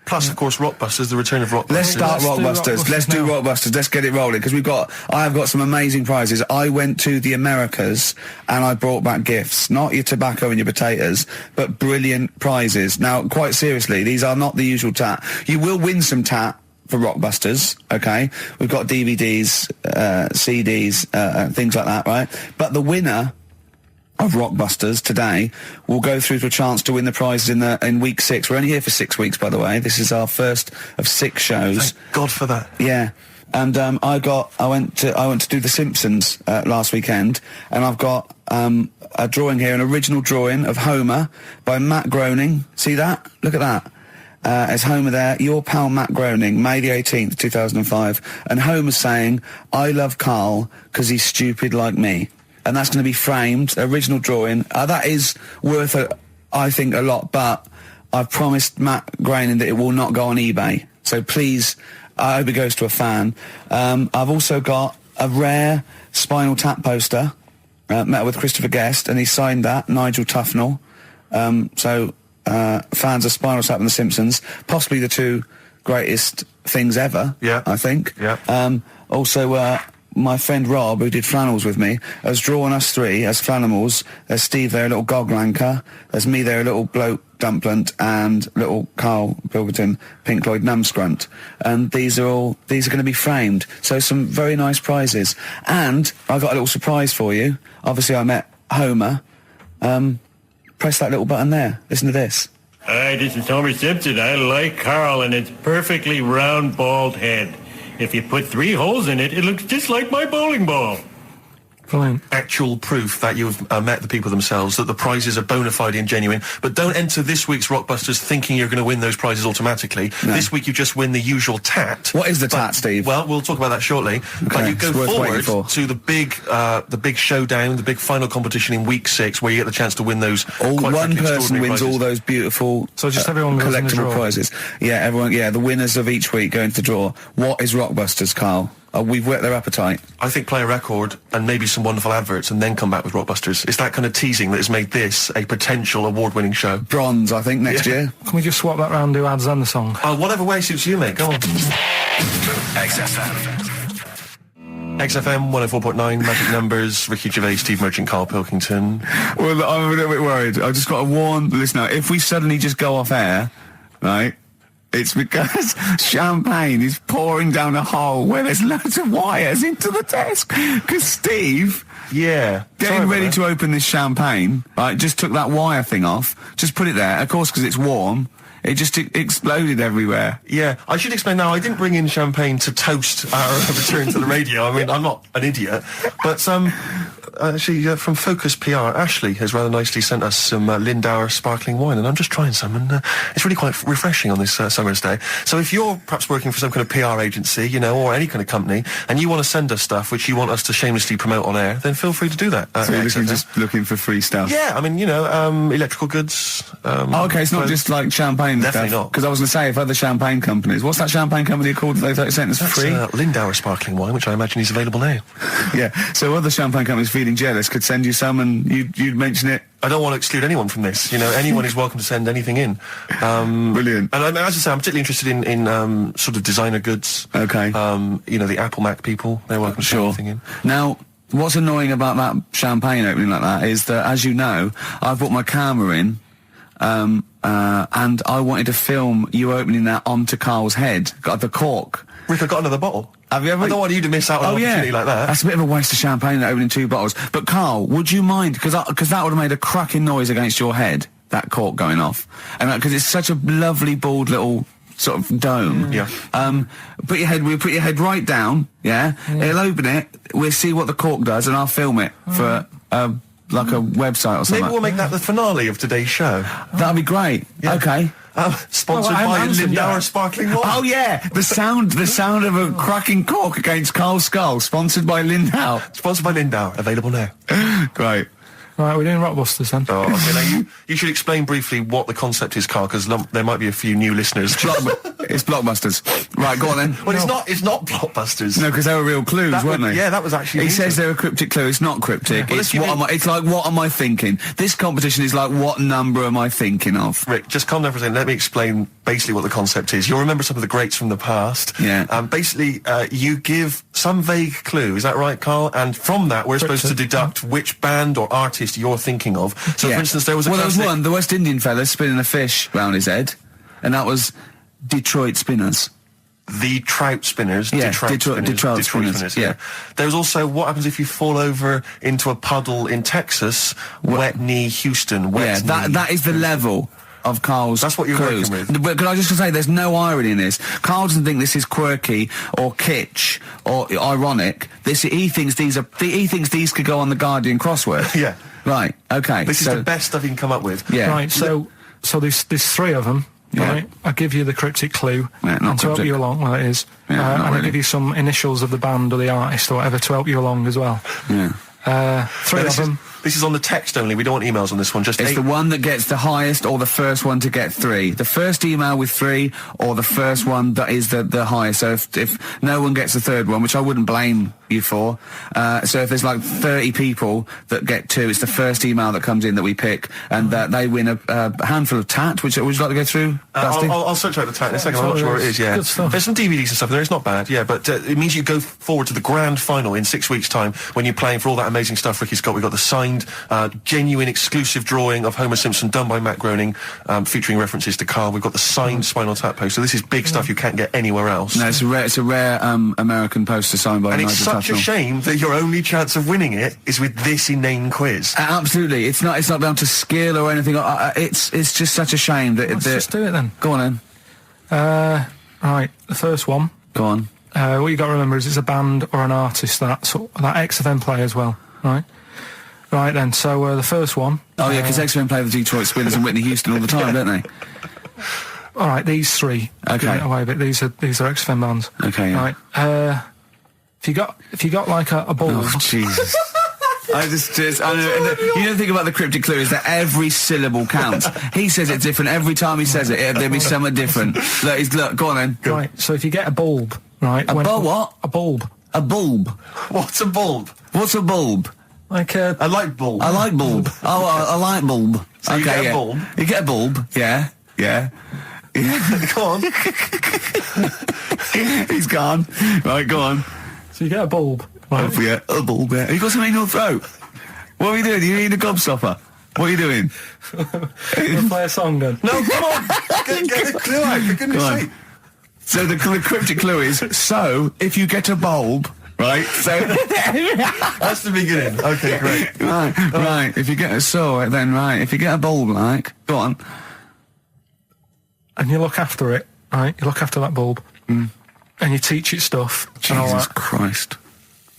Plus, of course, Rockbusters, the return of Rockbusters. Let's start Rockbusters. Let's do Rockbusters. Let's get it rolling, because I have got some amazing prizes. I went to the Americas and I brought back gifts. Not your tobacco and your potatoes, but brilliant prizes. Now, quite seriously, these are not the usual tat. You will win some tat for Rockbusters, okay? We've got DVDs, CDs, things like that, right? But the winner of Rockbusters today will go through to a chance to win the prizes in week 6. We're only here for 6 weeks, by the way. This is our first of 6 shows. Thank God for that. Yeah. And I went to do the Simpsons last weekend, and I've got a drawing here, an original drawing of Homer by Matt Groening. See that? Look at that. As Homer there, your pal Matt Groening, May the 18th, 2005. And Homer's saying, "I love Karl because he's stupid like me." And that's going to be framed, original drawing. That is worth, I think, a lot, but I've promised Matt Groening that it will not go on eBay. So please, I hope it goes to a fan. I've also got a rare Spinal Tap poster, met with Christopher Guest, and he signed that, Nigel Tufnell. Fans of Spinal Tap and The Simpsons, possibly the 2 greatest things ever, I think. Yeah. Also, my friend Rob, who did flannels with me, has drawn us 3 as Flanimals. There's Steve there, a little goglanker. There's me there, a little bloke dumplant, and little Karl Pilkington, Pink Floyd numbscrunt. And these are going to be framed. So some very nice prizes. And I got a little surprise for you. Obviously, I met Homer. Press that little button there. Listen to this. Hi, this is Homer Simpson. I like Karl and its perfectly round, bald head. If you put 3 holes in it, it looks just like my bowling ball. Fine. Actual proof that you've met the people themselves, that the prizes are bona fide and genuine. But don't enter this week's Rockbusters thinking you're going to win those prizes automatically. No. This week you just win the usual tat. What is the tat, Steve? Well, we'll talk about that shortly. Okay. But you go forward to the big showdown, the big final competition in week 6, where you get the chance to win those. One person wins all those beautiful everyone collectible prizes. Yeah, everyone. Yeah, the winners of each week go into the draw. What is Rockbusters, Karl? We've whet their appetite. I think play a record and maybe some wonderful adverts and then come back with Rockbusters. It's that kind of teasing that has made this a potential award-winning show. Bronze, I think, next year. Can we just swap that round, do ads and the song? Whatever way suits you, mate. Go on. XFM 104.9, Magic Numbers, Ricky Gervais, Steve Merchant, Karl Pilkington. Well, I'm a little bit worried. I've just got to warn the listener, if we suddenly just go off air, right, it's because champagne is pouring down a hole where there's loads of wires into the desk. Because Steve, getting ready to open this champagne, right, just took that wire thing off, just put it there, of course, because it's warm. It just exploded everywhere. Yeah, I should explain now, I didn't bring in champagne to toast our return to the radio. I mean, I'm not an idiot. But actually, from Focus PR, Ashley has rather nicely sent us some Lindauer sparkling wine, and I'm just trying some, and it's really quite refreshing on this summer's day. So if you're perhaps working for some kind of PR agency, you know, or any kind of company, and you want to send us stuff which you want us to shamelessly promote on air, then feel free to do that. So you're just looking for free stuff? Yeah, I mean, you know, electrical goods. Okay, it's not just like champagne. Definitely not. Because I was going to say, if other champagne companies... What's that champagne company called that they sent us for free? Lindauer sparkling wine, which I imagine is available now. Yeah, so other champagne companies feeling jealous could send you some and you'd mention it. I don't want to exclude anyone from this. You know, anyone is welcome to send anything in. Brilliant. And as I say, I'm particularly interested in sort of designer goods. Okay. You know, the Apple Mac people, they're welcome to send anything in. Now, what's annoying about that champagne opening like that is that, as you know, I've brought my camera in, and I wanted to film you opening that onto Karl's head. Got the cork. Rick, I got another bottle. Have you ever? I don't want you to miss out on an opportunity like that. That's a bit of a waste of champagne, opening 2 bottles. But Karl, would you mind? Because that would have made a cracking noise against your head, that cork going off. And because it's such a lovely, bald little sort of dome. Yeah. We'll put your head right down, yeah? It'll open it, we'll see what the cork does, and I'll film it for... like a website or something. Maybe we'll make that the finale of today's show. That'd be great. Yeah. Okay. Sponsored by Lindauer Sparkling Wine. Oh yeah, the sound of a cracking cork against Karl's skull. Sponsored by Lindauer. Sponsored by Lindauer. Available now. Great. Right, we're doing Rockbusters then. Oh, okay. Now you should explain briefly what the concept is, Karl, because there might be a few new listeners. It's Blockbusters. Right, go on then. Well, it's not Blockbusters. No, because they were real clues, weren't they? Yeah, that was actually... He says they're a cryptic clue. It's not cryptic. Well, It's like, what am I thinking? This competition is like, what number am I thinking of? Rick, just calm down for a second. Let me explain basically what the concept is. You'll remember some of the greats from the past. Yeah. Basically, you give some vague clue. Is that right, Carl? And from that, we're supposed to deduct which band or artist you're thinking of. So, for instance, there was one, the West Indian fella spinning a fish round his head, and that was Detroit Spinners. The Trout Spinners. Yeah, Detroit Spinners. Yeah. There's also what happens if you fall over into a puddle in Texas. Wet knee, Houston. Wet knee. That is the level of Carl's That's what you're clues. working with. But can I just say, there's no irony in this. Carl doesn't think this is quirky or kitsch or ironic. He thinks these could go on the Guardian crossword. Yeah. Right. Okay. This is the best stuff you can come up with. Yeah. Right. So there's three of them. Yeah. Right. I'll give you the cryptic clue Yeah, not and to help cryptic. you along. Well, it is. Yeah, and not I'll really. give you some initials of the band or the artist or whatever to help you along as well. Yeah. Three of them. This is on the text only. We don't want emails on this one. Just It's 8. the one that gets the highest or the first one to get 3. The first email with 3 or the first one that is the highest. So if no one gets the third one, which I wouldn't blame you for, so if there's like 30 people that get 2, it's the first email that comes in that we pick, and they win a handful of tat, which would you like to go through? Dusty? I'll search out the tat in a second. I'm not sure where it is, yeah. Good stuff. There's some DVDs and stuff in there. It's not bad, yeah, but it means you go forward to the grand final in 6 weeks' time when you're playing for all that amazing stuff Ricky's got. We've got the signed, genuine, exclusive drawing of Homer Simpson done by Matt Groening, featuring references to Carl. We've got the signed Spinal Tap poster. This is big stuff you can't get anywhere else. No, it's a rare American poster signed by And Nigel it's such a Tufnell. shame that your only chance of winning it is with this inane quiz. Absolutely, it's not down to skill or anything. It's just such a shame that. Let's just do it then. Go on then. Right. The first one. Go on. What you got to remember is it's a band or an artist that XFM play as well. Right. Right then. So the first one. Oh yeah, because X-Men play the Detroit Spinners and Whitney Houston all the time, don't they? All right. These three. Okay. Giving it away, but these are XFM bands. Okay. Yeah. Right. If you got like a bulb. Oh Jesus. I know, you don't think about the cryptic clue is that every syllable counts. He says it different every time he says it. There'll be something different. Look, go on then. Right. So if you get a bulb, right? What? A bulb. A bulb. What's a bulb? What's a bulb? Like a. I like bulb. I like bulb. Oh, I like bulb. So you get a bulb? You get a bulb. Yeah. Go on. He's gone. Right, go on. So you get a bulb. Right. Oh, yeah, a bulb. Yeah. You got something in your throat. What are you doing? You eating a gobstopper? What are you doing? We'll play a song then. No, come on. Get the clue out, for goodness Go on. sake. So the cryptic clue is, so if you get a bulb, right, so... That's the beginning. Okay, great. Right, if you get if you get a bulb, like, go on. And you look after it, right? You look after that bulb. And you teach it stuff. And all Jesus that. Christ.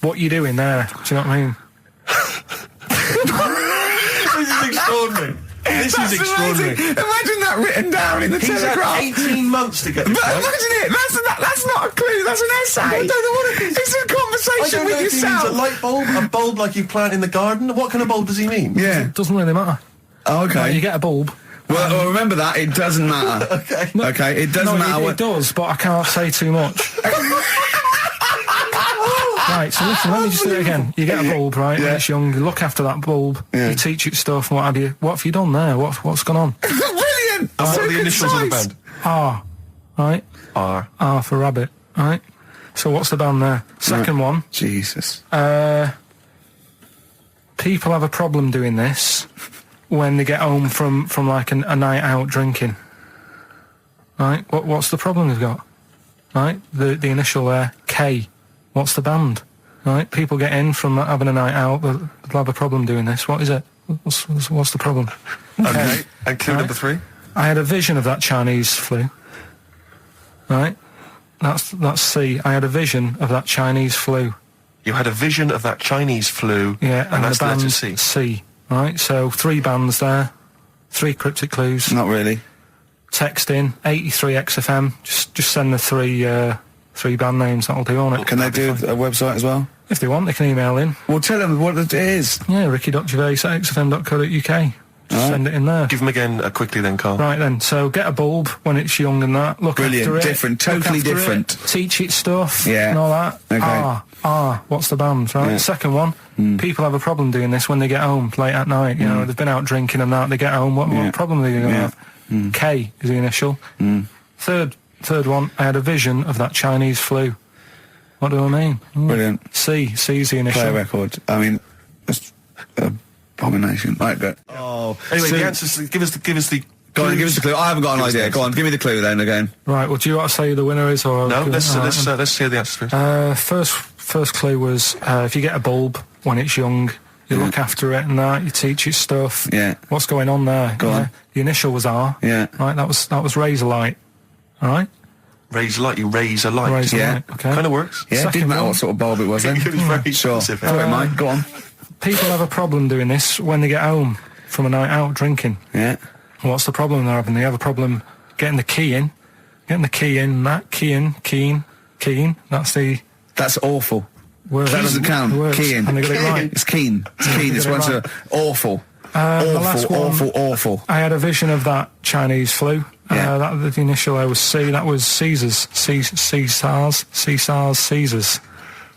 What you doing there? Do you know what I mean? This is extraordinary. This is extraordinary. Amazing. Imagine that written down in the He's had Telegraph. 18 months to get this But right. imagine it. That's not a clue. That's an essay. I don't know what it is. It's a I conversation don't know with if he means yourself. a light bulb, a bulb like you plant in the garden. What kind of bulb does he mean? Yeah. It doesn't really matter. Oh, okay. Right, you get a bulb. Well, remember that. It doesn't matter. Okay. Okay. It doesn't matter. It does, but I can't say too much. Right, so listen, let me just do it again. You get a bulb, right, when it's young, you look after that bulb, you teach it stuff, and what have you. What have you done there? What's gone on? Brilliant. And what So are the initials of the concise. band? R, right? R. R for rabbit, right? So what's the band there? Second one, Jesus. people have a problem doing this when they get home from like a night out drinking. Right? What's the problem they've got? Right? The initial there, K. What's the band? Right? People get in from having a night out, they'll have a problem doing this. What is it? What's the problem? Okay. And clue number 3? I had a vision of that Chinese flu. Right? That's C. I had a vision of that Chinese flu. You had a vision of that Chinese flu. Yeah, and that's the the letter band C. C. Right? So 3 bands there. 3 cryptic clues. Not really. Text in 83 XFM. Just send the 3 band names. That'll do on it. Can they do a website as well? If they want, they can email in. Well, tell them what it is. Yeah, ricky.gervais@xfm.co.uk. Send it in there. Give them again quickly then, Carl. Right then, so get a bulb when it's young and that. Look Brilliant, after it. different, totally look after different. It, teach it stuff Yeah. and all that. Okay. What's the band, right? Yeah. Second one, people have a problem doing this when they get home late at night. You know, they've been out drinking and that. They get home, what problem are they going to have? K is the initial. Third one, I had a vision of that Chinese flu. What do I mean? Brilliant. C's the initial. Play a record. I mean, that's abomination. Right, good. Oh, Anyway, so- the answers. Give us the. Go on, give us the clue. I haven't got an Give us the idea. Go on, give me the clue then again. Right, well, do you want to say who the winner is? Or No, let's hear the answers first. First clue was if you get a bulb when it's young, you look after it and that, you teach it stuff. Yeah. What's going on there? Go on. The initial was R. Yeah. Right, that was razor light. All right? Raise a light. You raise a light. Razor Yeah. light, okay. Kind of works. Yeah, it Second didn't matter one. what sort of bulb it was then. It was very Sure. specific. Go on, Mike. Go on. People have a problem doing this when they get home from a night out drinking. Yeah. What's the problem they're having? They have a problem getting the key in. That keen. That's awful. Word. That doesn't count. The words. Keen. And they got it right. It's keen. It's keen. It's Get it one's right. awful. The last one, Awful. I had a vision of that Chinese flu. Yeah. The initial I was C. That was Caesars. Caesars.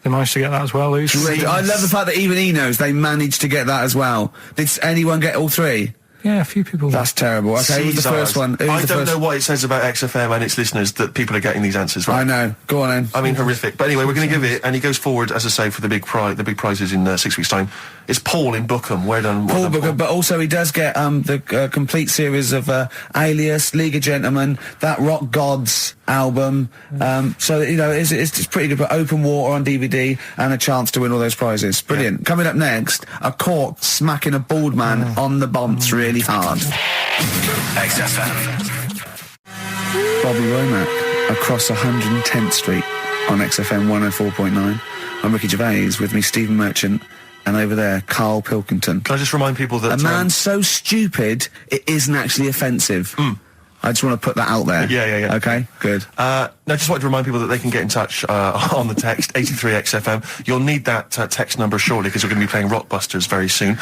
They managed to get that as well. Who's I love the fact that even he knows they managed to get that as well. Did anyone get all three? Yeah, a few people. That's terrible. Okay, who's the first one? Who's I the don't first? know what it says about XFM and its listeners that people are getting these answers right. I know. Go on then. I mean, horrific. But anyway, we're going to give it, and he goes forward, as I say, for the big prizes in 6 weeks' time. It's Paul in Bookham. Well done, Paul done, Booker, but also he does get the complete series of Alias, League of Gentlemen, that Rock Gods album. So you know, it's pretty good. But Open Water on DVD and a chance to win all those prizes. Brilliant. Yeah. Coming up next, a cork smacking a bald man on the bonds really hard. XFM. Bobby Womack across 110th Street on XFM 104.9. I'm Ricky Gervais, with me Stephen Merchant, and over there Karl Pilkington. Can I just remind people that... A man so stupid, it isn't actually offensive. I just want to put that out there. Yeah. Okay, good. No, just wanted to remind people that they can get in touch on the text, 83XFM. You'll need that text number shortly, because we're going to be playing Rockbusters very soon.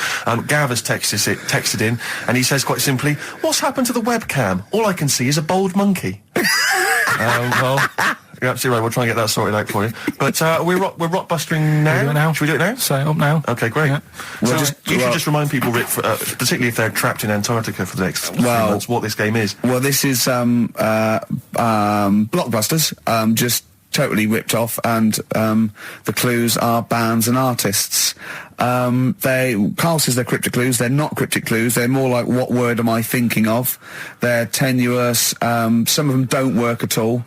Gav has texted in, and he says quite simply, "What's happened to the webcam? All I can see is a bald monkey." Well, you're absolutely right. We'll try and get that sorted out for you. But we're rockbustering now. We'll do it now. Should we do it now? Set it up now. Okay, great. Yeah. So you should just remind people, Rick, particularly if they're trapped in Antarctica for the next 3 months, what this game is. Well, this is Blockbusters, just totally ripped off, and the clues are bands and artists. Carl says they're cryptic clues. They're not cryptic clues. They're more like, what word am I thinking of? They're tenuous. Some of them don't work at all.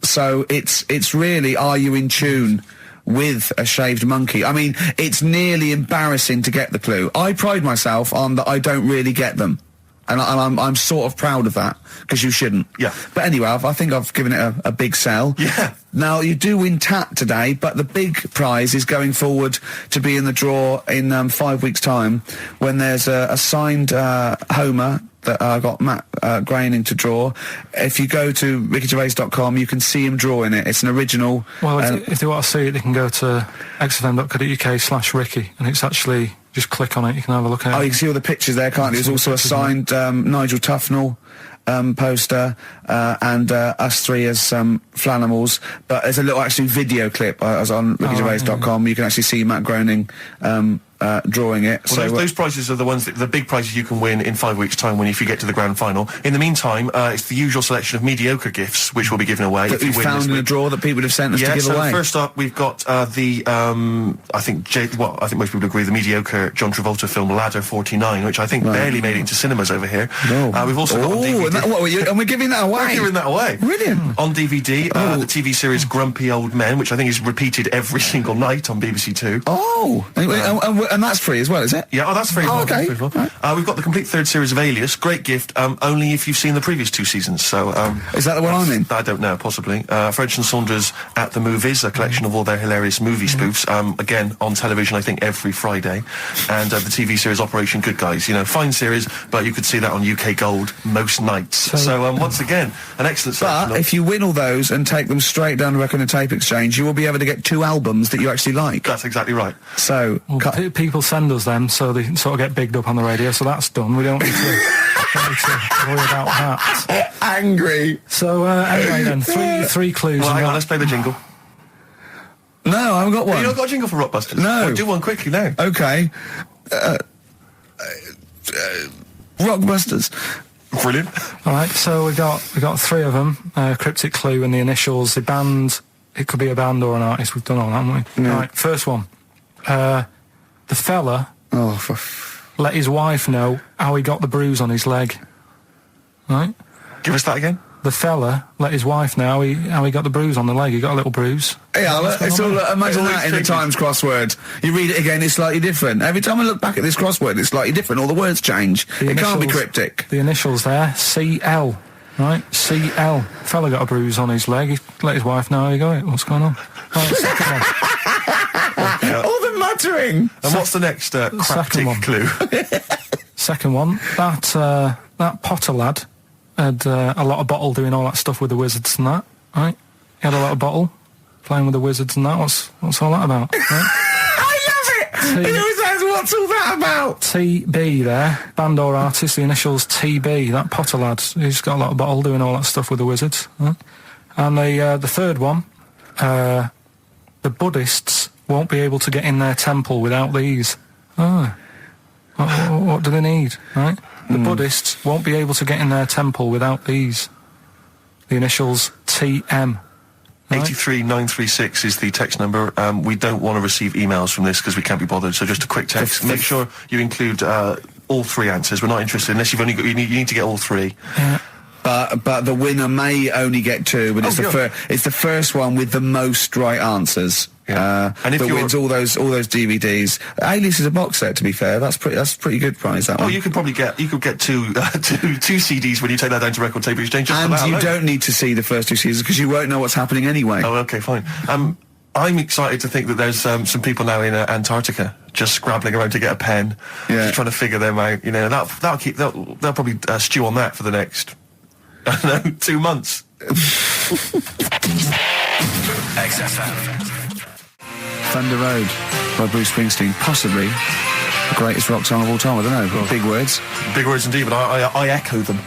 So it's really, are you in tune with a shaved monkey? I mean, it's nearly embarrassing to get the clue. I pride myself on that I don't really get them. And I'm sort of proud of that, because you shouldn't. Yeah. But anyway, I think I've given it a big sell. Yeah. Now, you do win Tat today, but the big prize is going forward to be in the draw in 5 weeks' time, when there's a signed Homer that I got Matt Groening to draw. If you go to rickygervais.com, you can see him drawing it. It's an original. Well, if they want to see it, they can go to xfm.co.uk/Ricky, and it's actually... Just click on it, you can have a look at it. Oh, you can see all the pictures there, can't you? There's also a signed Nigel Tufnell poster, and us three as Flanimals. But there's a little actually video clip. I was on rickygervais.com. You can actually see Matt Groening drawing it. Well, those prizes are the ones the big prizes you can win in 5 weeks' time if you get to the grand final. In the meantime, it's the usual selection of mediocre gifts which will be given away. That we found in a drawer that people would have sent us to give away. First up, we've got I think most people agree, the mediocre John Travolta film Ladder 49, which I think barely made it into cinemas over here. We've also got on DVD. And we're giving that away. We're giving that away. Brilliant. On DVD, the TV series Grumpy Old Men, which I think is repeated every single night on BBC Two. Oh, and that's free as well, is it? Yeah, that's free as well. Okay. That's free as well. We've got the complete third series of Alias. Great gift, only if you've seen the previous 2 seasons. So, is that the one I'm in? I don't know, possibly. French and Saunders at the Movies, a collection of all their hilarious movie spoofs. Again, on television, I think, every Friday. And the TV series Operation Good Guys. You know, fine series, but you could see that on UK Gold most nights. So once again, an excellent selection. But if you win all those and take them straight down to Record and Tape Exchange, you will be able to get 2 albums that you actually like. That's exactly right. So, people send us them so they can sort of get bigged up on the radio, so that's done. We don't need to, worry about that. Angry. So, anyway then, three clues. Well, hang on, let's play the jingle. No, I haven't got one. You not got a jingle for Rockbusters? No. Well, do one quickly now. Okay. Rockbusters. Brilliant. All right, so we got three of them. Cryptic clue and the initials. The band. It could be a band or an artist. We've done all that, haven't we? Yeah. All right, first one. The fella let his wife know how he got the bruise on his leg. Right? Give us that again. The fella let his wife know how he got the bruise on the leg. He got a little bruise. Yeah, it's all, imagine It that in the always Times crossword. You read it again, it's slightly different. Every time I look back at this crossword, it's slightly different. All the words change. It can't be cryptic. The initials there, CL. Right? CL. Fella got a bruise on his leg. He let his wife know how he got it. What's going on? Right, second one. All the muttering. And what's the next cryptic one. clue? Second one. That Potter lad had a lot of bottle doing all that stuff with the wizards and that. Right? He had a lot of bottle playing with the wizards and that. What's all that about? Right? I love it! It always says, what's all that about? TB there, band or artist, the initials TB, that Potter lad, he's got a lot of bottle doing all that stuff with the wizards. Right? And the third one, the Buddhists won't be able to get in their temple without these. What do they need, right? The Buddhists won't be able to get in their temple without these. The initials TM. Right? 83936 is the text number. We don't want to receive emails from this because we can't be bothered, so just a quick text. Make sure you include all three answers. We're not interested unless you've only got, you need to get all three. Yeah. But the winner may only get two, but it's the first one with the most right answers. Yeah. And if that wins all those DVDs. Alias is a box set, to be fair. That's pretty good prize, that one. you could probably get two CDs when you take that down to Record Tape Exchange. Just and for that you alone. don't need to see the first two seasons because you won't know what's happening anyway. Oh, okay, fine. I'm excited to think that there's some people now in Antarctica just scrabbling around to get a pen, just trying to figure them out. You know, they'll probably stew on that for the next 2 months. XFM. Thunder Road by Bruce Springsteen, possibly the greatest rock song of all time. I don't know. Big words. Big words indeed, but I echo them.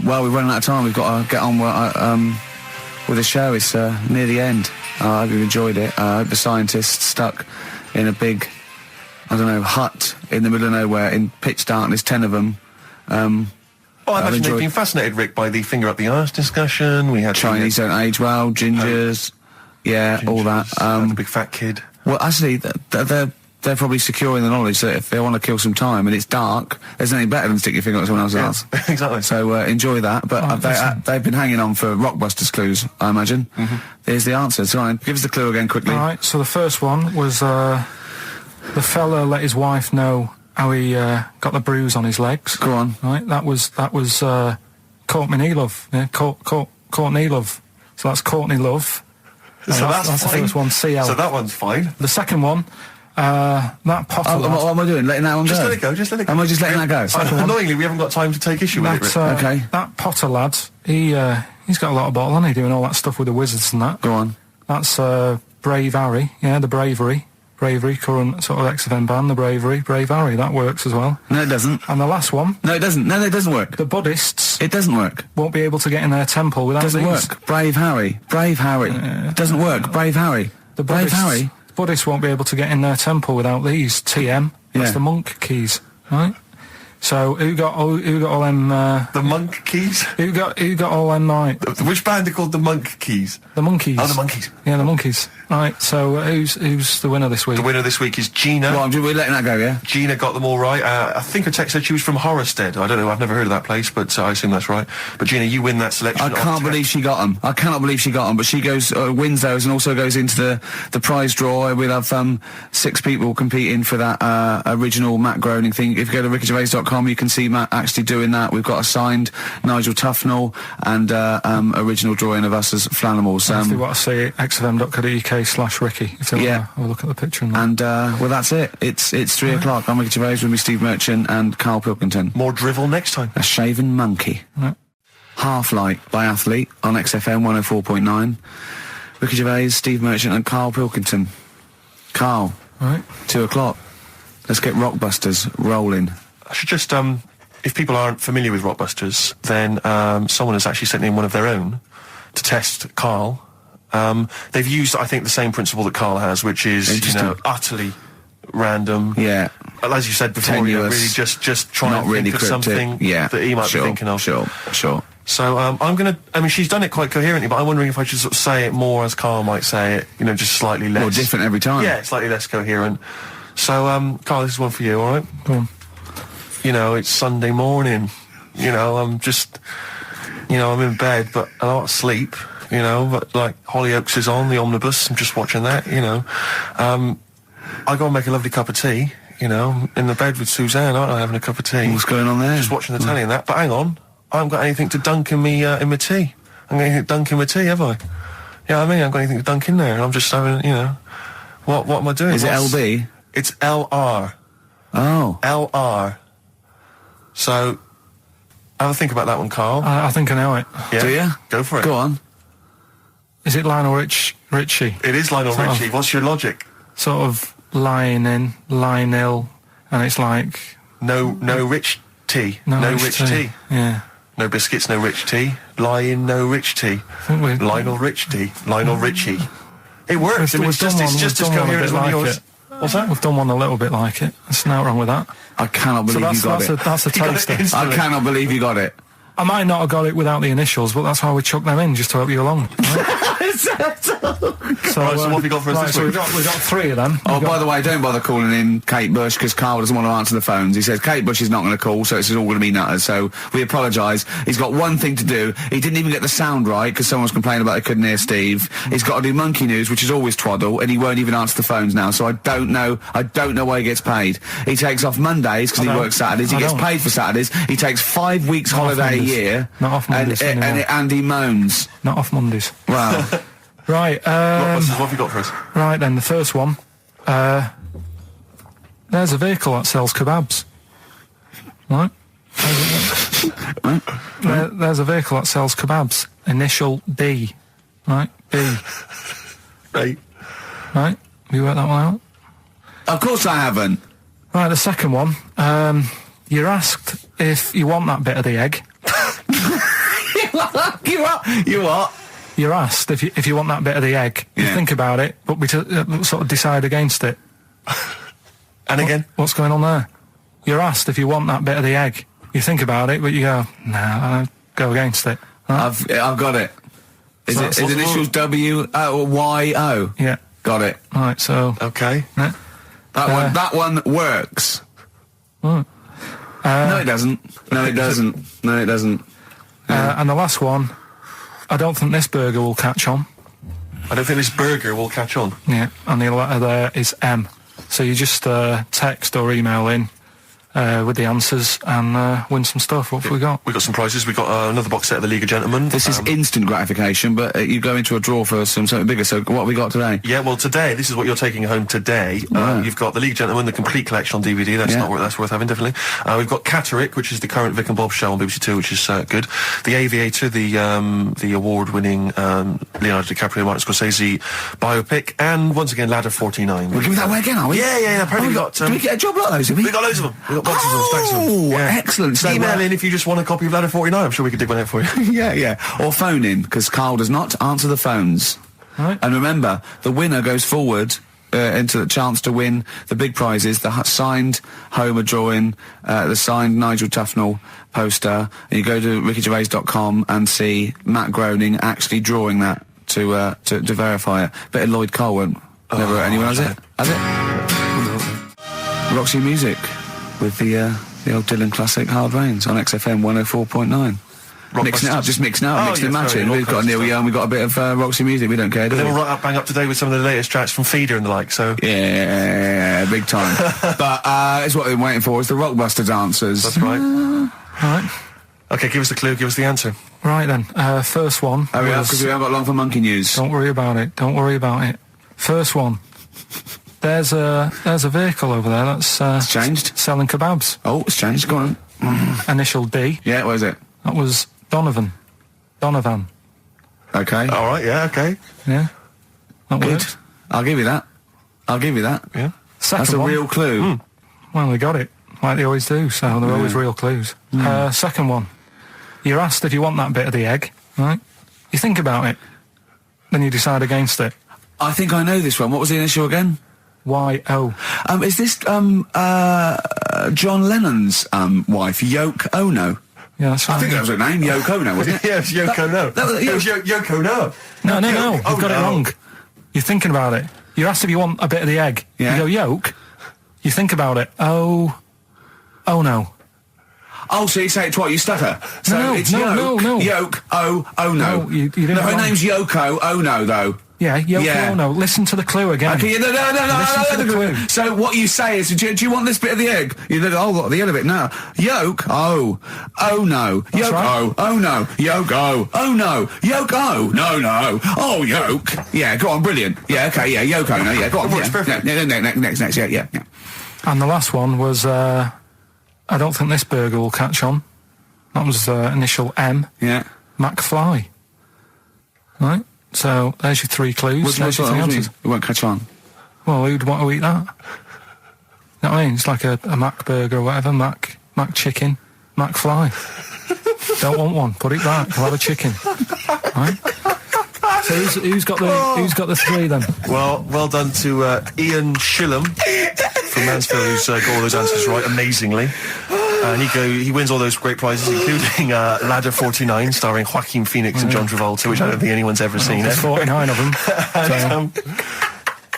Well, we're running out of time. We've got to get on with the show. It's near the end. I hope you've enjoyed it. I hope the scientists stuck in a big, hut in the middle of nowhere in pitch darkness, 10 of them. I imagine they've been fascinated, Rick, by the finger up the arse discussion. We had Chinese don't age well, gingers, all that. The big fat kid. Well, actually, they're probably securing the knowledge that if they want to kill some time and it's dark, there's nothing better than stick your finger up someone else's arse. Exactly. So enjoy that. But they've been hanging on for Rockbusters clues, I imagine. Here's the answer. So give us the clue again quickly. All right, so the first one was the fella let his wife know how he got the bruise on his legs. Go on. Right, that was Courtney Love. Yeah, Courtney Love. So that's Courtney Love. So that's the first one, CL. So that one's fine. The second one, that Potter lad. What am I doing? Letting that one Just go? let it go, just let it go. Am I just letting that go? Annoyingly, we haven't got time to take issue with it, Rick. Okay. That Potter lad, he's got a lot of bottle, hasn't he, doing all that stuff with the wizards and that. Go on. That's Brave Harry, the Bravery, current sort of XFM band, the Brave Harry, that works as well. No, it doesn't. And the last one... No, it doesn't. No, it doesn't work. The Buddhists... It doesn't work. Won't be able to get in their temple without Doesn't these. work. Brave Harry. It doesn't work. Brave Harry. Brave Harry. The Buddhists won't be able to get in their temple without these. TM. That's the monk keys, right? So who got all them? The monk keys. Who got all them? Right. Which band are called the Monk Keys? The Monkeys. Oh, the Monkeys. Yeah, the Monkeys. Right. So who's the winner this week? The winner this week is Gina. Well, we're letting that go, yeah. Gina got them all right. I think her text said she was from Horrorstead. I don't know. I've never heard of that place, but I assume that's right. But Gina, you win that selection. I can't believe she got them. I cannot believe she got them. But she wins those, and also goes into the prize draw. We'll have 6 people competing for that original Matt Groening thing. If you go to rickygervais.com, you can see Matt actually doing that. We've got a signed Nigel Tufnell and original drawing of us as Flanimals. If they want to see it, xfm.co.uk/Ricky. If they want to have a look at the picture. And well, that's it. It's 3 o'clock. I'm Ricky Gervais with me, Steve Merchant and Karl Pilkington. More drivel next time. A shaven monkey. Right. Half Light by Athlete on XFM 104.9. Ricky Gervais, Steve Merchant and Karl Pilkington. Karl. Right. 2 o'clock. Let's get Rockbusters rolling. I should just, if people aren't familiar with Rockbusters, then someone has actually sent in one of their own to test Karl. They've used, I think, the same principle that Karl has, which is, utterly random. Yeah. As you said before, really just try Not and really think of cryptic. something that he might be thinking of. Sure. So I'm going to... I mean, she's done it quite coherently, but I'm wondering if I should sort of say it more as Karl might say it, just slightly less... More different every time. Yeah, slightly less coherent. So, Karl, this is one for you, all right? Go on. It's Sunday morning. I'm just... I'm in bed, but I don't sleep, but, like, Hollyoaks is on, the omnibus, I'm just watching that, I go and make a lovely cup of tea, in the bed with Suzanne, aren't I, having a cup of tea. What's going on there? Just watching the telly and that, but hang on. I haven't got anything to dunk in me, in my tea. I haven't got anything to dunk in my tea, have I? You know what I mean? I haven't got anything to dunk in there, and I'm just having, what am I doing? Is it LB? It's LR. Oh. LR. So, have a think about that one, Karl. I think I know it. Yeah? Do you? Go for it. Go on. Is it Lionel Richie? It is Lionel Sort of- Richie. What's your logic? Sort of lying in, lying ill, and it's like... No rich tea. No rich tea. Yeah. No biscuits, no rich tea. Lying, no rich tea. I think we're... Lionel Rich tea. Lionel Richie. It works. We've It's done one- just we've as done one a coherent bit as one of like yours. it. What's that? We've done one a little bit like it. There's nothing wrong with that. I cannot believe you got it. That's a You got it taster. instantly. I cannot believe you got it. I might not have got it without the initials, but that's why we chucked them in, just to help you along. Right? So Right, so what have we got for us right, this so week? we've got three of them. Oh, by the way, don't bother calling in Kate Bush, because Karl doesn't want to answer the phones. He says Kate Bush is not going to call, so it's all going to be nutters. So we apologise. He's got one thing to do. He didn't even get the sound right, because someone was complaining about they couldn't hear Steve. He's got to do Monkey News, which is always twaddle, and he won't even answer the phones now, so I don't know why he gets paid. He takes off Mondays, because he I don't. works Saturdays. He I gets don't. paid for Saturdays. He takes 5 weeks Not off holiday a Mondays. year. Not off Mondays anymore. and he moans. Not off Mondays. Wow. Right, What have you got for us? right then, the first one. There's a vehicle that sells kebabs. Right? There's a vehicle that sells kebabs. Initial B. Right? B. Right. Right? Have you worked that one out? Of course I haven't. Right, the second one. You're asked if you want that bit of the egg. You what? You're asked if you want that bit of the egg. You Yeah. think about it, but we sort of decide against it. And again? What's going on there? You're asked if you want that bit of the egg. You think about it, but you go, nah, I'll go against it. Right? I've got it. Is So it what's his the initials W-O-Y-O? Yeah. Got it. Right, so... Okay. yeah. That one works. Right. No, it doesn't. No, it doesn't. No, it doesn't. And the last one, I don't think this burger will catch on. I don't think this burger will catch on. Yeah, and the letter there is M. So you just text or email in with the answers and win some stuff. What have we got? We got some prizes. We got another box set of the League of Gentlemen. This is instant gratification, but you go into a draw for something bigger. So what have we got today? Yeah, well, today, this is what you're taking home today. Wow. You've got the League of Gentlemen, the complete collection on DVD. That's Yeah. that's worth having, definitely. We've got Catterick, which is the current Vic and Bob show on BBC Two, which is good. The Aviator, the award-winning Leonardo DiCaprio, Martin Scorsese biopic, and once again, Ladder 49. We're giving that away again, are we? Yeah. Apparently we got. Do we get a job like those? We got loads of them. We got boxes of them, stacks of them. Oh, Yeah. excellent. So, Email in if you just want a copy of Ladder 49. I'm sure we could dig one out for you. yeah. Or phone in, because Karl does not answer the phones. Right. And remember, the winner goes forward into the chance to win the big prizes, the signed Homer drawing, the signed Nigel Tufnell poster, and you go to rickygervais.com and see Matt Groening actually drawing that to verify it. Bet Lloyd Cole won't. Never anyone has it? Has it? Roxy Music with the old Dylan classic Hard Rains on XFM 104.9. Mixing it up, just mixing it up, Oh, mixing and yeah, matching. sorry, We've got Neil Young, we've got a bit of Roxy Music, we don't care, do They're we? all right up, bang up to date with some of the latest tracks from Feeder and the like, so... Yeah, big time. But it's what we're waiting for, is the Rockbusters answers. That's right. Right. Okay, give us the clue, give us the answer. Right then, first one. Hurry up, was- because we haven't got long for Monkey News. Don't worry about it. Don't worry about it. First one. There's a vehicle over there that's It's changed. selling kebabs. Oh, it's changed, go on. Initial D. Yeah, where is it? That was Donovan. Okay. All right, yeah, okay. Yeah. That Good. worked. I'll give you that. Yeah. Second That's a one. real clue. Well, they got it, like they always do, so they're always real clues. Second one. You're asked if you want that bit of the egg, right? You think about it, then you decide against it. I think I know this one. What was the initial again? Y-O. Is this John Lennon's wife, Yoko Ono? Yeah, that's right. I think that was her name, Yoko Ono, wasn't it? Yeah, it's Yoko No. It was Yoko No. No. You've got it wrong. You're thinking about it. You're asked if you want a bit of the egg. Yeah. You go, yolk. You think about it. Oh no. Oh, so you say it twice, you stutter. So No, it's no. Yoko Ono. No, you didn't No, her wrong. name's Yoko Ono, though. Yeah, Yoko Ono. Listen to the clue again. Okay, no. Listen to the clue. So what you say is, do you want this bit of the egg? You go, oh, the end of it. No. Yolk. Oh no. That's Yolk. right. Oh no. Yolk. Oh no. Yolk. Oh no. Oh yolk. Yeah, go on, brilliant. Yeah, okay, yeah, Yoko. No, yeah, go on. Works perfect. Next. Yeah. And the last one was, I don't think this burger will catch on. That was initial M. Yeah. McFly. Right? So, there's your three clues. There's your three answers. It won't catch on. Well, who'd want to eat that? You know what I mean? It's like a Mac burger or whatever. Mac chicken. McFly. Don't want one. Put it back. I'll have a chicken. Right? So who's got the three then? Well done to Ian Shillham from Mansfield, who's got all those answers right amazingly. And he wins all those great prizes, including Ladder 49, starring Joaquin Phoenix and John Travolta, which I don't think anyone's ever seen. There's 49 of them.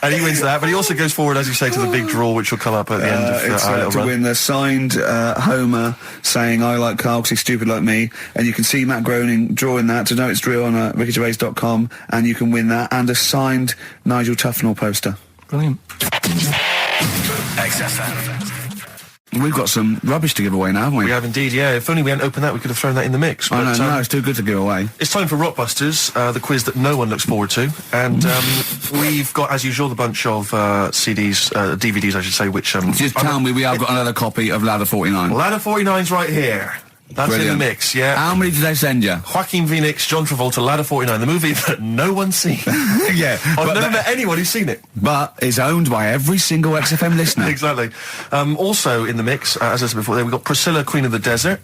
And he wins that, but he also goes forward, as you say, to the big draw, which will come up at the end of our little to run. win the signed Homer saying, I like Carl because he's stupid like me. And you can see Matt Groening drawing that. To know it's real on rickygervais.com, and you can win that. And a signed Nigel Tufnell poster. Brilliant. XFM. We've got some rubbish to give away now, haven't we? We have indeed, yeah. If only we hadn't opened that, we could have thrown that in the mix. I But, know, no, it's too good to give away. It's time for Rockbusters, the quiz that no one looks forward to. And we've got, as usual, the bunch of CDs, DVDs, I should say, which... Just tell me we have got another copy of Ladder 49. Ladder 49's right here. That's Brilliant. in the mix, yeah. How many did they send you? Joaquin Phoenix, John Travolta, Ladder 49, the movie that no one's seen. Yeah. I've never met anyone who's seen it. But it's owned by every single XFM listener. Exactly. Also in the mix, as I said before, we've got Priscilla, Queen of the Desert,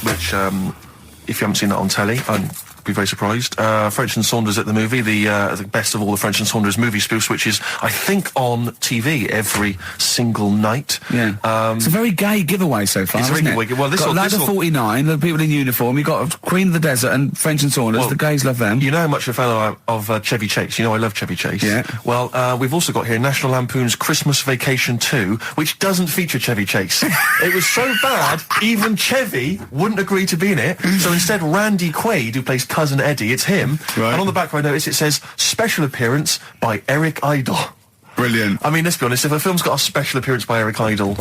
which, if you haven't seen that on telly, I'd be very surprised. French and Saunders at the movie, the best of all the French and Saunders movie spoofs, which is, I think, on TV every single night. Yeah. It's a very gay giveaway so far, It's a very isn't it? wicked. Well, got Ladder 49, the people in uniform. You've got Queen of the Desert and French and Saunders. Well, the gays love them. You know how much a fan of Chevy Chase. You know I love Chevy Chase. Yeah. Well, we've also got here National Lampoon's Christmas Vacation 2, which doesn't feature Chevy Chase. It was so bad, even Chevy wouldn't agree to be in it. So instead, Randy Quaid, who plays Cousin Eddie, it's him. Right. And on the back, I notice it says, special appearance by Eric Idle. Brilliant. I mean, let's be honest, if a film's got a special appearance by Eric Idle,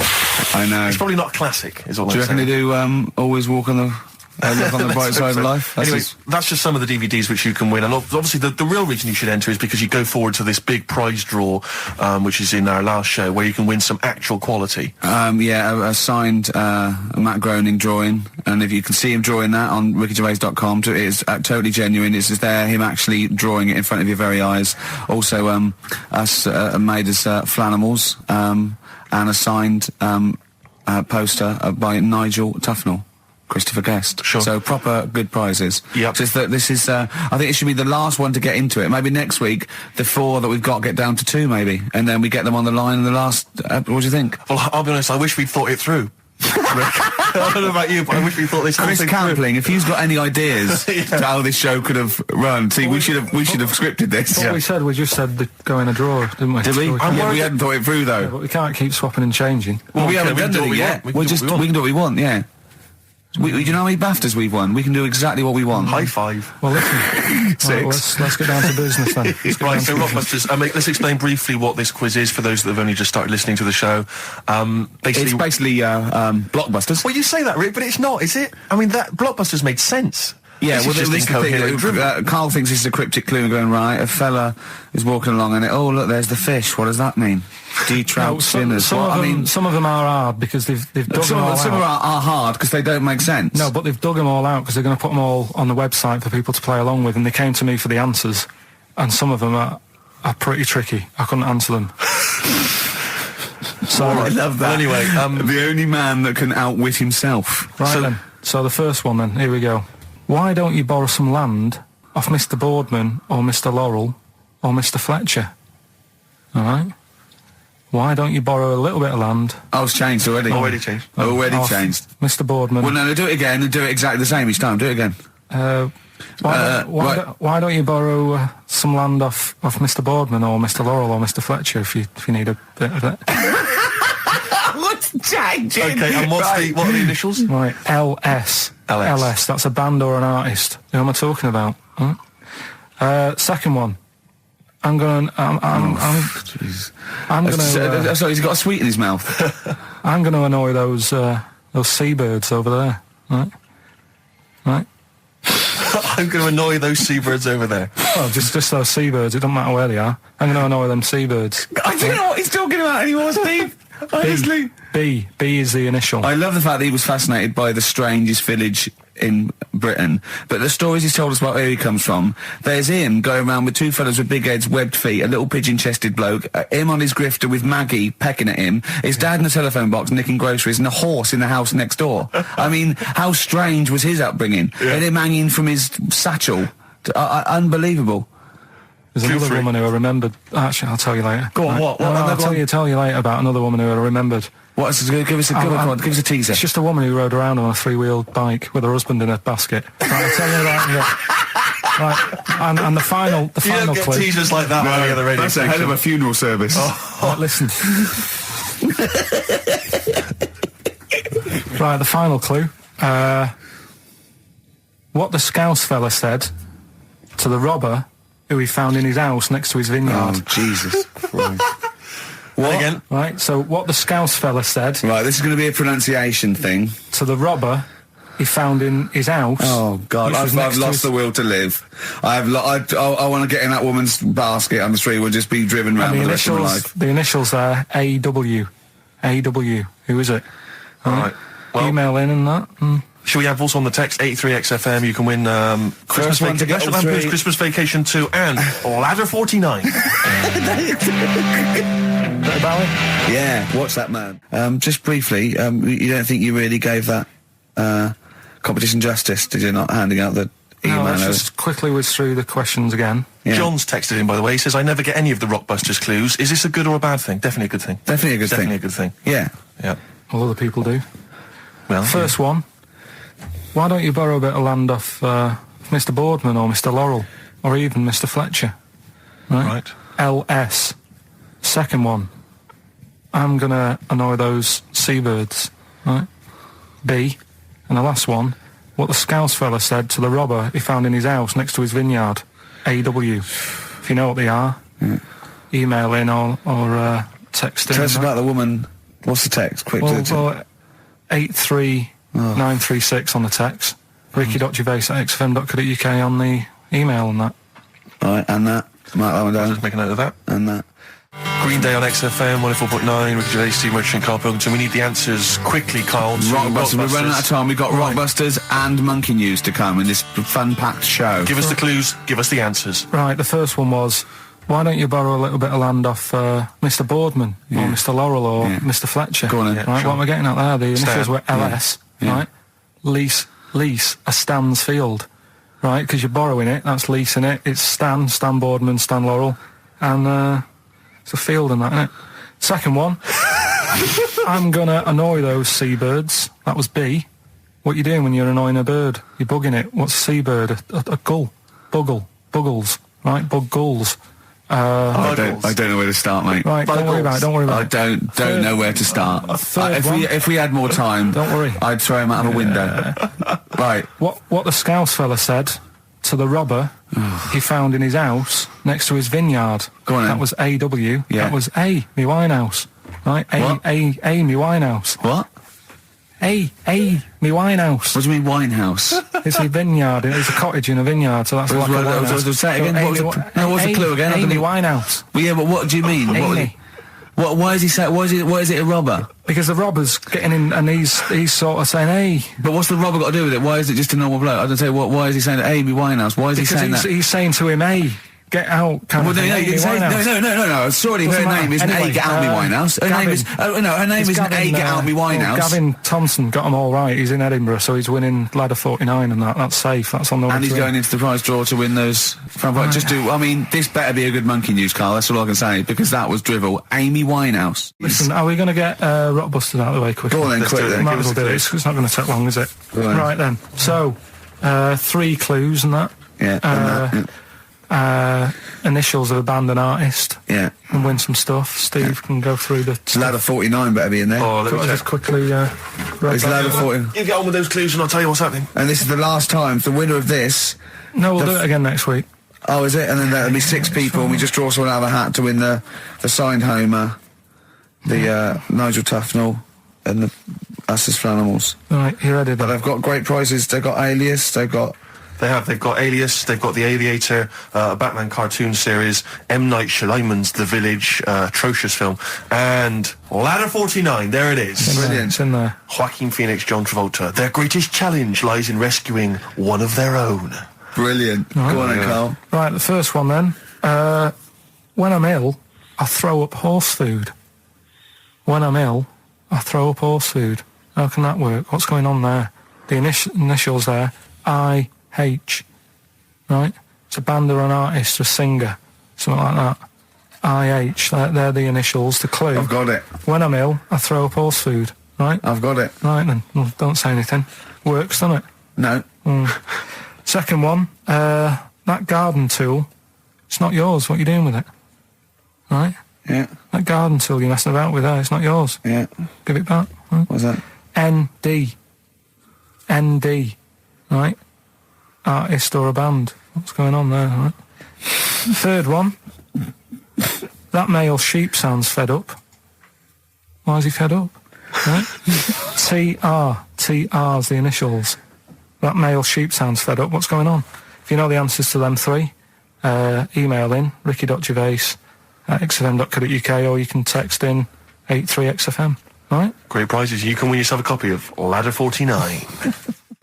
I know. it's probably not a classic, is all Do you I'm reckon saying. they do Always Walk on the... Live on the Let's bright hope side so. of life? Anyway, that's just some of the DVDs which you can win. And obviously the real reason you should enter is because you go forward to this big prize draw, which is in our last show, where you can win some actual quality. A signed Matt Groening drawing, and if you can see him drawing that on rickygervais.com, it is totally genuine. It's just there, him actually drawing it in front of your very eyes. Also, us made as Flanimals, and a signed poster by Nigel Tufnell. Christopher Guest. Sure. So proper good prizes. Yep. Just that this is, I think it should be the last one to get into it. Maybe next week, the 4 that we've got get down to 2 maybe. And then we get them on the line in the last, what do you think? Well, I'll be honest, I wish we'd thought it through. I don't know about you, but I wish we thought this whole Chris thing through. Campling, if he's got any ideas to how this show could have run, see, we should have scripted this. What we said, we just said go in a drawer, didn't we? Did we? So Yeah, we hadn't thought it through though. but we can't keep swapping and changing. Well, we okay, haven't we can done do what it we yet. want. We can do what we We can do what we want, yeah. Do you know how many BAFTAs we've won? We can do exactly what we want. High five. Well, listen. 6. Right, let's get down to business then. Right, so Rockbusters, let's explain briefly what this quiz is for those that have only just started listening to the show. It's basically Blockbusters. Well, you say that, Rick, but it's not, is it? I mean, that Blockbusters made sense. Yeah, This well, is just this is the incoherent drivel. thing. Carl thinks it's a cryptic clue and going, right, a fella is walking along and oh, look, there's the fish. What does that mean? Trout spinners. Some of them are hard because they've dug them all out. Some are hard because they don't make sense. No, but they've dug them all out because they're going to put them all on the website for people to play along with, and they came to me for the answers, and some of them are pretty tricky. I couldn't answer them. So I love that. Well, anyway, the only man that can outwit himself. right then. So the first one then. Here we go. Why don't you borrow some land off Mr. Boardman or Mr. Laurel or Mr. Fletcher? All right. Why don't you borrow a little bit of land? Oh, it's changed already. Already changed. Already off changed. Mr. Boardman. Well, no, do it again and do it exactly the same each time. Do it again. Why don't you borrow some land off Mr. Boardman or Mr. Laurel or Mr. Fletcher if you need a bit of it? What's changing? Okay, and what are the initials? Right, LS. LS. That's a band or an artist. Who am I talking about? Huh? Second one. I'm gonna. Sorry, he's got a sweet in his mouth. I'm gonna annoy those seabirds over there. Right. Right. I'm going to annoy those seabirds over there. Well, just those seabirds. It doesn't matter where they are. I'm gonna annoy them seabirds. I don't know what he's talking about anymore, Steve. Honestly. B is the initial. I love the fact that he was fascinated by the strangest village in Britain, but the stories he's told us about where he comes from, there's him going around with two fellas with big heads, webbed feet, a little pigeon-chested bloke, him on his grifter with Maggie pecking at him, his dad in a telephone box nicking groceries, and a horse in the house next door. I mean, how strange was his upbringing? And him hanging from his satchel. Unbelievable. There's another woman who I remembered. Actually, I'll tell you later. Go on, what? I'll tell you later about another woman who I remembered. Give us a teaser. It's just a woman who rode around on a three-wheeled bike with her husband in a basket. Right, I'll tell you about it. Right, and the final You don't get clue. teasers like that on any other radio That's a hell of a funeral service. Right, listen. Right, the final clue. What the Scouse fella said to the robber who he found in his house next to his vineyard. Oh, Jesus Christ. What? Again? Right, so what the Scouse fella said Right, this is going to be a pronunciation thing. to the robber he found in his house. Oh, God, which was I've next to lost his- the will to live. I want to get in that woman's basket on the street. We'll just be driven round And for the rest of my life. the initials there, AW. AW. Who is it? All right. Well, Email in and that. should we have also on the text 83XFM? You can win Christmas one to get National all Lampoon's three. Christmas Vacation 2 and Ladder 49. About it? Yeah, what's that, man? Just briefly, you don't think you really gave that competition justice, did you, not handing out the email? No, let's just quickly whiz through the questions again. Yeah. John's texted in, by the way. He says, I never get any of the Rockbusters clues. Is this a good or a bad thing? Definitely a good thing. Definitely a good Definitely thing. a good thing. Yeah. Yeah. All other people do. Well, First one. Why don't you borrow a bit of land off Mr. Boardman or Mr. Laurel or even Mr. Fletcher? Right. LS. Second one. I'm gonna annoy those seabirds. Right. B. And the last one. What the Scouse fella said to the robber he found in his house next to his vineyard. AW. If you know what they are, email in or text in. Tell us about the woman. What's the text? Quick. Well, 83936 on the text. Ricky.Gervais@xfm.co.uk on the email and that. Right, and that. Mark that one down. Just make a note of that. And that. Green Day on XFM 104.9. Ricky Gervais, Steve Merchant, Karl Pilkington. We need the answers quickly, Karl. to Rockbusters. We're running out of time. We've got Right. Rockbusters and Monkey News to come in this fun-packed show. Give us the clues. Give us the answers. Right, the first one was, why don't you borrow a little bit of land off Mr. Boardman or Mr. Laurel or Mr. Fletcher? Go on then. Right, Yeah, sure. what am I getting at there? The initials Stan. were LS, right? Lease a Stan's field, right? Because you're borrowing it, that's leasing it. It's Stan Boardman, Stan Laurel, and it's a field and that, innit? Second one, I'm gonna annoy those seabirds. That was B. What you doing when you're annoying a bird? You're bugging it. What's a seabird? A gull. Buggles, right? Bug gulls. I don't know where to start, mate. Right, don't worry about it. I don't know where to start. If we had more time, Don't worry. I'd throw him out of a window. Right. What the Scouse fella said to the robber he found in his house next to his vineyard. Go on then. That was AW. Yeah. That was A, me Winehouse. Right? What? A, me Winehouse. What? A, me Winehouse. What do you mean Winehouse? It's a vineyard. It's a cottage in a vineyard, so that's like a winehouse. Say it again. What's the clue again? I don't Amy know. Winehouse. Well, yeah, but what do you mean? Amy. Why is he saying? Why is it a robber? Because the robber's getting in and he's sort of saying, hey. But what's the robber got to do with it? Why is it just a normal bloke? I don't say. Why is he saying Amy Winehouse? Why is he Because saying that? he's saying to him, hey. get out kind Well, of no, thing. you Amy can say, Winehouse. no. Sorry, her Doesn't name matter. isn't Anyway, A Get Out Me Winehouse. Her Gavin- name is, her name It's isn't A Gavin, Get Out Me Winehouse. Gavin Thompson got them all right. He's in Edinburgh, so he's winning ladder 49 and that's safe. That's on the way And he's to going into the prize draw to win those. I mean, this better be a good monkey news, Carl. That's all I can say, because that was drivel. Amy Winehouse. Listen, are we going to get Rockbusters out of the way quickly? Go on then, Let's do quick it then. then. Might Give as us well a do clue. it. It's not going to take long, is it? Go on. Right then. So, 3 clues and that. Yeah. Initials of a band and artist. Yeah. And win some stuff. Steve can go through the... Ladder 49 better be in there. Oh, let me Got to just check. quickly... It's ladder 40. You get on with those clues and I'll tell you what's happening. And this is the last time. The winner of this. No, we'll do it again next week. Oh, is it? And then there'll be 6 people, and we just draw someone out of a hat to win the signed Homer, the Nigel Tufnell, and the us as Flanimals. Right, you ready But then? they've got great prizes. They've got Alias. They've got. They've got Alias, they've got The Aviator, a Batman cartoon series, M. Night Shyamalan's The Village, atrocious film, and Ladder 49, there it is. Brilliant. It's in there. Joaquin Phoenix, John Travolta. Their greatest challenge lies in rescuing one of their own. Brilliant. Go on then, Carl. Right, the first one then. When I'm ill, I throw up horse food. When I'm ill, I throw up horse food. How can that work? What's going on there? The initials there, I-H. Right? It's a band or an artist, a singer, something like that. I-H, they're the initials, the clue. I've got it. When I'm ill, I throw up horse food. Right? I've got it. Right then, well, don't say anything. Works, doesn't it? No. Second one, that garden tool, it's not yours. What are you doing with it? Right? Yeah. That garden tool you're messing about with there, it's not yours. Yeah. Give it back. Right? What's that? ND. ND. Right? Artist or a band. What's going on there, right? Third one, that male sheep sounds fed up. Why is he fed up? Right? TR. TR's the initials. That male sheep sounds fed up. What's going on? If you know the answers to them 3, email in ricky.gervais@xfm.co.uk, or you can text in 83XFM. Right? Great prizes. You can win yourself a copy of Ladder 49.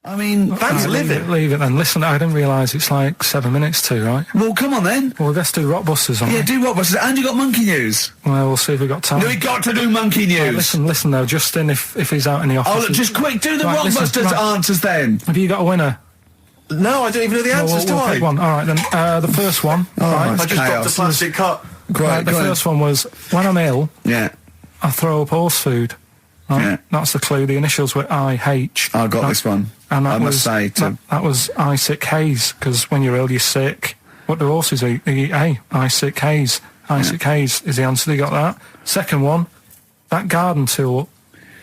I mean, Thanks, Right, live it. Leave it then. Listen, I didn't realise it's like 7 minutes to, right? well, come on then. Well, let's do Rockbusters on Yeah, it. do Rockbusters. And you got monkey news. Well, we'll see if we've got time. No, we got to do monkey news. Listen though, Justin, if he's out in the office... Oh, look, just quick, do the Right, listen, Rockbusters right. answers then. Have you got a winner? No, I don't even know the Well, answers, we'll do I? pick one. All right, then. The first one. Oh, right, it's I just dropped chaos. a plastic cup. right, the go on. first one was, when I'm ill, Yeah. I throw up horse food. Right? Yeah. That's the clue. The initials were I-H. I got Right? this one. And that I must say, too. that was I sick haze, because when you're ill, you're sick. What do horses eat? They eat hay. I sick haze. I sick haze is the answer. You got that. Second one, that garden tool.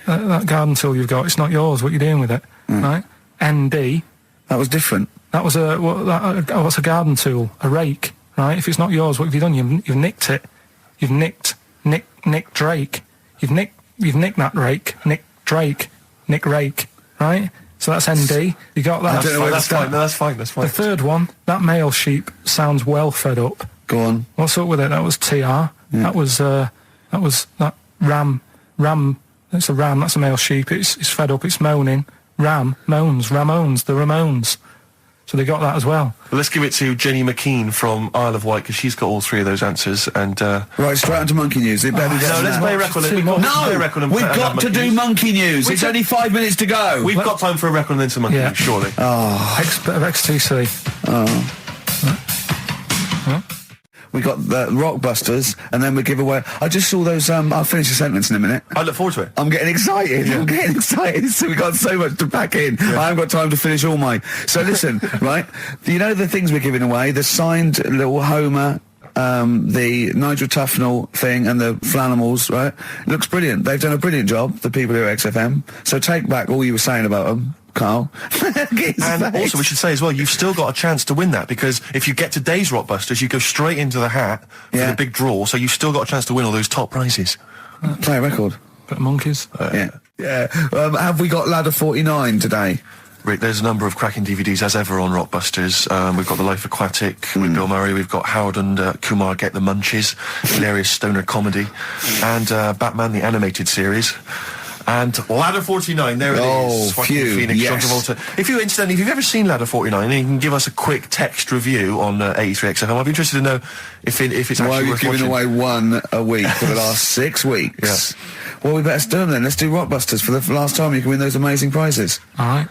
That garden tool you've got, it's not yours. What are you doing with it? Right? ND. That was different. That was what's a garden tool? A rake. Right? If it's not yours, what have you done? You've nicked it. You've nicked Drake. You've nicked that rake. Nick Drake. Nick Rake. Right? So that's ND. You got that? I don't know where to That's start. fine. No, that's fine. That's fine. The third one, that male sheep sounds well fed up. Go on. What's up with it? That was TR. That was that ram. That's a ram. That's a male sheep. It's fed up. It's moaning. Ram moans. Ramones. The Ramones. So they got that as well. Well, let's give it to Jenny McKean from Isle of Wight, because she's got all 3 of those answers. And Right, straight onto monkey news. It better be better no, than let's that. play a record. Too We've much. got to play a No, record and we've and got have to do monkeys. monkey news. It's only 5 minutes to go. We've got time for a record and then some monkeys, Yeah. surely. Bit of XTC. We got the Rockbusters, and then we give away. I just saw those. I'll finish the sentence in a minute. I look forward to it. I'm getting excited. I'm getting excited. So we got so much to pack in. I haven't got time to finish all my. So listen, right? You know the things we're giving away: the signed little Homer, the Nigel Tufnell thing, and the Flanimals. Right? Looks brilliant. They've done a brilliant job. The people here at XFM. So take back all you were saying about them, Carl. And also, we should say as well, you've still got a chance to win that, because if you get today's Rockbusters, you go straight into the hat for Yeah. the big draw, so you've still got a chance to win all those top prizes. Play a record. Bit of monkeys. Yeah. Have we got Ladder 49 today? Rick, there's a number of cracking DVDs, as ever, on Rockbusters. We've got The Life Aquatic with Bill Murray. We've got Howard and Kumar Get the Munchies, hilarious stoner comedy, and Batman the Animated Series. And Ladder 49, there it is. Joaquin phew, Phoenix, yes. John Travolta. If you've ever seen Ladder 49, then you can give us a quick text review on 83 XFM. I'd be interested to know if it's Why are actually you worth giving watching. away one a week for the last 6 weeks? Yeah. Well, we better do them then. Let's do Rockbusters for the last time. You can win those amazing prizes. All right.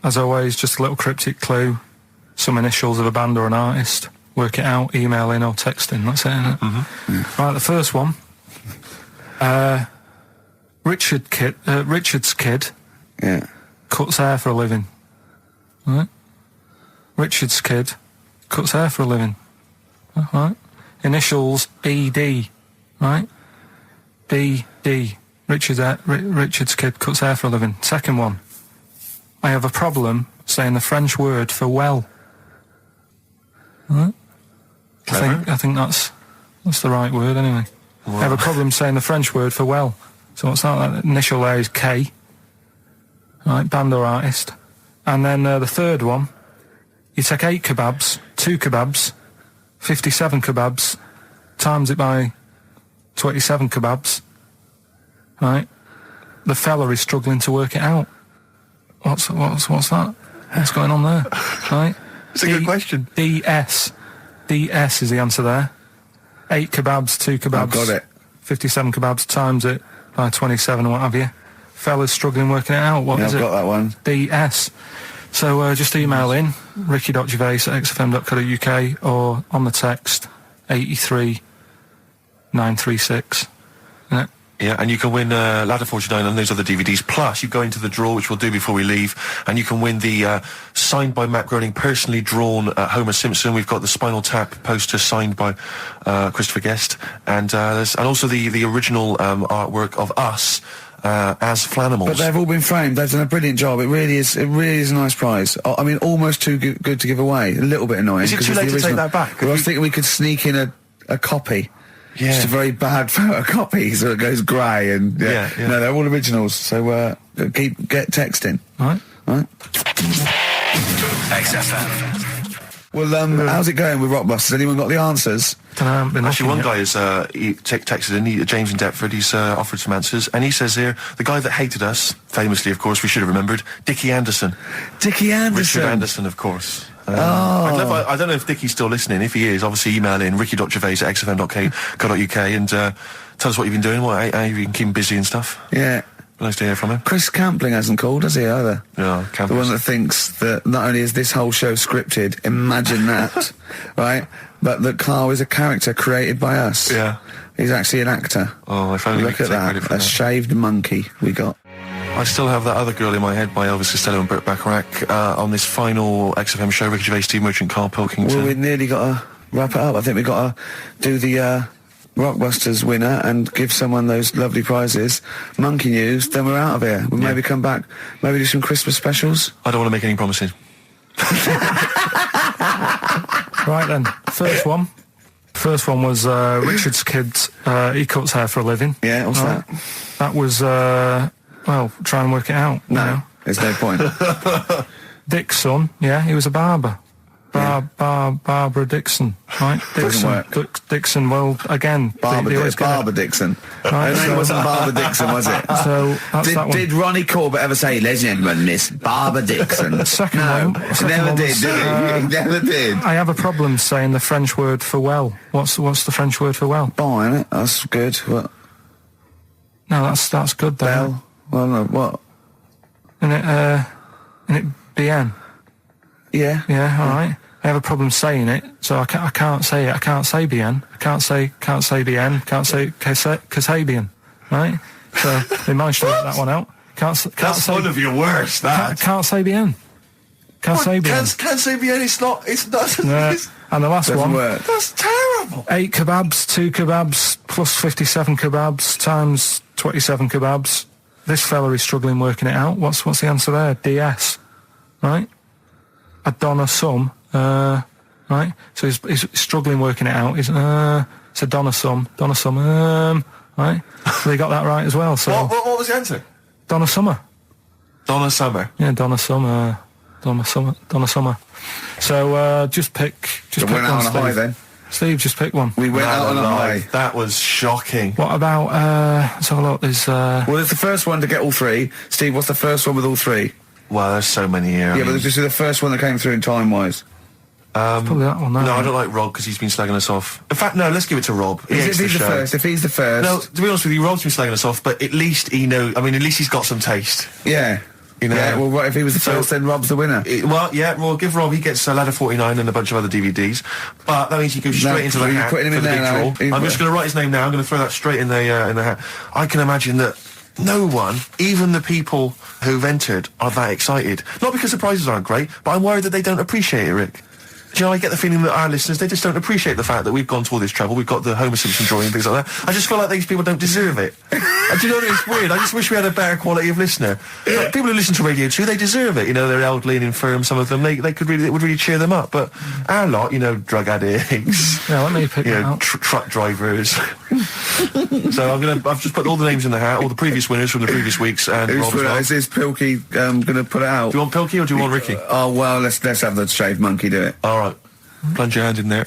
As always, just a little cryptic clue. Some initials of a band or an artist. Work it out, email in or text in. That's it, isn't it? Mm-hmm. Right, the first one. Richard's kid Yeah. cuts hair for a living. Right? Richard's kid cuts hair for a living. Right? Initials ED. Right? BD. Richard's kid cuts hair for a living. Second one. I have a problem saying the French word for well. Right? I think that's the right word anyway. Wow. I have a problem saying the French word for well. So what's that? That initial there is K. Right, band or artist. And then the third one, you take 8 kebabs, 2 kebabs, 57 kebabs, times it by 27 kebabs. Right? The fella is struggling to work it out. What's that? What's going on there? Right? It's a good question. DS is the answer there. 8 kebabs, 2 kebabs. I've got it. 57 kebabs, times it by 27 or what have you. Fella's struggling working it out. What is I've it? got that one. DS. So just email in, ricky.gervais@xfm.co.uk or on the text 83936. Yeah. Yeah, and you can win Ladder 49 and those other DVDs. Plus, you go into the draw, which we'll do before we leave, and you can win the signed by Matt Groening, personally drawn Homer Simpson. We've got the Spinal Tap poster signed by Christopher Guest, and also the original artwork of us as Flanimals. But they've all been framed. They've done a brilliant job. It really is a nice prize. I mean, almost too good to give away. A little bit annoying. Is it too late to take that back? Well, I was thinking we could sneak in a copy. Yeah. Just a very bad photocopy, so it goes grey and Yeah. No, they're all originals. So get texting. Right. Right. XFM. Well, how's it going with Rockbusters? Anyone got the answers? Actually, one guy has texted in, James in Deptford, he's offered some answers, and he says here, the guy that hated us, famously, of course, we should have remembered, Dickie Anderson. Dickie Anderson. Richard Anderson, of course. I don't know if Dickie's still listening. If he is, obviously email in ricky.gervais@xfm.co.uk and tell us what you've been doing, how you been keeping busy and stuff. Yeah. Nice to hear from him. Chris Campling hasn't called, has he, either? Yeah, The one that thinks that not only is this whole show scripted, imagine that, right, but that Carl is a character created by us. Yeah. He's actually an actor. Oh, if only we Look could at take credit that, for a that. shaved monkey we got. I still have that other girl in my head by Elvis Costello and Burt Bacharach on this final XFM show, Ricky Gervais, Steve Merchant, Karl Pilkington. Well, we've nearly got to wrap it up. I think we've got to do the Rockbusters winner and give someone those lovely prizes. Monkey news, then we're out of here. We'll maybe come back, maybe do some Christmas specials. I don't want to make any promises. Right then, first one was Richard's kid, he cuts hair for a living. Yeah, what's Right. that? That was, well, try and work it out. you know. There's no point. Dick's son, yeah, he was a barber. Barbara Dixon, right? Doesn't work. Dixon, well, again, Barbara Dixon. Right, Her name wasn't Barbara Dixon, was it? So that's that one. Did Ronnie Corbett ever say, ladies and gentlemen, Miss Barbara Dixon? Second no, one- he second never one did, was, did he? He never did. I have a problem saying the French word for well. What's the French word for well? Bon, isn't it? That's good. What? No, that's good though. Bell? Well, no, what? Isn't it bien? Yeah. Yeah, all right. I have a problem saying it, so I can't say it. I can't say bien. I can't say bien. Can't say bien. Right? So they managed to work that one out. Can't That's say. one of your worst, that. Can't say bien. Can't say bien. Can't say bien, it's not. No. And the last Doesn't one. work. That's terrible. 8 kebabs, 2 kebabs, plus 57 kebabs, times 27 kebabs. This fella is struggling working it out. What's the answer there? DS. Right? A Donna sum. Right? So he's struggling working it out. It's a Donna sum. Right? So they got that right as well. So What was the answer? Donna Summer. Donna Summer. Yeah, Donna Summer. So just pick So went out one, on a high Steve. then. Steve, just pick one. We went out on a high. That was shocking. What about, let's have a look, there's, Well, it's the first one to get all three. Steve, what's the first one with all three? Well, there's so many here. Yeah, but this is the first one that came through in time-wise. probably that one, No, I don't like Rob because he's been slagging us off. In fact, no, let's give it to Rob. If he's the first, if he's the first... No, to be honest with you, Rob's been slagging us off, but at least he knows... I mean, at least he's got some taste. Yeah. You know? Yeah, well, what, if he was the first, then Rob's the winner. Well, give Rob, he gets Ladder 49 and a bunch of other DVDs, but that means he goes straight into the hat putting him for in the big there draw. I'm just going to write his name now, I'm going to throw that straight in the hat. I can imagine that no one, even the people who've entered, are that excited. Not because the prizes aren't great, but I'm worried that they don't appreciate it, Rick. Do you know, I get the feeling that our listeners, they just don't appreciate the fact that we've gone to all this trouble. We've got the Homer Simpson drawing and things like that. I just feel like these people don't deserve it. And do you know what, it's weird? I just wish we had a better quality of listener. Like, people who listen to Radio 2, they deserve it. You know, they're elderly and infirm, some of them. It would really cheer them up. But our lot, you know, drug addicts. Yeah, let me pick you it know, out. truck drivers. So I've just put all the names in the hat, all the previous winners from the previous weeks, and Who's Rob as put it well. out? Is this Pilky going to put it out? Do you want Pilky or do you want Ricky? Oh, well, let's have the shaved monkey do it. All right. Plunge your hand in there.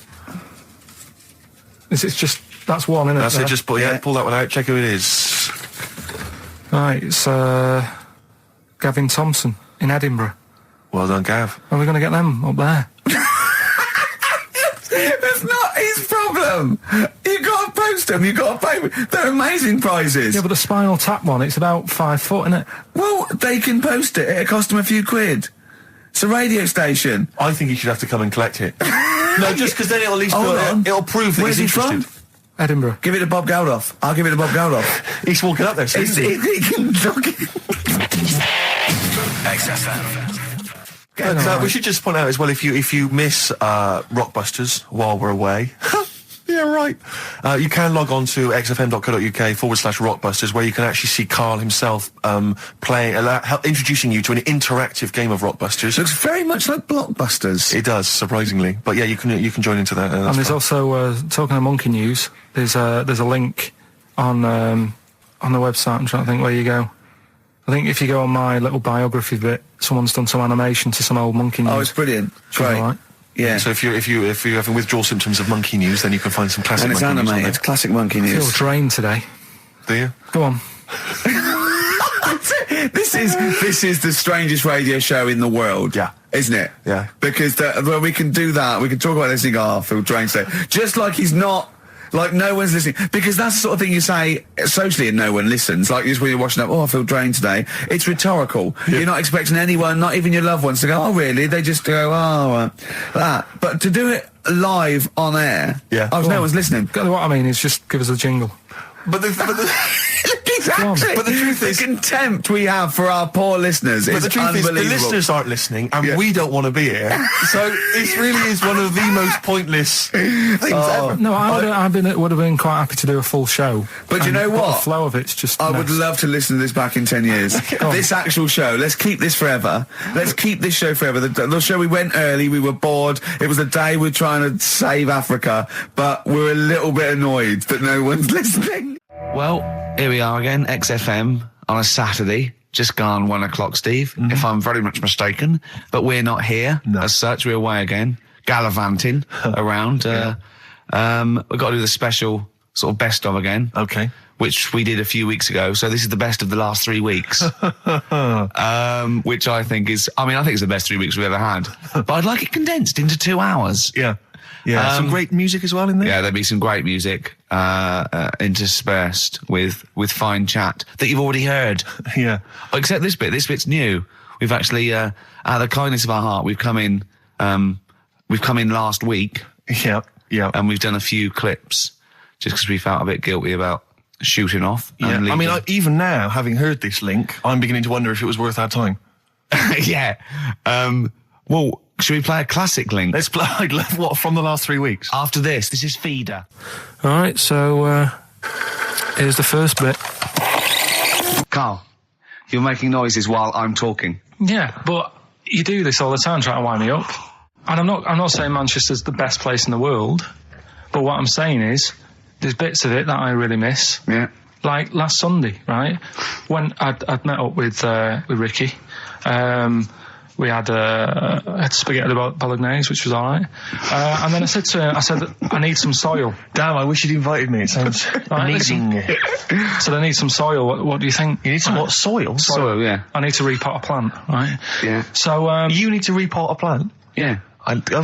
It's just, that's one, isn't it? That's it, just pull that one out, check who it is. Right, it's, Gavin Thompson in Edinburgh. Well done, Gav. Are we going to get them up there? That's not his problem. You got to post them. You got to pay. They're amazing prizes. Yeah, but the Spinal Tap one, it's about 5 foot, isn't it? Well, they can post it. It'll cost them a few quid. It's a radio station. I think he should have to come and collect it. No, just because then it'll at least it'll prove that Where's he's he interested. from? Edinburgh. Give it to Bob Geldof. I'll give it to Bob Geldof. He's walking up there, so He can talk it. XFM. we should just point out as well, if you miss Rockbusters while we're away. Yeah, right. You can log on to xfm.co.uk/Rockbusters, where you can actually see Karl himself introducing you to an interactive game of Rockbusters. Looks very much like Blockbusters. It does, surprisingly. But yeah, you can join into that. And there's also, talking of monkey news, there's a link on the website. I'm trying to think where you go. I think if you go on my little biography bit, someone's done some animation to some old monkey news. Oh, it's brilliant. Great. Right. Yeah. So if you're having withdrawal symptoms of monkey news, then you can find some classic And it's monkey news on animated. Classic monkey I feel news. drained today. there. Do you? Go on. This is the strangest radio show in the world. Yeah. Isn't it? Yeah. Because well, we can do that. We can talk about this and go, oh, I feel drained today. Just like he's not... Like, no one's listening. Because that's the sort of thing you say socially and no one listens. Like, just when you're watching up, oh, I feel drained today. It's rhetorical. Yeah. You're not expecting anyone, not even your loved ones, to go, oh, really? They just go, oh, that. But to do it live on air, Yeah. no one's listening. What I mean is just give us a jingle. But the Exactly. But the truth is, the contempt we have for our poor listeners is the truth is, unbelievable. the listeners aren't listening, and we don't want to be here. So it really is one of the most pointless things ever. No, I would have been quite happy to do a full show. But you know what? The flow of it's just. I mess. would love to listen to this back in 10 years. This actual show. Let's keep this forever. Let's keep this show forever. The show, we went early, we were bored. It was a day we're trying to save Africa, but we're a little bit annoyed that no one's listening. Well, here we are again, XFM, on a Saturday, just gone 1 o'clock, Steve, if I'm very much mistaken. But we're not here, as such, we're away again, gallivanting around. We've got to do the special sort of best of again. Okay. Which we did a few weeks ago, so this is the best of the last 3 weeks. Which I think is, I think it's the best 3 weeks we've ever had. But I'd like it condensed into 2 hours. Yeah. Yeah, some great music as well in there. Yeah, there'll be some great music interspersed with fine chat that you've already heard. Yeah. Except this bit. This bit's new. We've actually, out of the kindness of our heart, we've come in last week. Yeah. Yeah. And we've done a few clips just because we felt a bit guilty about shooting off. Yeah. And leaving. Even now, having heard this link, I'm beginning to wonder if it was worth our time. Yeah. Well, should we play a classic link? Let's play, what, from the last 3 weeks? After this is Feeder. All right, so here's the first bit. Karl, you're making noises while I'm talking. Yeah, but you do this all the time, trying to wind me up. And I'm not saying Manchester's the best place in the world, but what I'm saying is there's bits of it that I really miss. Yeah. Like last Sunday, right? When I'd met up with Ricky. We had spaghetti bolognese, which was all right. And then I said to him, I need some soil. Damn, I wish you'd invited me. It sounds amazing. So I need some soil. What do you think? You need some what? Soil? Soil, yeah. I need to repot a plant, right? Yeah. So you need to repot a plant? Yeah.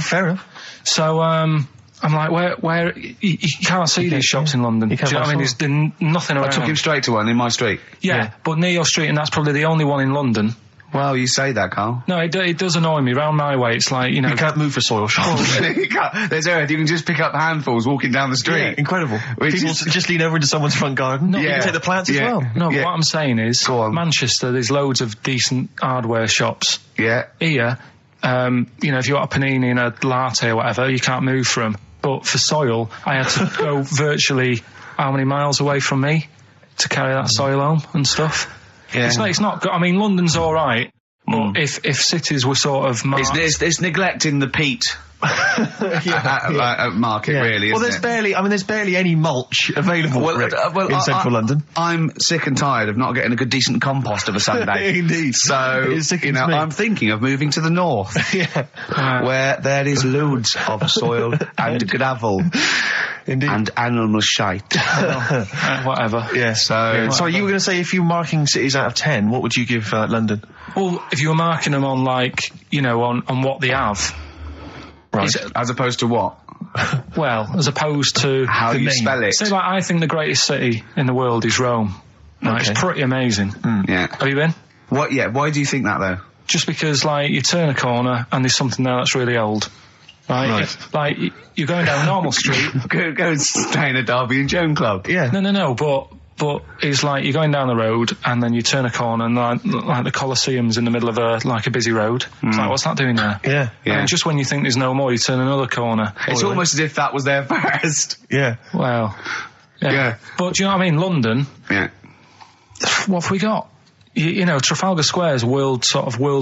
Fair enough. So I'm like, where you can't see these shops in London. Do you know what I mean? There's nothing around. I took him straight to one in my street. Yeah, but near your street, and that's probably the only one in London. Well, you say that, Carl. No, it does annoy me. Round my way, it's like, you know... You can't move for soil shops. There's Earth, you can just pick up handfuls walking down the street. Yeah, incredible. People just lean over into someone's front garden. No, you can take the plants as well. No, but what I'm saying is, Go on. Manchester, there's loads of decent hardware shops. Yeah. Here, you know, if you want a panini and a latte or whatever, you can't move for them. But for soil, I had to go virtually how many miles away from me to carry that soil home and stuff. Yeah. It's not good. I mean, London's all right, but if cities were sort of marked... It's neglecting the peat market, really, Well, isn't there's barely any mulch available in central London. I'm sick and tired of not getting a good, decent compost of a Sunday. Indeed. So, you know, I'm thinking of moving to the north, where there is loads of soil and gravel. Indeed. And animal shite. whatever. Yeah. So you were going to say, if you're marking cities out of 10, what would you give London? Well, if you were marking them on, like, you know, on what they have... Right. As opposed to what? Well, as opposed to... How you spell it. Say, like, I think the greatest city in the world is Rome. Right? Okay. It's pretty amazing. Yeah. Have you been? What? Yeah. Why do you think that, though? Just because, like, you turn a corner and there's something there that's really old. Right? Like, you're going down Normal Street. Go and stay in a Derby and Joan club. Yeah. No, but it's like you're going down the road and then you turn a corner and like the Colosseum's in the middle of a busy road. It's like, what's that doing there? Yeah. And just when you think there's no more, you turn another corner. It's almost as if that was there first. Yeah. Well, yeah. But do you know what I mean? London. Yeah. What have we got? You know, Trafalgar Square is world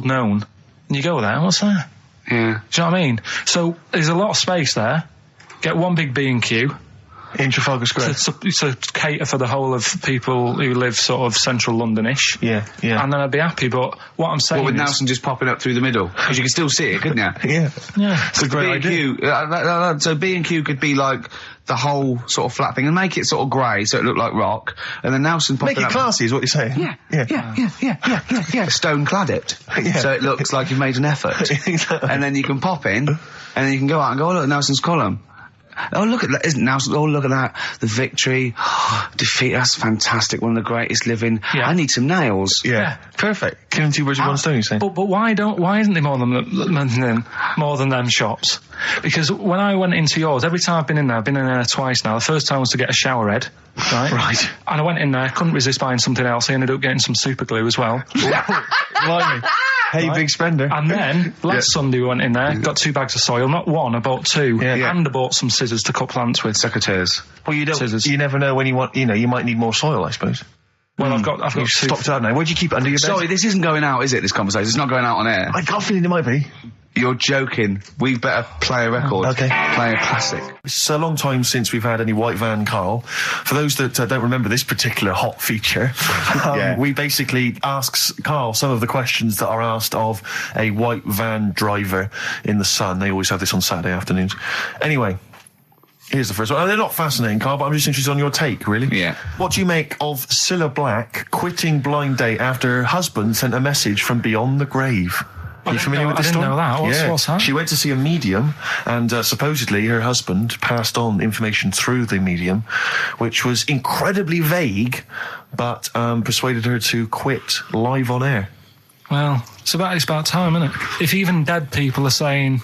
known. And you go there, what's there? Yeah. Do you know what I mean? So there's a lot of space there. Get one big B&Q. In Trafalgar Square. To cater for the whole of people who live sort of central London-ish. Yeah. And then I'd be happy, but what I'm saying with Nelson just popping up through the middle? Because you can still see it, couldn't you? Yeah. It's a great idea. So B&Q could be like the whole sort of flat thing and make it sort of grey so it looked like rock, and then Nelson popping Make it up. classy is what you're saying. Yeah. Stone clad it. Yeah. So it looks like you've made an effort. Exactly. And then you can pop in, and then you can go out and go, oh look, Nelson's column. Oh, look at that, isn't Nelson? Oh, look at that. The victory. Defeat, that's fantastic. One of the greatest living. Yeah. I need some nails. Yeah. Perfect. Killing two birds with one stone, you're saying? But why isn't there more than them shops? Because when I went into yours, every time I've been in there twice now. The first time was to get a shower head. Right. And I went in there, couldn't resist buying something else. I ended up getting some super glue as well. Blimey. Hey, big spender. And then, last Sunday we went in there, got 2 bags of soil, not one, I bought 2. Yeah. And I bought some scissors to cut plants with. Secateurs. Well, Scissors. you never know when you want, you might need more soil, I suppose. Well, I've got You've 2. stopped out now. Where'd you keep it under your bed? Sorry, this isn't going out, is it, this conversation? It's not going out on air. I got a feeling it might be. You're joking. We better play a record. Okay. Play a classic. It's a long time since we've had any White Van Carl. For those that don't remember this particular hot feature, we basically ask Carl some of the questions that are asked of a white van driver in the Sun. They always have this on Saturday afternoons. Anyway, here's the first one. They're not fascinating, Carl, but I'm just interested on your take, really. Yeah. What do you make of Cilla Black quitting Blind Date after her husband sent a message from beyond the grave? Are you familiar with this story? I didn't know that. What's that? She went to see a medium, and supposedly her husband passed on information through the medium, which was incredibly vague, but persuaded her to quit live on air. Well, it's about time, isn't it? If even dead people are saying...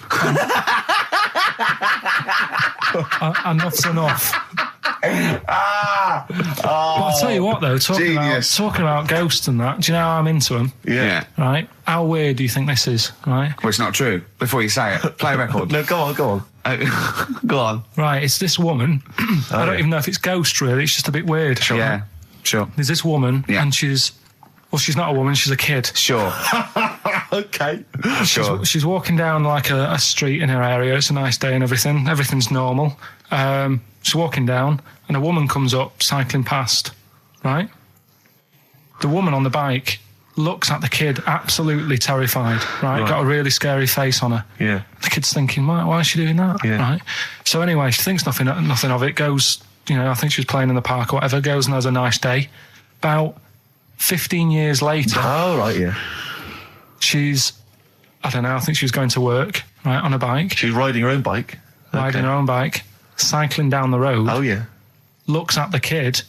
enough's enough. But I'll tell you what, though, talking about ghosts and that, do you know how I'm into them? Yeah. Right? How weird do you think this is, right? Well, it's not true. Before you say it, play a record. No, go on. Go on. Right, it's this woman. I don't even know if it's ghost, really. It's just a bit weird. Sure. Yeah, sure. There's this woman, and she's not a woman, she's a kid. Sure. Okay. Sure. She's walking down like a street in her area. It's a nice day and everything. Everything's normal. She's walking down, and a woman comes up cycling past, right? The woman on the bike looks at the kid, absolutely terrified, right? Got a really scary face on her. Yeah. The kid's thinking, why is she doing that, right? So anyway, she thinks nothing of it, goes, I think she was playing in the park or whatever, goes and has a nice day. About 15 years later... Oh, right, yeah. She's, I don't know, I think she was going to work, right, on a bike. She was riding her own bike. Riding her own bike, cycling down the road. Oh, yeah. Looks at the kid.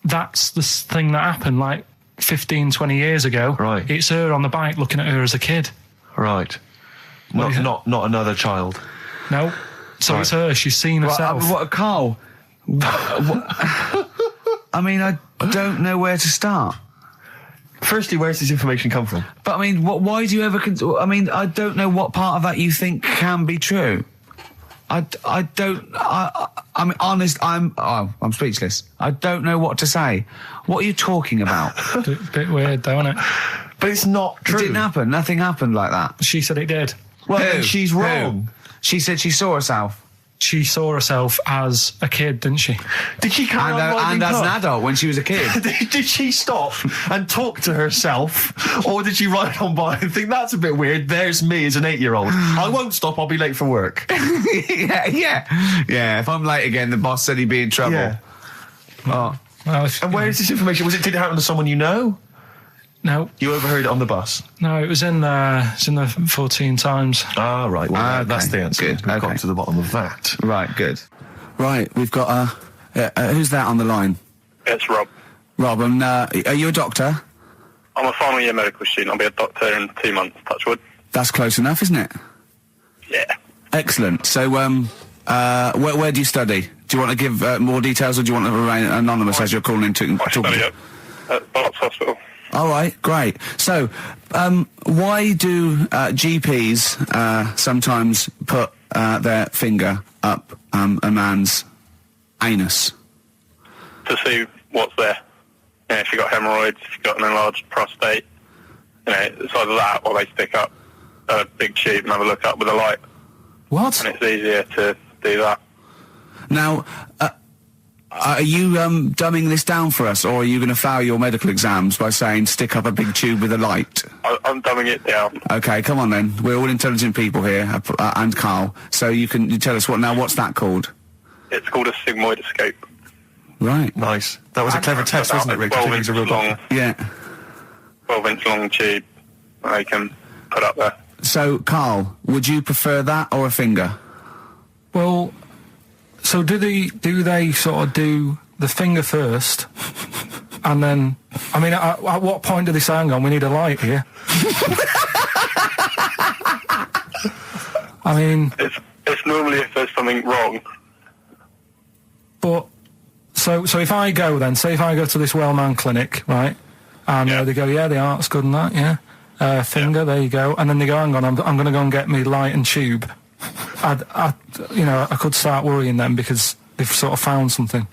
That's the thing that happened, like, 15, 20 years ago. Right. It's her on the bike looking at her as a kid. Right. Not another child. No. So it's her. She's seen herself. What, Carl? I mean, I don't know where to start. Firstly, where's this information come from? But I mean, why do you ever... I mean, I don't know what part of that you think can be true. I mean, honest, I'm speechless. I don't know what to say. What are you talking about? Bit weird, though, isn't it? But it's not true. It didn't happen. Nothing happened like that. She said it did. Well, then she's wrong. She said she saw herself. She saw herself as a kid, didn't she? Did she carry on riding and as an up? adult when she was a kid. Did she stop and talk to herself? Or did she ride on by and think, that's a bit weird, there's me as an 8-year-old. I won't stop, I'll be late for work. Yeah, if I'm late again, the boss said he'd be in trouble. Yeah. Oh. Well, And where is this information? Did it happen to someone you know? No. You overheard it on the bus? No, it was in the 14 Times. Ah, right. Well, Okay. that's the answer. Good. We've Okay. got to the bottom of that. Right, good. Right, we've got, who's that on the line? It's Rob. Rob, and are you a doctor? I'm a final year medical student. I'll be a doctor in 2 months, touch wood. That's close enough, isn't it? Yeah. Excellent. So, where do you study? Do you want to give more details, or do you want to remain anonymous as you're calling in to I study at Barts Hospital. All right, great. So, why do GPs sometimes put their finger up a man's anus? To see what's there. If you've got hemorrhoids, if you've got an enlarged prostate, it's either that or they stick up a big tube and have a look up with a light. What? And it's easier to do that. Now, are you dumbing this down for us, or are you going to fail your medical exams by saying stick up a big tube with a light? I'm dumbing it down. Okay, come on then. We're all intelligent people here, and Carl. So you tell us what's that called? It's called a sigmoidoscope. Right. Nice. That was a clever test, wasn't it, Rick? I think he's a real doctor. Yeah. 12-inch long tube they can put up there. So, Carl, would you prefer that or a finger? Well, so do they sort of do the finger first, and then, I mean, at what point do they say, hang on, we need a light here? I mean... It's normally if there's something wrong. But, so if I go then, say if I go to this well-known clinic, right, and they go, yeah, the art's good and that, yeah, finger, there you go, and then they go, hang on, I'm going to go and get me light and tube. I could start worrying then because they've sort of found something.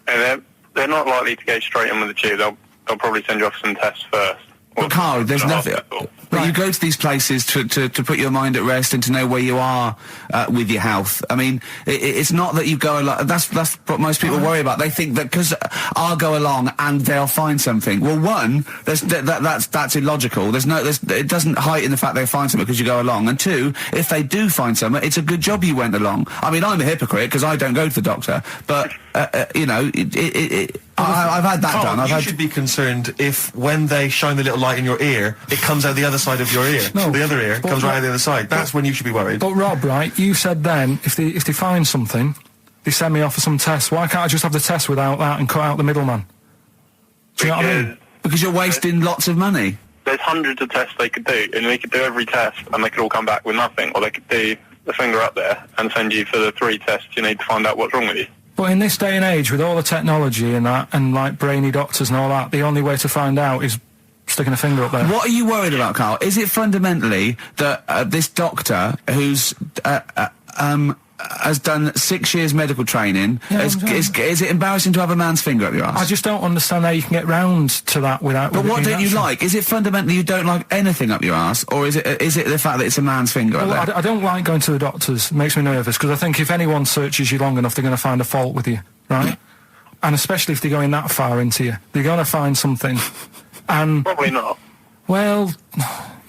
And they're not likely to go straight in with the tube. They'll probably send you off some tests first. But Carl, there's nothing... Hospital. But you go to these places to put your mind at rest and to know where you are with your health. I mean, it's not that you go along... That's what most people worry about. They think that because I'll go along and they'll find something. Well, one, that's illogical. It doesn't heighten the fact they'll find something because you go along. And two, if they do find something, it's a good job you went along. I mean, I'm a hypocrite because I don't go to the doctor, but, I've had that done. You should be concerned if when they shine the little light in your ear, it comes out the other side of your ear. No, the other ear comes right out the other side. That's when you should be worried. But Rob, right, you said then, if they find something, they send me off for some tests. Why can't I just have the test without that and cut out the middleman? Do you know what I mean? Because you're wasting lots of money. There's hundreds of tests they could do, and they could do every test, and they could all come back with nothing. Or they could do the finger up there and send you for the 3 tests you need to find out what's wrong with you. But in this day and age, with all the technology and that, and like brainy doctors and all that, the only way to find out is sticking a finger up there. What are you worried about, Carl? Is it fundamentally that this doctor who's has done 6 years medical training, is it embarrassing to have a man's finger up your ass? I just don't understand how you can get round to that without... But what don't you like? Is it fundamentally you don't like anything up your ass, or is it the fact that it's a man's finger up there? I don't like going to the doctors. It makes me nervous, because I think if anyone searches you long enough, they're going to find a fault with you, right? And especially if they're going that far into you. They're going to find something And Probably not. well,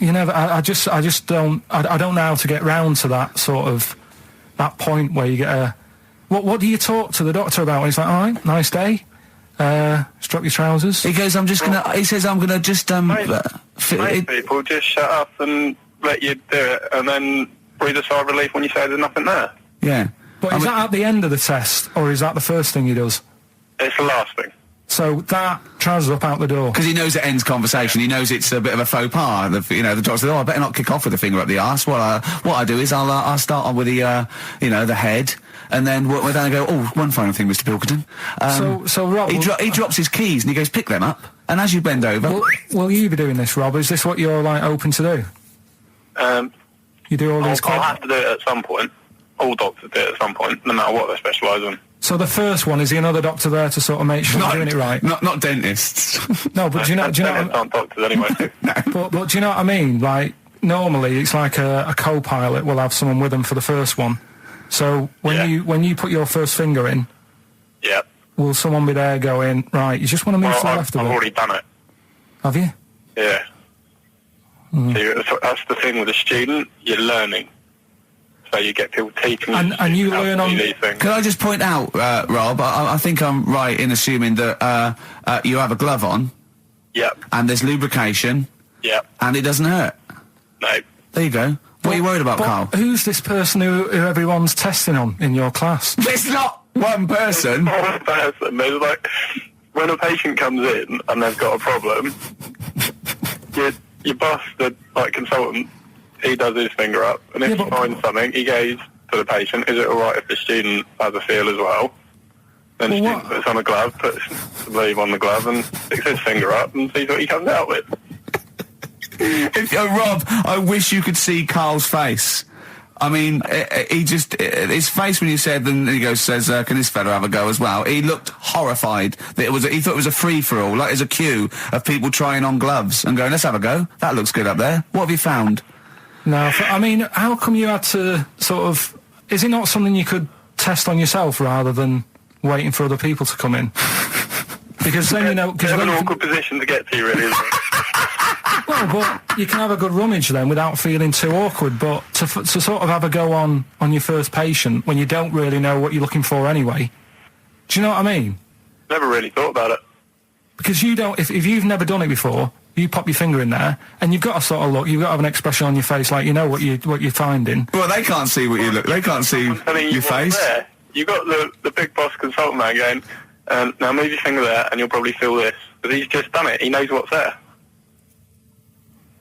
you know, I just don't I don't know how to get round to that sort of that point where you get a what do you talk to the doctor about? And he's like, all right, nice day. Strap your trousers. He goes, he says, I'm gonna just, Most people just shut up and let you do it, and then breathe a sigh of relief when you say there's nothing there. Yeah. But is that at the end of the test, or is that the first thing he does? It's the last thing. So that trousers up out the door. Because he knows it ends conversation. He knows it's a bit of a faux pas. The doctor says, I better not kick off with a finger up the arse. What I do is I'll start on with the, the head. And then then I go, one final thing, Mr. Pilkington. So Rob... He drops his keys and he goes, pick them up. And as you bend over... Will you be doing this, Rob? Is this what you're, like, open to do? You do all these... I'll have to do it at some point. All doctors do it at some point, no matter what they specialise in. So the first one, is the another doctor there to sort of make sure you're doing it right? Not dentists. No, but do you know... Dentists aren't doctors anyway. But do you know what I mean? Like, normally it's like a co-pilot will have someone with them for the first one. So when you put your first finger in, will someone be there going, right, you just want to move to the left of it? I've already done it. Have you? Yeah. So that's the thing with a student, you're learning. So you get people teaching and you learn on these things. Can I just point out, Rob, I think I'm right in assuming that you have a glove on. Yep. And there's lubrication. Yep. And it doesn't hurt. No. There you go. What are you worried about, Carl? Who's this person who everyone's testing on in your class? It's not one person. One person. There's like, when a patient comes in and they've got a problem, your boss, the consultant, he does his finger up, and if he finds something, he goes to the patient, is it alright if the student has a feel as well? Then the student puts on a glove, puts the sleeve on the glove, and sticks his finger up and sees what he comes out with. Rob, I wish you could see Carl's face. I mean, his face when you said, and he says, can this fella have a go as well? He looked horrified that he thought it was a free-for-all, like there's a queue of people trying on gloves and going, let's have a go. That looks good up there. What have you found? No, I mean, how come you had to sort of... Is it not something you could test on yourself rather than waiting for other people to come in? Because then, you know... It's an awkward position to get to, really, isn't it? Well, but you can have a good rummage then without feeling too awkward, but to sort of have a go on your first patient when you don't really know what you're looking for anyway, do you know what I mean? Never really thought about it. Because you don't... If you've never done it before... You pop your finger in there, and you've got to sort of look. You've got to have an expression on your face, like you know what you're finding. Well, they can't see what you look. They can't see your face. There. You got the big boss consultant man going, now move your finger there, and you'll probably feel this. But he's just done it. He knows what's there.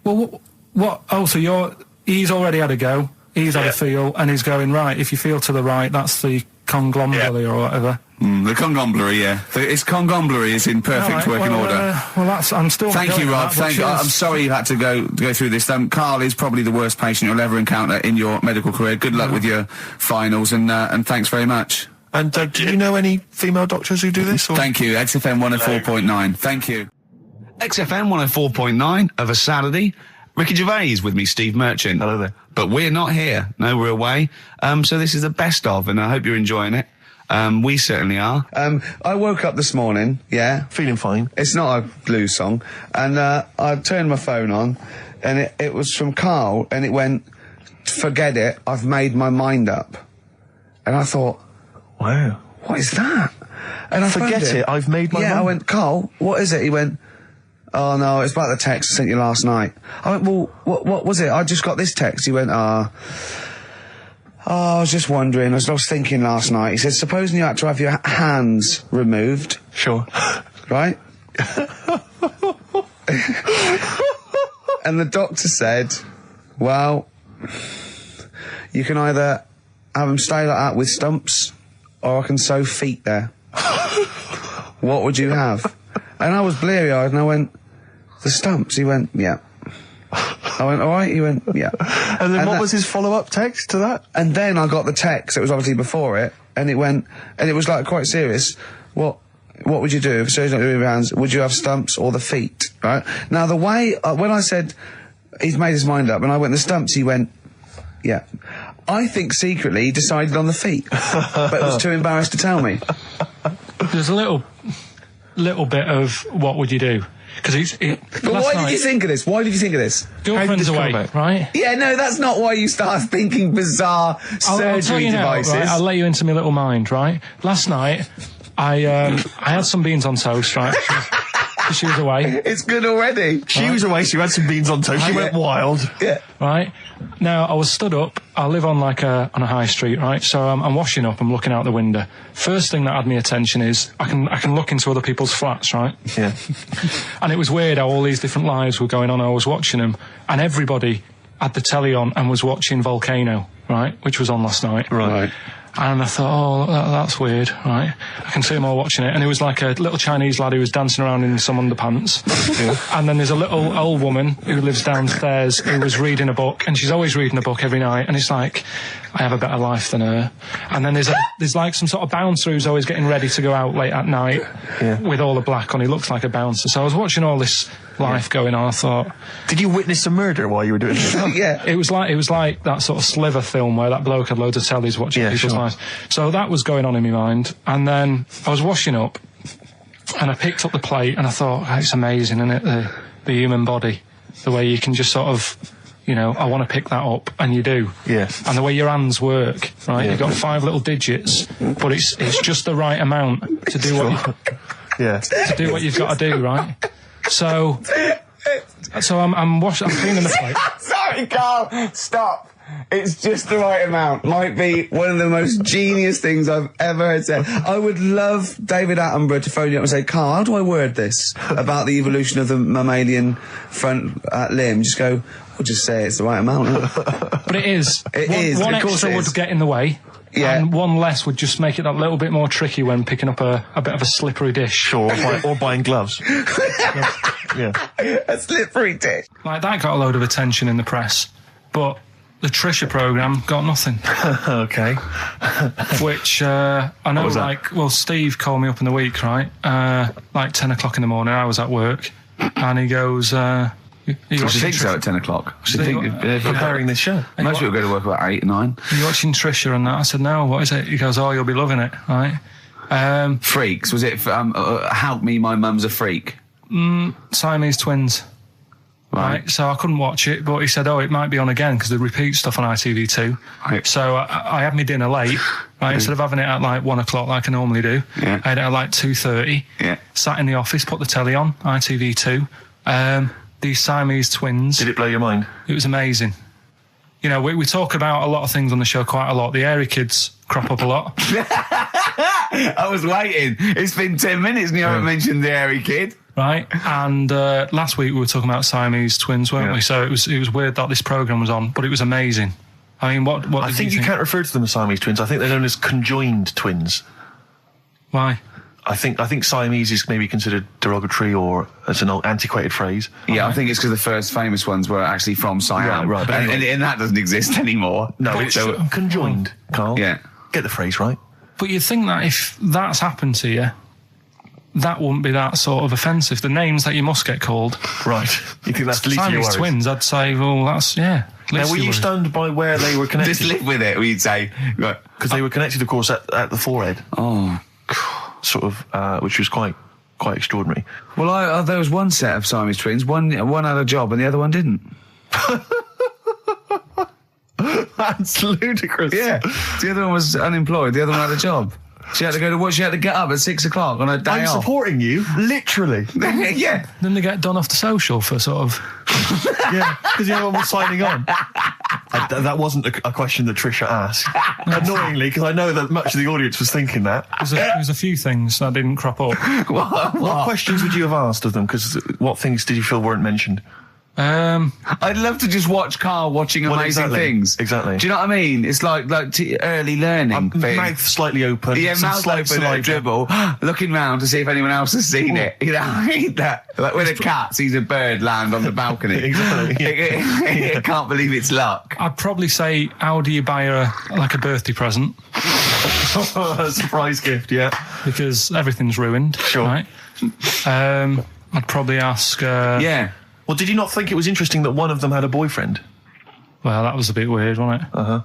Well, what? Oh, so he's already had a go. He's had a feel, and he's going right. If you feel to the right, that's the conglomerate or whatever. The conglomerate, yeah. It's conglomerate is in perfect working order. I'm still... Thank you, Rob. Thank you. I'm sorry you had to go through this. Carl is probably the worst patient you'll ever encounter in your medical career. Good luck with your finals, and thanks very much. And do you know any female doctors who do this? Or? Thank you. XFM 104.9. Thank you. XFM 104.9 of a Saturday. Ricky Gervais with me, Steve Merchant. Hello there. But we're not here. No, we're away. So this is the best of, and I hope you're enjoying it. We certainly are. I woke up this morning, feeling fine. It's not a blues song, and I turned my phone on, and it was from Karl, and it went, forget it, I've made my mind up. And I thought, wow, what is that? And I forget it, I've made my mind. Yeah, I went, Karl, what is it? He went, oh no, it's about the text I sent you last night. I went, well, what was it? I just got this text. He went, I was just wondering, I was thinking last night. He said, supposing you had to have your hands removed. Sure. Right? And the doctor said, well, you can either have them stay like that with stumps, or I can sew feet there. What would you have? And I was bleary-eyed, and I went, the stumps? He went, yeah. I went, all right? He went, yeah. And then what was his follow-up text to that? And then I got the text, it was obviously before it, and it went, and it was like quite serious. What would you do if surgeon's not doing your hands? Would you have stumps or the feet, right? Now the way, when I said he's made his mind up, and I went the stumps, he went, yeah. I think secretly he decided on the feet, but was too embarrassed to tell me. There's a little bit of what would you do? Because But why did you think of this? Why did you think of this? Girlfriend's away, right? Yeah, no, that's not why you start thinking bizarre surgery I'll tell you devices. now, right? I'll let you into my little mind, right? Last night, I had some beans on toast, right? She was away. It's good already. She was away, so you had some beans on toast. She went wild. Yeah. Right? Now, I was stood up. I live on on a high street, right? So I'm washing up. I'm looking out the window. First thing that had my attention is I can look into other people's flats, right? Yeah. And it was weird how all these different lives were going on. I was watching them, and everybody had the telly on and was watching Volcano, right? Which was on last night. Right. And I thought, that's weird, right? I can see them all watching it. And it was like a little Chinese lad who was dancing around in some underpants. Yeah. And then there's a little old woman who lives downstairs who was reading a book, and she's always reading a book every night. And it's like, I have a better life than her. And then there's like some sort of bouncer who's always getting ready to go out late at night with all the black on. He looks like a bouncer. So I was watching all this life going on. I thought, did you witness a murder while you were doing this? Yeah. It was like that sort of Sliver film where that bloke had loads of tellies watching people's lives. So that was going on in my mind. And then I was washing up, and I picked up the plate, and I thought, it's amazing, isn't it? The human body, the way you can just sort of, I want to pick that up, and you do. Yes. And the way your hands work, right? You've got 5 little digits, but it's just the right amount to do to do what you've got to do, right? So I'm cleaning the plate. Sorry, Carl, stop. It's just the right amount. Might be one of the most genius things I've ever heard said. I would love David Attenborough to phone you up and say, Carl, how do I word this about the evolution of the mammalian front limb? Just go, I'll just say it's the right amount. But it is. One of course extra it is. would get in the way. Yeah. And one less would just make it that little bit more tricky when picking up a bit of a slippery dish. Sure, or buying gloves. Yeah. A slippery dish. Like, that got a load of attention in the press. But the Trisha programme got nothing. Okay. Which, I know, Steve called me up in the week, right? Like 10 o'clock in the morning, I was at work. And he goes, I should think so at 10 o'clock. I should think preparing this show. Most people go to work about 8, 9. Are you watching Trisha and that? I said, no, what is it? He goes, you'll be loving it, right? Freaks, was it Help Me, My Mum's a Freak? Siamese twins. Right, so I couldn't watch it, but he said, it might be on again, because they repeat stuff on ITV2. Right. So I had my dinner late, right, instead of having it at like 1 o'clock like I normally do. Yeah. I had it at like 2:30. Yeah. Sat in the office, put the telly on, ITV2. These Siamese twins. Did it blow your mind? It was amazing. We talk about a lot of things on the show quite a lot. The Airy Kids crop up a lot. I was waiting. It's been 10 minutes and you haven't mentioned the Airy Kid. Right, and last week we were talking about Siamese twins, weren't we? So it was weird that this programme was on, but it was amazing. I mean, what I think you can't refer to them as Siamese twins. I think they're known as conjoined twins. Why? I think Siamese is maybe considered derogatory, or as an old antiquated phrase. Yeah, I think it's because the first famous ones were actually from Siam. Right. And that doesn't exist anymore. No, it's conjoined, Carl. Yeah. Get the phrase right. But you'd think that if that's happened to you, that wouldn't be that sort of offensive. The names that you must get called. Right. You think that's the least of your worries? Siamese twins, I'd say, well, that's, Now, were you stunned by where they were connected? Just live with it, we'd say. Because they were connected, of course, at the forehead. Oh. Sort of, which was quite extraordinary. Well, there was one set of Siamese twins. One had a job and the other one didn't. That's ludicrous. Yeah. The other one was unemployed. The other one had a job. She had to go to work. She had to get up at 6 o'clock on her day off. I'm supporting you, literally. Yeah. Then they get done off the social for sort of... Yeah, because the other one was signing on. That wasn't a question that Trisha asked. Annoyingly, because I know that much of the audience was thinking that. There was a few things that didn't crop up. What questions would you have asked of them? Because what things did you feel weren't mentioned? I'd love to just watch Carl watching amazing things. Exactly. Do you know what I mean? It's like early learning. Mouth slightly open. Yeah, mouth open and dribble, looking round to see if anyone else has seen it. Like when a cat sees a bird land on the balcony. Exactly. It can't believe it's luck. I'd probably say, how do you buy her like a birthday present? A surprise gift, yeah. Because everything's ruined. Sure. Right? I'd probably ask... Yeah. Well, did you not think it was interesting that one of them had a boyfriend? Well, that was a bit weird, wasn't it? Uh-huh.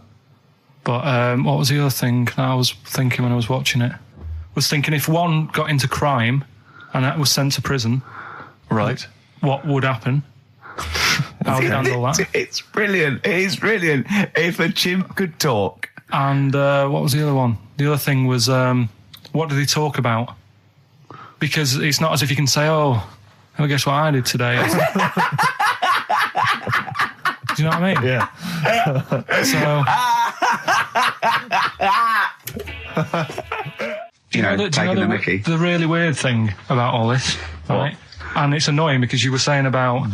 But what was the other thing that I was thinking when I was watching it? I was thinking if one got into crime and that was sent to prison, Right. what would happen. How would you handle that? It's brilliant. It is brilliant. If a chimp could talk. And what was the other one? The other thing was, what did he talk about? Because it's not as if you can say, oh, well, guess what I did today? Do you know what I mean? Yeah. Taking the mickey. The really weird thing about all this, right? And it's annoying because you were saying about,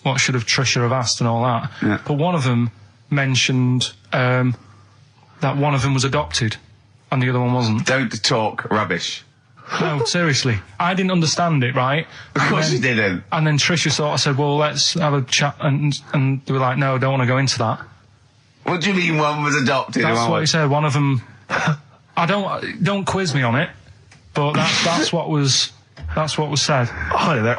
what should have Trisha have asked and all that. Yeah. But one of them mentioned that one of them was adopted and the other one wasn't. Don't talk rubbish. No, seriously. I didn't understand it, right? Of course you didn't. And then Trisha sort of said, well, let's have a chat. And they were like, no, I don't want to go into that. What do you mean one was adopted? That's what he said. One of them... don't quiz me on it, but that's what was said. Hello there,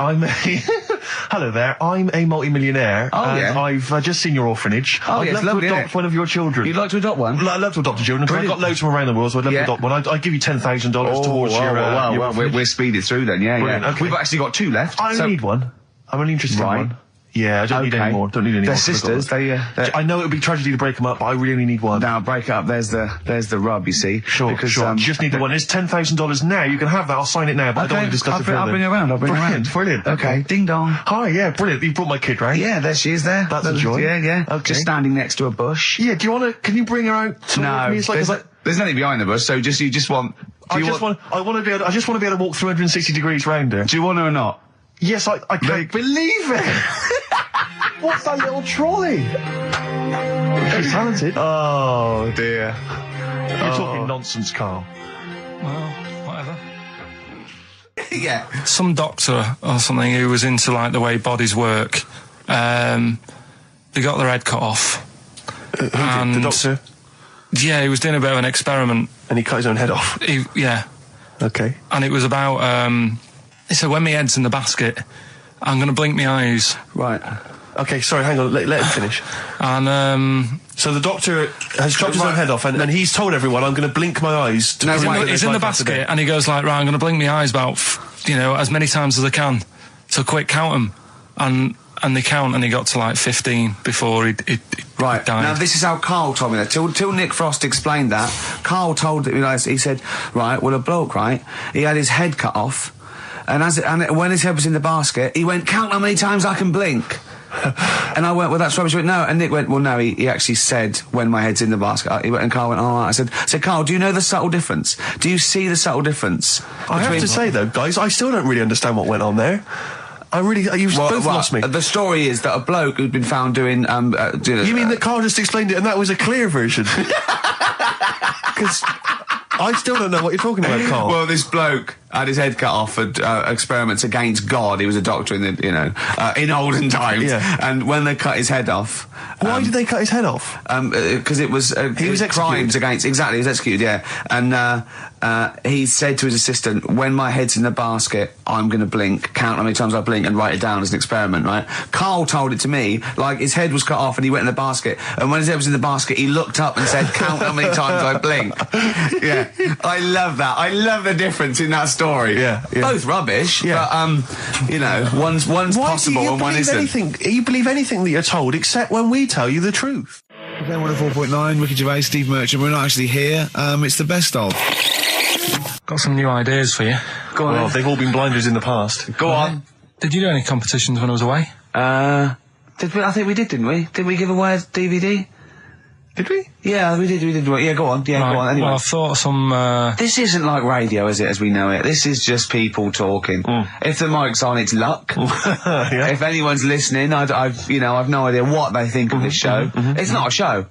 Hello there, I'm a multi-millionaire. And I've just seen your orphanage. Oh, I'd love to adopt one of your children. You'd like to adopt one? I'd love to adopt a children, because I've got loads from around the world, so I'd love to adopt one. I'd give you $10,000 towards your... Well, we're speeding through then, yeah. Okay. We've actually got 2 left. I only need one. I'm only interested in one. Yeah, I don't need any more. Don't need any more. They're sisters. I know it would be tragedy to break them up, but I really only need one. Now, break it up. There's the rub, you see. Sure, because, you just need the one. It's $10,000 now. You can have that. I'll sign it now, but I don't want to discuss it further. I'll bring you around. Brilliant. Okay. Ding dong. Hi, yeah, brilliant. You brought my kid round. Yeah, there she is there. That's a joy. Yeah. Okay. Just standing next to a bush. Yeah, can you bring her out? No, me? there's nothing behind the bush, so you just want... I just want to be able to walk 360 degrees round her. Do you want her or not? Yes, I can't believe it. What's that little trolley? She's talented. Oh, dear. You're talking nonsense, Karl. Well, whatever. Yeah. Some doctor or something who was into, like, the way bodies work, they got their head cut off. Who did? The doctor? Yeah, he was doing a bit of an experiment. And he cut his own head off? Yeah. Okay. And it was about, he said, when my head's in the basket, I'm going to blink my eyes. Right. Okay, sorry, hang on, let him finish. And, so the doctor has chopped his own head off, and he's told everyone, I'm going to blink my eyes. He's in the basket, and he goes like, right, I'm going to blink my eyes about, as many times as I can. So quick, count them. And they count, and he got to like 15 before he died. Now this is how Karl told me that. Till Nick Frost explained that, Karl told he said, right, well, a bloke, right, he had his head cut off, and when his head was in the basket, he went, count how many times I can blink. And I went, well, that's rubbish. He went, no. And Nick went, well, no, he actually said, when my head's in the basket. He went, and Karl went, all right. I said, Karl, do you know the subtle difference? Do you see the subtle difference? I have to say, though, guys, I still don't really understand what went on there. You've both lost me. The story is that a bloke who'd been found doing... you mean that Karl just explained it and that was a clear version? Because I still don't know what you're talking about, Karl. Well, this bloke had his head cut off at experiments against God. He was a doctor in the, in olden times. Yeah. And when they cut his head off... Why did they cut his head off? Because it was... he was executed. Crimes against... Exactly, he was executed, yeah. And he said to his assistant, when my head's in the basket, I'm going to blink, count how many times I blink and write it down as an experiment, right? Karl told it to me, like his head was cut off and he went in the basket, and when his head was in the basket, he looked up and said, count how many times I blink. Yeah. I love that. I love the difference in that story. Yeah. Both rubbish, but, one's possible and one isn't. You believe anything that you're told, except when we tell you the truth. Okay, 104.9, Ricky Gervais, Steve Merchant. We're not actually here. It's the best of. Got some new ideas for you. Go on. Well, they've all been blinders in the past. Go on. Did you do any competitions when I was away? I think we did, didn't we? Did we give away a DVD? Did we? Yeah, we did. Yeah, go on. Yeah, right. Go on. Anyway. Well, I thought some... This isn't like radio, is it, as we know it? This is just people talking. If the mic's on, it's luck. Yeah. If anyone's listening, I've no idea what they think of this show. It's not a show.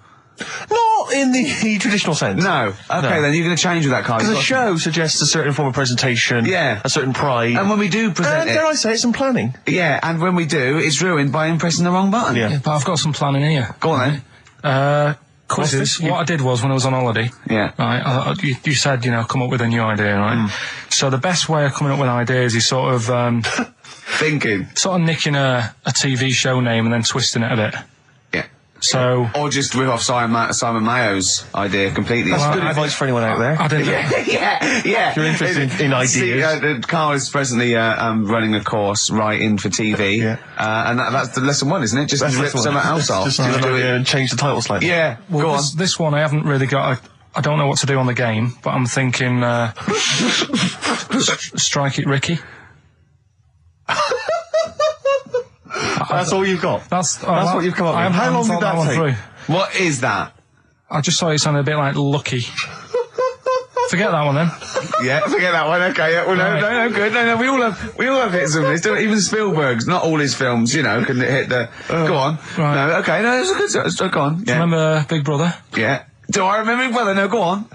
Not in the traditional sense. No. Okay, then you're going to change with that, Karl. Because a show suggests a certain form of presentation. Yeah. A certain pride. And when we do present dare I say it, some planning. Yeah, and when we do, it's ruined by him pressing the wrong button. Yeah, but I've got some planning here. Go on then. Quizzes. What I did was, when I was on holiday, right, you said, come up with a new idea, right? So the best way of coming up with ideas is sort of... thinking. Sort of nicking a TV show name and then twisting it a bit. Yeah. So, Or just rip off Simon Mayo's idea completely. That's good advice for anyone out there. I didn't. yeah. If you're interested in ideas. Carl is presently running a course writing for TV, and that's the lesson one, isn't it? Just rip something else off. Just do it and change the title slightly. Yeah, Well, go on. this one I haven't really got. I don't know what to do on the game, but I'm thinking strike it, Ricky. That's all you've got. That's what you've come up with. How long did that take? Through. What is that? I just thought it sounded a bit like Lucky. Forget that one then. Yeah, forget that one. Okay, yeah, well, no, good. No, we all have hits of this. Even Spielberg's, not all his films, you know, can hit the. Go on. Right. No, okay, no, it's a good. Go on. Yeah. Remember Big Brother? Yeah. Do I remember Big Brother? No, go on.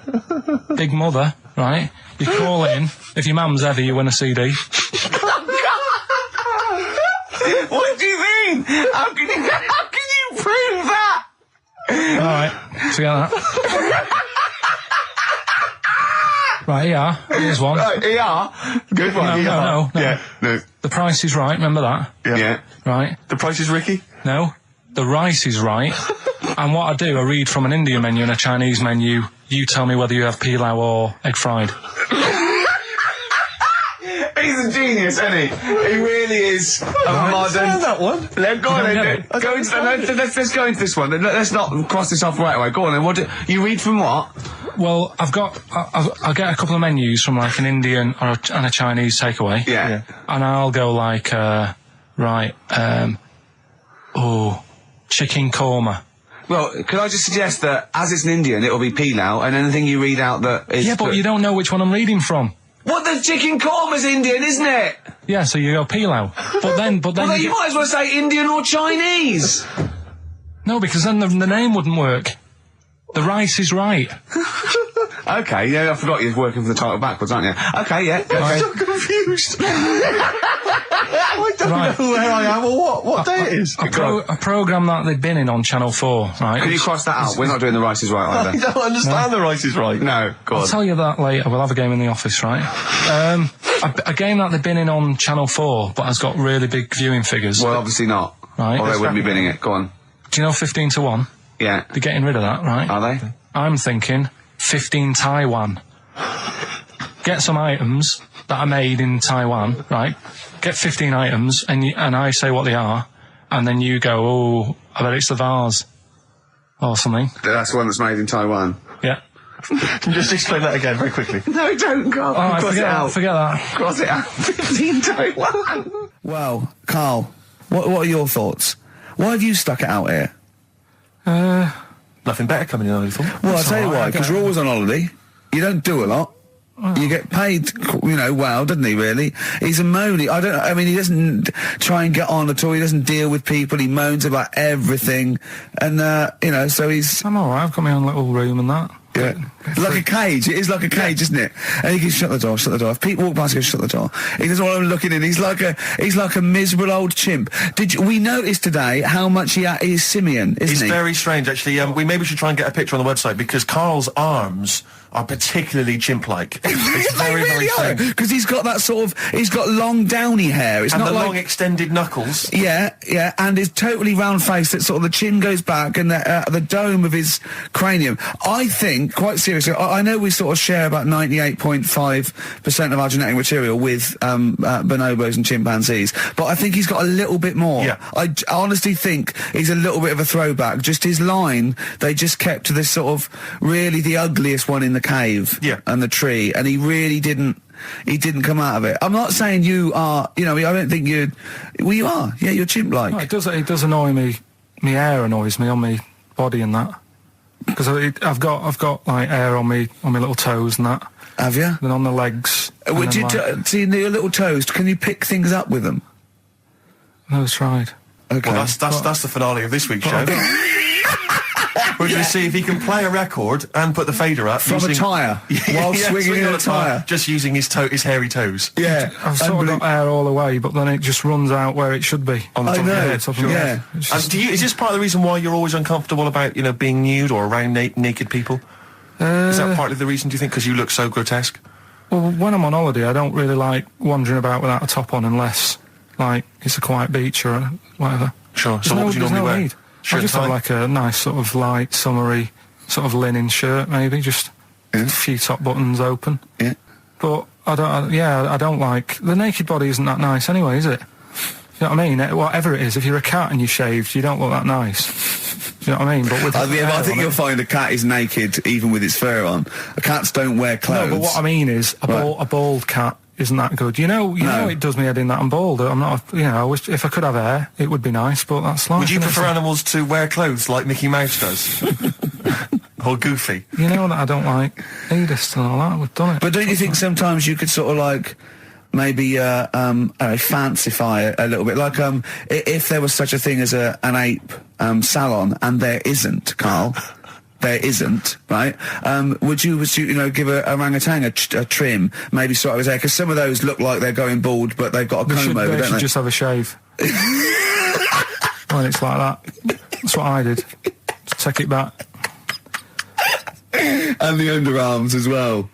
Big Mother, right? You call in. If your mum's heavy, you win a CD. What do you mean? How can you prove that? Alright, forget that. Right, yeah, here's one. Right, ER. Good one. No. Yeah. No. The Price is Right, remember that? Yeah. Right. The Price is Ricky? No. The Rice is Right. And what I do, I read from an Indian menu and a Chinese menu. You tell me whether you have pilau or egg fried. He's a genius, isn't he? He really is a modern. That one. Let's go on then. Let's go into this one. Let's not cross this off right away. Go on then. What you read from what? Well, I'll get a couple of menus from like an Indian and a Chinese takeaway. Yeah. And I'll go like, chicken korma. Well, could I just suggest that as it's an Indian, it'll be pilau, and anything you read out that is. Yeah, but you don't know which one I'm reading from. What, the chicken korma's Indian, isn't it? Yeah, so you go pilau. But then Well, then you might as well say Indian or Chinese. No, because then the name wouldn't work. The Rice is Right. Okay, yeah, I forgot you're working for the title backwards, aren't you? Okay, yeah. I'm so confused. I don't know where I am or what day it is. A programme that they've been in on Channel 4, right? Can you cross that out? We're not doing The Rice is Right I either. don't understand The Rice is Right. No, go on. I'll tell you that later. We'll have a game in the office, right? A game that they've been in on Channel 4, but has got really big viewing figures. Well, obviously not. Right. Or they wouldn't be binning it. Go on. Do you know 15 to 1? Yeah. They're getting rid of that, right? Are they? I'm thinking 15 Taiwan. Get some items that are made in Taiwan, right? Get 15 items, and I say what they are, and then you go, oh, I bet it's the vase. Or something. That's the one that's made in Taiwan. Yeah. Just explain that again very quickly. No, don't go. Alright, Cross it out. forget that. Cross it out. 15 Taiwan. Well, Carl, what are your thoughts? Why have you stuck it out here? Nothing better coming in, I thought. Well, I'll tell you why, because you're always on holiday. You don't do a lot. You get paid, well, doesn't he, really? He's a moany. He doesn't try and get on at all. He doesn't deal with people. He moans about everything. And, so he's... I'm alright, I've got my own little room and that. Yeah. Like a cage. It is like a cage, isn't it? And he can shut the door. If people walk past, he goes, shut the door. He doesn't want them looking in. He's like a miserable old chimp. We noticed today how much he's simian, isn't he? He's very strange, actually. We maybe should try and get a picture on the website, because Carl's arms are particularly chimp-like. It's very, very strange. Because he's got that he's got long downy hair. It's and not the like, long extended knuckles. Yeah, and his totally round face that sort of the chin goes back and the dome of his cranium. I think, quite seriously, I know we sort of share about 98.5% of our genetic material with bonobos and chimpanzees, but I think he's got a little bit more. Yeah. I honestly think he's a little bit of a throwback. Just his line, they just kept to this sort of really the ugliest one in the cave and the tree, and he really didn't come out of it. I'm not saying you are, I don't think you are. Yeah, you're chimp-like. No, it does annoy me. My hair annoys me on my body and that. Because I've got like hair on my little toes and that. Have you? Then on the legs. Would you see your little toes? Can you pick things up with them? No, it's tried. Okay. Well, that's the finale of this week's show. We're going to see if he can play a record and put the fader up from a tyre while swinging in a tyre, just using his hairy toes. Yeah, I've sort of got hair all the way, but then it just runs out where it should be on the top of your head. Yeah. And is this part of the reason why you're always uncomfortable about being nude or around naked people? Is that partly the reason, do you think, because you look so grotesque? Well, when I'm on holiday, I don't really like wandering about without a top on unless, like, it's a quiet beach or whatever. Sure. So what would you normally wear? Shirt I'll just and have tie? like a nice sort of light, summery, sort of linen shirt, maybe, just Yeah. a few top buttons open. Yeah. But I don't like the naked body. Isn't that nice anyway? Is it? You know what I mean? Whatever it is, if you're a cat and you're shaved, you don't look that nice. Do you know what I mean? But with I think you'll find a cat is naked even with its fur on. Cats don't wear clothes. No, but what I mean is a bald cat isn't that good. You know, it does me head in that I'm bald. I'm not. I wish if I could have hair, it would be nice. But that's life. Would you isn't prefer it? animals to wear clothes like Mickey Mouse does? Or Goofy? You know that I don't like nudist and all that. We've done it. But don't you think sometimes you could sort of like maybe fancify it a little bit? Like if there was such a thing as an ape salon, and there isn't, Carl. There isn't, right? Would you give a orangutan a trim, maybe sort of his hair? Because some of those look like they're going bald, but they've got a comb over, They don't should they? just have a shave. When it's like that. That's what I did. Take it back. And the underarms as well.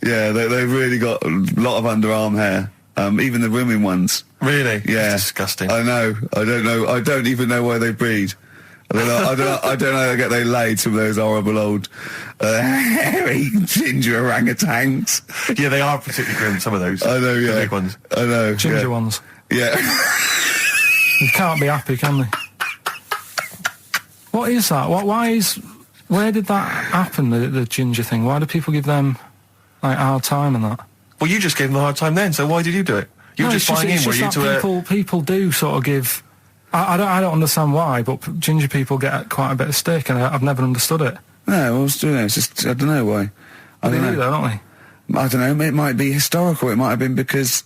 Yeah, they've really got a lot of underarm hair. Even the women ones. Really? Yeah. That's disgusting. I know. I don't know. I don't even know why they breed. I don't know how they get they laid, some of those horrible old hairy ginger orangutans. Yeah, they are particularly grim, some of those. I know, yeah. The big ones. I know. Ginger yeah. ones. Yeah. You can't be happy, can they? What is that? Where did that happen, the ginger thing? Why do people give them, like, hard time and that? Well, you just gave them a hard time then, so why did you do it? You were No, just buying in, were you, to people do sort of give... I don't understand why, but ginger people get quite a bit of stick, and I've never understood it. No, well, it's just, I don't know why. I They don't do, know. though, don't they? I don't know. It might be historical. It might have been because...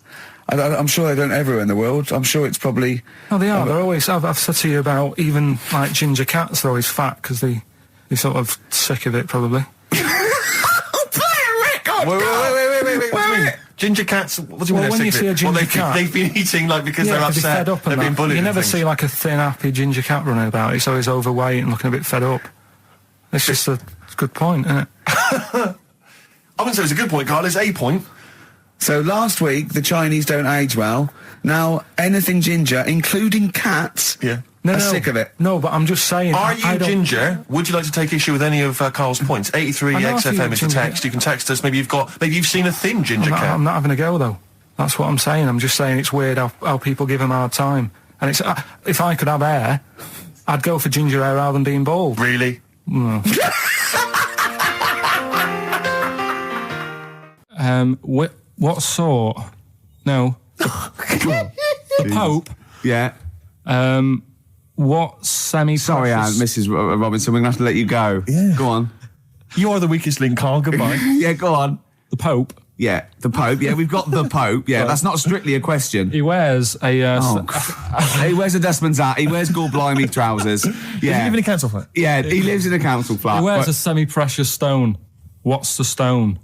I'm sure they don't everywhere in the world. I'm sure it's probably... No, they are. They're always... I've said to you about even, like, ginger cats, they're always fat, because they're sort of sick of it, probably. Wait. What do you mean? Ginger cats, what do you mean Well, they're when you sick see of a it? ginger Well, cat... they've been eating, like, because they're 'cause upset, fed up and they've been that. bullied You and never things. see, like, a thin, happy ginger cat running about. It's always overweight and looking a bit fed up. It's just a good point, isn't it? I wouldn't say it's a good point, Carl, it's a point. So last week, the Chinese don't age well. Now, anything ginger, including cats, are sick of it. No, but I'm just saying... Are I you don't- ginger? Would you like to take issue with any of Carl's points? 83 I know a few XFM is the ginger- text. You can text us. Maybe you've seen a thin ginger cat. I'm not having a go, though. That's what I'm saying. I'm just saying it's weird how people give them a hard time. And it's if I could have hair, I'd go for ginger hair rather than being bald. Really? No. What sort? No. The Pope. Yeah. What semi? Sorry, Anne, Mrs. Robinson, we're going to have to let you go. Yeah. Go on. You are the weakest link, Carl. Goodbye. Yeah, go on. The Pope. Yeah, the Pope. Yeah, we've got the Pope. Yeah, that's not strictly a question. He wears a. He wears a dustman's hat. He wears gore-blimey trousers. Yeah. live in a council flat? Yeah, he lives in a council flat. He wears but- a semi-precious stone. What's the stone?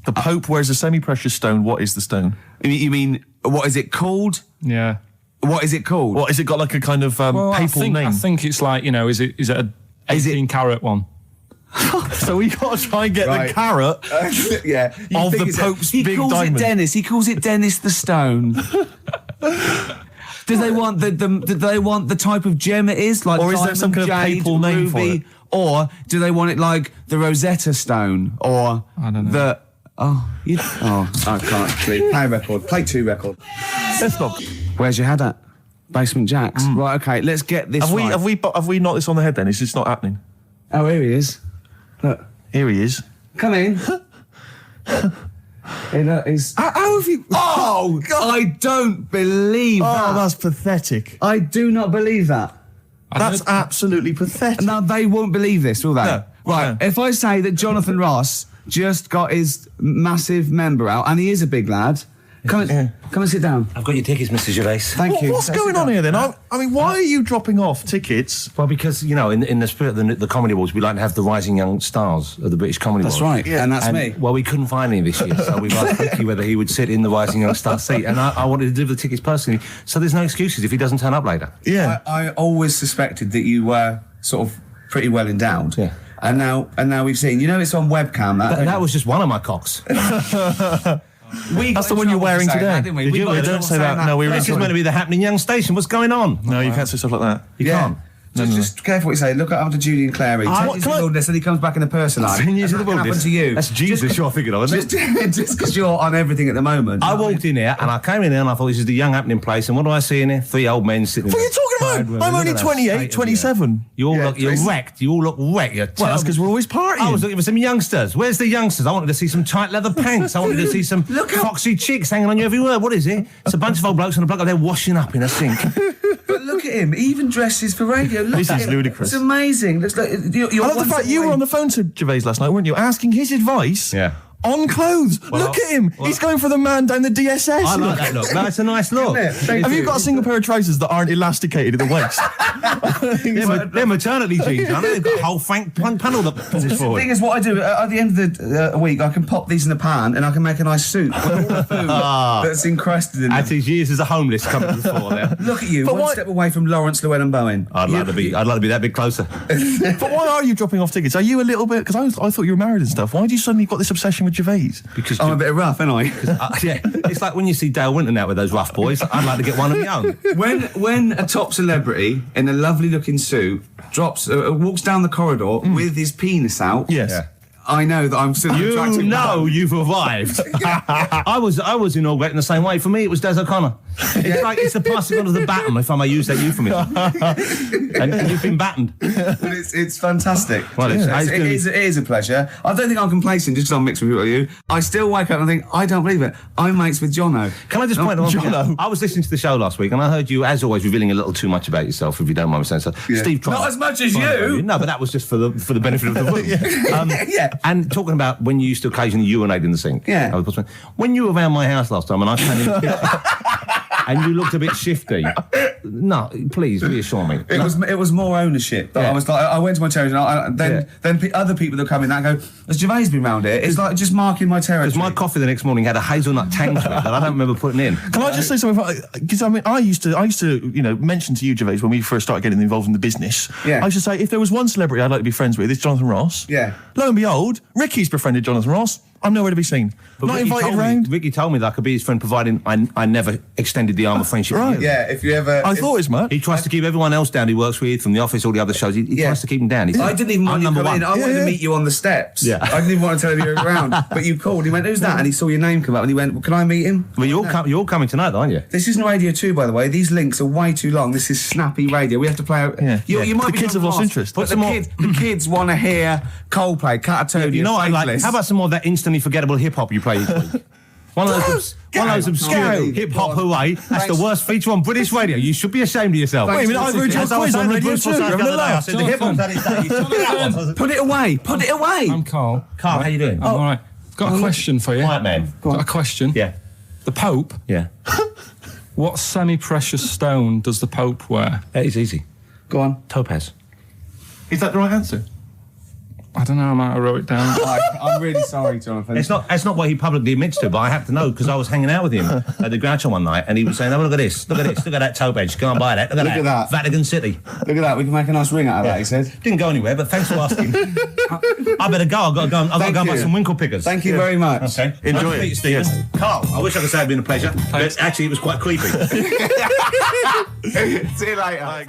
The Pope wears a semi-precious stone. What is the stone? You mean, what is it called? Yeah. What is it called? What, has it got like a kind of papal name? I think it's like, is it a 18 carat one? So we got to try and get Right. the carrot Yeah. of the Pope's he big calls diamond. it Dennis. He calls it Dennis the Stone. Do they want do they want the type of gem it is, like Or is there diamond, some kind of jade, papal name for ruby, it? or do they want it like the Rosetta Stone, or I don't know. the I can't play record. Play 2 record. Let's not. Where's your head at? Basement Jacks. Right. Okay. Let's get this. Have right. we knocked this on the head then? It's just not happening. Oh, here he is. Look. Here he is. Come in. Hey, look, how have you... Oh, God. I don't believe that. that's pathetic. I do not believe that. That's absolutely pathetic. Now, they won't believe this, will they? No. Right, No. if I say that Jonathan Ross just got his massive member out, and he is a big lad, come and sit down. I've got your tickets, Mr. Gervais. Thank you. What's going on here then? I mean, why are you dropping off tickets? Well, because, in the spirit of the Comedy Awards, we like to have the rising young stars of the British Comedy That's Awards. right, and that's me. Well, we couldn't find any this year, so we've asked Ricky whether he would sit in the rising young star seat, and I wanted to deliver the tickets personally, so there's no excuses if he doesn't turn up later. Yeah. I always suspected that you were sort of pretty well endowed. Yeah. And now we've seen, it's on webcam. That was just one of my cocks. That's the one you're wearing today. Didn't we? Did We you? got in Don't trouble say saying that. No, we were This is meant to be the happening young station. What's going on? No, you can't say stuff like that. You can't. Just careful what you say. Look after Julian Clary. 10 years of the wilderness, and he comes back in a person line. 10 years of the That can happen wilderness. to you. That's Jesus you're thinking of, isn't it? Just because you're on everything at the moment. I walked in here and I came in here and I thought this is the young happening place. And what do I see in here? 3 old men sitting. What are you talking about? I'm only 28, 27. You all look, you're wrecked. You all look wrecked. Well, that's because we're always partying. I was looking for some youngsters. Where's the youngsters? I wanted to see some tight leather pants. I wanted to see some foxy chicks hanging on you every word. What is it? It's a bunch of old blokes and a bloke up there washing up in a sink. But look at him. He even dresses for radio. Look This at is him. ludicrous. It's amazing. Looks like you're I love the fact you were on the phone to Gervais last night, weren't you? Asking his advice on clothes. Look at him. He's going for the man down the DSS. I like that look. That's a nice look. Have you got a single pair of trousers that aren't elasticated at the waist? They're maternity jeans, aren't they? They've got a whole frank panel that pulls The forward. thing is, what I do at the end of the week, I can pop these in a pan and I can make a nice soup with all the food that's encrusted in At them. his years as a homeless coming to the fore there. Look at you, But one why- step away from Lawrence Llewellyn Bowen. I'd like to be that bit closer. But why are you dropping off tickets? Are you a little bit... Because I thought you were married and stuff. Why do you suddenly got this obsession with Gervais? Because I'm a bit rough, ain't I? yeah, it's like when you see Dale Winton out with those rough boys. I'd like to get one of my own. When a top celebrity in a lovely looking suit walks down the corridor with his penis out, Yes. Yeah. I know that I'm still an You attractive know man. you've arrived. I was inaugurating the same way. For me, it was Des O'Connor. It's like it's the passing on of the baton, if I may use that euphemism. and you've been battened. But it's fantastic. Well, it's it is a pleasure. I don't think I'm complacent just because I'm mixed with you. I still wake up and think, I don't believe it. I'm mates with Jono. Can I just point out one thing? Jono. I was listening to the show last week and I heard you, as always, revealing a little too much about yourself, if you don't mind me saying so. Yeah. Steve tried. Not as much as you. No, but that was just for the benefit of the room. Yeah. And talking about when you used to occasionally urinate in the sink. Yeah. When you were around my house last time and I came in the kitchen and you looked a bit shifty. No, please reassure me. It was more ownership. That Yeah. I was like, I went to my territory, and then other people that come in that go, has Gervais been round here? It's like just marking my territory. Because my coffee the next morning had a hazelnut tang to it that I don't remember putting in. Can I just say something? Because I mean, I used to, mention to you, Gervais, when we first started getting involved in the business. Yeah. I used to say, if there was one celebrity I'd like to be friends with, it's Jonathan Ross. Yeah. Lo and behold, Ricky's befriended Jonathan Ross. I'm nowhere to be seen. But Not Ricky invited told me- round. Ricky told me that I could be his friend, providing I never extended the arm of friendship. Right. with you. Yeah, if you ever... I thought as much. He tries to keep everyone else down he works with, from the office, all the other shows. He Yeah. tries to keep them down. He I said, didn't even want I'm you to number come one. in. I wanted Yeah. to meet you on the steps. Yeah. I didn't even want to tell you you were around. But you called. He went, who's that? And he saw your name come up and he went, well, can I meet him? Well, you're all coming tonight, aren't you? This isn't Radio 2, by the way. These links are way too long. This is snappy radio. We have to play out... Yeah. You might The be kids have lost interest. But Put the kids want to hear Coldplay, Catatonia, You know what I like? Faithless. How about some more of that instantly forgettable hip hop you play each week? One of those obscure hip hop hooray. That's the worst feature on British radio. You should be ashamed of yourself. Wait a minute, I've heard your As I was quiz on saying to Radio Bruce 2, Forsyth having the a other day, I laugh. said the hip hop's had its day. You took that one. Put it away. Put it away. I'm Carl. Carl, how you doing? I'm all right. Got a question for you. Quiet man. Got a question. Yeah. The Pope. Yeah. What semi-precious stone does the Pope wear? It's easy. Go on. Topaz. Is that the right answer? I don't know. I might have wrote it down. I'm really sorry, Jonathan. It's not what he publicly admits to, but I have to know because I was hanging out with him at the Groucho one night and he was saying, oh, look at this, look at that topaz, go and buy that, look at that. Vatican City. Look at that. We can make a nice ring out of that, he said. Didn't go anywhere, but thanks for asking. I better go. I've got to go and buy you. some winkle pickers. Thank you very much. Okay. Enjoy Nice to it. meet you, Stephen. Yes. Carl, I wish I could say it'd been a pleasure, but actually it was quite creepy. See you later.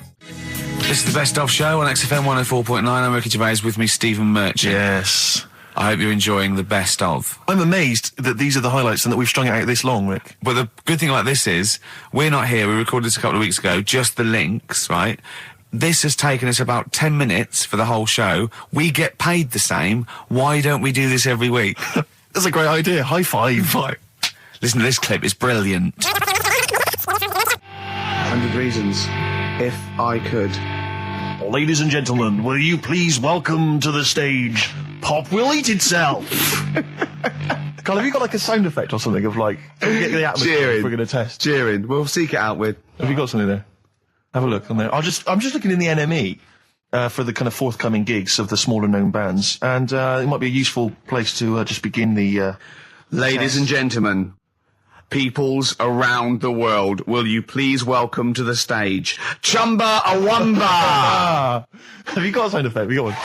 This is the Best Of Show on XFM 104.9. I'm Ricky Gervais, with me Stephen Merchant. Yes. I hope you're enjoying the Best Of. I'm amazed that these are the highlights and that we've strung it out this long, Rick. But the good thing about this is, we're not here, we recorded this a couple of weeks ago, just the links, right? This has taken us about 10 minutes for the whole show. We get paid the same. Why don't we do this every week? That's a great idea. High five. Listen to this clip, it's brilliant. 100 reasons. If I could. Ladies and gentlemen, will you please welcome to the stage Pop Will Eat Itself. Carl, have you got like a sound effect or something of like, get the atmosphere Cheering. if we're going to test? Cheering. We'll seek it out with. Have you got something there? Have a look on there. I'm just looking in the NME for the kind of forthcoming gigs of the smaller known bands, and it might be a useful place to just begin the. Ladies and gentlemen, peoples around the world, will you please welcome to the stage Chumba Awamba? Have you got a sound effect? We got one.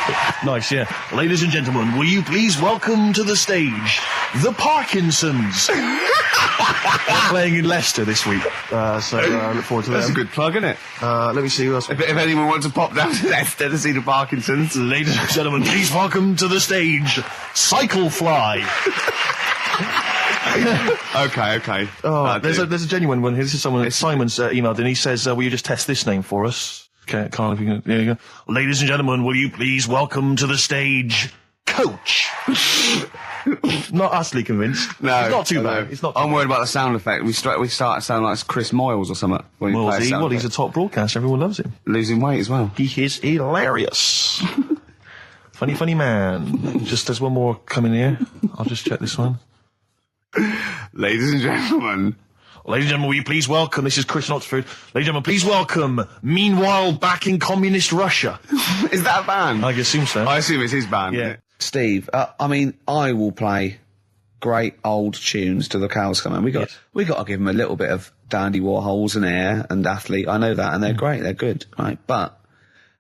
Nice, yeah. Ladies and gentlemen, will you please welcome to the stage the Parkinsons? They're playing in Leicester this week, so I look forward to That's them. a good plug, isn't it? Let me see who else. If anyone wants to pop down to Leicester to see the Parkinsons. Ladies and gentlemen, please welcome to the stage Cyclefly. Okay. Oh, there's a genuine one here. This is someone that Simon's emailed, and he says, "Will you just test this name for us?" Okay, Carl, if you can. There you go. Ladies and gentlemen, will you please welcome to the stage Coach? Not utterly convinced. No, it's not too bad. It's not. I'm worried about the sound effect. We start to sound like Chris Moyles or something. He's a top broadcaster. Everyone loves him. Losing weight as well. He is hilarious. funny man. Just there's one more coming here. I'll just check this one. Ladies and gentlemen, will you please welcome, this is Chris in Oxford, ladies and gentlemen, please welcome, Meanwhile Back in Communist Russia. Is that a band? I assume so. I assume it's his band. Yeah. Steve, I mean, I will play great old tunes till the cows come home. We got to give them a little bit of Dandy Warhols and Air and Athlete. I know that, and they're great, they're good, right? But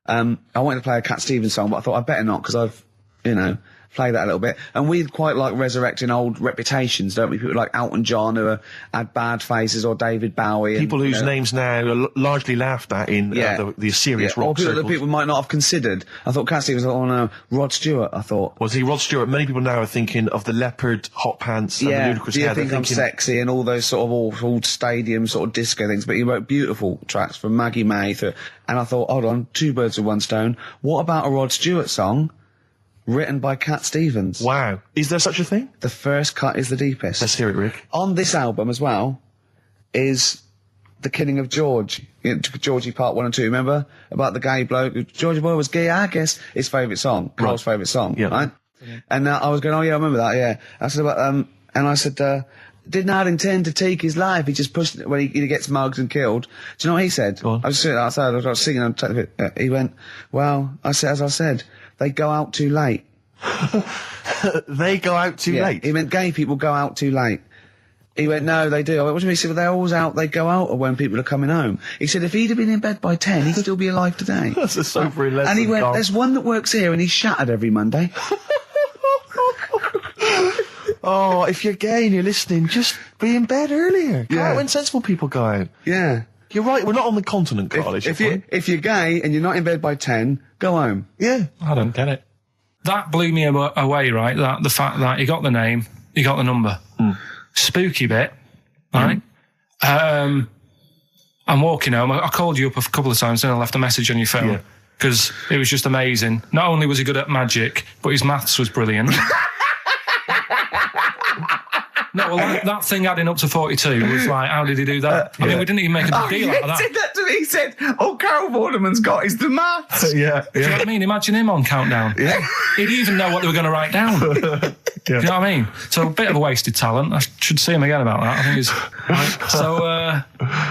I wanted to play a Cat Stevens song, but I thought I'd better not, because I've, play that a little bit. And we quite like resurrecting old reputations, don't we? People like Elton John who had bad faces, or David Bowie. People whose names now are largely laughed at in the serious rock or people circles. that people might not have considered. I thought Cat Stevens, Rod Stewart, I thought. Was he Rod Stewart? Many people now are thinking of the leopard hot pants and the ludicrous hair. I think I'm sexy and all those sort of awful stadium sort of disco things, but he wrote beautiful tracks from Maggie May and I thought, hold on, two birds with one stone. What about a Rod Stewart song written by Cat Stevens? Wow. Is there such a thing? The first cut is the deepest. Let's hear it, Rick. On this album as well is The Killing of George. Georgie Part 1 and 2, remember? About the gay bloke. Georgie Boy was gay, I guess. His favourite song. Carl's favourite song, right? Yeah. And I was going, oh yeah, I remember that, yeah. I said about, and I said, did not intend to take his life. He just pushed it when he gets mugged and killed. Do you know what he said? Go on. I was sitting outside, I was singing, he went, well, as I said, they go out too late. They go out too late? He meant gay people go out too late. He went, no, they do. I went, what do you mean? He said, well, they're always out, they go out when people are coming home. He said, if he'd have been in bed by 10, he'd still be alive today. That's a sobering lesson. And he went, there's one that works here and he's shattered every Monday. Oh, if you're gay and you're listening, just be in bed earlier. Go out when sensible people go out. Yeah. You're right, we're not on the continent, Carl. If you're gay and you're not in bed by 10, go home. Yeah. I don't get it. That blew me away, right? The fact that you got the name, you got the number. Spooky bit, right? I'm walking home. I called you up a couple of times and I left a message on your phone because it was just amazing. Not only was he good at magic, but his maths was brilliant. No, well, that thing adding up to 42 was like, how did he do that? I mean, we didn't even make a big deal out of that. He said that to me. He said, all Carol Vorderman's got is the maths. Do you know what I mean? Imagine him on Countdown. Yeah. He'd even know what they were going to write down. Do you know what I mean? So a bit of a wasted talent. I should see him again about that. I think he's...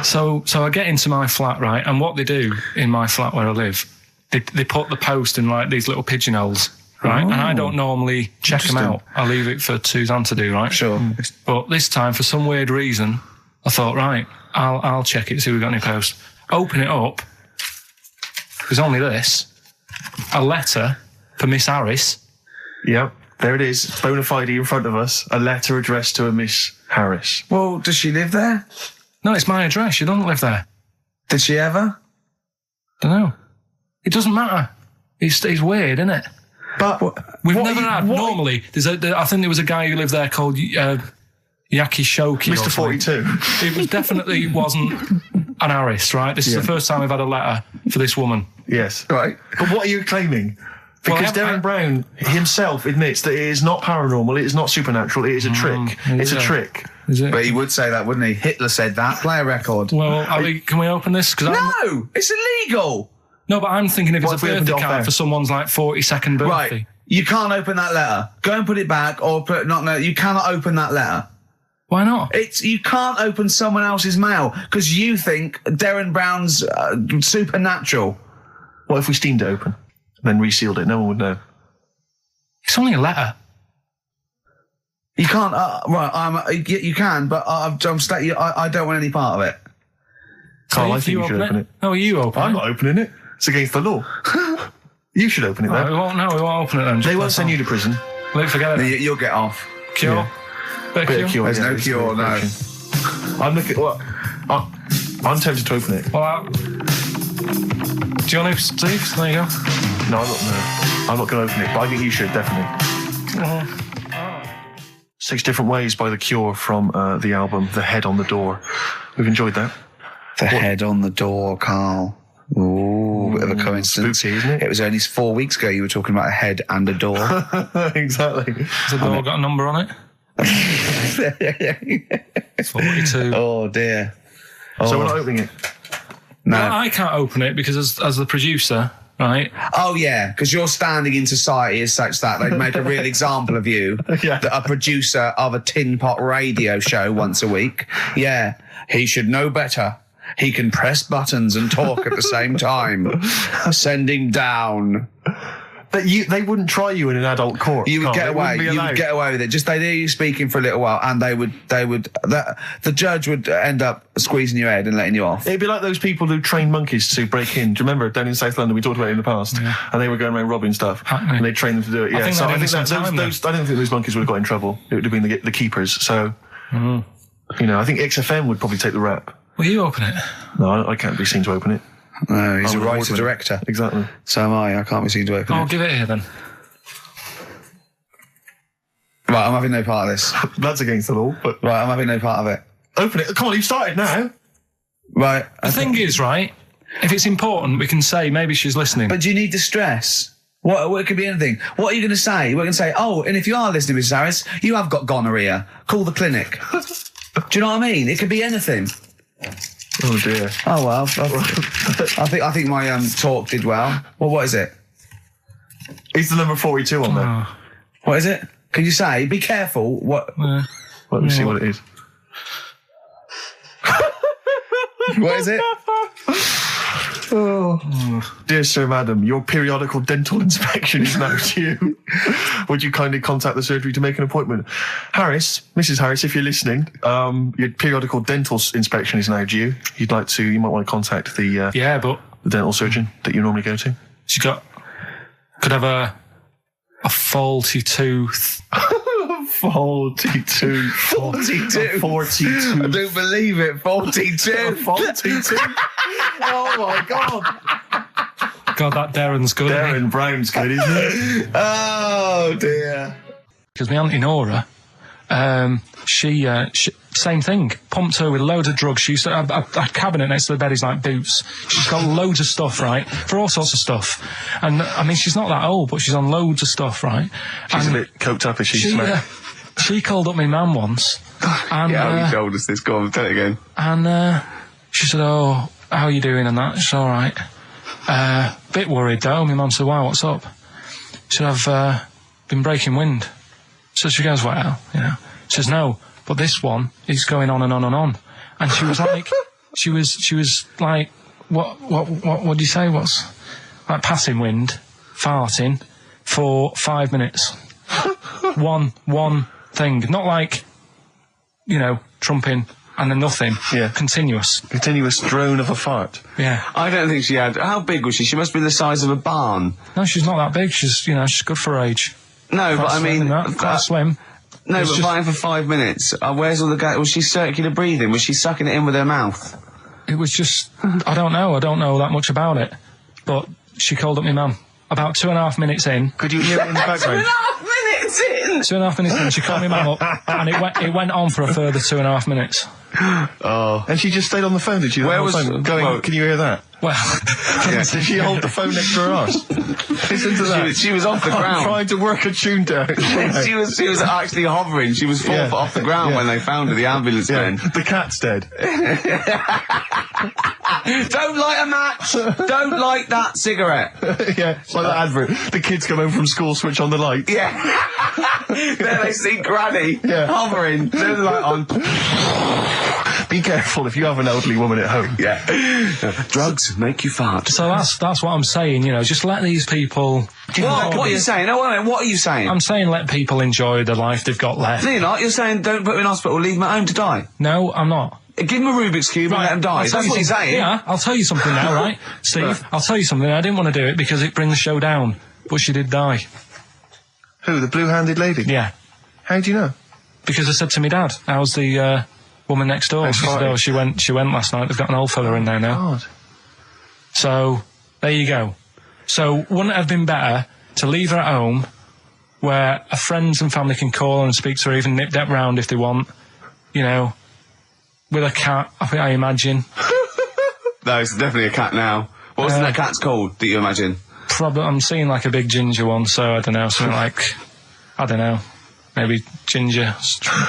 So I get into my flat, right? And what they do in my flat where I live, they put the post in like these little pigeonholes. Right, and I don't normally check them out. I leave it for Suzanne to do, right? Sure. But this time, for some weird reason, I thought, right, I'll check it, see if we've got any post. Open it up. There's only this. A letter for Miss Harris. Yep, there it is. Bona fide in front of us. A letter addressed to a Miss Harris. Well, does she live there? No, it's my address. She doesn't live there. Did she ever? Don't know. It doesn't matter. It's weird, isn't it? But we've never had. Normally, I think there was a guy who lived there called Yaki Shoki. Mr. 42. It was definitely wasn't an Harris, right? This is the first time we've had a letter for this woman. Yes. Right. But what are you claiming? Because Darren Brown himself admits that it is not paranormal, it is not supernatural, it is a trick. It's a trick. Is it? But he would say that, wouldn't he? Hitler said that. Play a record. Well, can we open this? No! It's illegal! No, but I'm thinking if it's a birthday card for someone's like 42nd birthday. Right. You can't open that letter. Go and put it back or put you cannot open that letter. Why not? You can't open someone else's mail because you think Darren Brown's supernatural. What if we steamed it open and then resealed it? No one would know. It's only a letter. You can't. You can, but I don't want any part of it. Carl, I think you should open it. No, you open it. I'm not opening it. It's against the law. You should open it then. We won't open it then. They won't send you to prison. Luke, forget it. You'll get off. Cure? Yeah. Bit of cure? There's no cure, no. I'm looking... Well, I'm tempted to open it. Well, do you want to, Steve? There you go. No, I'm not going to open it, but I think you should, definitely. 6 Different Ways by The Cure from the album The Head on the Door. We've enjoyed that. The Head on the Door, Carl. Ooh, bit of a coincidence. Spooky, isn't it? It was only 4 weeks ago you were talking about a head and a door. Exactly. Has the door got a number on it? 42. Oh, dear. So we're not opening it? No. Well, I can't open it because as the producer, right? Oh, yeah, because your standing in society is such that they'd make a real example of you, that a producer of a tin pot radio show once a week. Yeah, he should know better. He can press buttons and talk at the same time. Sending down. But they wouldn't try you in an adult court. You would get away. You would get away with it. Just they'd hear you speaking for a little while, and the judge would end up squeezing your head and letting you off. It'd be like those people who train monkeys to break in. Do you remember down in South London? We talked about it in the past, and they were going around robbing stuff, and they trained them to do it. Yeah, I don't think those monkeys would have got in trouble. It would have been the keepers. So, I think XFM would probably take the rap. Will you open it? No, I can't be seen to open it. No, he's a writer-director. Exactly. So am I. I can't be seen to open it. I'll give it here then. Right, I'm having no part of this. That's against the law, but... Right, I'm having no part of it. Open it. Come on, you've started now. Right. The thing is, right, if it's important, we can say maybe she's listening. But do you need the stress? What it could be anything. What are you going to say? We're going to say, oh, and if you are listening, Mrs. Harris, you have got gonorrhea. Call the clinic. Do you know what I mean? It could be anything. Oh dear. Oh well. I think my talk did well. Well, what is it? It's the number 42 on there. What is it? Can you say? Be careful. What? Let me see what it is. What is it? Dear Sir, Madam, your periodical dental inspection is now due. Would you kindly contact the surgery to make an appointment? Harris, Mrs. Harris, if you're listening, your periodical dental inspection is now due. You might want to contact the dental surgeon that you normally go to. She could have a faulty tooth. Faulty tooth. 42. 42. I don't believe it. 42. 42. Oh my God. God, that Darren's good. Darren Brown's good, isn't it? Oh dear. Because my auntie Nora, she same thing. Pumped her with loads of drugs. She used to have a cabinet next to the bed is like boots. She's got loads of stuff, right, for all sorts of stuff. And I mean, she's not that old, but she's on loads of stuff, right? She's a bit coked up, is she? She called up my mum once. And, you told us this. Go on, tell it again. And she said, "Oh, how are you doing?" And that. She's all right. Bit worried though. My mum said, "Why? What's up?" She said, "I've been breaking wind." So she goes, "Well, you know." She says, "No, but this one is going on and on and on." And she was like, she was like, what do you say? What's like passing wind, farting for 5 minutes. one thing, not like, trumping and then nothing. Yeah. Continuous drone of a fart. Yeah. I don't think she had. How big was she? She must be the size of a barn. No, she's not that big. She's good for her age. No, quite but I mean, quite slim. No, but flying for 5 minutes. Where's all the gas? Was she circular breathing? Was she sucking it in with her mouth? It was just, I don't know that much about it. But she called up my mum about 2.5 minutes in. Could you hear it in the background? 2.5 minutes in. 2.5 minutes in, she called my mum up, and it went on for a further 2.5 minutes. Oh. And she just stayed on the phone, did she? Where was going? Can you hear that? Well, did she hold the phone next to her arse? Listen to that. She was off the ground. I'm trying to work a tune down. she was actually hovering. She was 4 foot off the ground when they found her. The ambulance men. The cat's dead. Don't light a match. Don't light that cigarette. Yeah, it's like that advert. The kids come home from school, switch on the light. Yeah. Then they see Granny hovering. Turn the light on. Be careful if you have an elderly woman at home. Yeah. Drugs make you fart. So that's what I'm saying, you know, just let these people... What are you saying? No, wait, what are you saying? I'm saying let people enjoy the life they've got left. No, you're not. You're saying don't put them in hospital, leave them at home to die. No, I'm not. Give them a Rubik's Cube and let them die. That's what you're saying. Yeah, I'll tell you something now, right? Steve, I'll tell you something. I didn't want to do it because it brings the show down, but she did die. Who, the blue-handed lady? Yeah. How do you know? Because I said to my dad, how's the woman next door? She said, oh, she went last night. They've got an old fella in there now. God. So, there you go. So, wouldn't it have been better to leave her at home where her friends and family can call and speak to her, even nip that round if they want, you know, with a cat, I imagine. No, it's definitely a cat now. What was that cat's called that you imagine? Probably, I'm seeing like a big ginger one, so I don't know, something like, I don't know, maybe ginger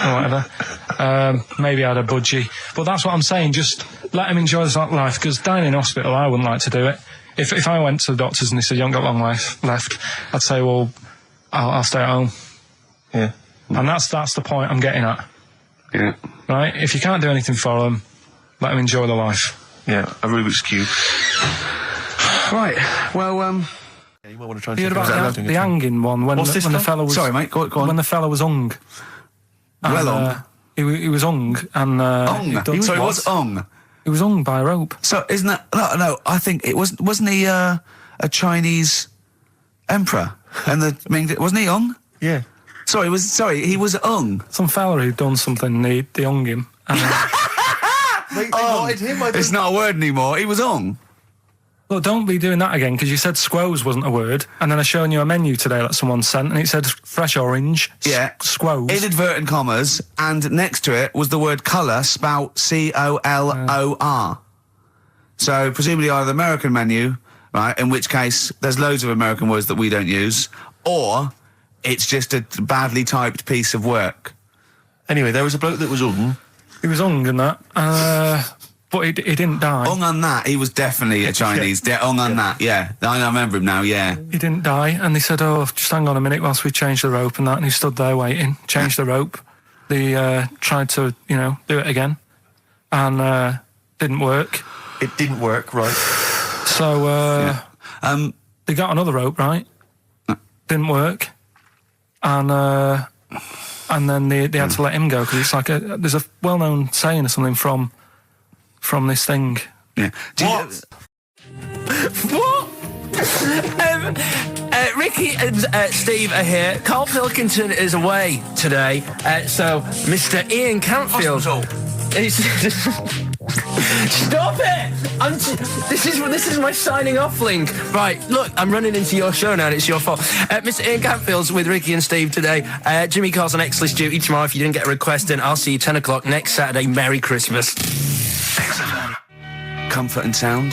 or whatever. Maybe I had a budgie. But that's what I'm saying, just let him enjoy his life, because dying in hospital, I wouldn't like to do it. If I went to the doctors and they said, you haven't got long life left, I'd say, well, I'll stay at home. Yeah. And that's the point I'm getting at. Yeah. Right? If you can't do anything for them, let them enjoy their life. Yeah, a Rubik's Cube. Right, well, Yeah, you might want to try and You heard check about the hanging one when What's this the one? fella was... Sorry, mate, go on. When the fella was hung. Well hung? He was hung, and... Hung? Sorry, what's hung? He was hung by a rope. So, isn't that... No, I think it wasn't he a Chinese emperor? And wasn't he hung? Yeah. Sorry, he was hung. Some fella who'd done something, they hung him. And, They wanted him. It's not a word anymore. He was hung. look, don't be doing that again, because you said squoze wasn't a word, and then I shown you a menu today that someone sent, and it said fresh orange, squoze. Inadvertent commas, and next to it was the word colour, spelt C-O-L-O-R. So, presumably either the American menu, right, in which case there's loads of American words that we don't use, or it's just a badly typed piece of work. Anyway, there was a bloke that was hung. He was hung and that, but he didn't die. Hung on that, he was definitely a Chinese. Hung on that, yeah. I remember him now, yeah. He didn't die, and they said, oh, just hang on a minute whilst we change the rope and that, and he stood there waiting, changed the rope. They tried to, do it again, and didn't work. It didn't work, right. So, they got another rope, right? Didn't work. And then they had to let him go, because it's like there's a well-known saying or something from this thing. Yeah. What? What? Ricky and Steve are here. Karl Pilkington is away today, so Mr. Ian Cantfield. Stop it! This is my signing off link. Right, look, I'm running into your show now and it's your fault. Mr. Ian Cantfield's with Ricky and Steve today. Jimmy Carr's on X-List duty tomorrow. If you didn't get a request in, I'll see you 10 o'clock next Saturday. Merry Christmas. XFM. Comfort and Sound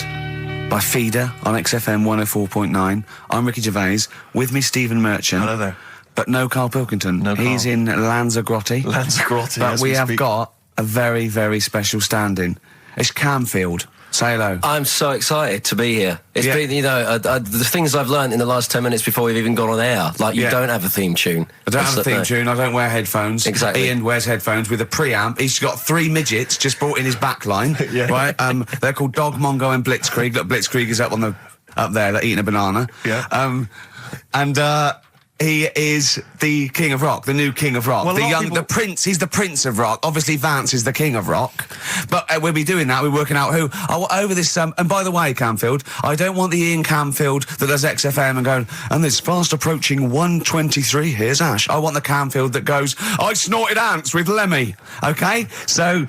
by Feeder on XFM 104.9. I'm Ricky Gervais. With me, Stephen Merchant. Hello there. But no Karl Pilkington. No He's Karl. in Lanzarote. Lanzarote, But as we we have speak. got a very, very special stand-in. It's Camfield. Say hello. I'm so excited to be here. It's been, the things I've learned in the last 10 minutes before we've even gone on air. Like, you don't have a theme tune. I don't have a theme tune. I don't wear headphones. Exactly. Ian wears headphones with a preamp. He's got 3 midgets just brought in his backline. Right? They're called Dog Mongo and Blitzkrieg. Look, Blitzkrieg is up there, they're eating a banana. Yeah. He is the King of Rock, the new King of Rock. Well, the Prince, he's the Prince of Rock. Obviously, Vance is the King of Rock. But we'll be doing that, we're working out who. Over this, and by the way, Camfield, I don't want the Ian Camfield that does XFM and going, and this fast approaching 123, here's Ash. I want the Camfield that goes, I snorted ants with Lemmy. Okay? So,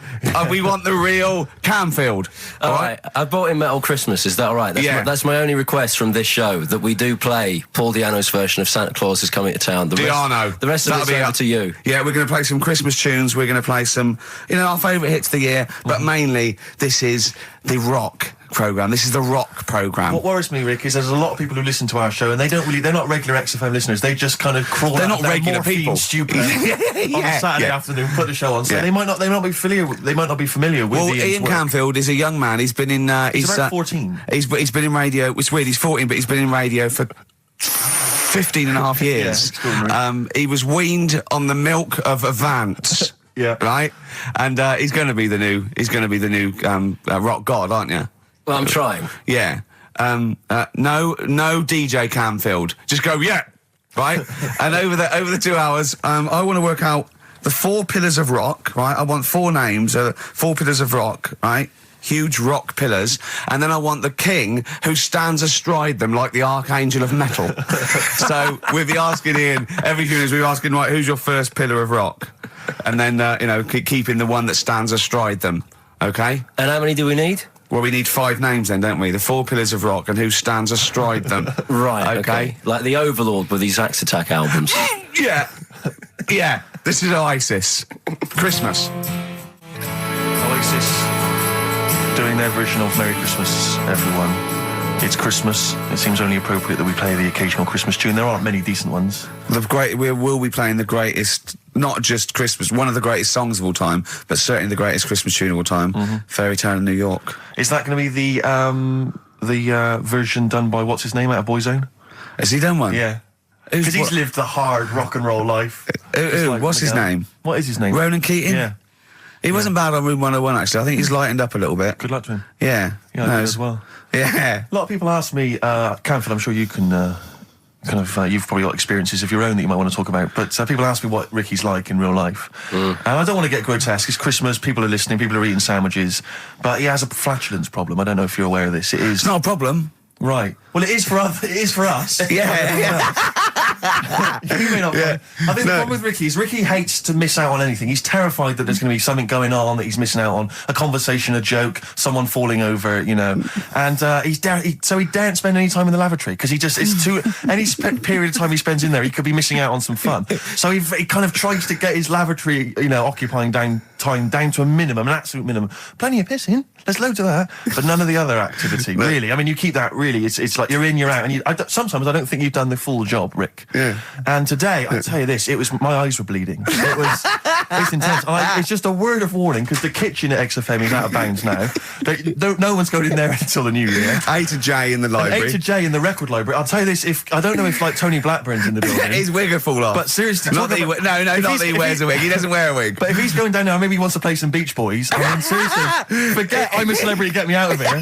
we want the real Camfield. All right. I bought in Metal Christmas, is that all right? That's my only request from this show, that we do play Paul Di'Anno's version of Santa Claus Camfield's is coming to town. The rest of it's over to you. Yeah, we're going to play some Christmas tunes. We're going to play some, our favourite hits of the year. But mainly, this is the rock programme. This is the rock programme. What worries me, Rick, is there's a lot of people who listen to our show and they're not regular XFM listeners. They just kind of crawl They're out not regular morphine people. Stupid on a Saturday afternoon, put the show on. So they might not be familiar with Well, Ian's Ian work. Canfield is a young man. He's been in... he's about 14. He's been in radio... It's weird, he's 14, but he's been in radio for 15 and a half years. He was weaned on the milk of Avant. Yeah. Right? And he's going to be the new rock god, aren't you? Well, I'm trying. Yeah. No DJ Canfield. Just go, yeah. Right? And over the 2 hours, I want to work out the 4 pillars of rock, right? I want 4 names, 4 pillars of rock, right? Huge rock pillars. And then I want the king who stands astride them like the archangel of metal. So we'll be asking Ian, every few minutes we're asking, right, who's your first pillar of rock? And then, keeping the one that stands astride them. Okay? And how many do we need? Well, we need 5 names then, don't we? The 4 pillars of rock and who stands astride them. Right, okay. Like the Overlord with these Axe Attack albums. Yeah. Yeah. This is Oasis. Christmas. Oasis doing their version of Merry Christmas, everyone. It's Christmas. It seems only appropriate that we play the occasional Christmas tune. There aren't many decent ones. We will be playing the greatest, not just Christmas, one of the greatest songs of all time, but certainly the greatest Christmas tune of all time, Fairy Tale in New York. Is that going to be the version done by what's his name out of Boyzone? Has he done one? Yeah. Because he's lived the hard rock and roll life. What's his name? What is his name? Ronan Keating? Yeah. He wasn't bad on Room 101, actually. I think he's lightened up a little bit. Good luck to him. Yeah. Yeah, I did as well. Yeah. A lot of people ask me, Canfield, I'm sure you can you've probably got experiences of your own that you might want to talk about, but people ask me what Ricky's like in real life. And I don't want to get grotesque. It's Christmas, people are listening, people are eating sandwiches, but he has a flatulence problem. I don't know if you're aware of this. It is... It's not a problem. Right. Well, it is for us. Yeah. You may not. Yeah. I think the problem with Ricky is Ricky hates to miss out on anything. He's terrified that there's going to be something going on that he's missing out on, a conversation, a joke, someone falling over, and he daren't spend any time in the lavatory because it's too any period of time he spends in there, he could be missing out on some fun. So he kind of tries to get his lavatory, occupying time down to a minimum, an absolute minimum. Plenty of pissing. There's loads of that, but none of the other activity. Really, I mean, you keep that. Really, it's like you're in, you're out, and sometimes I don't think you've done the full job, Rick. Yeah. And today, I'll tell you this: my eyes were bleeding. It's intense. It's just a word of warning because the kitchen at XFM is out of bounds now. No one's going in there until the new year. A to J in the library. A to J in the record library. I'll tell you this: I don't know if like Tony Blackburn's in the building. His wig will fall off. But seriously, not that he wears a wig. He doesn't wear a wig. But if he's going down now, maybe he wants to play some Beach Boys. I mean, seriously, forget I'm a Celebrity, get me out of here.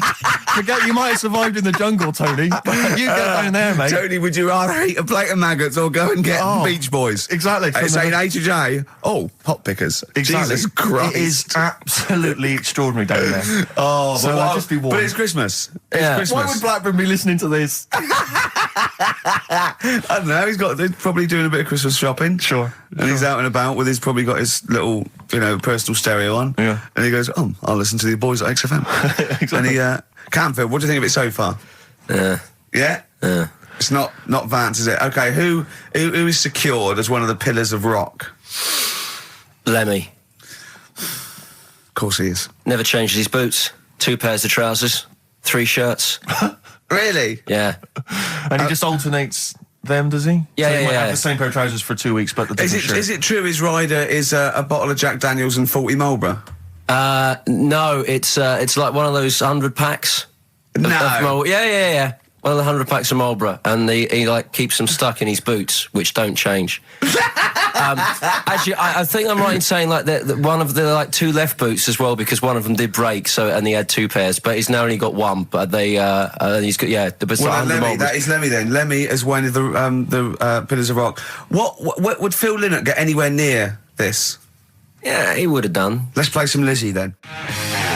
Forget you might have survived in the jungle, Tony. But you get down there, mate. Tony, would you rather eat a plate of maggots or go and get Beach Boys? Exactly. Saying A to J. Oh, pot pickers. Exactly. Jesus Christ. It is absolutely extraordinary down there. So I'll just be warned. But it's Christmas. Yeah. Christmas. Why would Blackburn be listening to this? I don't know. He's probably doing a bit of Christmas shopping. Sure. And he's out and about with probably got his little, personal stereo on. Yeah. And he goes, I'll listen to the boys at XFM. Exactly. And Canfield, what do you think of it so far? Yeah. Yeah? Yeah. It's not Vance, is it? Okay, who is secured as one of the pillars of rock? Lemmy. Of course he is. Never changes his boots. 2 pairs of trousers. 3 shirts. Really? Yeah. And he just alternates them, does he? Yeah, so he might yeah. have the same pair of trousers for 2 weeks, but the different shirt. Is it true his rider is a bottle of Jack Daniels and 40 Marlboro? No, it's like one of those 100 packs. No. Yeah. One of the 100 packs of Marlboro, and he keeps them stuck in his boots, which don't change. Actually, I think I'm right in saying that one of the 2 left boots as well, because one of them did break, and he had 2 pairs, but he's now only got 1. But he's got Lemmy, that is Lemmy then. Lemmy is one of the pillars of rock. What would Phil Lynott get anywhere near this? Yeah, he would have done. Let's play some Lizzie then.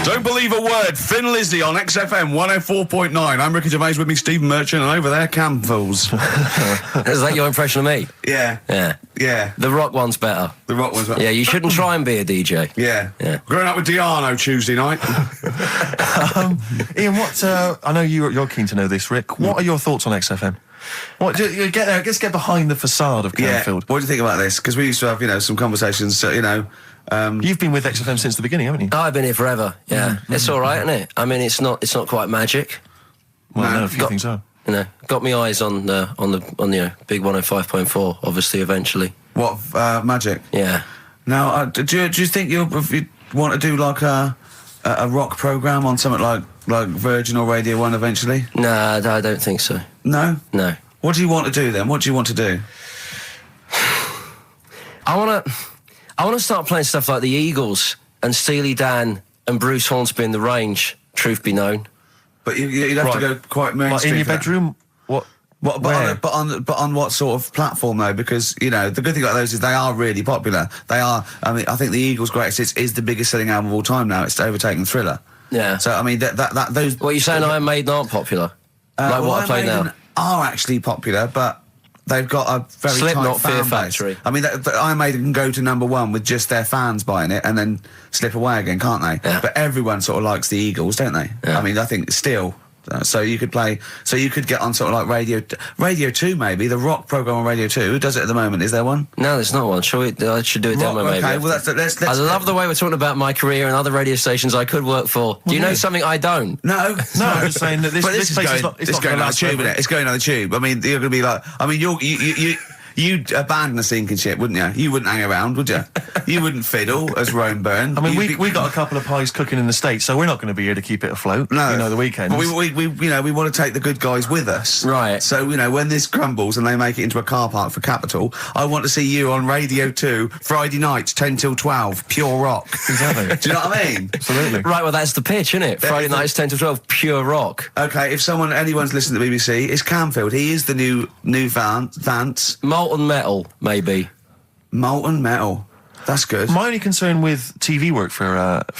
Don't believe a word. Thin Lizzy on XFM 104.9. I'm Ricky Gervais, with me Stephen Merchant, and over there Campbell's. Is that your impression of me? Yeah. The rock one's better. The rock one's better. Yeah, you shouldn't try and be a DJ. Yeah. Growing up with Diano Tuesday night. Ian, I know you're keen to know this, Rick. What are your thoughts on XFM? What, you get there, let's get behind the facade of Canfield. What do you think about this? Because we used to have, some conversations, You've been with XFM since the beginning, haven't you? Oh, I've been here forever, yeah. It's all right, isn't it? I mean, it's not quite magic. Well, no, a few things are. Got my eyes on the big 105.4, obviously, eventually. What, magic? Yeah. Now, do you think you want to do like a rock program on something like Virgin or Radio 1 eventually? Nah, I don't think so. No? No. What do you want to do then? What do you want to do? I want to start playing stuff like the Eagles and Steely Dan and Bruce Hornsby in the Range, truth be known. But you'd have to go quite mainstream. Like in your bedroom? What? But on what sort of platform though? Because the good thing about those is they are really popular. They are. I mean, I think the Eagles' Greatest Hits is the biggest selling album of all time now. It's overtaken Thriller. Yeah. So I mean, those. What are you saying? Iron Maiden aren't popular? What I play now are actually popular, but they've got a very Slipknot, tight fan Fear base. Factory. I mean, Iron Maiden can go to #1 with just their fans buying it and then slip away again, can't they? Yeah. But everyone sort of likes the Eagles, don't they? Yeah. I mean, I think still. So you could get on sort of like Radio 2 maybe, the rock program on Radio 2. Who does it at the moment? Is there one? No, there's not one. I should do a demo maybe. Okay, well let's I love the way we're talking about my career and other radio stations I could work for. Do you know something I don't? No, I'm just saying that this place is not going going on the tube, isn't it? It's going on the tube. I mean, you're going to be like, I mean, you'd abandon the sinking ship, wouldn't you? You wouldn't hang around, would you? You wouldn't fiddle as Rome Byrne. I mean, we got a couple of pies cooking in the States, so we're not going to be here to keep it afloat. No, the weekends. But we want to take the good guys with us, right? So when this crumbles and they make it into a car park for Capital, I want to see you on Radio 2 Friday nights 10 till 12, pure rock. Exactly. Do you know what I mean? Absolutely. Right. Well, that's the pitch, isn't it? Friday nights 10 till 12, pure rock. Okay. If anyone's listening to the BBC, it's Canfield. He is the new Vance. Molten Metal, maybe. Molten Metal. That's good. My only concern with TV work for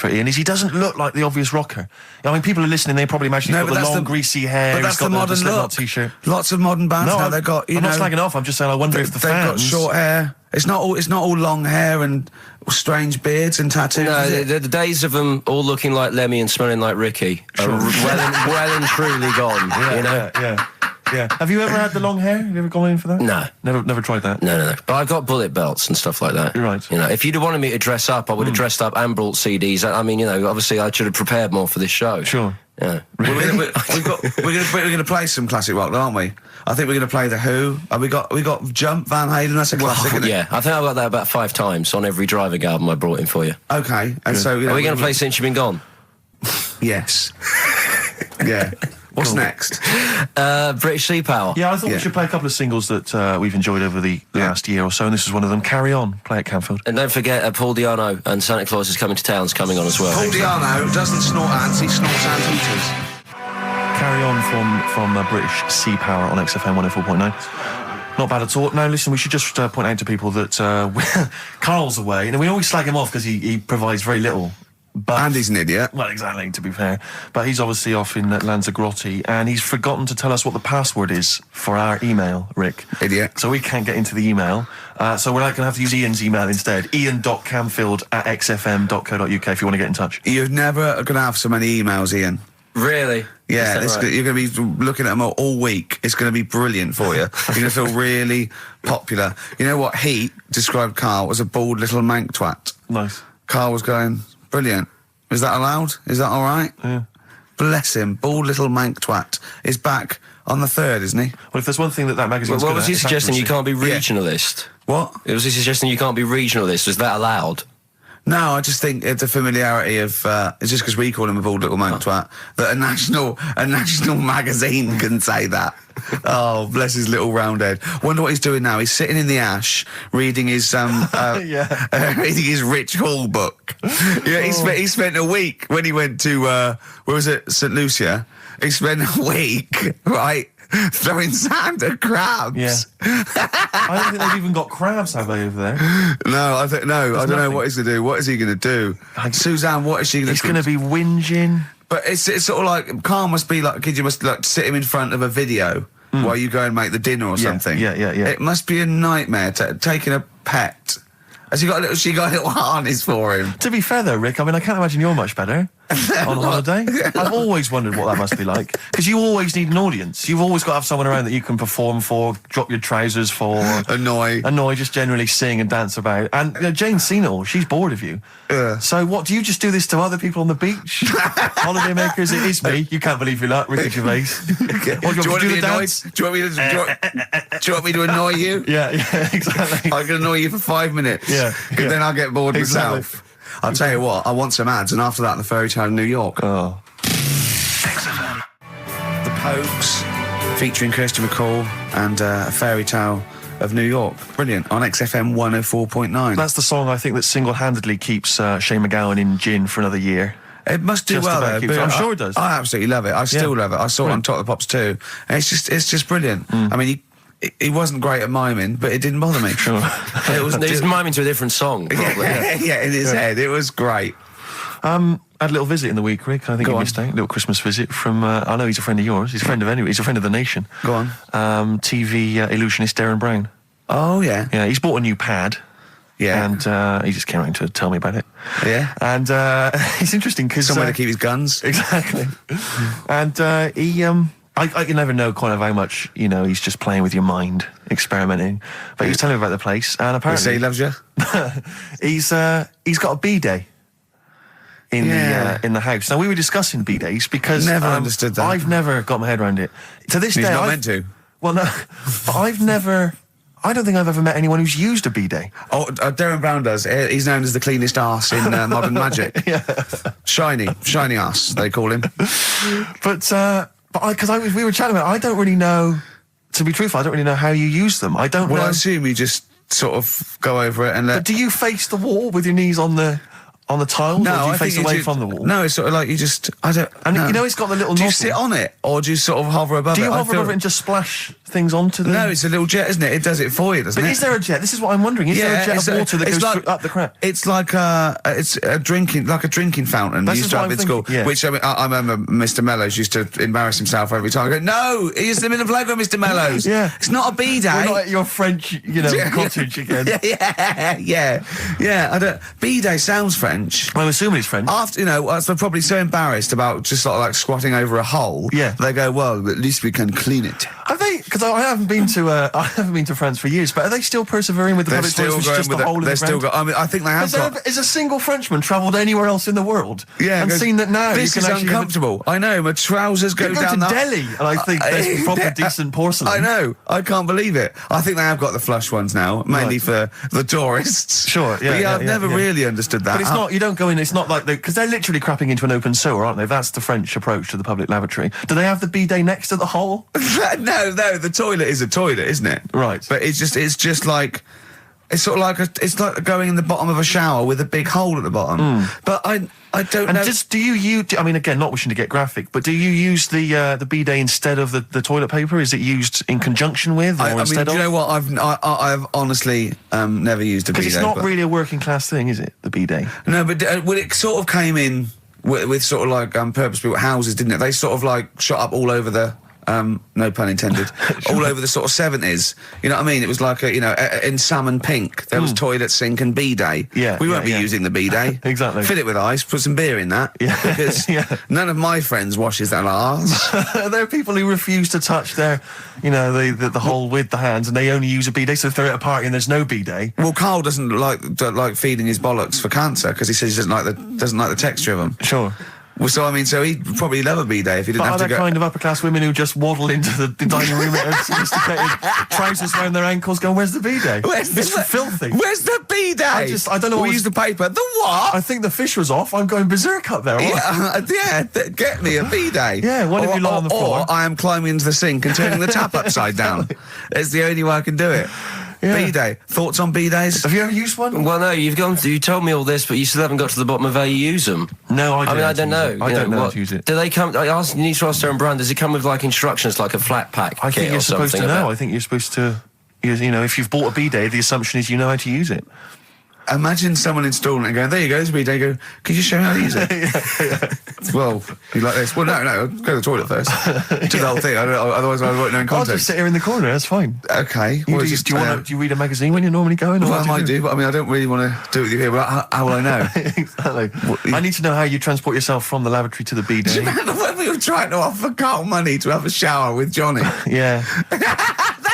Ian is he doesn't look like the obvious rocker. I mean, people are listening, they probably imagine he's got the long, greasy hair. But that's he's got the modern Slipknot look. T-shirt. Lots of modern bands now. They've got. I'm not slagging off. I'm just saying. I wonder if the fans. They've got short hair. It's not all long hair and strange beards and tattoos. No, the days of them all looking like Lemmy and smelling like Ricky are well and truly gone. Yeah. Have you ever had the long hair? Have you ever gone in for that? No. Never tried that? No. But I've got bullet belts and stuff like that. You're right. If you'd have wanted me to dress up, I would have dressed up and brought CDs. I mean, obviously I should have prepared more for this show. Sure. Yeah. We're going to play some classic rock, aren't we? I think we're going to play The Who. We got Jump, Van Halen. That's a classic, isn't it? Yeah, I think I've got that about 5 times on every Driving album I brought in for you. Okay. And so are we going to play Since You've Been Gone? Yes. Yeah. What's next? British Sea Power. Yeah, I thought we should play a couple of singles that we've enjoyed over the last year or so, and this is one of them. Carry On, play at Canfield. And don't forget, Paul Di'Anno and Santa Claus is Coming to Town's coming on as well. Paul Di'Anno doesn't snort ants, he snorts anteaters. Carry On from British Sea Power on XFM 104.9. Not bad at all. Now, listen, we should just point out to people that Karl's away, and we always slag him off because he provides very little. And he's an idiot. Well, exactly, to be fair. But he's obviously off in Lanzarote, and he's forgotten to tell us what the password is for our email, Rick. Idiot. So we can't get into the email. So we're going to have to use Ian's email instead. ian.camfield@xfm.co.uk if you want to get in touch. You're never going to have so many emails, Ian. Really? Yeah, you're going to be looking at them all week. It's going to be brilliant for you. You're going to feel really popular. You know what? Heat described Karl as a bald little mank twat. Nice. Karl was going, brilliant. Is that allowed? Is that all right? Yeah. Bless him. Bald little mank twat is back on the 3rd, isn't he? Well, if there's one thing that magazine's What good was at, he it's suggesting? You accuracy. can't be regionalist? What? Was he suggesting you can't be regionalist? Was that allowed? No, I just think it's a familiarity of, it's just because we call him a bald little mank twat, that a national magazine can say that. Oh, bless his little round head. Wonder what he's doing now. He's sitting in the ash, reading his, reading his Rich Hall book. Yeah, he spent a week when he went to, where was it, St. Lucia? He spent a week, right, throwing sand at crabs. Yeah. I don't think they've even got crabs, have they, over there? No, I don't know what he's going to do. What is he going to do? Suzanne, what is she going to do? He's going to be whinging. But it's sort of like, Karl must be like, you must like sit him in front of a video while you go and make the dinner or something. Yeah. It must be a nightmare taking a pet. She got a little harness for him. To be fair though, Rick, I mean, I can't imagine you're much better. on holiday. I've always wondered what that must be like, because you always need an audience. You've always got to have someone around that you can perform for, drop your trousers for, annoy, just generally sing and dance about. And Jane's seen it all. She's bored of you. So what, do you just do this to other people on the beach? Holidaymakers, it is me. You can't believe your luck, Ricky Gervais. Okay. Do you want me to annoy? Do you want me to annoy you? Yeah, exactly. I can annoy you for 5 minutes. Yeah. Because then I'll get bored myself. I'll tell you what, I want some ads, and after that, the fairy tale in New York. Oh. XFM. The Pokes, featuring Kirsty MacColl, and a fairy tale of New York. Brilliant. On XFM 104.9. That's the song I think that single-handedly keeps Shane MacGowan in gin for another year. It must do Just well, about though. keeps- but I'm sure it does. I absolutely love it. I still love it. I saw it on Top of the Pops too. And it's just brilliant. I mean, he wasn't great at miming, but it didn't bother me. Sure. He's miming to a different song, probably. Yeah, in his head. It was great. I had a little visit in the week, Rick. I think you missed out. A little Christmas visit from, I know he's a friend of yours. He's a friend of He's a friend of the nation. Go on. TV illusionist Darren Brown. Oh, yeah. Yeah, he's bought a new pad. Yeah. And he just came around to tell me about it. Yeah. And it's interesting because... Somewhere to keep his guns. Exactly. And I can never know kind of how much, he's just playing with your mind, experimenting. But he was telling me about the place, and apparently... Say he loves you? he's got a B-day in the house. Now, we were discussing B-days because... Never understood that. I've never got my head around it. To this day... He's not meant to. Well, no, but I don't think I've ever met anyone who's used a B-day. Oh, Darren Brown does. He's known as the cleanest arse in Modern Magic. Yeah. Shiny arse, they call him. But we were chatting about it, I don't really know, to be truthful, I don't really know how you use them. I don't know. Well, I assume you just sort of go over it and let... But do you face the wall with your knees on the tiles? No, or do you I face think away from the wall? No, it's sort of like you just... I don't... And no. it's got the little Do you nozzle. sit on it, or do you sort of hover above it? Do you hover above it and just splash things onto them? No, it's a little jet, isn't it? It does it for you, doesn't it? But is there a jet? This is what I'm wondering. Is there a jet of water that goes up the crap? It's like it's a drinking fountain. That's you used to have in school. yeah. Which I remember Mr. Mellows used to embarrass himself every time. I go, no, he's in the playground, Mr. Mellows. Yeah. It's not a B-day. We're not at your French, cottage again. Yeah. I don't. B-day sounds French. I'm assuming it's French. After, they're probably so embarrassed about just sort of like squatting over a hole. Yeah. They go, well, at least we can clean it. Have they? Because I haven't been to France for years. But are they still persevering with the public toilets? Which is just a hole in the ground? I mean, I think they have got. Has a single Frenchman travelled anywhere else in the world? Yeah, and seen that now. This is uncomfortable. I know. My trousers go down. To Delhi, and I think there's proper decent porcelain. I know. I can't believe it. I think they have got the flush ones now, mainly for the tourists. Sure. Yeah. But I've never really understood that. But it's not. You don't go in. It's not like because they're literally crapping into an open sewer, aren't they? That's the French approach to the public lavatory. Do they have the bidet next to the hole? No. The toilet is a toilet, isn't it? Right. But it's just like. It's sort of like it's like going in the bottom of a shower with a big hole at the bottom. But I don't know. And do you? I mean, again, not wishing to get graphic, but do you use the bidet instead of the toilet paper? Is it used in conjunction with, or instead of? Do you know what? I've honestly never used a bidet. Because it's not really a working class thing, is it? The bidet. No, but it sort of came in with sort of like purpose-built houses, didn't it? They sort of like shot up all over the. No pun intended. All over the sort of 70s. You know what I mean? It was like in salmon pink. There was toilet, sink, and bidet. Yeah, we won't be using the bidet. Exactly. Fill it with ice. Put some beer in that. Yeah, because none of my friends washes their arse. There are people who refuse to touch their, the hole with the hands, and they only use a bidet. So if they're at a party and there's no bidet, well, Karl doesn't like feeding his bollocks for cancer because he says he doesn't like the texture of them. Sure. Well, so I mean, so he'd probably love a bidet if he didn't have to go. Kind of upper class women who just waddle into the dining room in sophisticated trousers around their ankles, going, "Where's the bidet? It's filthy. Where's the bidet? I don't know. We use the paper. The what? I think the fish was off. I'm going berserk up there. Get me a bidet. Yeah, why don't you lie on the floor? Or I am climbing into the sink and turning the tap upside down. It's the only way I can do it. Yeah. B-day. Thoughts on B-days? Have you ever used one? Well, no, you told me all this, but you still haven't got to the bottom of how you use them. No, I don't know. I don't know how to use it. Do they come... You need to ask Darren Brown, does it come with, like, instructions, like a flat pack? I think you're supposed to know. I think you're supposed to... if you've bought a bidet, the assumption is you know how to use it. Imagine someone installing it and going, there you go, it's a bidet. Go, could you show me how to use it? Well, you like this? Well, no, go to the toilet first. Do the whole thing. Otherwise I won't know in I'll context. just sit here in the corner, that's fine. Okay. Do you read a magazine when you're normally going? Or Well, I what might do, but I mean, I don't really want to do it with you here, but how will I know? Exactly. I need to know how you transport yourself from the lavatory to the Do you bidet. remember when we were trying to offer Carl money to have a shower with Johnny? Yeah.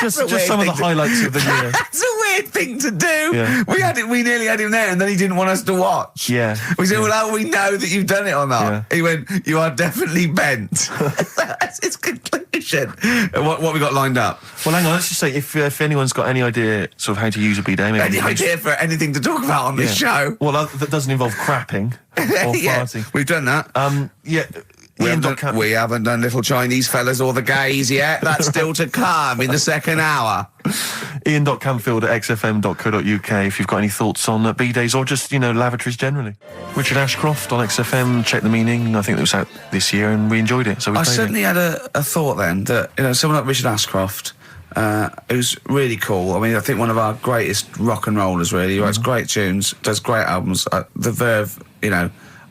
That's a just weird some of the thing highlights of the year. That's a weird thing to do. Yeah. We nearly had him there, and then he didn't want us to watch. Yeah. We said, well, how do we know that you've done it or not? Yeah. He went, you are definitely bent. That's his conclusion. What we got lined up? Well, hang on, let's just say, if anyone's got any idea sort of how to use a bidet, maybe... Any idea for anything to talk about on this show? Well, that doesn't involve crapping or farting. We've done that. Yeah. We haven't done little Chinese fellas or the gays yet. That's still to come in the second hour. Ian.Camfield@xfm.co.uk if you've got any thoughts on bidets or just, lavatories generally. Richard Ashcroft on XFM, Check the Meaning. I think it was out this year and we enjoyed it, so we I played certainly had a thought then that, someone like Richard Ashcroft, who's really cool. I mean, I think one of our greatest rock and rollers, really. He writes great tunes, does great albums. The Verve,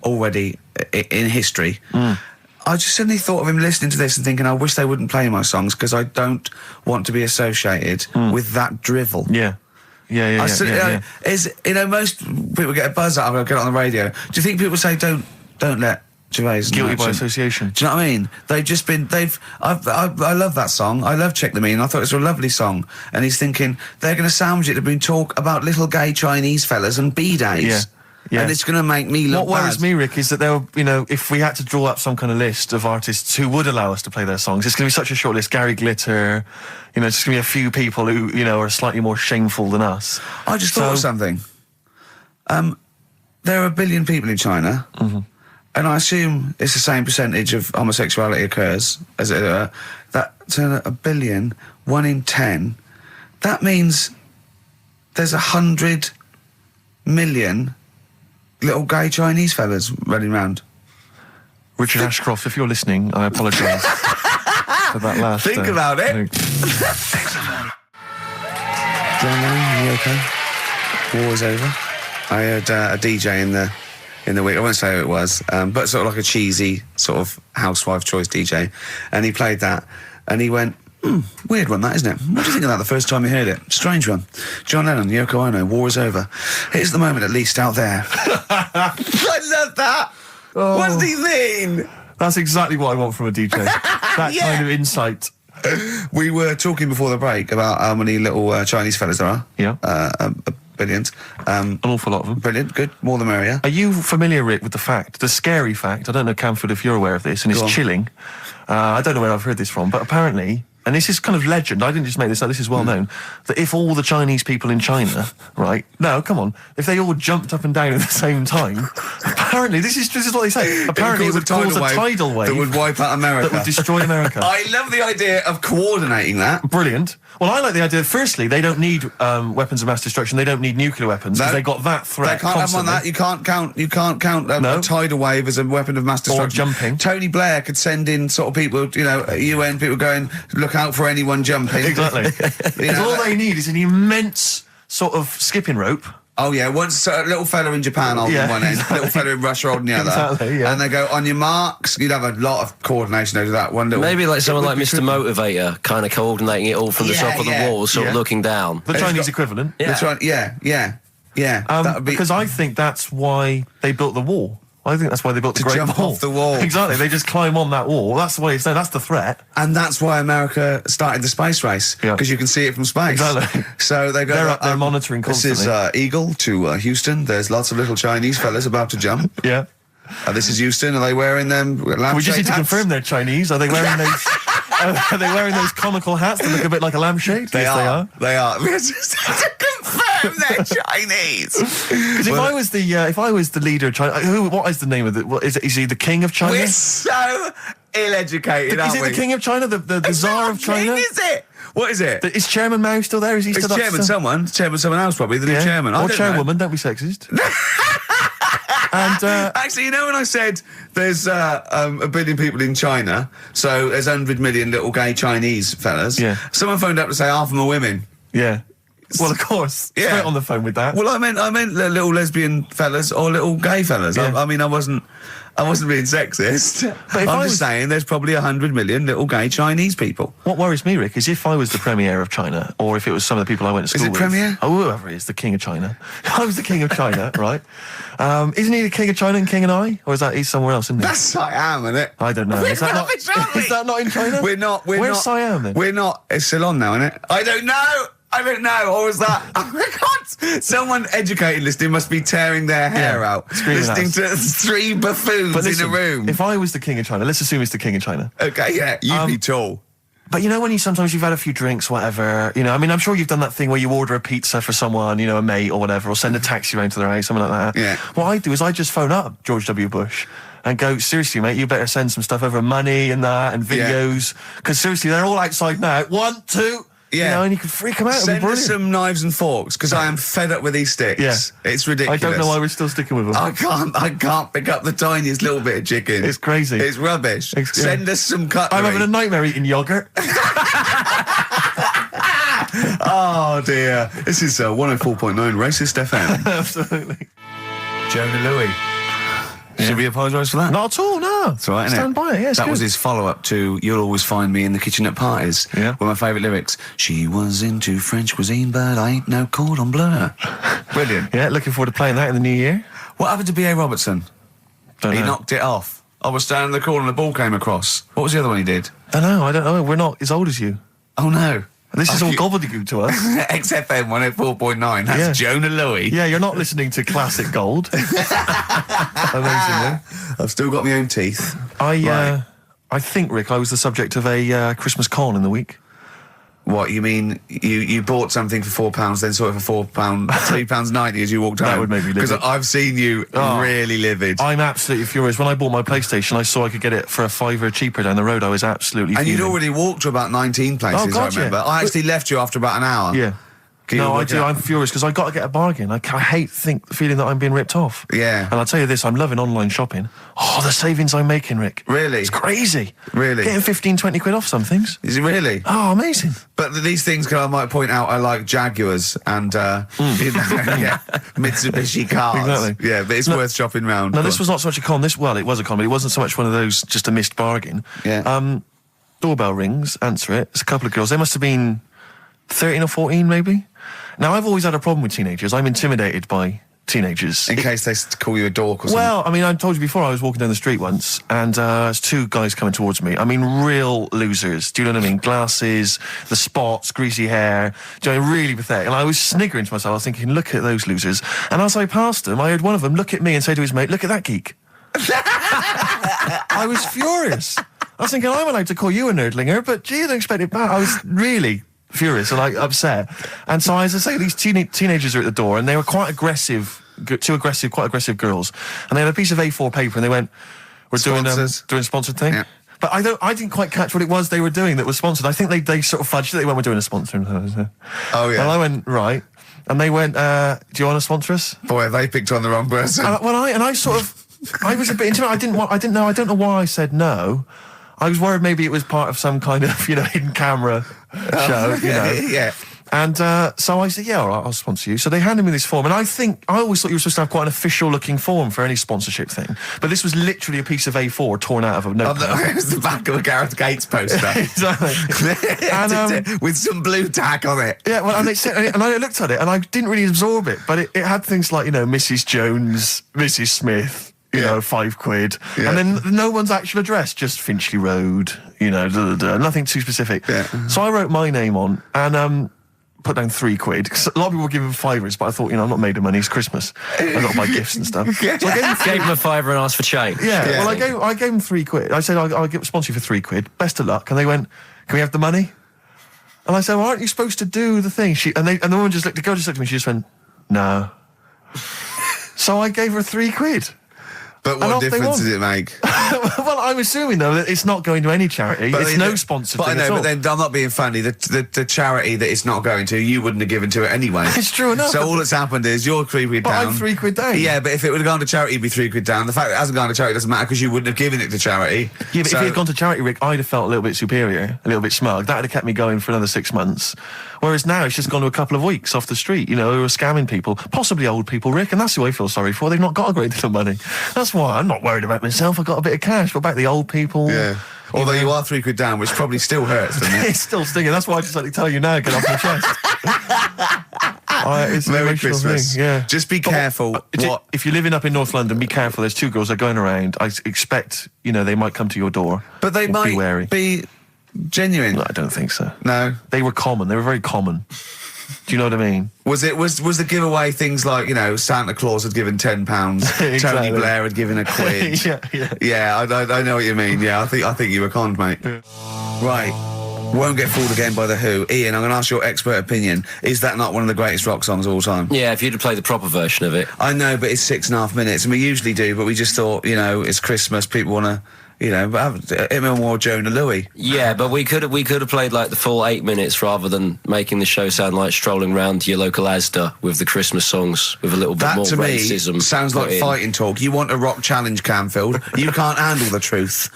already in history. I just suddenly thought of him listening to this and thinking, I wish they wouldn't play my songs because I don't want to be associated with that drivel. Yeah. Most people get a buzz out of it, get it on the radio. Do you think people say, don't let Gervais... Guilty by association. Do you know what I mean? I love that song. I love Check the Meaning. I thought it was a lovely song. And he's thinking, they're going to sandwich it to been talk about little gay Chinese fellas and bidets. Yeah. Yeah. And it's going to make me look What worries bad. me, Rick, is that there were, if we had to draw up some kind of list of artists who would allow us to play their songs, it's going to be such a short list. Gary Glitter, it's just going to be a few people who, are slightly more shameful than us. I just thought of something. There are 1 billion people in China, and I assume it's the same percentage of homosexuality occurs, as it were. That's 1 billion, 1 in 10. That means there's 100 million little gay Chinese fellas running around. Richard Ashcroft, if you're listening, I apologise for that last... Think about it. John Lennon, you okay? War's over. I heard a DJ in the week, I won't say who it was, but sort of like a cheesy sort of housewife choice DJ, and he played that, and he went, weird one that, isn't it? What do you think of that the first time you heard it? Strange one. John Lennon, Yoko Ono, war is over. Here's the moment at least out there. I love that. Oh. What does he mean? That's exactly what I want from a DJ. That kind of insight. We were talking before the break about how many little Chinese fellas there are. Yeah. Billions. An awful lot of them. Brilliant, good. More the merrier. Are you familiar, Rick, with the scary fact, I don't know, Camford, if you're aware of this, and it's chilling. I don't know where I've heard this from, but apparently... And this is kind of legend, I didn't just make this up, this is well known, that if all the Chinese people in China, right, no, come on, if they all jumped up and down at the same time, apparently, this is what they say, apparently it would cause a tidal wave that would wipe out America. That would destroy America. I love the idea of coordinating that. Brilliant. Well, I like the idea, firstly, they don't need weapons of mass destruction, they don't need nuclear weapons, because they got that threat They can't constantly. have on that, you can't count a tidal wave as a weapon of mass destruction. Or jumping. Tony Blair could send in sort of people, UN people going, look out for anyone jumping. Exactly. Because all they need is an immense sort of skipping rope. Oh yeah, once a little fella in Japan holding one end, a little fella in Russia holding the other. Exactly, yeah. And they go, on your marks, you'd have a lot of coordination over that one little... Maybe like someone like Mr. Motivator, kind of coordinating it all from the top of the wall, sort of looking down. The Chinese equivalent. Yeah. Because I think that's why they built the wall. I think that's why they built the Great jump Wall. off the wall. Exactly, they just climb on that wall. That's the way it's done. That's the threat. And that's why America started the space race, because you can see it from space. Exactly. So they go... They're up there monitoring constantly. This is Eagle to Houston. There's lots of little Chinese fellas about to jump. Yeah. This is Houston. Are they wearing them lampshade We just need to hats? confirm they're Chinese. Are they wearing those... Are they wearing those conical hats that look a bit like a lampshade? They Yes, They are. We just need to confirm they're Chinese. Because if I was the leader of China, what is the name of it? Is he the king of China? We're so ill-educated, Is aren't he we? the king of China? The Tsar of China? King, is it? What is it? Is Chairman Mao still there? Is he It's still chairman someone else probably, the new chairman. I Or don't chairwoman, know. don't be sexist. And actually, when I said there's 1 billion people in China, so there's 100 million little gay Chinese fellas, someone phoned up to say half of them are women. Yeah. Well, of course. Yeah. Straight on the phone with that. Well, I meant little lesbian fellas or little gay fellas. Yeah. I mean, I wasn't being sexist. But if I'm I just was- saying there's probably 100 million little gay Chinese people. What worries me, Rick, is if I was the premier of China, or if it was some of the people I went to Is school it with. premier? Oh, whoever it is, the king of China. If I was the king of China, right? Isn't he the king of China and king and I? Or is that he's somewhere else, isn't he? That's Siam, isn't it? I don't know. Is that, rubbish, aren't we? is that not in China? We're not. Where's Siam then? We're not. It's Ceylon now, isn't it? I don't know. Or was that? Oh my God! Someone educated listening must be tearing their hair out, screaming listening at us. to three buffoons But listen, in a room. if I was the king of China, let's assume it's the king of China. Okay, yeah, you'd be tall. But you know when sometimes you've had a few drinks, whatever, you know, I mean, I'm sure you've done that thing where you order a pizza for someone, you know, a mate or whatever, or send a taxi around to their house, something like that. Yeah. What I do is I just phone up George W. Bush and go, seriously, mate, you better send some stuff over, money and that, and videos, because seriously, they're all outside now. 1, 2... Yeah. You know, and you could freak them out. It'd be Send us brilliant. some knives and forks, because I am fed up with these sticks. Yeah. It's ridiculous. I don't know why we're still sticking with them. I can't pick up the tiniest little bit of chicken. It's crazy. It's rubbish. Send us some cutlery. I'm having a nightmare eating yogurt. Oh dear. This is 104.9 Racist FM. Absolutely. Jonah Louis. Should we apologise for that? Not at all, no. That's right, innit? Stand by it, yeah, it's that good. was his follow-up to You'll Always Find Me in the Kitchen at Parties. Yeah. One of my favourite lyrics. She was into French cuisine, but I ain't no cordon bleu. Brilliant. Yeah, looking forward to playing that in the new year. What happened to B.A. Robertson? Don't He know. knocked it off. I was standing in the corner and the ball came across. What was the other one he did? I don't know. We're not as old as you. Oh, no. This is all gobbledygook to us. XFM 104.9. That's Yeah. Jonah Louis. Yeah, you're not listening to classic gold. Amazingly. I've still got my own teeth. I think, Rick, I was the subject of a Christmas con in the week. What, you mean you bought something for £4, then saw it for £3.90 as you walked home? That would make me Because livid. I've seen you really livid. I'm absolutely furious. When I bought my PlayStation, I saw I could get it for £5 cheaper down the road. I was absolutely And you'd fuming. already walked to about 19 places, Oh, God, I remember. yeah. I actually left you after about an hour. Yeah. Can you No, I work it do. out? I'm furious because I got to get a bargain. I hate feeling that I'm being ripped off. Yeah. And I'll tell you this, I'm loving online shopping. Oh, the savings I'm making, Rick. Really? It's crazy. Really? Getting 15, 20 quid off some things. Is it really? Oh, amazing. But these things, I might point out, are like Jaguars and you know, yeah, Mitsubishi cars. Exactly. Yeah, but it's worth shopping round. No, this was not so much a con. It was a con, but it wasn't so much one of those just a missed bargain. Yeah. Doorbell rings, answer it. It's a couple of girls. They must have been 13 or 14, maybe. Now, I've always had a problem with teenagers. I'm intimidated by teenagers. In case they call you a dork or something. Well, I mean, I told you before, I was walking down the street once, and there's two guys coming towards me. I mean, real losers. Do you know what I mean? Glasses, the spots, greasy hair. Do you know, really pathetic. And I was sniggering to myself. I was thinking, look at those losers. And as I passed them, I heard one of them look at me and say to his mate, look at that geek. I was furious. I was thinking, I'm allowed to call you a nerdlinger, but gee, I don't expect it back. I was really furious and like upset. And so, as I say, these teenagers are at the door, and they were quite aggressive, quite aggressive girls. And they had a piece of A4 paper, and they went, "We're doing a sponsored thing." Yeah. But I didn't quite catch what it was they were doing that was sponsored. I think they sort of fudged it. They went, "We're doing a sponsor." Oh yeah. And I went, right. And they went, "Do you want to sponsor us?" Boy, they picked on the wrong person. I was a bit intimidated. I don't know why I said no. I was worried maybe it was part of some kind of, hidden camera show, Yeah. And so I said, yeah, all right, I'll sponsor you. So they handed me this form, and I always thought you were supposed to have quite an official-looking form for any sponsorship thing. But this was literally a piece of A4 torn out of a notepad. It was the back of a Gareth Gates poster. Exactly. And, with some blue tack on it. yeah, well, and I looked at it, and I didn't really absorb it, but it had things like, Mrs. Jones, Mrs. Smith, £5. Yeah. And then no one's actual address, just Finchley Road, nothing too specific. Yeah. So I wrote my name on and put down £3. 'Cause a lot of people were giving £5s, but I thought, I'm not made of money, it's Christmas. I've got to buy gifts and stuff. So I Gave him a fiver and asked for change. yeah, Yeah. well, I gave them £3. I said, I'll sponsor you for £3. Best of luck. And they went, can we have the money? And I said, well, aren't you supposed to do the thing? And the woman the girl just looked at me, she just went, no. So I gave her £3. But And what off they difference won. does it make? Well, I'm assuming, though, that it's not going to any charity. But it's no sponsored But I thing know, at all. but then I'm not being funny. The charity that it's not going to, you wouldn't have given to it anyway. It's true enough. So all that's happened is you're £3 But down. I'm £3 down. Yeah, but if it would have gone to charity, it'd be £3 down. The fact that it hasn't gone to charity doesn't matter because you wouldn't have given it to charity. Yeah, but if it had gone to charity, Rick, I'd have felt a little bit superior, a little bit smug. That would have kept me going for another 6 months. Whereas now it's just gone to a couple of weeks off the street, who are scamming people, possibly old people, Rick, and that's who I feel sorry for. They've not got a great deal of money. That's why I'm not worried about myself. I've got a bit of cash. What about the old people? Yeah. Although you are £3 down, which probably still hurts, doesn't it? It's still stinging. That's why I just like to tell you now, get off my chest. It's an Merry emotional Christmas. thing, yeah. Just be careful. If you're living up in North London, be careful. There's 2 girls that are going around. I expect, they might come to your door. But they might be wary. be genuine. No, I don't think so. No. They were common. They were very common. Do you know what I mean? Was the giveaway things like, Santa Claus had given £10, Exactly. Tony Blair had given £1? Yeah, I know what you mean. Yeah, I think you were conned, mate. Yeah. Right. Won't get fooled again by The Who. Ian, I'm going to ask your expert opinion. Is that not one of the greatest rock songs of all time? Yeah, if you'd have played the proper version of it. I know, but it's 6.5 minutes, and we usually do, but we just thought, it's Christmas, people want to, have him and more Jonah Louis. Yeah, but we could have played like the full 8 minutes rather than making the show sound like strolling round your local Asda with the Christmas songs with a little bit more racism. That to me sounds like fighting talk. You want a rock challenge, Canfield. You can't handle the truth.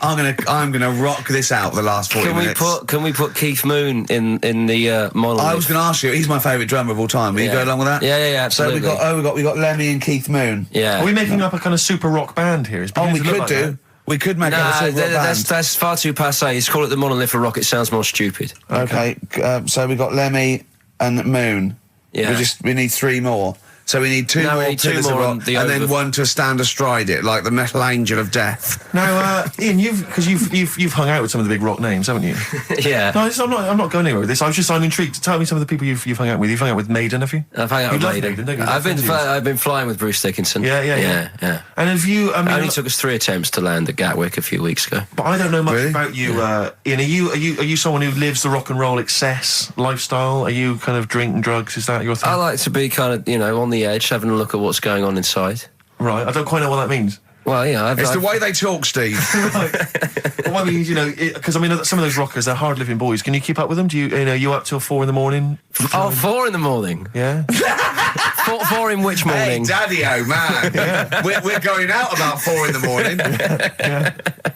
I'm gonna rock this out the last 40 minutes. Can we put Keith Moon in the monolith? I was going to ask you. He's my favourite drummer of all time. Will you go along with that? Yeah, absolutely. So we got Lemmy and Keith Moon. Yeah. Are we making up a kind of super rock band here? We could do. That? We could make up a super rock band. That's far too passé. Let's call it the Monolith of Rock. It sounds more stupid. Okay. So we got Lemmy and Moon. Yeah. We need 3 more. So we need 2 more pillars of rock, and then one to stand astride it, like the metal angel of death. Now, Ian, you've hung out with some of the big rock names, haven't you? Yeah. No, I'm not going anywhere with this. I'm intrigued. Tell me some of the people you've hung out with. You've hung out with Maiden, have you? I've hung out with Maiden. Don't you? I've been flying with Bruce Dickinson. Yeah. And have you? It only took us 3 attempts to land at Gatwick a few weeks ago. But I don't know much about you, Ian. Are you someone who lives the rock and roll excess lifestyle? Are you kind of drink and drugs? Is that your thing? I like to be kind of on the edge, having a look at what's going on inside. Right, I don't quite know what that means. Well, it's the way they talk, Steve. Right. Well, I mean, because some of those rockers, they're hard-living boys. Can you keep up with them? Do you up till 4 in the morning? 4 in the morning? Yeah. 4 in which morning? Hey, Daddy-o, man. Yeah. We're going out about 4 in the morning. Yeah.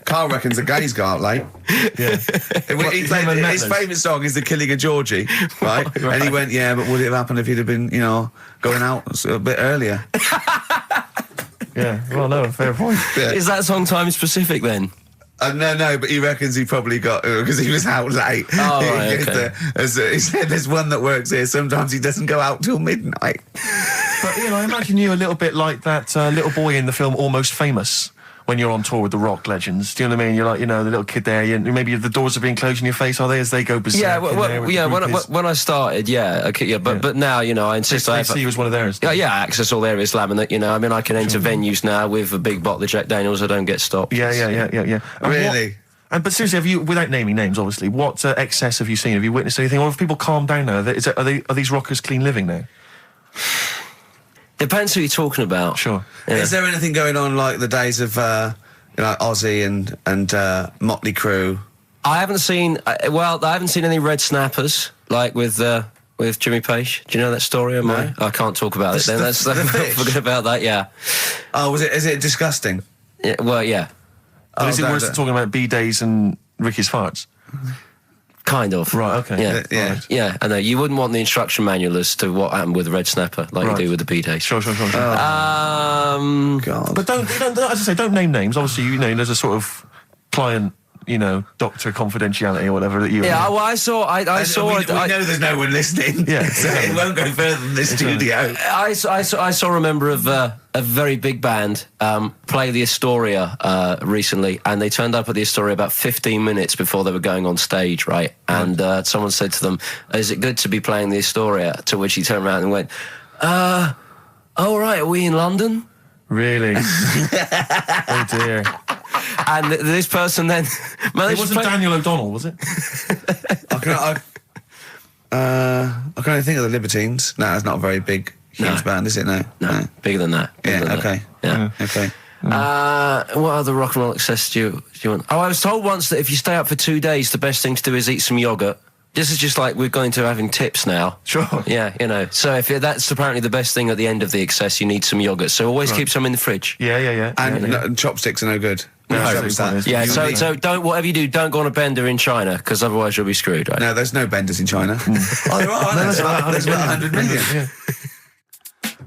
Carl reckons the gays go out late. Yeah. His favourite song is The Killing of Georgie, right? And he went, yeah, but would it have happened if he'd have been, going out a bit earlier? Yeah, well, no, fair point. Yeah. Is that song time specific then? No, but he reckons he probably got because he was out late. Oh, right, okay. He said there's one that works here. Sometimes he doesn't go out till midnight. But I imagine you a little bit like that little boy in the film Almost Famous. When you're on tour with the rock legends, do you know what I mean? You're like, the little kid there. Maybe the doors are being closed in your face, are they? As they go berserk. Yeah, when I started, but now, I insist. I see you as one of theirs. Yeah, access all areas laminate. I can enter venues now with a big bottle of Jack Daniels. I don't get stopped. Yeah. Really? But seriously, have you, without naming names, obviously, what excess have you seen? Have you witnessed anything, or have people calmed down now? Are these rockers clean living now? Depends who you're talking about. Sure. Yeah. Is there anything going on like the days of Ozzy and Motley Crue? I haven't seen. I haven't seen any red snappers like with Jimmy Page. Do you know that story? No. I can't talk about it. Then forget about that. Yeah. Oh, is it disgusting? Yeah, well, yeah. But is it worse than talking about B-days and Ricky's farts? Kind of. Right, okay. Yeah, I know. You wouldn't want the instruction manual as to what happened with the red snapper, like you do with the B-days. Sure. God. But don't, as I say, don't name names. Obviously, there's a sort of client, doctor confidentiality or whatever that you... Yeah, well, I saw... We know there's no one listening. Yeah. So it won't go further than the studio. I saw a member of a very big band play the Astoria recently, and they turned up at the Astoria about 15 minutes before they were going on stage, right? And someone said to them, "Is it good to be playing the Astoria?" To which he turned around and went, "Oh, right, are we in London?" Really? Oh, dear. And this person then... It wasn't Daniel O'Donnell, was it? I can only think of the Libertines. No, it's not a very big... Huge band, is it? No, bigger than that. Okay. Yeah. Okay. What other rock and roll excess do you want? Oh, I was told once that if you stay up for 2 days, the best thing to do is eat some yogurt. This is just like we're going to having tips now. Sure. Yeah, So if that's apparently the best thing at the end of the excess, you need some yogurt. So always keep some in the fridge. Yeah. And chopsticks are no good. Yeah, so don't, whatever you do, don't go on a bender in China, because otherwise you'll be screwed, right? No, there's no benders in China. Oh, there are. There's about 100 million. Yeah.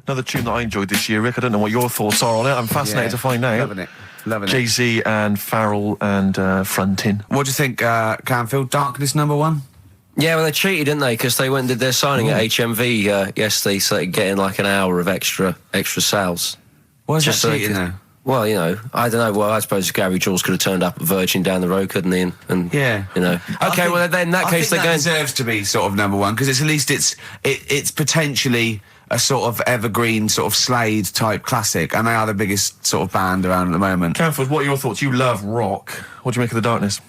Another tune that I enjoyed this year, Rick. I don't know what your thoughts are on it. I'm fascinated to find out. Loving it. Jay-Z and Farrell and Frontin. What do you think, Canfield? Darkness number one? Yeah, well, they cheated, didn't they? Because they went and did their signing at HMV yesterday, so they could get in like an hour of extra sales. Why is that cheating, though? Well, you know, I don't know. Well, I suppose Gary Jules could have turned up at Virgin down the road, couldn't he? And yeah, you know. Okay, well, then in that case, that deserves to be sort of number one, because it's at least it's potentially a sort of evergreen, sort of Slade type classic, and they are the biggest sort of band around at the moment. Canford, what are your thoughts? You love rock. What do you make of The Darkness?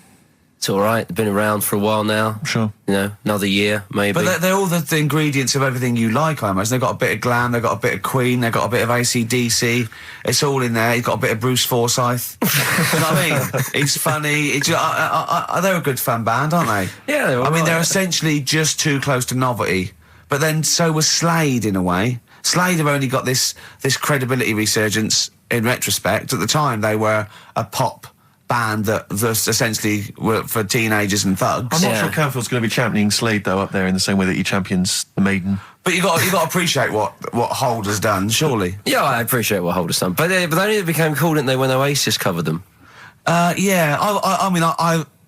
It's all right. They've been around for a while now. Sure. You know, another year, maybe. But they're all the ingredients of everything you like, I imagine. They've got a bit of glam, they've got a bit of Queen, they've got a bit of AC/DC. It's all in there. You've got a bit of Bruce Forsyth. You know what I mean? He's funny. They're a good fun band, aren't they? Yeah, they're all right. They're essentially just too close to novelty. But then so was Slade, in a way. Slade have only got this credibility resurgence in retrospect. At the time, they were a pop band that essentially were for teenagers and thugs. I'm not sure Canfield's going to be championing Slade, though, up there in the same way that he champions the Maiden. But you got to appreciate what Hold has done, surely. Yeah, I appreciate what Hold has done. But they only became cool, didn't they, when Oasis covered them? Yeah,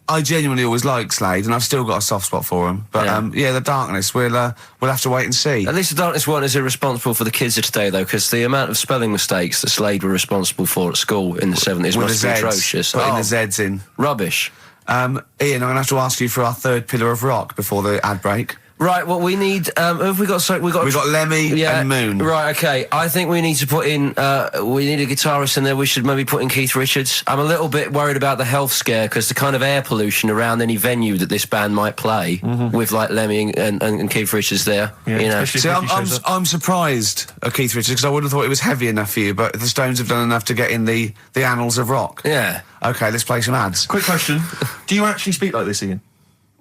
I genuinely always liked Slade, and I've still got a soft spot for him. But The Darkness, we'll have to wait and see. At least The Darkness weren't as irresponsible for the kids of today, though, because the amount of spelling mistakes that Slade were responsible for at school in the 70s must be atrocious. Putting the Z's in. Rubbish. Ian, I'm going to have to ask you for our third pillar of rock before the ad break. Right, well, we need... who have we got? We've got Lemmy and Moon. Right, okay. I think we need to put in... we need a guitarist in there. We should maybe put in Keith Richards. I'm a little bit worried about the health scare, because the kind of air pollution around any venue that this band might play, with, like, Lemmy and Keith Richards there, you know. See, I'm surprised at Keith Richards, because I would have thought it was heavy enough for you, but the Stones have done enough to get in the annals of rock. Yeah. Okay, let's play some ads. Quick question. Do you actually speak like this, Ian?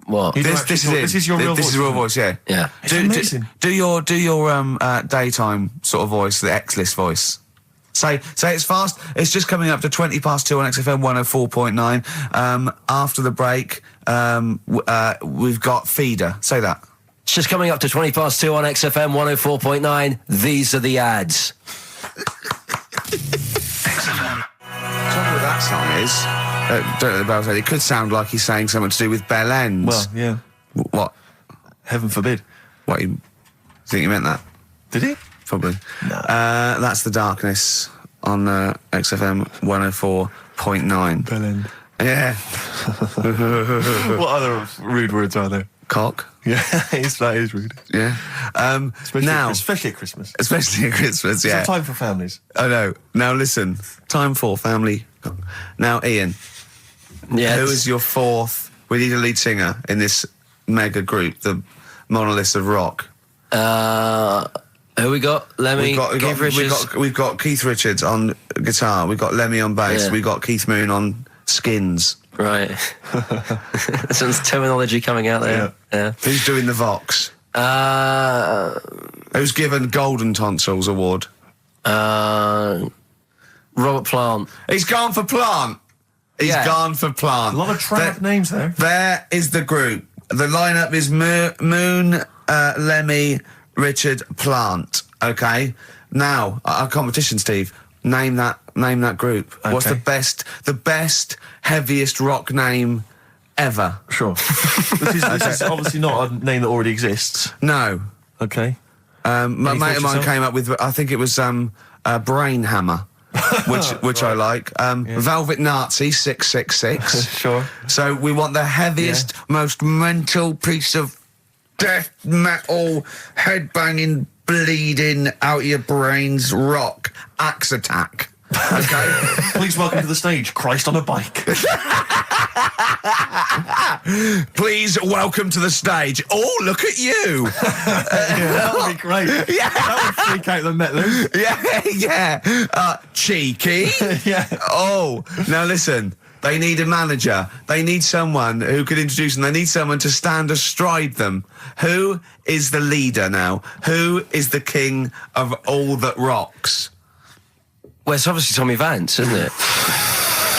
What? This is your real voice. This is real voice, yeah. Yeah. It's amazing. Do your daytime sort of voice, the X-list voice. Say it's fast. It's just coming up to 2 on XFM 104.9. After the break, we've got Feeder. Say that. It's just coming up to 2 on XFM 104.9. These are the ads. XFM. Trouble with that song is... don't know the Bells. It could sound like he's saying something to do with bell ends. Well, yeah. What? Heaven forbid. What, you think he meant that? Did he? Probably. No. That's The Darkness on XFM 104.9. Bell end. Yeah. What other rude words are there? Cock. Yeah, that is rude. Yeah. Especially at Christmas. Especially at Christmas, yeah. It's a time for families. I know. Now listen, time for family. Now, Ian. Yes. Who is your fourth? We need a lead singer in this mega group, the monoliths of rock. Who we got? Lemmy, Keith Richards. We've got Keith Richards on guitar. We've got Lemmy on bass. Yeah. We've got Keith Moon on skins. Right. Some terminology coming out there. Yeah. Who's doing the Vox? Who's given Golden Tonsils Award? Robert Plant. He's gone for Plant. He's gone for Plant. A lot of trad names there. There is the group. The lineup is Moon, Lemmy, Richard, Plant. Okay. Now, our competition, Steve. Name that group. Okay. What's the best, heaviest rock name ever? Sure. This is obviously not a name that already exists. No. Okay. My mate of mine came up with, I think it was Brain Hammer, which I like. Velvet Nazi 666. Sure. So we want the heaviest, most mental piece of death metal, headbanging, bleeding out your brains rock. Axe Attack. Okay. Please welcome to the stage, Christ on a Bike. Please welcome to the stage. Oh, look at you. That would be great. Yeah. That would freak out the metalers. Yeah. Cheeky. Yeah. Oh, now listen. They need a manager. They need someone who could introduce them. They need someone to stand astride them. Who is the leader now? Who is the king of all that rocks? Well, it's obviously Tommy Vance, isn't it?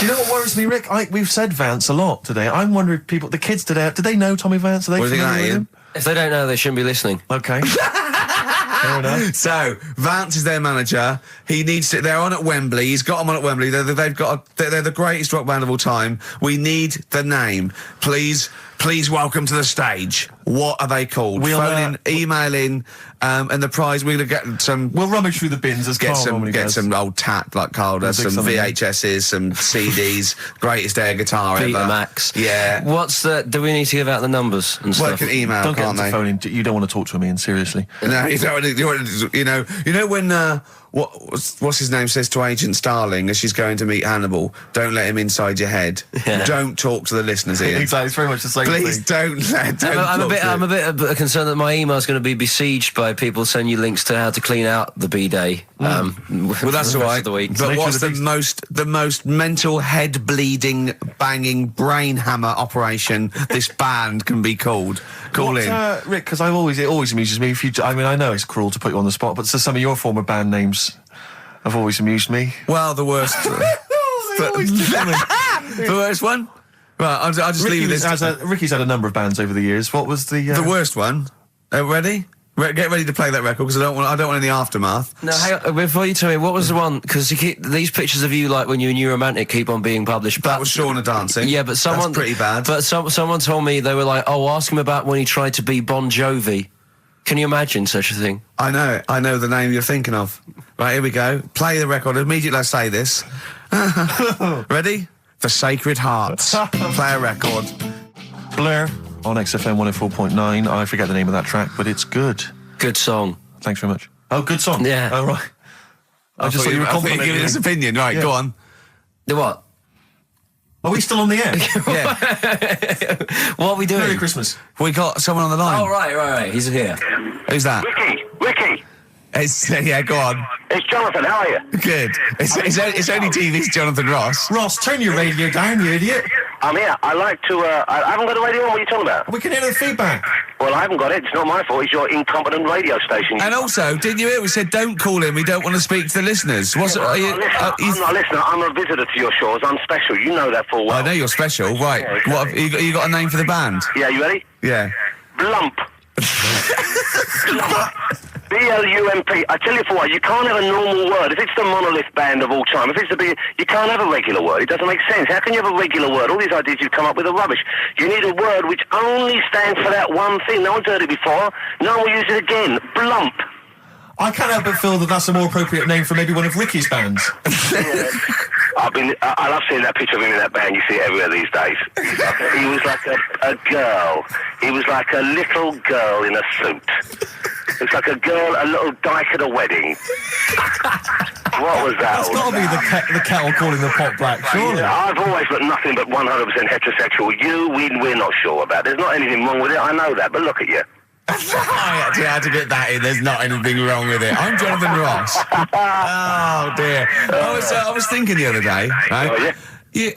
Do you know what worries me, Rick? We've said Vance a lot today. I'm wondering if the kids today, do they know Tommy Vance? Are they What do you think familiar that, with Ian? him? If they don't know, they shouldn't be listening. Okay. Fair enough. So Vance is their manager. He needs to. They're on at Wembley. He's got them on at Wembley. They're the greatest rock band of all time. We need the name. Please welcome to the stage. What are they called? Phone in, email in, and the prize we're gonna get some. We'll rummage through the bins as Get Carl some normally does. old tat like Carl does. We'll do Some something. VHSs, some CDs. Greatest air guitar ever. Betamax. Yeah. What's the? Do we need to give out the numbers and Work stuff? an email, Don't get can't them to they? phone in. You don't want to talk to him, Ian, seriously. No, you don't. You know when what's his name says to Agent Starling as she's going to meet Hannibal, don't let him inside your head. Yeah. Don't talk to the listeners, Ian. Exactly, it's very much the same Please thing. I'm a bit concerned that my email's going to be besieged by people sending you links to how to clean out the bidet. Well, that's for all the rest right. of the week. But Make what's sure the most mental, head bleeding, banging, brain hammer operation this band can be called? Call in. Rick, because it always amuses me. I know it's cruel to put you on the spot, but some of your former band names have always amused me. Well, the worst. The worst one. Right, I'll just leave this. Ricky's had a number of bands over the years. What was the worst one. Ready? Get ready to play that record because I don't want any aftermath. No, hang on, before you tell me, what was the one? Because these pictures of you, like when you're a new romantic, keep on being published. But That was Shauna dancing. yeah, but someone That's pretty bad. But someone told me they were like, "Oh, ask him about when he tried to be Bon Jovi." Can you imagine such a thing? I know the name you're thinking of. Right, here we go. Play the record immediately. I say this. Ready? The Sacred Hearts. Play a record. Blair on XFM 104.9. I forget the name of that track, but it's good. Good song. Thanks very much. Oh, good song. Yeah. Oh, right. I just thought you were complimenting giving me. his opinion. Right, Yeah. go on. The what? Are we still on the air? Yeah, What are we doing? Merry Christmas. we got someone on the line. Oh, right. He's here. Who's that? Ricky, Yeah, go on. it's Jonathan. How are you? Good. It's only TV's Jonathan Ross. Ross, turn your radio down, you idiot. I'm here. I like to. I haven't got a radio on. What are you talking about? We can hear the feedback. Well, I haven't got it. It's not my fault. It's your incompetent radio station. And also, didn't you hear? We said don't call in. We don't want to speak to the listeners. What's it? I'm not a listener. I'm a visitor to your shows. I'm special. You know that full well. I know you're special, right? Yeah, exactly. What have you got a name for the band? Yeah, you ready? Yeah. Blump. B-L-U-M-P. I tell you for what, you can't have a normal word. If it's the monolith band of all time, if it's the big, you can't have a regular word. It doesn't make sense. How can you have a regular word? All these ideas you've come up with are rubbish. You need a word which only stands for that one thing. No one's heard it before. No one will use it again. Blump. I can't help but feel that that's a more appropriate name for maybe one of Ricky's bands. I love seeing that picture of him in that band. You see it everywhere these days. He was like a girl. He was like a little girl in a suit. It's like a little dyke at a wedding. What was that? That's got to be the kettle calling the pot black, surely. Yeah, I've always got nothing but 100% heterosexual. We're not sure about. There's not anything wrong with it. I know that, but look at you. I actually had to get that in. There's not anything wrong with it. I'm Jonathan Ross. Oh dear. I was thinking the other day, right? Oh, yeah?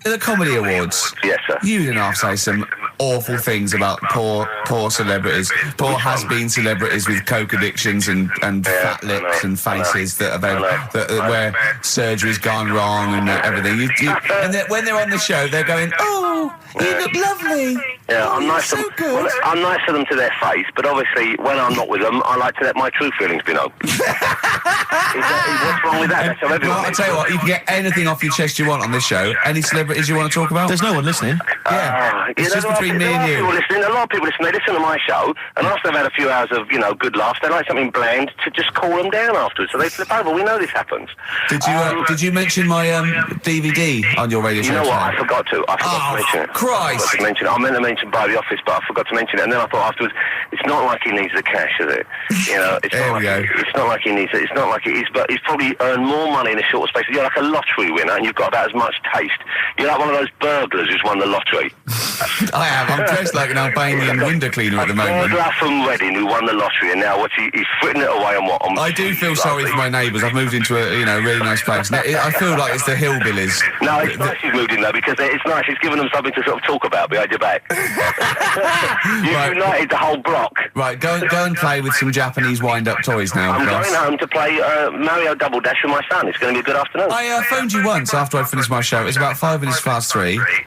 The Comedy Awards. Yes, sir. You didn't have to say some awful things about poor celebrities, poor has-been celebrities with coke addictions and Yeah, fat lips I know, and faces I know, that where surgery's gone wrong and everything. And when they're on the show, they're going, "Oh, you look lovely." Yeah, I'm nice so to them. good. Well, I'm nice to them to their face, but obviously when I'm not with them, I like to let my true feelings be known. What's wrong with that? That's how everyone Well, I'll tell you what, you can get anything off your chest you want on this show. Any celebrities you want to talk about? There's no one listening. Yeah, it's just between me and you. A lot of people listen. They listen to my show, and after they've had a few hours of good laughs, they like something bland to just cool them down afterwards. So they flip over. We know this happens. Did you mention my DVD on your radio show? You know what? today? I forgot to. I forgot to mention it. Christ! I forgot to mention it. I meant to mention by the office, but I forgot to mention it. And then I thought afterwards, it's not like he needs the cash, is it? It's There not we like go. it's not like he needs it. It's not like it is, but he's probably earned more money in a short space. You're like a lottery winner, and you've got about as much taste. You're like one of those burglars who's won the lottery. I am. I'm dressed like an Albanian window cleaner at the moment. Burglar from Reading who won the lottery, and now he's fritting it away on what? I do feel sorry for my neighbours. I've moved into a really nice place. Now, I feel like it's the hillbillies. No, it's nice you've moved in though, because it's nice. It's given them something to sort of talk about behind your back. You've Right. united the whole block. rock. Right, go and play with some Japanese wind-up toys now. I'm Ross. going home to play Mario Double Dash with my son. It's going to be a good afternoon. I phoned you once after I finished my show. It was about 3 minutes.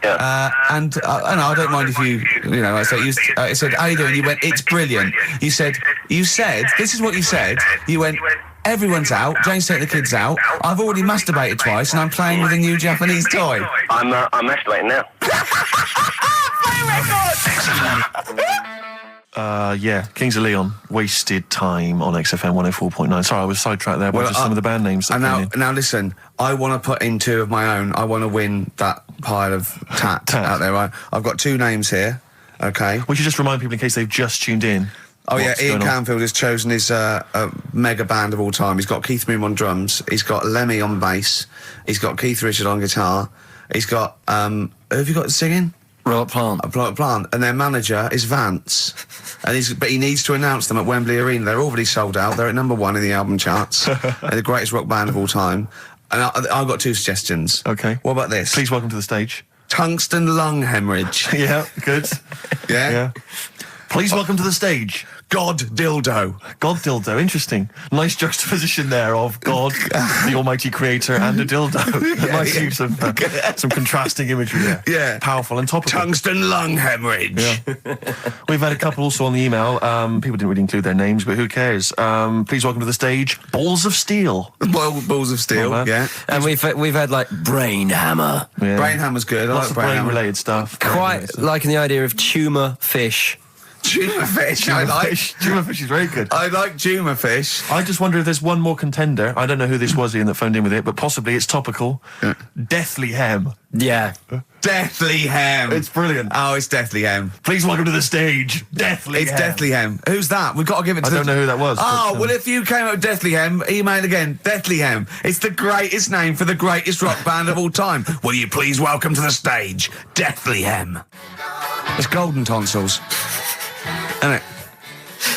Yeah. And I don't mind if you know, I said, how you doing? You went, it's brilliant. You said, this is what you said. You went, everyone's out. Jane's taking the kids out. I've already masturbated twice, and I'm playing with a new Japanese toy. I'm masturbating now. Yeah, Kings of Leon, Wasted Time on XFM 104.9. Sorry, I was sidetracked there by just some of the band names. Now listen, I want to put in 2 of my own. I want to win that pile of tat out there. Right? I've got 2 names here. Okay. We should just remind people in case they've just tuned in. Oh yeah, Ian Canfield has chosen his mega band of all time. He's got Keith Moon on drums. He's got Lemmy on bass. He's got Keith Richard on guitar. He's got who have you got singing? Robert Plant. Robert Plant. And their manager is Vance. But he needs to announce them at Wembley Arena. They're already sold out. They're at number 1 in the album charts. They're the greatest rock band of all time. And I've got 2 suggestions. Okay. What about this? Please welcome to the stage. Tungsten lung hemorrhage. Yeah, good. Yeah? Please welcome to the stage. God dildo. God dildo, interesting. Nice juxtaposition there of God, the almighty creator, and a dildo. Nice use of some contrasting imagery there. Yeah. Powerful and topical. Tungsten lung hemorrhage. Yeah. We've had a couple also on the email. People didn't really include their names, but who cares? Please welcome to the stage, Balls of Steel. Balls of Steel, yeah. And we've had like Brain Hammer. Yeah. Brain Hammer's good. Lots of Brain Hammer. brain-related stuff. Quite liking the idea of tumour fish. Tuna fish, I like. Tuna fish is very good. I like tuna fish. I just wonder if there's one more contender. I don't know who this was, Ian, that phoned in with it, but possibly it's topical. Deathly Hem. Yeah. Deathly Hem. It's brilliant. Oh, it's Deathly Hem. Please welcome to the stage, Deathly Hem. It's Deathly Hem. Who's that? We've got to give it to I don't know who that was. Oh, well, if you came up with Deathly Hem, email again. Deathly Hem. It's the greatest name for the greatest rock band of all time. Will you please welcome to the stage, Deathly Hem? It's Golden Tonsils. Isn't it?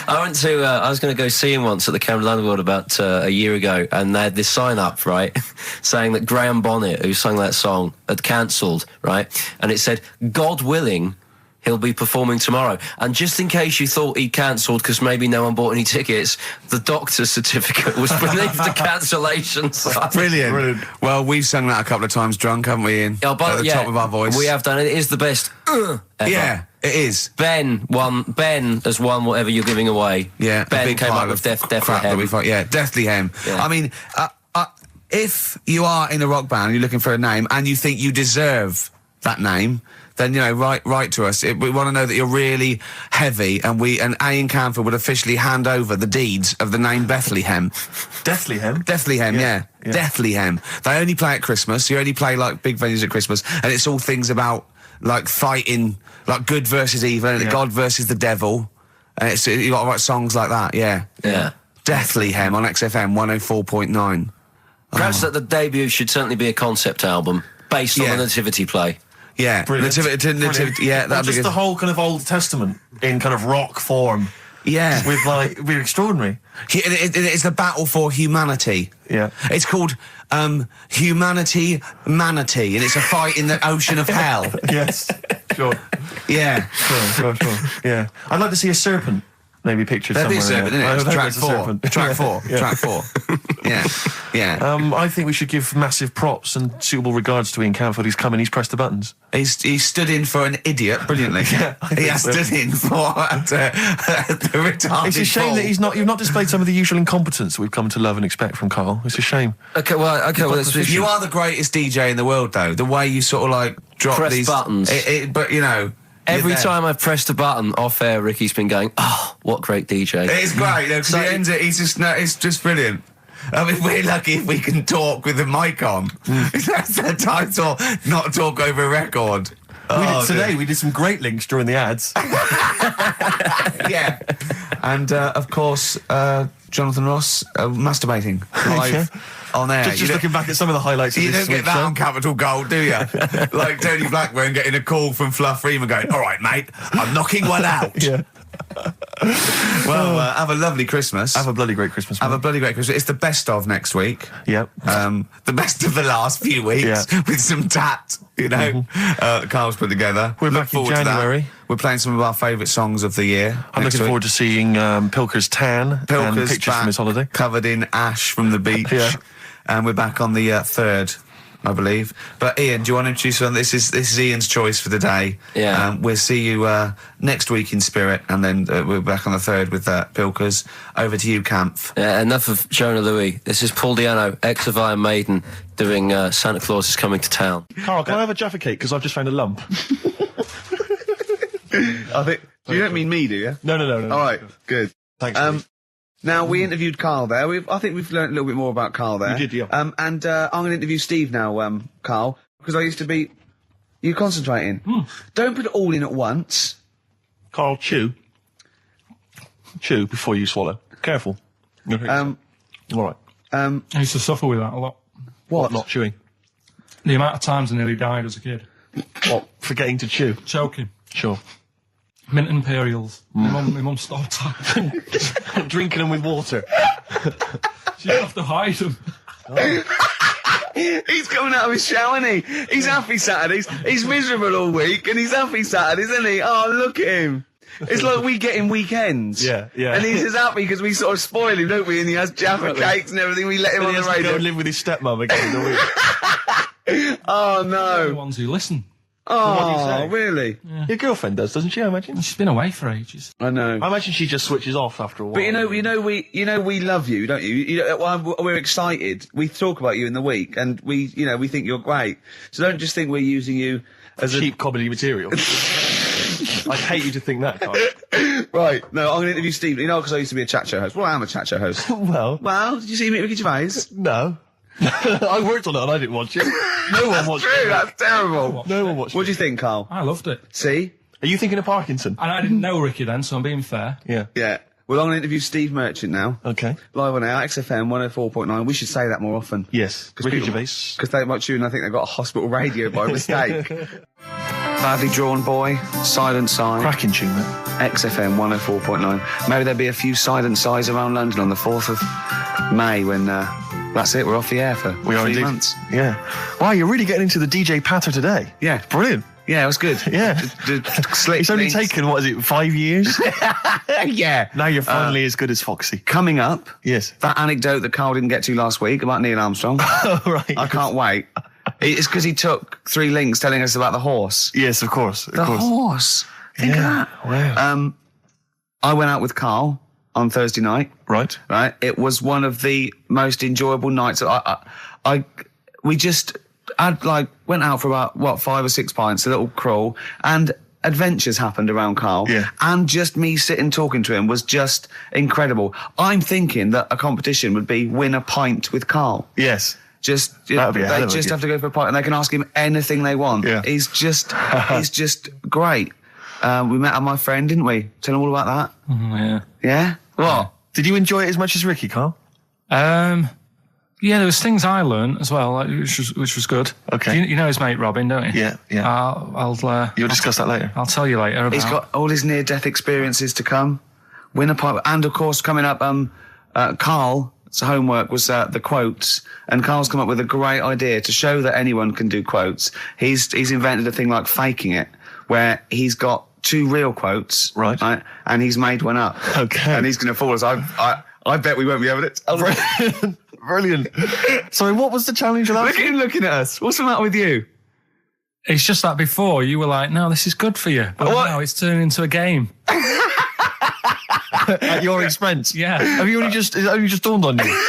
I went to, I was going to go see him once at the Camden Underworld about a year ago, and they had this sign up, right, saying that Graham Bonnet, who sung that song, had cancelled, right, and it said, God willing, he'll be performing tomorrow. And just in case you thought he'd cancelled because maybe no one bought any tickets, the doctor's certificate was beneath the cancellation sign. Brilliant. Well, we've sung that a couple of times drunk, haven't we, Ian? Oh, but, at the top of our voice. We have done it. It is the best ever. Yeah, it is. Ben has won whatever you're giving away. Yeah, Ben came up with Deathly Hem. Yeah, Deathly Hem. Yeah. I mean, if you are in a rock band, you're looking for a name, and you think you deserve that name, then, you know, write to us. We want to know that you're really heavy, and Ian Canfield would officially hand over the deeds of the name Bethlehem. Deathlyhem? Deathlyhem, yeah. Deathlyhem. They only play at Christmas. You only play, like, big venues at Christmas, and it's all things about, like, fighting, like, good versus evil, and God versus the devil. And you got to write songs like that, yeah. Yeah. Deathlyhem on XFM 104.9. Perhaps that the debut should certainly be a concept album based on the Nativity play. Yeah, Nativity, yeah, that'd be just good. the whole kind of Old Testament in kind of rock form. Yeah, with like, it'd be extraordinary. It's the battle for humanity. Yeah, it's called Humanity Manatee, and it's a fight in the ocean of hell. Yes, sure. Yeah, sure. Yeah, I'd like to see a serpent. Maybe pictured somewhere. There'd be a serpent, isn't it? Track four. Yeah. I think we should give massive props and suitable regards to Ian Canfield. He's come in, he's pressed the buttons. He stood in for an idiot brilliantly. He has stood in for the retarded. It's a shame that you've not displayed some of the usual incompetence that we've come to love and expect from Karl. It's a shame. Okay, you are the greatest DJ in the world, though. The way you sort of like drop press these buttons, but you know. Every time I've pressed a button off air, Ricky's been going, "Oh, what great DJ!" It's great. Because he ends it. It's just brilliant. I mean, we're lucky if we can talk with the mic on. That's the title. Not talk over a record. We did some great links during the ads. Yeah, and of course, Jonathan Ross masturbating live. On air. Just looking back at some of the highlights of this You don't get that on Capital Gold, do you? Like Tony Blackburn getting a call from Fluff Freeman going, "All right, mate, I'm knocking one out." Yeah. Well, have a lovely Christmas. Have a bloody great Christmas. Have a bloody great Christmas. It's the best of next week. Yep. The best of the last few weeks with some tat, you know, Carl's put together. We're back in January. We're playing some of our favourite songs of the year. I'm looking forward to seeing Pilker's tan and pictures from his holiday. Covered in ash from the beach. Yeah. And we're back on the 3rd, I believe. But Ian, do you want to introduce one? This is Ian's choice for the day. Yeah. We'll see you next week in spirit, and then we're back on the 3rd with Pilkers. Over to you, Kampf. Yeah, enough of Jonah Louis. This is Paul Di'Anno, ex of Iron Maiden, doing Santa Claus is Coming to Town. Carl, can I have a Jaffa cake? Because I've just found a lump. I think. You don't mean me, do you? No. All right, good. Thanks. Now, we interviewed Karl there. I think we've learned a little bit more about Karl there. We did, yeah. And I'm going to interview Steve now, Karl, because I used to be... You concentrating. Don't put it all in at once. Carl, chew. Chew before you swallow. Careful. All right. I used to suffer with that a lot. What? Not chewing. The amount of times I nearly died as a kid. What? Forgetting to chew. Choking. Sure. Mint Imperials. My mum stopped. Drinking them with water. She didn't have to hide them. He's coming out of his shower, isn't he? He's happy Saturdays. He's miserable all week, and he's happy Saturdays, isn't he? Oh, look at him. It's like we get him weekends. Yeah. And he's just happy because we sort of spoil him, don't we? And he has Jaffa cakes and everything. We let him on the He has to go radio. and live with his stepmom again in the week. Oh, The no. ones who listen. Oh, really? Your girlfriend does, doesn't she, I imagine? She's been away for ages. I know. I imagine she just switches off after a while. But we love you, don't you? We're excited. We talk about you in the week, and we think you're great. So don't just think we're using you as cheap comedy material. I'd hate you to think that, Carl. Right. No, I'm going to interview Steve. Because I used to be a chat show host. Well, I am a chat show host. Well, did you see me at Ricky Gervais? No. I worked on it and I didn't watch it. No one watched it. That's terrible. No one watched it. What do you think, Carl? I loved it. See? Are you thinking of Parkinson? And I didn't know Ricky then, so I'm being fair. Yeah. Yeah. Well, I'm going to interview Steve Merchant now. Okay. Live on air, XFM 104.9. We should say that more often. Yes. Ricky Gervais. Because they might tune, I think they've got a hospital radio by mistake. Badly Drawn Boy, Silent Sigh. Cracking tune, mate. XFM 104.9. Maybe there'll be a few silent sighs around London on the 4th of May when, that's it, we're off the air for 3 months. Yeah. Wow, you're really getting into the DJ patter today. Yeah. Brilliant. Yeah, it was good. Yeah. It's only taken, 5 years? Yeah. Now you're finally as good as Foxy. Coming up. Yes. That anecdote that Carl didn't get to last week about Neil Armstrong. Oh, right. I can't wait. It's because he took 3 links telling us about the horse. Yes, of course. The horse. Think of that. Wow. I went out with Carl on Thursday night. Right. Right. It was one of the most enjoyable nights. We just went out for about 5 or 6 pints, a little crawl, and adventures happened around Carl. Yeah. And just me sitting talking to him was just incredible. I'm thinking that a competition would be win a pint with Carl. Yes. That'd be they just have to go for a pint and they can ask him anything they want. Yeah. He's just great. We met my friend, didn't we? Tell him all about that. Yeah. Yeah? What? Did you enjoy it as much as Ricky, Carl? Yeah, there was things I learned as well, which was good. Okay. You know his mate Robin, don't you? Yeah. I'll You'll discuss that later. I'll tell you later about. He's got all his near-death experiences to come. Win a pint. And, of course, coming up, Karl's homework was the quotes, and Karl's come up with a great idea to show that anyone can do quotes. He's invented a thing like faking it, where he's got 2 real quotes, right, and he's made one up. Okay. And he's going to fool us. I bet we won't be able to. Brilliant. Sorry, what was the challenge last week? Look at him looking at us. What's the matter with you? It's just that before you were like, no, this is good for you. But now it's turning into a game. At your expense? Yeah. Have you only just dawned on you?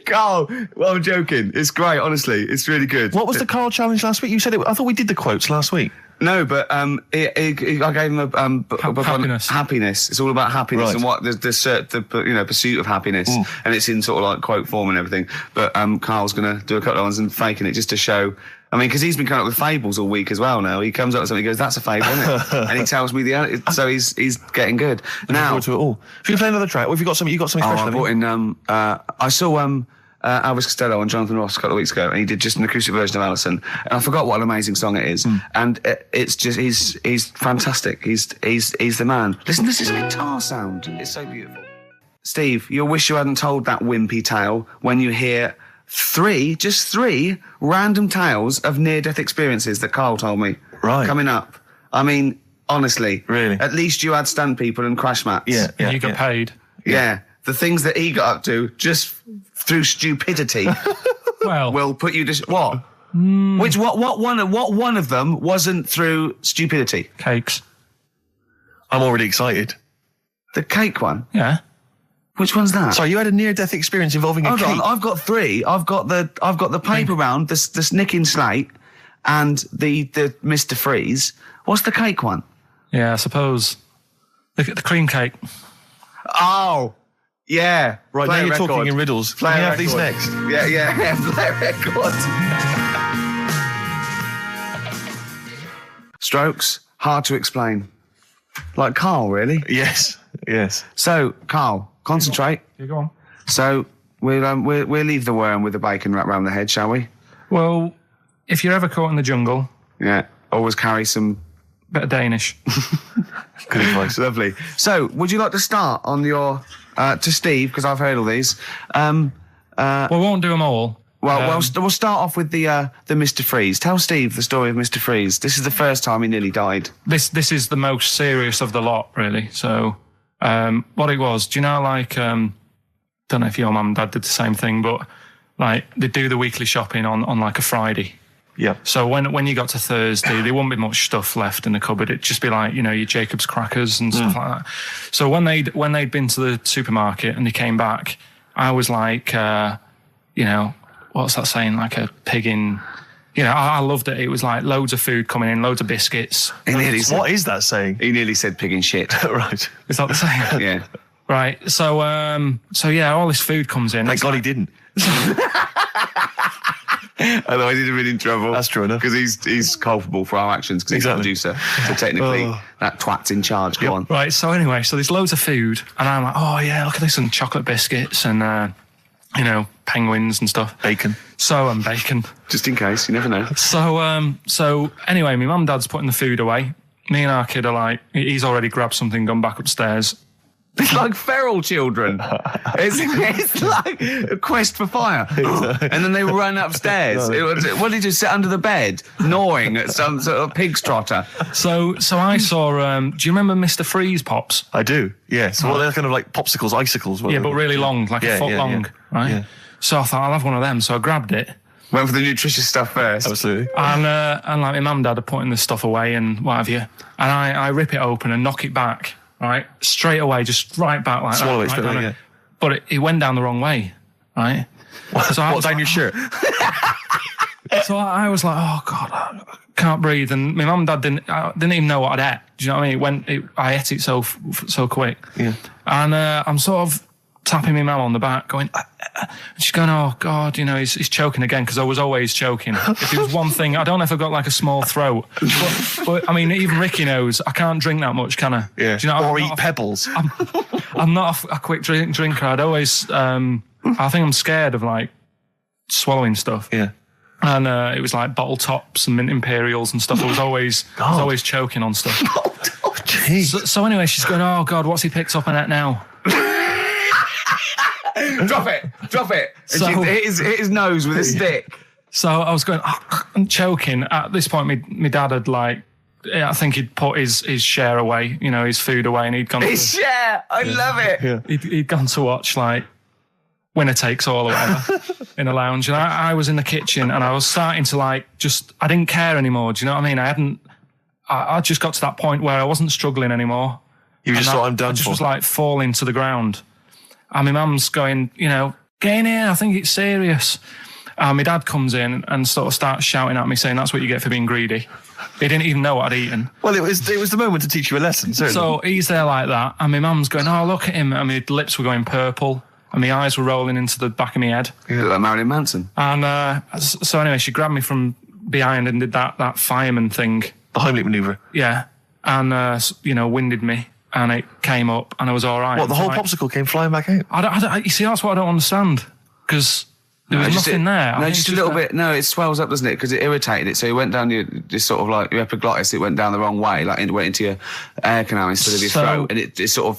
Carl, well, I'm joking. It's great, honestly. It's really good. What was the Carl challenge last week? You said it. I thought we did the quotes last week. No, but I gave him a book happiness. On happiness. It's all about happiness and what the pursuit of happiness, and it's in sort of like quote form and everything. But Carl's going to do a couple of ones and faking it just to show. I mean, because he's been coming up with fables all week as well. Now he comes up with something, he goes, "That's a fable, isn't it?" And he tells me so he's getting good. Looking forward to it all. If you play another track, what have you got? You got something special? I brought in. I saw Elvis Costello and Jonathan Ross a couple of weeks ago, and he did just an acoustic version of Alison, and I forgot what an amazing song it is. And it's just he's fantastic. He's the man. Listen to this guitar sound. It's so beautiful. Steve, you'll wish you hadn't told that wimpy tale when you hear just three random tales of near-death experiences that Carl told me. Right. Coming up I mean, honestly. Really? At least you had stunt people and crash mats. Yeah. And you got paid. Yeah. The things that he got up to, just through stupidity, Well, will put you to... What? What one of them wasn't through stupidity? cakes. I'm already excited. The cake one? Yeah. Which one's that? Sorry, you had a near-death experience involving a Hold cake. on, I've got 3. I've got the paper round, the snicking slate, and the Mr. Freeze. What's the cake one? Yeah, I suppose. The cream cake. Oh, yeah. Right, Play now a you're record. talking in riddles. Play Can we a have these record. next? Yeah. Play a record. Strokes, hard to explain. Like Karl, really. Yes. So, Karl, concentrate. You go on. So, we'll leave the worm with the bacon wrapped around the head, shall we? Well, if you're ever caught in the jungle, Yeah. Always carry some... bit of Danish. Good advice. Lovely. So, would you like to start on your... to Steve, because I've heard all these. We won't do them all. We'll start off with the Mr. Freeze. Tell Steve the story of Mr. Freeze. This is the first time he nearly died. This is the most serious of the lot, really. So, what it was, do you know, like, don't know if your mum and dad did the same thing, but like they do the weekly shopping on like a Friday. Yeah. So when you got to Thursday, there wouldn't be much stuff left in the cupboard. It'd just be like, your Jacob's crackers and stuff like that. So when they'd been to the supermarket and they came back, I was like, what's that saying? Like a pig in... I loved it. It was like loads of food coming in, loads of biscuits. What is that saying? He nearly said pig in shit. Right. Is that the saying? Yeah. Right. So all this food comes in. Thank God he didn't. Otherwise he'd have been in trouble. That's true enough. Because he's culpable for our actions, because he's the producer. So technically, that twat's in charge. Go on. Right, so anyway, there's loads of food, and I'm like, oh yeah, look at this, and chocolate biscuits, and, penguins and stuff. Bacon. And bacon. Just in case, you never know. So anyway, my mum and dad's putting the food away. Me and our kid are like, he's already grabbed something, gone back upstairs. It's like feral children. It's like a quest for fire. And then they run upstairs. What did you sit under the bed, gnawing at some sort of pig's trotter? So I saw, do you remember Mr. Freeze Pops? I do, yes. Well, they're kind of like popsicles, icicles. Yeah, but really long, like a foot long, right? Yeah. So I thought, I'll have one of them. So I grabbed it. Went for the nutritious stuff first. Absolutely. And like my mum and dad are putting the stuff away and what have you. And I rip it open and knock it back. Right, straight away, just right back like Swallow that. it straight away, yeah. But it went down the wrong way, right? What's down your shirt? So I was like, oh God, I can't breathe. And my mum and dad didn't even know what I'd ate. Do you know what I mean? I ate it so quick. Yeah. And I'm sort of tapping my mum on the back, going, and she's going, oh God, he's choking again, because I was always choking. If there was one thing, I don't know if I've got like a small throat, but I mean, even Ricky knows I can't drink that much, can I? Yeah. Do you know, or eat pebbles. I'm not a quick drinker. I'd always, I think I'm scared of like swallowing stuff. Yeah. And it was like bottle tops and mint imperials and stuff. I was always choking on stuff. Oh, jeez. So anyway, she's going, oh God, what's he picked up on it now? Drop it. So, and hit his nose with a stick. So I was going, I'm choking. At this point, my dad had I think he'd put his share away, his food away, and he'd gone. His share, I love it. Yeah. He'd gone to watch like Winner Takes All or whatever in a lounge, and I was in the kitchen, and I was starting to I didn't care anymore. Do you know what I mean? I just got to that point where I wasn't struggling anymore. You just thought, I'm done. I just was like falling to the ground. And my mum's going, get in here, I think it's serious. And my dad comes in and sort of starts shouting at me, saying, that's what you get for being greedy. He didn't even know what I'd eaten. Well, it was the moment to teach you a lesson, certainly. So he's there like that, and my mum's going, oh, look at him. And my lips were going purple, and my eyes were rolling into the back of my head. You look like Marilyn Manson. And so anyway, she grabbed me from behind and did that fireman thing. The Heimlich manoeuvre. Yeah. And, winded me. And it came up, and I was all right. What, the whole popsicle came flying back out? You see, that's what I don't understand, because there was nothing there. No, just a little bit. No, it swells up, doesn't it? Because it irritated it. So it went down your sort of like your epiglottis. It went down the wrong way, it went into your air canal instead of your throat, and it sort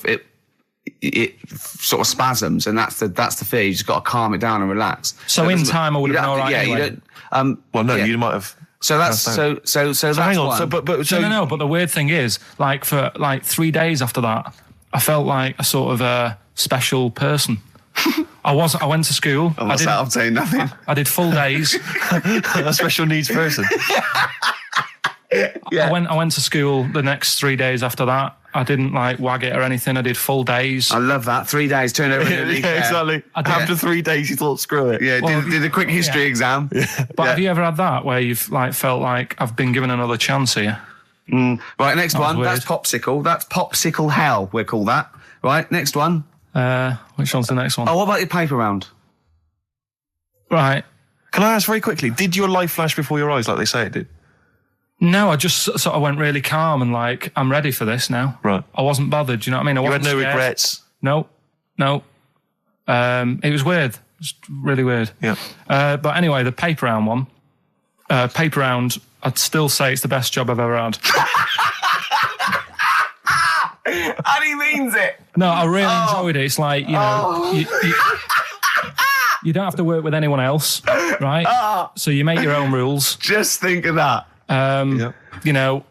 of spasms, and that's the fear. You just got to calm it down and relax. So in time, I would have been all right. Yeah, anyway. you don't. You might have. So that's so that's hang on. one. So but No. But the weird thing is, like for like 3 days after that, I felt like a sort of a special person. I went to school. Oh, what's that? I'm saying nothing. I did full days. a special needs person. I went to school the next 3 days after that. I didn't like wag it or anything. I did full days. I love that. 3 days turned over. Exactly. After 3 days, you thought, screw it. Yeah, did a quick history exam. But have you ever had that where you've like felt like I've been given another chance here? Right, next one. weird. That's popsicle. That's popsicle hell. We'll call that. Right, next one. Which one's the next one? Oh, what about your paper round? Right. Can I ask very quickly, did your life flash before your eyes like they say it did? No, I just sort of went really calm and like, I'm ready for this now. Right. I wasn't bothered, do you know what I mean? You had wasn't no scared. regrets? No. It was weird. It was really weird. Yeah. But anyway, the paper round one. Paper round, I'd still say it's the best job I've ever had. And he means it. No, I really enjoyed it. It's like, you know, you don't have to work with anyone else, right? So you make your own rules. Just think of that. You know,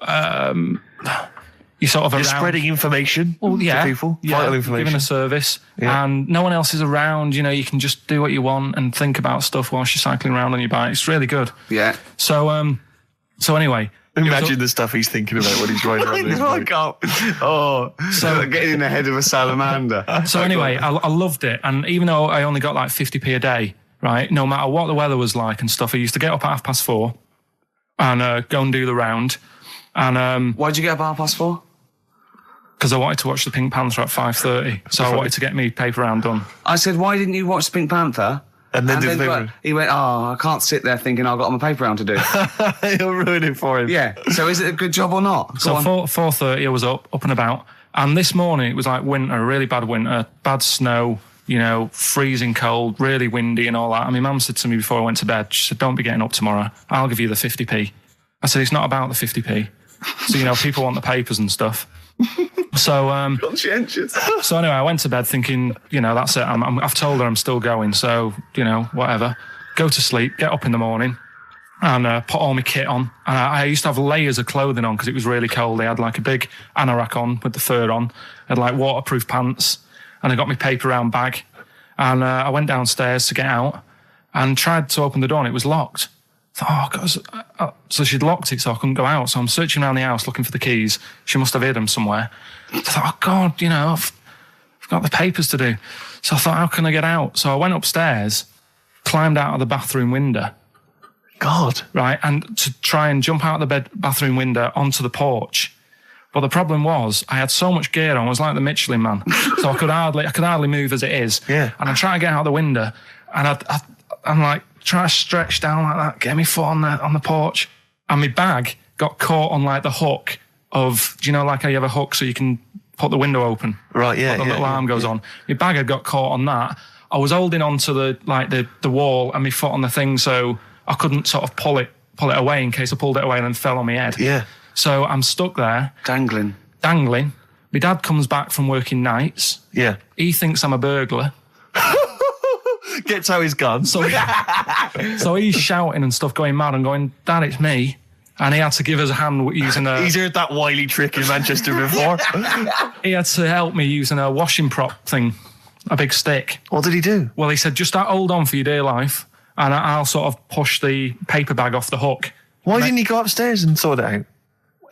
you sort of You're around. spreading information to people, vital information. Giving a service, and no one else is around. You know, you can just do what you want and think about stuff whilst you're cycling around on your bike. It's really good. Yeah. So anyway. Imagine the stuff he's thinking about when he's riding around. I can't. Oh, so getting in the head of a salamander. So anyway, I loved it, and even though I only got like 50p a day, right? No matter what the weather was like and stuff, I used to get up at 4:30 and go and do the round. And why'd you get up at 4:30? Because I wanted to watch the Pink Panther at 5:30, so I wanted to get me paper round done. I said, why didn't you watch the Pink Panther? And then did the he went, I can't sit there thinking I've got my paper round to do. You'll ruin it for him. Yeah. So is it a good job or not? So 4:30 I was up and about. And this morning it was like winter, really bad winter, bad snow, you know, freezing cold, really windy and all that. And my mum said to me before I went to bed, she said, don't be getting up tomorrow. I'll give you the 50p. I said, it's not about the 50p. So, you know, people want the papers and stuff. So, conscientious. So anyway, I went to bed thinking, you know, that's it. I've told her I'm still going. So, you know, whatever. Go to sleep, get up in the morning and put all my kit on. And I used to have layers of clothing on because it was really cold. I had like a big anorak on with the fur on. I had like waterproof pants and I got my paper round bag. And I went downstairs to get out and tried to open the door and it was locked. I thought, oh, God. So she'd locked it so I couldn't go out. So I'm searching around the house looking for the keys. She must have hid them somewhere. I thought, oh, God, you know, I've got the papers to do. So I thought, how can I get out? So I went upstairs, climbed out of the bathroom window. God. Right, and to try and jump out of the bathroom window onto the porch. But the problem was, I had so much gear on, I was like the Michelin Man. So I could hardly move as it is. Yeah. And I'm trying to get out the window, and I'm like, trying to stretch down like that, get my foot on the porch, and my bag got caught on like the hook of, do you know, like how you have a hook so you can put the window open? Right, yeah. The little arm goes on. My bag had got caught on that. I was holding onto the wall and my foot on the thing, so I couldn't sort of pull it away in case I pulled it away and then fell on my head. Yeah. So I'm stuck there. Dangling. My dad comes back from working nights. Yeah. He thinks I'm a burglar. Gets out his gun. So he's shouting and stuff, going mad and going, Dad, it's me. And he had to give us a hand using a... He's heard that wily trick in Manchester before. He had to help me using a washing prop thing, a big stick. What did he do? Well, he said, just hold on for your dear life and I'll sort of push the paper bag off the hook. Why didn't he go upstairs and sort it out?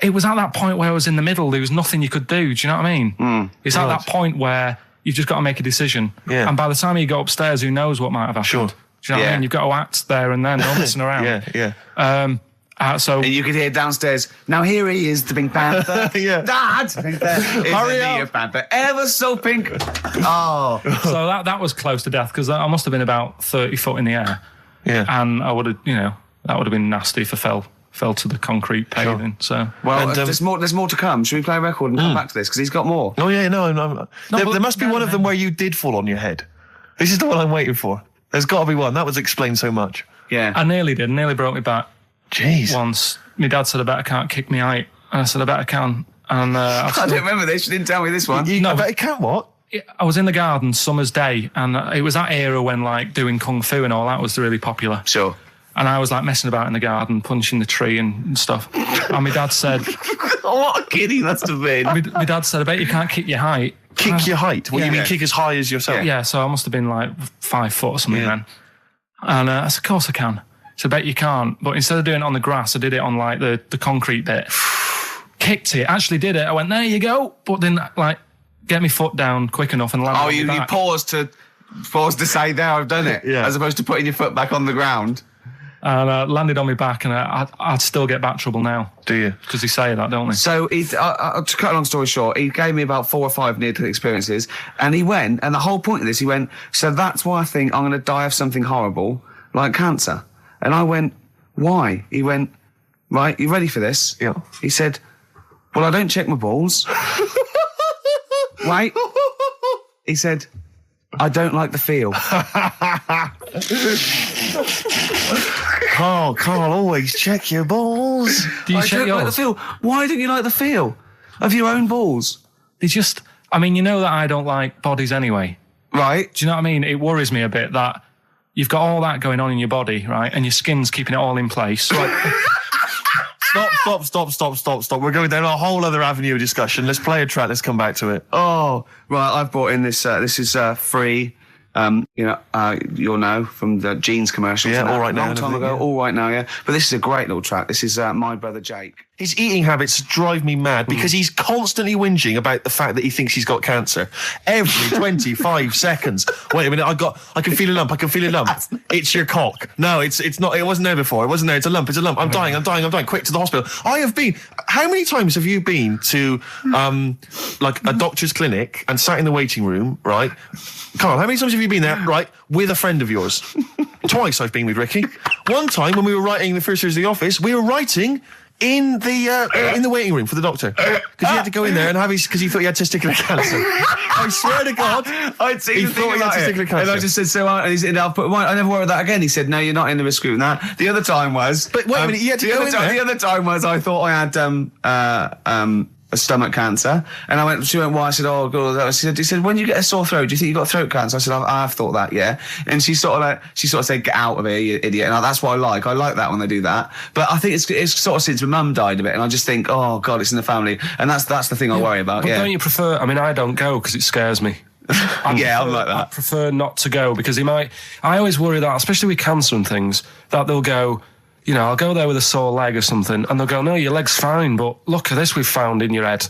It was at that point where I was in the middle. There was nothing you could do. Do you know what I mean? It's at that point where you've just got to make a decision. Yeah. And by the time you go upstairs, who knows what might have happened? Sure. Do you know what I mean? You've got to act there and then, no messing around. Yeah. So and you could hear downstairs, now here he is, the Pink Panther. Yeah. Dad! Hurry up. Panther, ever so pink. Oh. So that was close to death because I must have been about 30 foot in the air. Yeah. And I would have, you know, that would have been nasty if I fell to the concrete paving. So well, there's more to come. Should we play a record and come back to this? Because he's got more. Oh yeah, no. There must be one of them where you did fall on your head. This is the one I'm waiting for. There's got to be one. That would explain so much. Yeah. I nearly broke my back. Jeez. Once my dad said I better can't kick me out. And I said I better can. And I don't remember this. You didn't tell me this one. I better can what? I was in the garden summer's day, and it was that era when like doing kung fu and all that was really popular. Sure. And I was like messing about in the garden, punching the tree and stuff. And my dad said... What a kid he must have been. My dad said, I bet you can't kick your height. Kick your height? What, you mean kick as high as yourself? Yeah, so I must have been like 5 foot or something then. And I said, of course I can. So I bet you can't. But instead of doing it on the grass, I did it on like the concrete bit. Kicked it, actually did it. I went, there you go. But didn't like get my foot down quick enough and land on you paused to say, there, I've done it. Yeah. As opposed to putting your foot back on the ground. And landed on my back, and I'd still get back trouble now. Do you? Because they say that, don't they? So, to cut a long story short, he gave me about 4 or 5 near-death experiences, and he went, and the whole point of this, he went, so that's why I think I'm going to die of something horrible, like cancer. And I went, why? He went, right, you ready for this? Yeah. He said, well, I don't check my balls. Wait. He said, I don't like the feel. Carl, always check your balls. Do you I check don't yours? like the feel. Why don't you like the feel of your own balls? They just... I mean, you know that I don't like bodies anyway. Right. Do you know what I mean? It worries me a bit that you've got all that going on in your body, right? And your skin's keeping it all in place. Right. Stop. We're going down a whole other avenue of discussion. Let's play a track. Let's come back to it. Oh, right. I've brought in this. This is free. You'll know from the jeans commercials. Yeah, All Right Now. Long time ago. All Right Now, yeah. But this is a great little track. This is My Brother Jake. His eating habits drive me mad because he's constantly whinging about the fact that he thinks he's got cancer. Every 25 seconds. Wait a minute, I can feel a lump, It's your cock. No, it's not, it wasn't there before. It wasn't there, it's a lump. I'm dying. Quick to the hospital. How many times have you been to, like a doctor's clinic and sat in the waiting room, right? Carl, how many times have you been there, right, with a friend of yours? Twice I've been with Ricky. One time when we were writing the first series of The Office, we were writing in the waiting room for the doctor because he had to go in there and have because he thought he had testicular cancer. I swear to God, I'd seen he the thing thought he had about testicular it. cancer. And I just said, and he said, I never worry about that again. He said, no, you're not in the risk group. And that the other time was, but wait a minute, you had to go in there. The other time was I thought I had a stomach cancer, and she went, why? I said, oh God. He said, when you get a sore throat, do you think you got throat cancer? I said, I've thought that, yeah. And she sort of said, get out of here, you idiot. And that's what I like. I like that when they do that. But I think it's sort of since my mum died a bit, and I just think, oh God, it's in the family, and that's the thing I worry about. But don't you prefer? I mean, I don't go because it scares me. I'm like that. I prefer not to go because he might. I always worry that, especially with cancer and things, that they'll go. You know, I'll go there with a sore leg or something, and they'll go, no, your leg's fine, but look at this we've found in your head.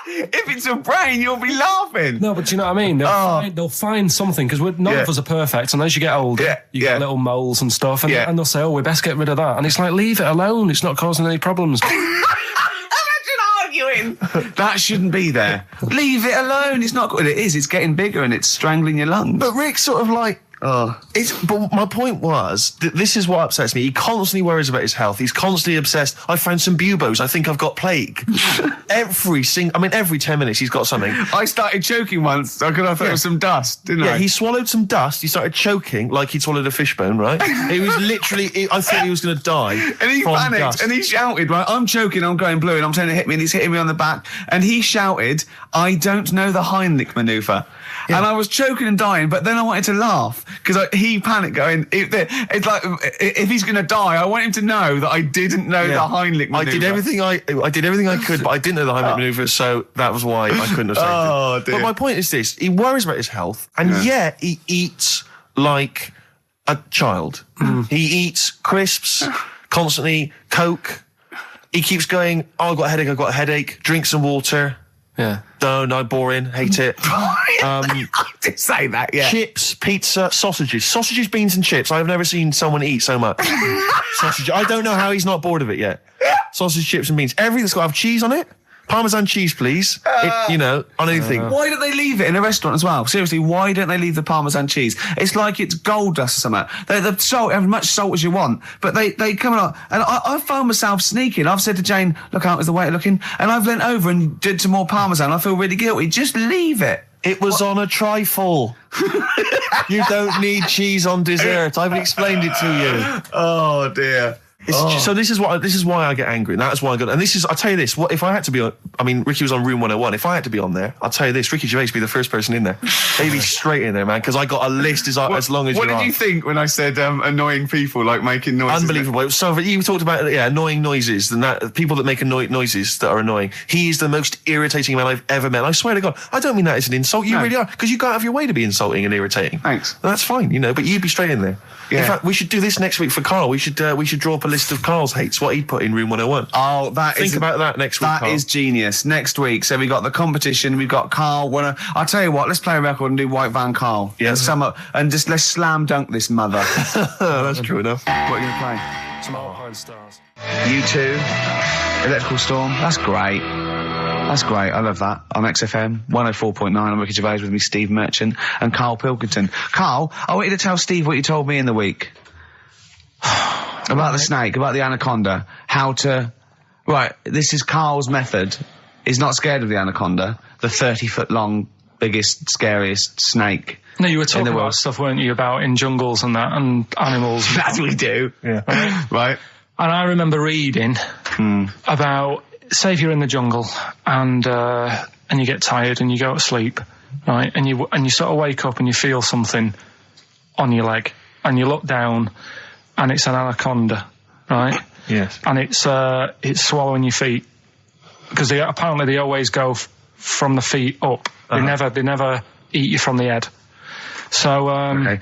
If it's a brain, you'll be laughing. No, but do you know what I mean? They'll find something, because none of us are perfect, and as you get older, you get little moles and stuff, and they'll say, oh, we best get rid of that. And it's like, leave it alone, it's not causing any problems. Arguing. That shouldn't be there. Leave it alone, it's not good. It is, it's getting bigger and it's strangling your lungs. But Rick's sort of like, but my point was, this is what upsets me. He constantly worries about his health. He's constantly obsessed. I found some buboes. I think I've got plague. every 10 minutes he's got something. I started choking once. I thought it was some dust, didn't I? Yeah, he swallowed some dust. He started choking like he'd swallowed a fishbone, right? It was literally, I thought he was going to die. And he panicked dust. and he shouted, right, I'm choking, I'm going blue, and I'm telling him to hit me, and he's hitting me on the back. And he shouted, I don't know the Heimlich manoeuvre. Yeah. And I was choking and dying, but then I wanted to laugh because he panicked going, it's like, if he's going to die, I want him to know that I didn't know the Heimlich manoeuvre. I did everything I could, but I didn't know the Heimlich manoeuvre, so that was why I couldn't have saved him. But my point is this, he worries about his health, and yet he eats like a child. He eats crisps, constantly, Coke. He keeps going, I've got a headache, drink some water. Yeah. No, boring. Hate it. I did say that, yeah. Chips, pizza, sausages, beans and chips. I've never seen someone eat so much. Sausage. I don't know how he's not bored of it yet. Sausage, chips and beans. Everything's got to have cheese on it. Parmesan cheese, please. On anything. Why don't they leave it in a restaurant as well? Seriously, why don't they leave the Parmesan cheese? It's like it's gold dust or something. The salt, as much salt as you want, but they come along. And I found myself sneaking. I've said to Jane, look out, is the waiter looking? And I've leant over and did some more Parmesan. I feel really guilty. Just leave it. It was on a trifle. You don't need cheese on dessert. I've explained it to you. Oh, dear. So this is why I get angry. And that's why I got. And this is, I'll tell you this. What if I had to be on? I mean, Ricky was on Room 101. If I had to be on there, I'll tell you this. Ricky Gervais would be the first person in there. He'd be straight in there, man. Because I got a list as long as you are. What did you think when I said annoying people, like making noises? Unbelievable. It was so you talked about annoying noises and that people that make noises that are annoying. He is the most irritating man I've ever met. I swear to God, I don't mean that as an insult. You really are, because you go out of your way to be insulting and irritating. Thanks. And that's fine, but you'd be straight in there. Yeah. In fact, we should do this next week for Karl. We should draw up a list of Karl's hates, what he'd put in Room 101. Oh, Think about that next week, That is genius. Next week, so we got the competition, we've got Karl. I'll tell you what, let's play a record and do White Van Karl. Yeah. And just let's slam dunk this mother. That's true enough. What are you going to play? Some Alpine Stars. U2, Electrical Storm. That's great. That's great. I love that. On XFM 104.9. I'm Ricky Gervais, with me Steve Merchant and Karl Pilkington. Karl, I want you to tell Steve what you told me in the week. About the snake, about the anaconda, this is Karl's method. He's not scared of the anaconda, the 30-foot long, biggest, scariest snake. No, you were talking about stuff, weren't you, about in jungles and that, and animals. That's what we do. Yeah. Right. And I remember reading about, say if you're in the jungle and you get tired and you go to sleep, right, and you sort of wake up and you feel something on your leg, and you look down, and it's an anaconda, right? Yes. And it's swallowing your feet, because apparently they always go from the feet up. They never eat you from the head. So okay.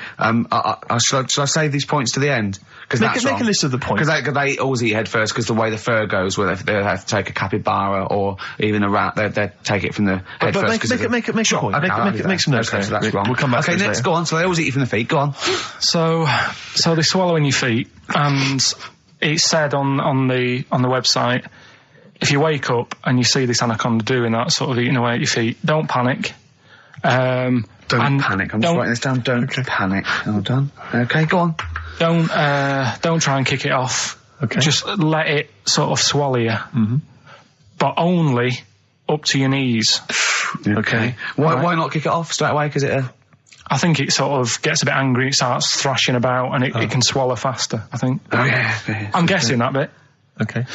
Should I save these points to the end? Because make a list of the points. Because they always eat head first, because the way the fur goes, where they have to take a capybara or even a rat, they take it from the head first. Make a point. Make some notes. Okay, so that's wrong. We'll come back. Okay, let's go on. So they always eat you from the feet. Go on. So they swallow in your feet, and it's said on the website, if you wake up and you see this anaconda doing that, sort of eating away at your feet, don't panic. Don't panic. I'm just writing this down. Don't panic. Hold on. Okay, go on. Don't try and kick it off. Okay. Just let it sort of swallow you. Mm-hmm. But only up to your knees. Okay. Why not kick it off straight away? Because I think it sort of gets a bit angry, it starts thrashing about, and it can swallow faster, I think. Oh, yeah. I'm guessing that bit. Okay.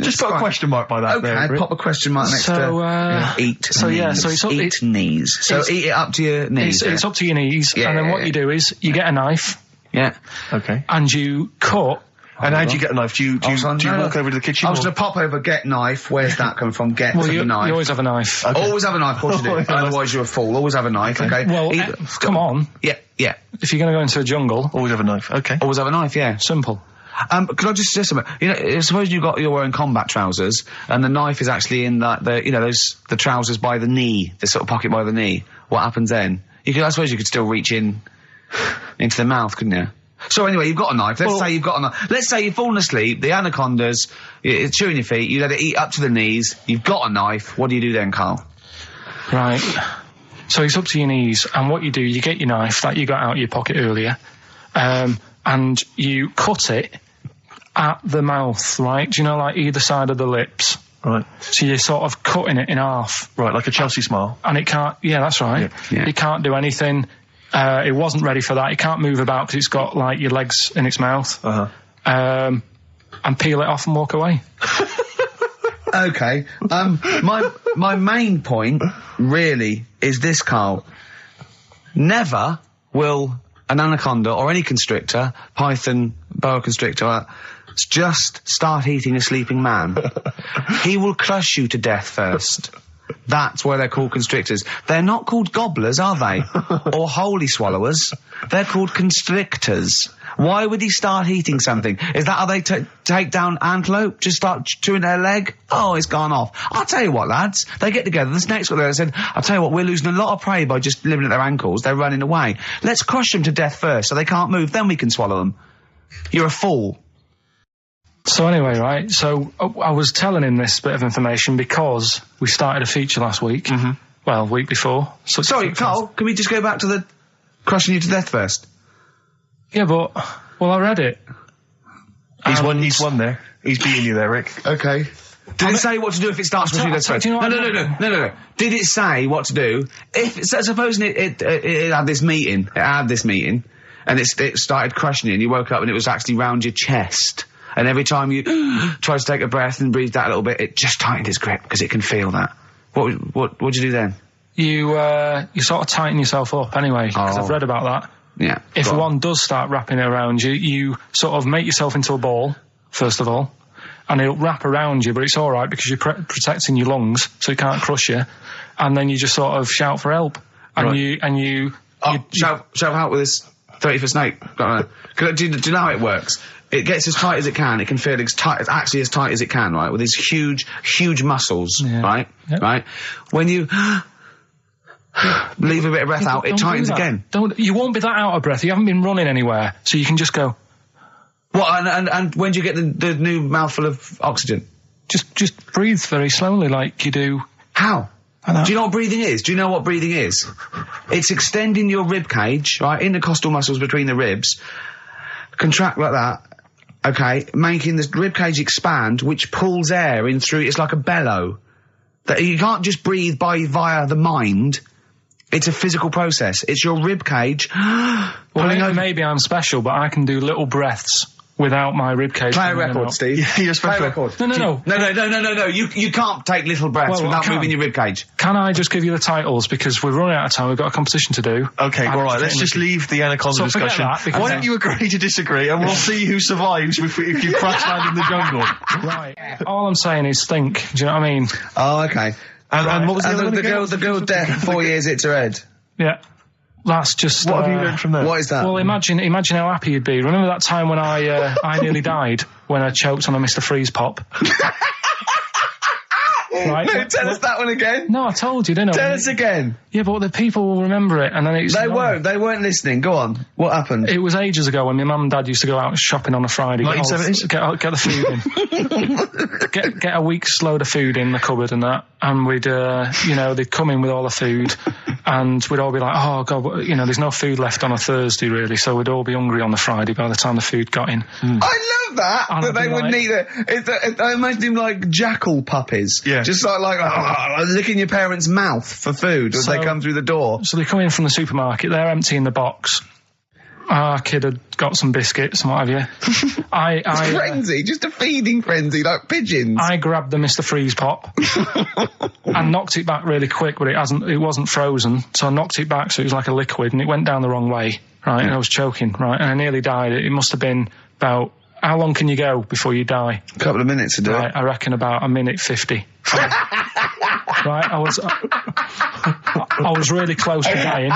Just put a question mark by that. Okay, there, pop a question mark next to eat. So knees. yeah, so it's knees. So eat it up to your knees. It's up to your knees, and then what you do is you get a knife. Yeah. Okay. And you cut. And how do you get a knife? Do you walk over to the kitchen? I was going to pop over, get knife. Where's that coming from? Get the knife. You always have a knife. Okay. Always have a knife, of course you do. Otherwise you're a fool. Always have a knife, okay? Well, come on. Yeah. If you're going to go into a jungle... Always have a knife, okay. Always have a knife, yeah. Simple. Could I just suggest something? Suppose you're wearing combat trousers, and the knife is actually in the trousers by the knee, the sort of pocket by the knee. What happens then? I suppose you could still reach in into the mouth, couldn't you? So anyway, you've got a knife. Let's say you've got a knife. Let's say you've fallen asleep, the anaconda's chewing your feet, you let it eat up to the knees, you've got a knife. What do you do then, Karl? Right. So it's up to your knees, and what you do, you get your knife that you got out of your pocket earlier, and you cut it at the mouth, right? Do you know, like either side of the lips? Right. So you're sort of cutting it in half. Right, like a Chelsea smile. And it can't, yeah, that's right. Yeah. It can't do anything. It wasn't ready for that. It can't move about because it's got, like, your legs in its mouth. And peel it off and walk away. Okay. My main point, really, is this, Karl. Never will an anaconda or any constrictor, python, boa constrictor, just start eating a sleeping man. He will crush you to death first. That's why they're called constrictors. They're not called gobblers, are they? Or holy swallowers. They're called constrictors. Why would he start eating something? Is that how they take down antelope? Just start chewing their leg? Oh, it's gone off. I'll tell you what, lads. They get together. The snakes got there and said, I'll tell you what, we're losing a lot of prey by just living at their ankles. They're running away. Let's crush them to death first so they can't move. Then we can swallow them. You're a fool. So anyway, right, so I was telling him this bit of information because we started a feature last week. Mm-hmm. Well, week before. Sorry, Karl, can we just go back to the crushing you to death first? Yeah, but, well, I read it. He's won there. He's beating you there, Rick. Okay. Did it say what to do if it starts crushing you to death first? No. Did it say what to do? Supposing it had this meeting, and it started crushing you and you woke up and it was actually round your chest. And every time you try to take a breath and breathe out a little bit, it just tightened his grip because it can feel that. What'd you do then? You sort of tighten yourself up anyway, because I've read about that. Yeah. If one does start wrapping it around you, you sort of make yourself into a ball, first of all, and it'll wrap around you, but it's alright because you're protecting your lungs, so it can't crush you, and then you just sort of shout for help. And you shout out with this 30-foot snake. Do you know how it works? It gets as tight as it can. It can feel as tight as it can, right? With these huge muscles, right? Yep. Right? When you leave a bit of breath out, it tightens again. You won't be that out of breath. You haven't been running anywhere, so you can just go. What? And when do you get the new mouthful of oxygen? Just breathe very slowly, like you do. How? Do you know what breathing is? Do you know what breathing is? It's extending your rib cage, right, intercostal muscles between the ribs, contract like that, okay, making the rib cage expand, which pulls air in through. It's like a bellow. That you can't just breathe via the mind. It's a physical process. It's your rib cage. Well, maybe I'm special, but I can do little breaths without my ribcage. Play a record, Steve. Yeah, you're special. Play a record. No. You can't take little breaths without moving your ribcage. Can I just give you the titles, because we're running out of time? We've got a competition to do. Okay, all right. Let's just leave the anaconda discussion. Why don't you agree to disagree, and we'll see who survives if you crash land in the jungle. Right. All I'm saying is think. Do you know what I mean? Oh, okay. And what was the girl deaf 4 years hits her head. Yeah. That's just. What have you learned from that? What is that? Well, imagine how happy you'd be. Remember that time when I nearly died when I choked on a Mr. Freeze pop? Right? No, tell us that one again. No, I told you, didn't I? Tell us again. Yeah, but the people will remember it, and then it's. They weren't listening. Go on. What happened? It was ages ago when my mum and dad used to go out shopping on a Friday. 1970s? Get the food in. get a week's load of food in the cupboard and that, and we'd, they'd come in with all the food, and we'd all be like, oh God, there's no food left on a Thursday really, so we'd all be hungry on the Friday by the time the food got in. I love that. That they wouldn't eat it. I imagine him like jackal puppies. Yeah. Just like licking your parents' mouth for food as they come through the door. So they come in from the supermarket, they're emptying the box. Our kid had got some biscuits and what have you. It's frenzy, just a feeding frenzy, like pigeons. I grabbed the Mr. Freeze pop and knocked it back really quick, but it wasn't frozen, so I knocked it back so it was like a liquid, and it went down the wrong way, right, and I was choking, right, and I nearly died. It must have been about, how long can you go before you die? A couple of minutes to do it. I reckon about a minute 50. Right, I was really close to dying.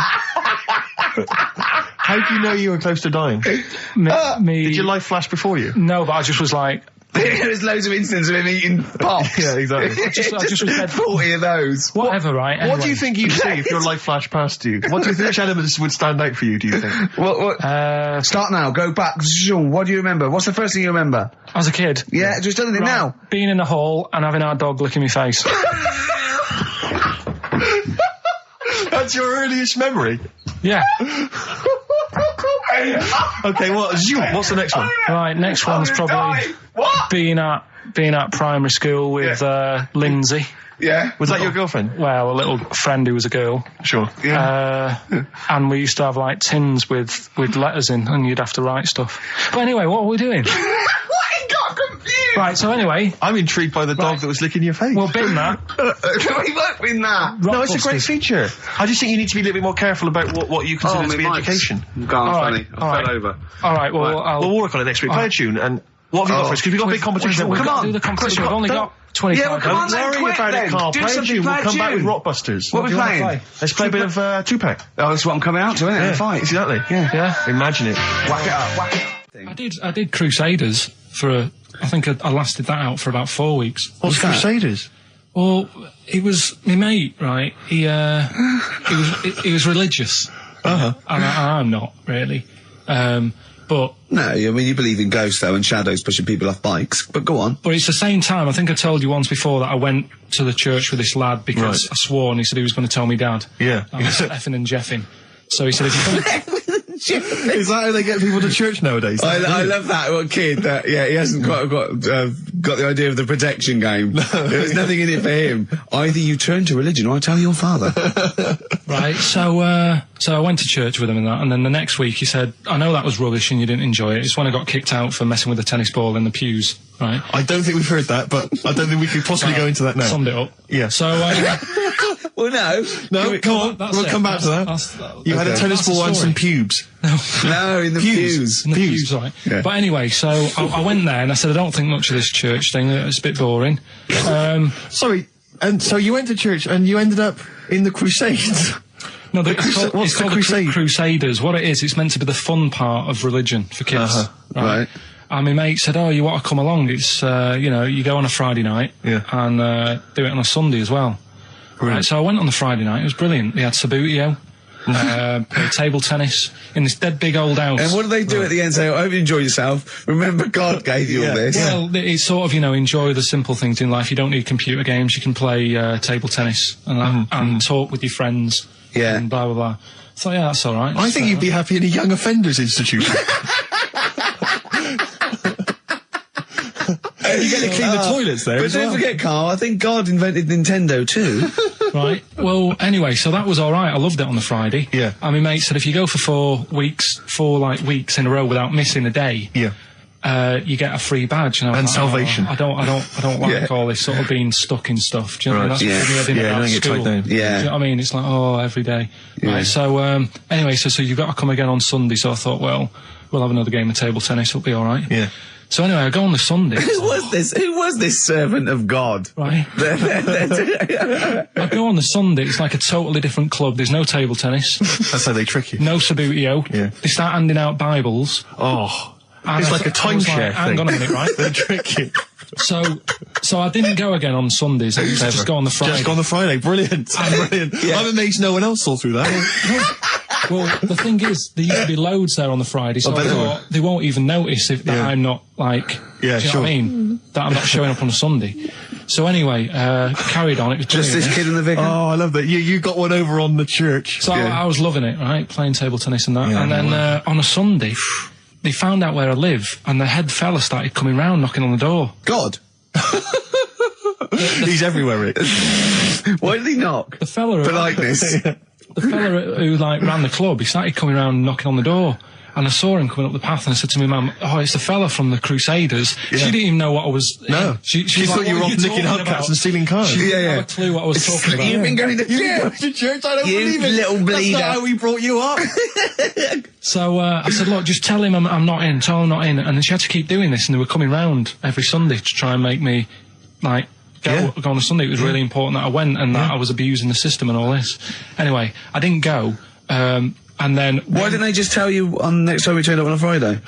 How do you know you were close to dying? Did your life flash before you? No, but I just was like... There's loads of instances of him eating pops. Yeah, exactly. I just was dead. 40 of those. Whatever, right? Anyway. What do you think you'd see if your life flashed past you? Which elements would stand out for you, do you think? Start now, go back. What do you remember? What's the first thing you remember? As a kid? Yeah, just anything now. Being in the hall and having our dog licking my face. That's your earliest memory? Yeah. Okay, what's the next one? Right, next one's probably being at primary school with Lindsay. Yeah. Was that your girlfriend? Well, a little friend who was a girl. Sure. Yeah. And we used to have like tins with letters in, and you'd have to write stuff. But anyway, what were we doing? What? Got confused. Right, so anyway, I'm intrigued by the dog that was licking your face. Well, bin that. We won't win that. No, it's a great feature. I just think you need to be a little bit more careful about what you consider to be education. Gone funny. I fell over. All right, well, we'll work on it next week. Play a tune, and what have you got for us? Because we've got a big competition. We've got to do the competition. We've only got 25 Yeah, well, come on, Don't worry about it, Carl. Play a tune. We'll come back with Rockbusters. What are we playing? Let's play a bit of Tupac. Oh, that's what I'm coming out to, isn't it? Yeah, Fight. exactly. Yeah. Imagine it. Whack it up, whack it up. I did Crusaders for I think I lasted that out for about 4 weeks. What's Crusaders? Well, it was my mate, right? He was religious. And I'm not really. But no, I mean you believe in ghosts though and shadows pushing people off bikes. But go on. But it's the same time. I think I told you once before that I went to the church with this lad because I swore and he said he was going to tell me dad. Yeah. I was effing and jeffing. So he said, if you Is that how they get people to church nowadays? I love that one kid that, he hasn't quite got the idea of the protection game. There's nothing in it for him. Either you turn to religion or I tell your father. Right, so I went to church with him and that, and then the next week he said, I know that was rubbish and you didn't enjoy it. It's when I got kicked out for messing with a tennis ball in the pews, right? I don't think we've heard that, but I don't think we could possibly go into that now. Summed it up. Yeah. So, well, no, come on. We'll come back to that. You had a tennis ball and some pubes. No, in the pews. In the pews, right. Yeah. But anyway, so I went there and I said, I don't think much of this church thing. It's a bit boring. Sorry, and so you went to church and you ended up in the Crusades? No, it's called Crusade? Crusaders. What it is, it's meant to be the fun part of religion for kids. Right. And my mate said, you want to come along? It's, you go on a Friday night and do it on a Sunday as well. Right, so I went on the Friday night. It was brilliant. They had Sabutio, played table tennis in this dead big old house. And what do they do at the end? Say, I hope you enjoy yourself. Remember, God gave you all this. Well, it's sort of, enjoy the simple things in life. You don't need computer games. You can play table tennis and that, and talk with your friends. Yeah. And blah, blah, blah. So, that's all right. I think you'd be happy in a young offenders institution. You get to clean the toilets there. But don't forget, Carl, I think God invented Nintendo too. Right. Well, anyway, so that was all right. I loved it on the Friday. Yeah. And my mate said if you go for 4 weeks in a row without missing a day, you get a free badge. And salvation. I don't like all this sort of being stuck in stuff. Do you know what I mean? That's don't get tied down. Do you know what I mean? It's like, every day. Yeah. Right. So, anyway, so you've got to come again on Sunday. So I thought, well, we'll have another game of table tennis. It'll be all right. Yeah. So anyway, I go on the Sunday. Who was this servant of God? Right. I go on the Sunday. It's like a totally different club. There's no table tennis. That's how they trick you. No Sabutio. Yeah. They start handing out Bibles. Oh. It's like a timeshare thing. Hang on a minute, right? They trick you. So I didn't go again on Sundays. I used to just go on the Friday. Just go on the Friday. Brilliant. Brilliant. Yeah. I'm amazed no one else saw through that. Well, the thing is, there used to be loads there on the Friday, so I thought they won't even notice that I'm not, like, do you know what I mean? That I'm not showing up on a Sunday. So anyway, carried on. It was just this kid and the vicar. Oh, I love that. You got one over on the church. So I was loving it, right? Playing table tennis and that. Yeah, and then on a Sunday, they found out where I live, and the head fella started coming round, knocking on the door. God. He's everywhere, Rick. Why did he knock? The fella... Politeness. The fella who ran the club, he started coming around knocking on the door, and I saw him coming up the path, and I said to my mum, it's the fella from the Crusaders. Yeah. She didn't even know what I was... No. She thought like, you were off nicking hubcaps and stealing cars. She didn't have a clue what I was talking about. You've been going to church? I don't believe it. Little bleeder. That's not how we brought you up. So I said, look, just tell him I'm not in, tell him I'm not in. And then she had to keep doing this, and they were coming round every Sunday to try and make me, like... Go on a Sunday. It was really important that I went and that I was abusing the system and all this. Anyway, I didn't go. And then... Why didn't they just tell you on next time we turned up on a Friday?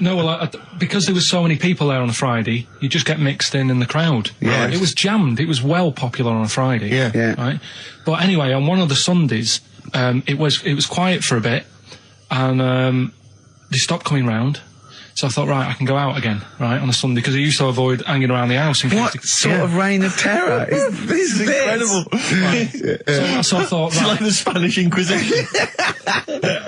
No, well, because there was so many people there on a Friday, you just get mixed in the crowd. Yeah. It was jammed. It was well popular on a Friday. Yeah. Right? But anyway, on one of the Sundays, it was quiet for a bit, and they stopped coming round. So I thought, right, I can go out again, right, on a Sunday, because I used to avoid hanging around the house. What sort of reign of terror is this? Incredible. Right. So I thought, it's like the Spanish Inquisition.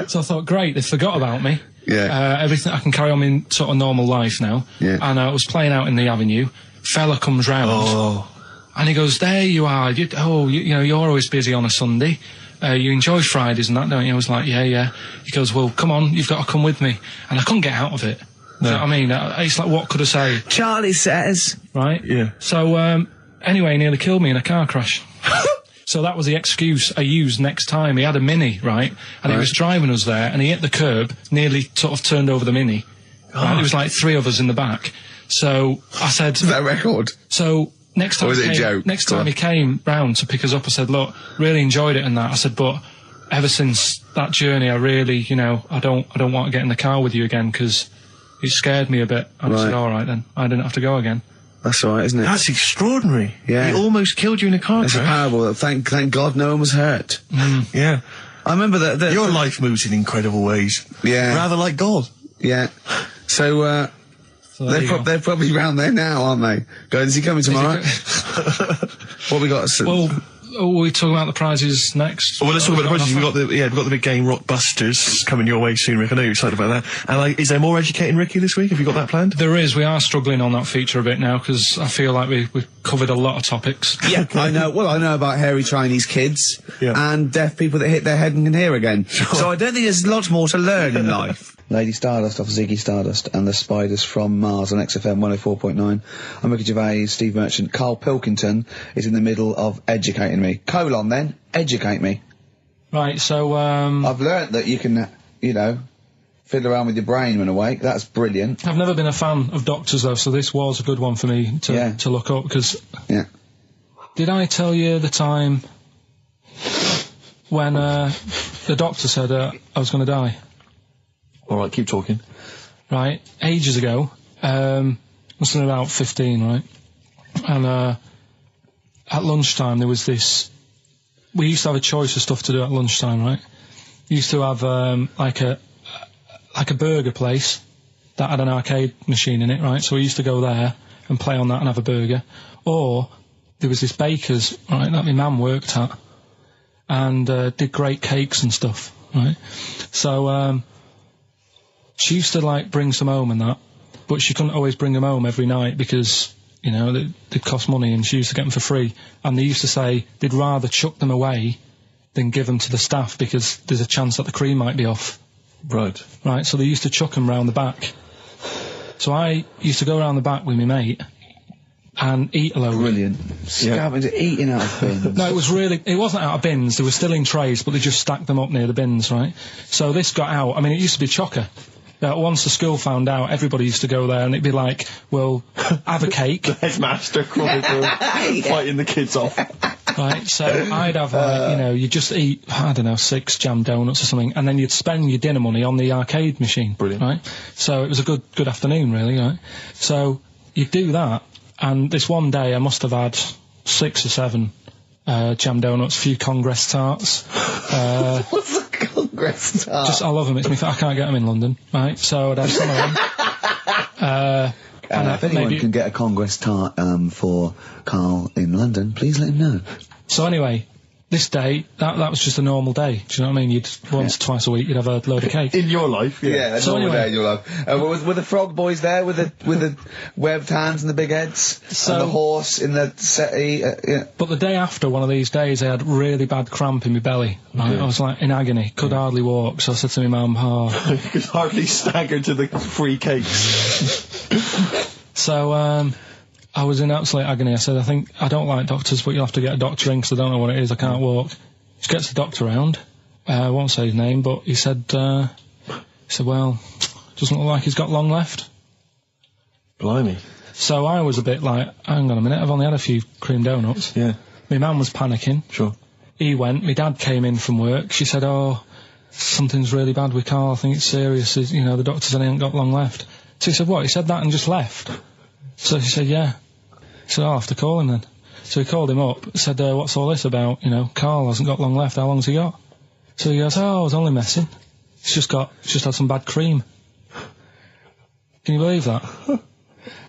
So I thought, great, they forgot about me. Yeah. Everything, I can carry on in sort of normal life now. Yeah. And I was playing out in the avenue. Fella comes round. Oh. And he goes, there you are. You're always busy on a Sunday. You enjoy Fridays and that, don't you? I was like, yeah. He goes, well, come on, you've got to come with me. And I couldn't get out of it. No. You know what I mean? It's like, what could I say? Charlie says. Right? Yeah. So, anyway, he nearly killed me in a car crash. So that was the excuse I used next time. He had a Mini, right? And he was driving us there, and he hit the curb, nearly sort of turned over the Mini. Right? There was like 3 of us in the back. So I said... Is that a record? So... Next time he came round to pick us up, I said, look, really enjoyed it and that. I said, but ever since that journey, I really, I don't want to get in the car with you again because it scared me a bit. And I said, all right then, I didn't have to go again. That's all right, isn't it? That's extraordinary. Yeah. He almost killed you in a car crash. It's a parable. Thank God no one was hurt. Yeah. I remember that... Your life moves in incredible ways. Yeah. Rather like God. Yeah. So they're probably round there now, aren't they? Is he coming tomorrow? What we got? Well, we talking about the prizes next? Well, let's talk about the prizes. We've got the big game Rockbusters coming your way soon, Rick. I know you're excited about that. And is there more Educating Ricky this week? Have you got that planned? There is. We are struggling on that feature a bit now because I feel like we've covered a lot of topics. Yeah, I know. Well, I know about hairy Chinese kids and deaf people that hit their head and can hear again. So I don't think there's lots more to learn in life. Lady Stardust off Ziggy Stardust and the Spiders from Mars on XFM 104.9. I'm Ricky Gervais, Steve Merchant. Karl Pilkington is in the middle of educating me. Then, educate me. Right, so, I've learnt that you can, fiddle around with your brain when awake. That's brilliant. I've never been a fan of doctors, though, so this was a good one for me to look up, because... Yeah. Did I tell you the time when, the doctor said, I was going to die? All right, keep talking. Right, ages ago, must have been about 15, right? And at lunchtime there was this... We used to have a choice of stuff to do at lunchtime, right? We used to have like a burger place that had an arcade machine in it, right? So we used to go there and play on that and have a burger. Or there was this baker's, right, that my mum worked at, and did great cakes and stuff, right? So she used to like bring some home and that, but she couldn't always bring them home every night because, they'd cost money, and she used to get them for free. And they used to say they'd rather chuck them away than give them to the staff because there's a chance that the cream might be off. Right. Right, so they used to chuck them round the back. So I used to go round the back with my mate and eat a load. Brilliant. Scavenger, eating out of bins. No, it wasn't out of bins, they were still in trays, but they just stacked them up near the bins, right? So this got out, it used to be chocker. Once the school found out, everybody used to go there, and it'd be like, well, have a cake. The headmaster crawling through, fighting the kids off. Right, so I'd have, you'd just eat, 6 jam donuts or something, and then you'd spend your dinner money on the arcade machine. Brilliant. Right? So it was a good afternoon, really, right? So you'd do that, and this one day I must have had 6 or 7 jam donuts, a few Congress tarts. What's a Congress tart? I love them. I can't get them in London, right? So I'd have some of them. If anyone can get a Congress tart for Karl in London, please let him know. So anyway, this day, that was just a normal day. Do you know what I mean? You'd once, twice a week, you'd have a load of cake. In your life, yeah. So normal day in your life. Were the frog boys there with the webbed hands and the big heads? And the horse in the settee? But the day after one of these days, I had really bad cramp in my belly. Right? I was like in agony, could hardly walk. So I said to my mum, you could hardly stagger to the free cakes. So, I was in absolute agony. I said, I don't like doctors, but you'll have to get a doctor in because I don't know what it is, I can't walk. She gets the doctor round. I won't say his name, but he said, well, doesn't look like he's got long left. Blimey. So I was a bit like, hang on a minute, I've only had a few cream donuts. Yeah. My mum was panicking. Sure. He went, my dad came in from work. She said, something's really bad with Karl, I think it's serious. The doctor said he ain't got long left. So he said, what? He said that and just left? So she said, yeah. He said, I'll have to call him then. So he called him up, said, what's all this about? Karl hasn't got long left, how long's he got? So he goes, I was only messing. He's just had some bad cream. Can you believe that?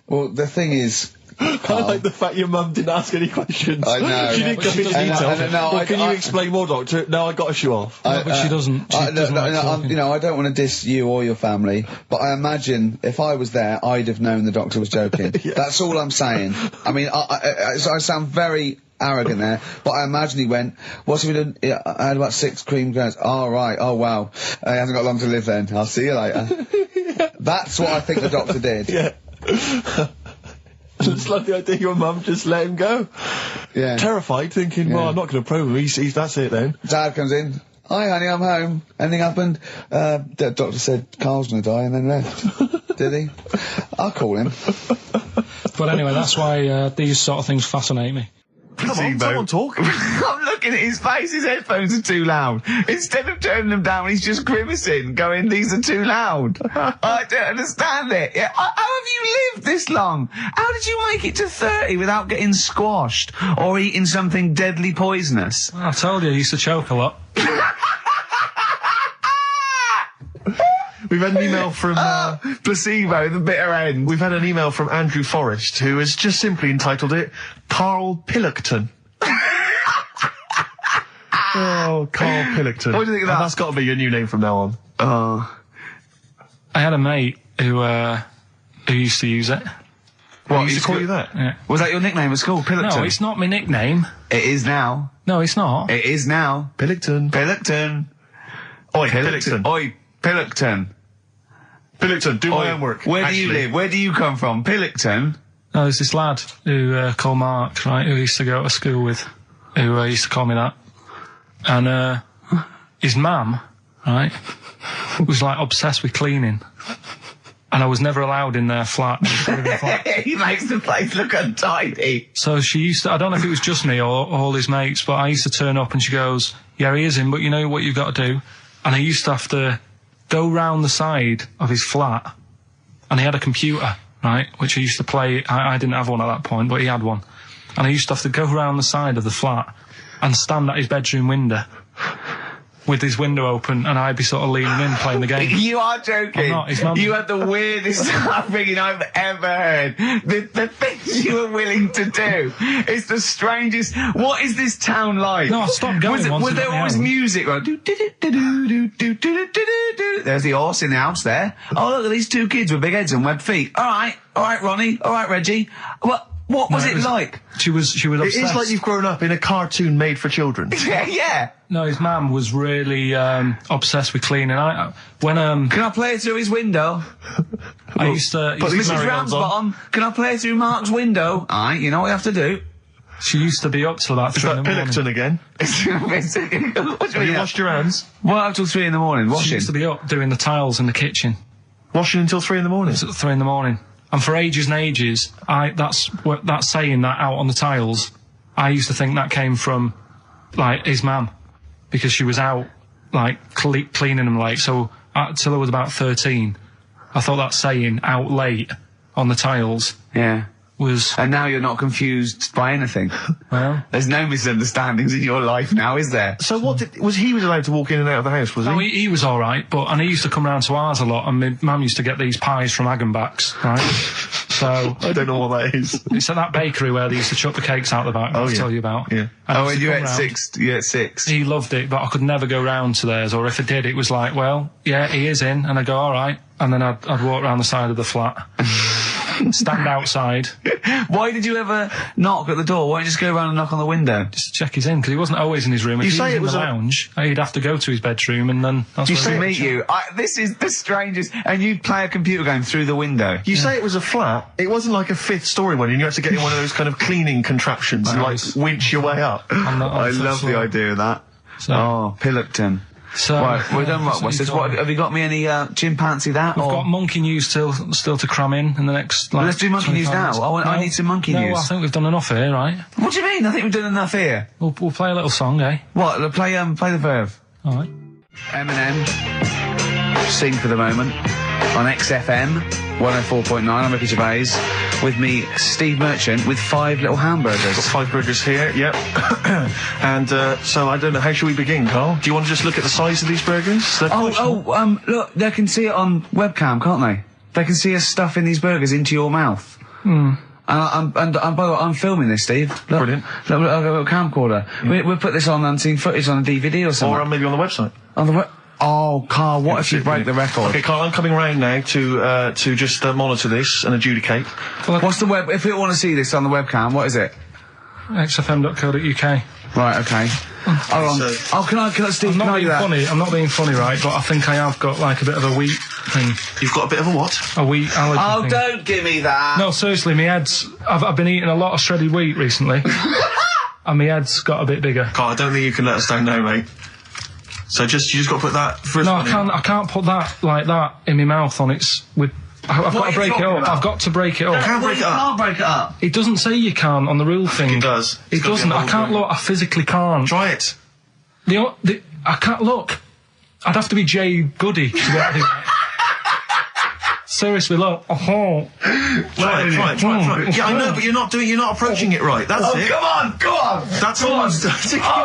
Well, the thing is... I like the fact your mum didn't ask any questions. I know. She didn't go into detail. Can you explain more, Doctor? No, I got a shoe off. But she doesn't. I don't want to diss you or your family, but I imagine if I was there, I'd have known the doctor was joking. Yeah. That's all I'm saying. I sound very arrogant there, but I imagine he went, what's he been doing? I had about 6 cream cones. Oh, right. Oh, wow. He hasn't got long to live then. I'll see you later. That's what I think the doctor did. Yeah. Just like the idea your mum just let him go. Yeah. Terrified, thinking, well, I'm not going to probe him. He's that's it then. Dad comes in. Hi, honey, I'm home. Anything happened? The doctor said Karl's going to die and then left. Did he? I'll call him. But anyway, that's why these sort of things fascinate me. Come on, someone talk. I'm looking at his face, his headphones are too loud. Instead of turning them down, he's just grimacing, going, these are too loud. I don't understand it. How have you lived this long? How did you make it to 30 without getting squashed or eating something deadly poisonous? I told you, I used to choke a lot. We've had an email from... placebo, the bitter end. We've had an email from Andrew Forrest, who has just simply entitled it, Karl Pilkington. Oh, Karl Pilkington. What do you think of that? That's got to be your new name from now on. Oh. I had a mate who used to use it. What, he used to call you that? Yeah. Was that your nickname at school, Pilkington? No, it's not my nickname. It is now. No, it's not. It is now. Pilkington. Pilkington. Oi, Pilkington. Oi, Pilkington. Pilkington, do my homework. Where do you live? Where do you come from? Pilkington? No, there's this lad who called Mark, right, who I used to go to school with, who used to call me that. And his mum, right, was like obsessed with cleaning. And I was never allowed in their flat. He makes the place look untidy. So she used to, I don't know if it was just me or all his mates, but I used to turn up and she goes, yeah, he is in, but you know what you've got to do? And I used to have to go round the side of his flat, and he had a computer, right, which I used to play. I didn't have one at that point, but he had one. And I used to have to go round the side of the flat and stand at his bedroom window with his window open, and I'd be sort of leaning in playing the game. You are joking. I'm not. His mum. You had the weirdest upbringing I've ever heard. The things you were willing to do. It's the strangest. What is this town like? No, I stopped going. Was there always music? Like, there's the horse in the house there. Oh, look at these two kids with big heads and webbed feet. All right, Ronnie. All right, Reggie. What was it like? She was obsessed. It is like you've grown up in a cartoon made for children. Yeah. No, his mum was really obsessed with cleaning. Can I play it through his window? I used to. But Mrs. Ramsbottom, can I play it through Mark's window? Aye, you know what you have to do. She used to be up till about 3 in the morning. Pilkington again? Have you washed your hands? Well, up till 3 in the morning, washing. She used to be up doing the tiles in the kitchen. Washing until 3 in the morning? It was at 3 in the morning. And for ages and ages, that saying that out on the tiles, I used to think that came from, like, his mum. Because she was out, like, cleaning them late. So, till I was about 13, I thought that saying, out late, on the tiles... Yeah. Was... And now you're not confused by anything. Well... There's no misunderstandings in your life now, is there? So he was allowed to walk in and out of the house, was he? No, he was alright, and he used to come round to ours a lot, and my mum used to get these pies from Hagenbach's, right? So... I don't know what that is. It's at that bakery where they used to chuck the cakes out the back, I'll tell you about. Yeah. And you at 6? He loved it, but I could never go round to theirs, or if I did, it was like, well, yeah, he is in, and I'd go, alright, and then I'd walk round the side of the flat. Stand outside. Why did you ever knock at the door? Why don't you just go around and knock on the window? Just to check he's in, because he wasn't always in his room. If he was in the lounge, he'd have to go to his bedroom, and then that's where he'd meet you. This is the strangest. And you'd play a computer game through the window. You say it was a flat. It wasn't like a 5th story one, and you had to get in one of those kind of cleaning contraptions and, like, winch your way up. I love the idea of that. So, oh, Pilkington. So, right, we're done. What have you got me any chimpanzee that? We've got monkey news still to cram in the next. Like, let's do monkey news now. I need some monkey news. I think we've done enough here, right? What do you mean? I think we've done enough here. We'll play a little song, eh? What? Play the verve. All right. Eminem, Sing for the Moment on XFM 104.9. I'm Ricky Gervais. With me, Steve Merchant, with 5 little hamburgers. Got 5 burgers here, yep. And so I don't know, how should we begin, Carl? Do you want to just look at the size of these burgers? Look, they can see it on webcam, can't they? They can see us stuffing these burgers into your mouth. Hmm. And by the way, I'm filming this, Steve. Look, brilliant. Look, I've got a camcorder. Yeah. We'll put this on unseen footage on a DVD or something. Or maybe on the website. On the Oh, Carl, what if you break the record? Okay, Carl, I'm coming round now to just monitor this and adjudicate. What's the web? If people want to see this on the webcam, what is it? XFM.co.uk. Right, okay. Hold on. Can I, Steve, I'm not being funny, right, but I think I have got, like, a bit of a wheat thing. You've got a bit of a what? A wheat allergy thing. Don't give me that! No, seriously, my head's... I've been eating a lot of shredded wheat recently. And my head's got a bit bigger. Carl, I don't think you can let us down now, mate. So you just got to put that first. No, I can't put that like that in my mouth on its with. I've got to break it up. I've got to break it up. You can't break it up. Can't break it up. It doesn't say you can't on the rule thing. It does. It doesn't. I can't look. I physically can't. Try it. I can't look. I'd have to be Jay Goody to be able to do that. Seriously, look. Try it. Yeah, I know, but you're not approaching it right. That's it. Come on. That's all.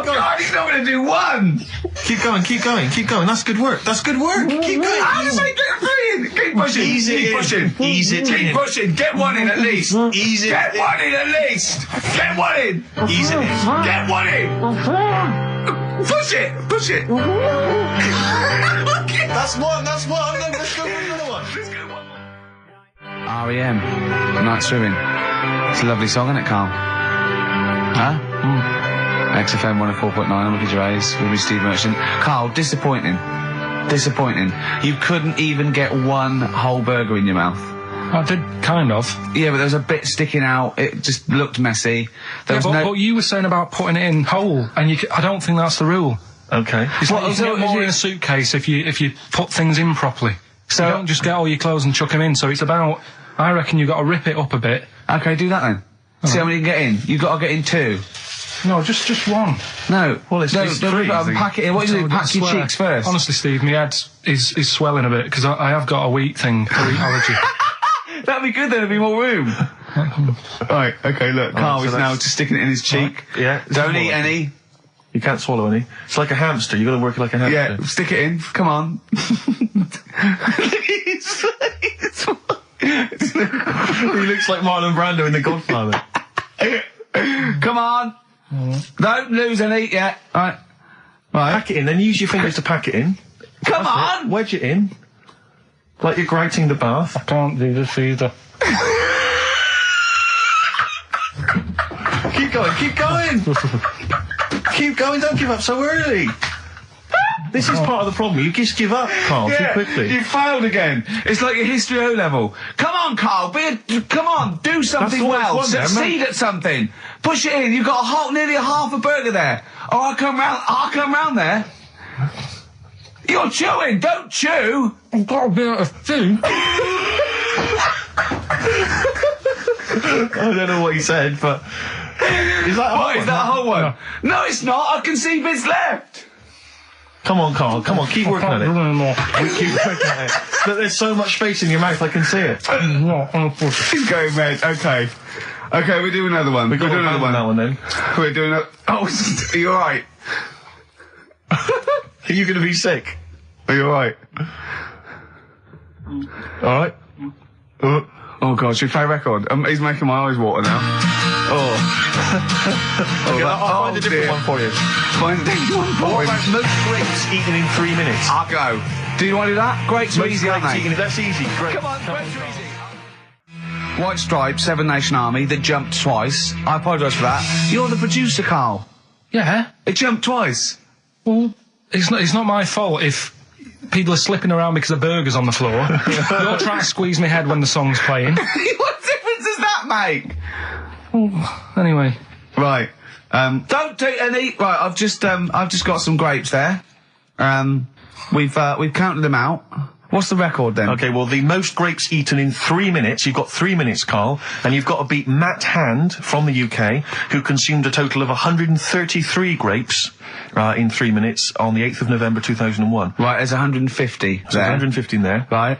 God, he's not going to do one. Keep going. That's good work. Keep going. How does I get three in? Keep pushing. Keep pushing. Get one in at least. Ease it. Get one in at least. Get one in. Ease it in. Get one in. Push it! Push it! That's one. Let's go for another one. R.E.M. Night Swimming. It's a lovely song, isn't it, Carl? Huh? XFM 104.9, I'm Ricky Gervais with me, Steve Merchant. Carl, disappointing. You couldn't even get one whole burger in your mouth. I did, kind of. Yeah, but there was a bit sticking out. It just looked messy. But you were saying about putting it in whole, and I don't think that's the rule. Okay. It's like you can get more in a suitcase if you put things in properly. So you don't just get all your clothes and chuck them in. So it's about, I reckon you've got to rip it up a bit. Okay, do that then. See how many you can get in. You've got to get in 2. No, just one. No. Well, it's three. Pack it in. What do you do? Pack your cheeks first. Honestly, Steve, my head is swelling a bit because I have got a wheat thing, a wheat allergy. That'd be good, then there'd be more room. Right, okay, look, Carl is now just sticking it in his cheek. Right. Yeah. Don't eat any. You can't swallow any. It's like a hamster, you've got to work it like a hamster. Yeah, stick it in, come on. He looks like Marlon Brando in The Godfather. Come on. Don't lose any yet. Right. Pack it in, then use your fingers to pack it in. Come on! Wedge it in. Like you're grating the bath. I can't do this either. Keep going. Keep going, don't give up so early. This is part of the problem. You just give up, Carl, too quickly. You failed again. It's like your history O level. Come on, Carl, come on, do something well. Succeed at something. Push it in. You've got nearly a half a burger there. Oh, I'll come round there. You're chewing. Don't chew. I've got a bit of food. I don't know what he said, but is that a whole one? No, it's not. I can see bits left. Come on, Carl. Come on, keep working at it. Keep working at it. But there's so much space in your mouth, I can see it. He's going red. Okay, we'll do another one. We're doing another one. That one then. We're doing a. Oh, are you alright? Are you going to be sick? Are you alright? Alright. Oh God, should we play a record? He's making my eyes water now. Okay, I'll find a different one for you. Find a different one for What about most grapes eaten in 3 minutes? I'll go. Do you want to do that? Grapes are easy, aren't they? That's easy. Great. Come on, grapes are easy. White Stripes, Seven Nation Army, that jumped twice. I apologise for that. You're the producer, Carl. Yeah. It jumped twice. Well, it's not my fault if people are slipping around because a burger's on the floor. You're trying to squeeze my head when the song's playing. What difference does that make? Anyway. Right. Don't do any. Right. I've just got some grapes there. We've counted them out. What's the record then? Okay, well, the most grapes eaten in 3 minutes. You've got 3 minutes, Carl, and you've got to beat Matt Hand from the UK, who consumed a total of 133 grapes in 3 minutes on the 8th of November 2001. Right, there's 150. So 150 in there. Right.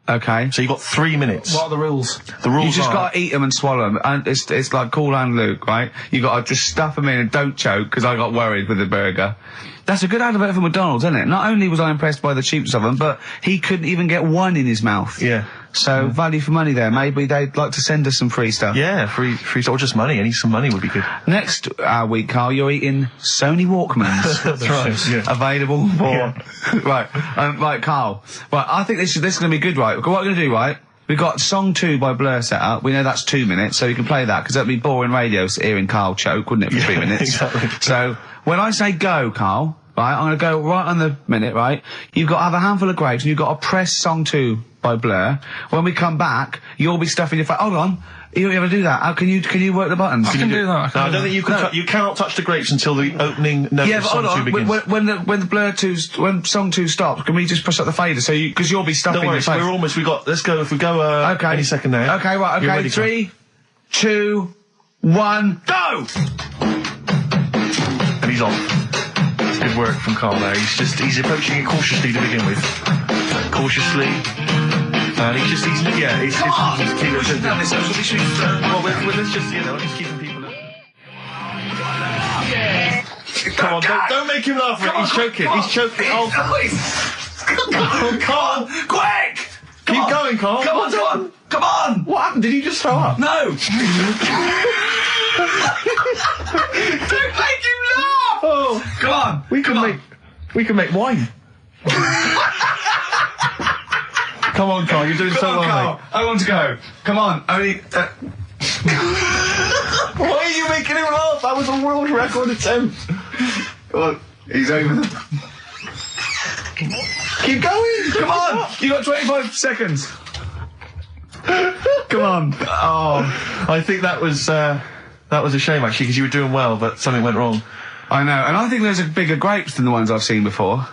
Okay. So you've got 3 minutes. What are the rules? The rules You just got to eat them and swallow them. And it's like Cool and Luke, right? You got to just stuff them in and don't choke, because I got worried with the burger. That's a good advert for McDonald's, isn't it? Not only was I impressed by the cheapness of them, but he couldn't even get one in his mouth. Yeah. So, value for money there. Maybe they'd like to send us some free stuff. Yeah, free stuff, or just money. Some money would be good. Next week, Carl, you're eating Sony Walkmans. That's right. Yeah. Available for... Yeah. Right, Carl. Right, I think this is going to be good, right? What we're going to do, right? We've got song 2 by Blur set up. We know that's 2 minutes, so you can play that, because that'd be boring radio hearing Carl choke, wouldn't it, for 3 minutes? Exactly. So, when I say go, Carl, right, I'm going to go right on the minute, right? You've got to have a handful of grapes, and you've got to press song 2 by Blur. When we come back, you'll be stuffing your face. Hold on. You ever do that? How can you work the buttons? I can do that. I don't think you can. You cannot touch the grapes until the opening note of song 2 begins. When the Blur 2's, when song 2 stops, can we just push up the fader? So because you'll be stuffing Don't worry, your face. we're almost. Let's go. If we go. Okay. Any second now. Okay. Right. Okay. Ready, 3, 2, 1, go! And he's off. It's good work from Carl there. He's approaching it cautiously to begin with. Cautiously. And he's keeping Well, let's just, he's keeping people. Come on, don't make him laugh. He's choking. He's choking. Oh, Carl, quick! Keep going, Carl. Come on! What happened? Did you just throw up? No! Don't make him laugh! Oh, Oh, come on. We can make wine. Come on, Carl, you're doing so well, Carl. mate. I want to go. Come on. Only. Why are you making him laugh? That was a world record attempt. Come on. He's over. Keep going. Come on. You got 25 seconds. Come on. Oh, I think that was a shame actually, because you were doing well, but something went wrong. I know, and I think those are bigger grapes than the ones I've seen before.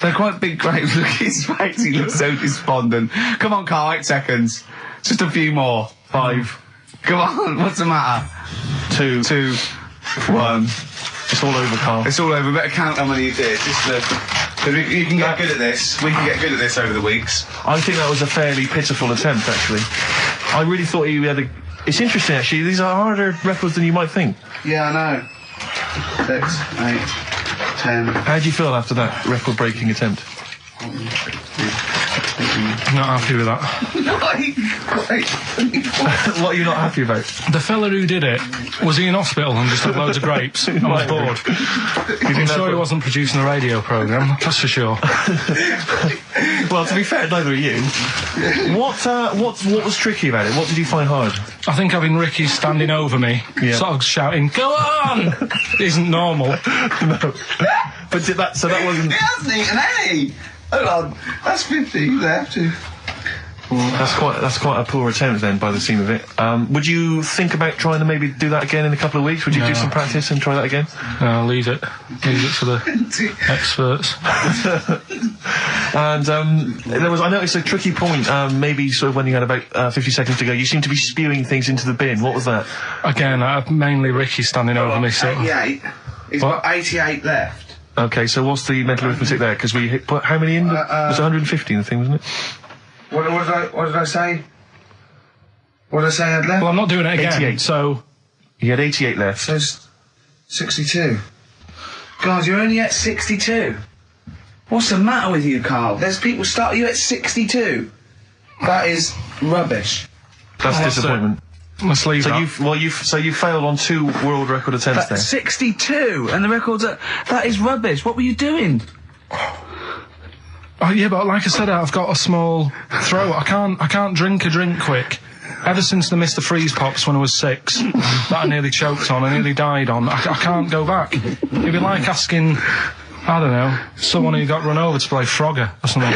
They're quite big grapes. Look at his face, he looks so despondent. Come on, Carl, 8 seconds. Just a few more. 5. Come on, what's the matter? 2. 1. It's all over, Carl. It's all over. Better count how many you did. You can get good at this. We can get good at this over the weeks. I think that was a fairly pitiful attempt, actually. I really thought you had a... It's interesting, actually. These are harder records than you might think. Yeah, I know. 6, 8, 10. How do you feel after that record-breaking attempt? Not happy with that. What are you not happy about? The fella who did it, was he in hospital and just had loads of grapes? I was bored. I'm sure he wasn't producing a radio programme, that's for sure. Well, to be fair, neither are you. What was tricky about it? What did you find hard? I think having Ricky standing over me, sort of shouting, "Go on!" isn't normal. No. But so that wasn't... He hasn't eaten any! Hold on, that's 50 left. That's quite a poor attempt then, by the seam of it. Would you think about trying to maybe do that again in a couple of weeks? Would you do some practice and try that again? No, leave it. Leave it for the experts. And I noticed a tricky point, maybe sort of when you had about 50 seconds to go, you seemed to be spewing things into the bin. What was that? Again, mainly Ricky standing over me, sort of. 88. He's got 88 left. Okay, so what's the mental arithmetic there? Because we put how many in? It was 150 in the thing, wasn't it? What did I say? What did I say I had left? Well, I'm not doing it again, 88. so... You had 88 left. So it's 62. God, you're only at 62. What's the matter with you, Carl? There's people start you at 62. That is rubbish. That's disappointment. Let's leave that. So you failed on 2 world record attempts there. 62, and the record's that is rubbish. What were you doing? Oh, yeah, but like I said, I've got a small throat. I can't drink a drink quick. Ever since the Mr. Freeze Pops when I was 6, that I nearly choked on, I nearly died on, I can't go back. It'd be like asking, I don't know, someone who got run over to play Frogger or something.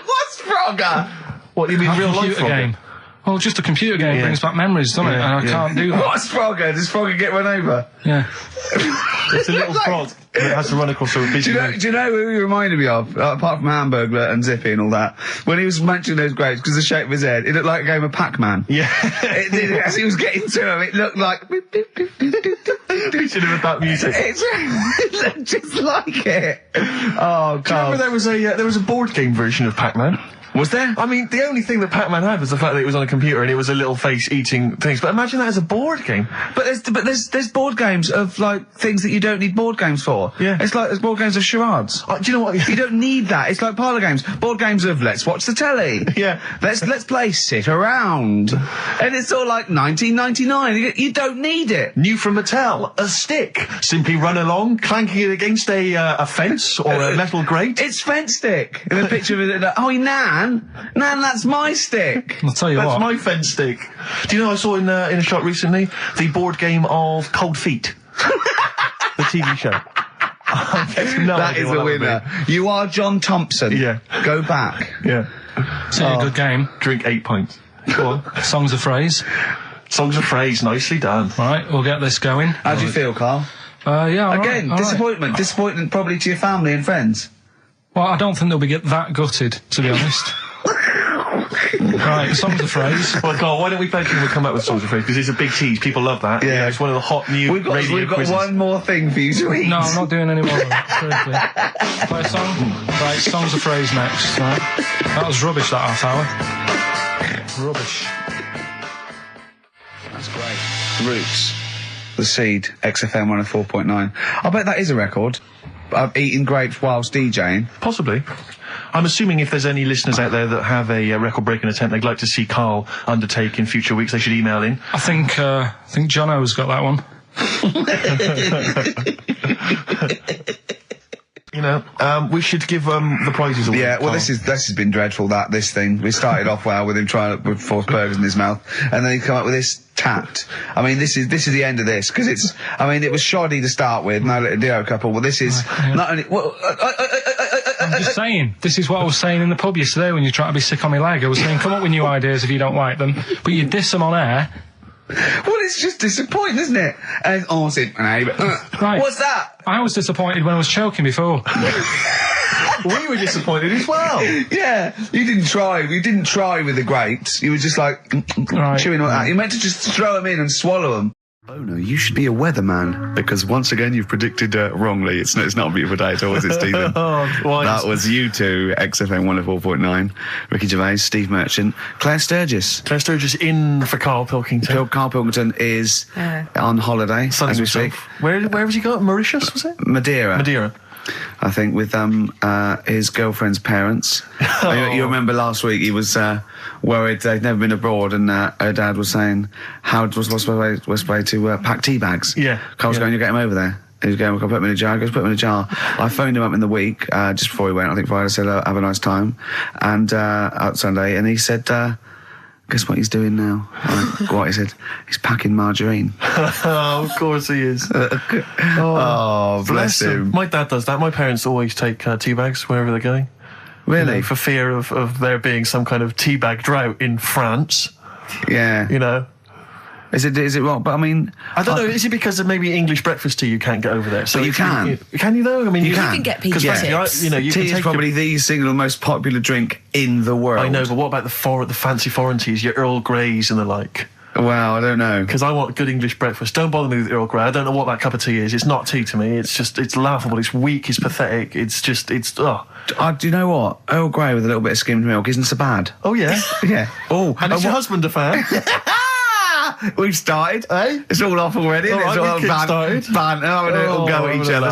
What's Frogger? What, you mean real life Frogger? Game. Well, just a computer game brings back memories, doesn't it? And I can't do that. What's Frogger? Does Frogger get run over? Yeah. It's a little frog. It has to run across a busy road. Do you know who he reminded me of? Apart from Hamburglar and Zippy and all that. When he was munching those grapes, because the shape of his head, it looked like a game of Pac-Man. Yeah. It did, as he was getting to him, it looked like... We should have had that music. It looked just like it. Oh, God. Do you remember there was a board game version of Pac-Man? Was there? I mean, the only thing that Pac-Man had was the fact that it was on a computer and it was a little face eating things. But imagine that as a board game. But there's board games of, like, things that you don't need board games for. Yeah. It's like there's board games of charades. Do you know what? You don't need that. It's like parlour games. Board games of let's watch the telly. Yeah. Let's play sit around. And it's all like 1999. You don't need it. New from Mattel, a stick. Simply run along, clanking it against a fence or a metal grate. It's fence stick. And a picture of it. Like, oh, Nan, that's my stick. I'll tell you That's what. my fence stick. Do you know I saw in a shop recently the board game of Cold Feet, the TV show. That is a winner. You are John Thompson. Yeah. Go back. Yeah. It's a good game. Drink 8 pints. Go on. Songs of phrase. Songs of phrase, nicely done. Right, we'll get this going. How do you feel, Carl? Yeah, all Again, right, disappointment. Disappointment probably to your family and friends. Well, I don't think they'll be that gutted, to be honest. Right, songs of phrase. Well, Carl, why don't we both we'll come up with songs of phrase, because it's a big tease. People love that. Yeah. It's one of the hot new radio We've got quizzes. one more thing for you to eat. No, I'm not doing any more of that, seriously. Play a song? Right, songs of phrase next, right? That was rubbish, that half hour. Rubbish. That's great. Roots. The Seed, XFM 104.9. I bet that is a record. I've eaten grapes whilst DJing. Possibly. I'm assuming if there's any listeners out there that have a record-breaking attempt they'd like to see Carl undertake in future weeks, they should email in. I think Jono's got that one. You know, we should give the prizes away. Yeah, well, this has been dreadful. This thing. We started off well with him trying to put force burgers in his mouth, and then he come up with this tapped. I mean, this is the end of this because it's. I mean, it was shoddy to start with. No little duo couple. Well, this is not only. Well, I'm just saying. This is what I was saying in the pub yesterday when you try to be sick on my leg. I was saying, come up with new ideas if you don't like them, but you diss them on air. Well, it's just disappointing, isn't it? And Right. What's that? I was disappointed when I was choking before. We were disappointed as well. Yeah, you didn't try. You didn't try with the grapes. You were just like chewing on that. You meant to just throw them in and swallow them. Oh no, you should be a weatherman because once again you've predicted wrongly. It's not a beautiful day at all, is it, Stephen? That was you two, XFM 104.9, Ricky Gervais, Steve Merchant, Claire Sturgis. Claire Sturgis in for Karl Pilkington. Karl Pilkington is on holiday as we speak. Where has he got? Mauritius, was it? Madeira. I think with his girlfriend's parents. You remember last week he was worried they'd never been abroad, and her dad was saying what's the way to pack tea bags. Yeah. Carl's going, you get him over there. He was going, I'll put him in a jar. He goes, put him in a jar. I phoned him up in the week just before he went. I think Friday. I said, have a nice time, and out Sunday, and he said. Guess what he's doing now? What he said? He's packing margarine. Oh, of course he is. Bless him. My dad does that. My parents always take tea bags wherever they're going. Really? You know, for fear of there being some kind of tea bag drought in France. Yeah. You know. Is it wrong? But I mean, I don't know. Is it because of maybe English breakfast tea you can't get over there? So you can. Can you though? I mean, you can get peach tips. You know, you tea can is probably the single most popular drink in the world. I know, but what about the fancy foreign teas, your Earl Greys and the like? Well, I don't know. Because I want good English breakfast. Don't bother me with Earl Grey. I don't know what that cup of tea is. It's not tea to me. It's laughable. It's weak. It's pathetic. It's do you know what? Earl Grey with a little bit of skimmed milk isn't so bad. Oh yeah, yeah. Oh, and is your husband a fan? We've started. It's all off already. All right, it's all banter. We'll go at each other.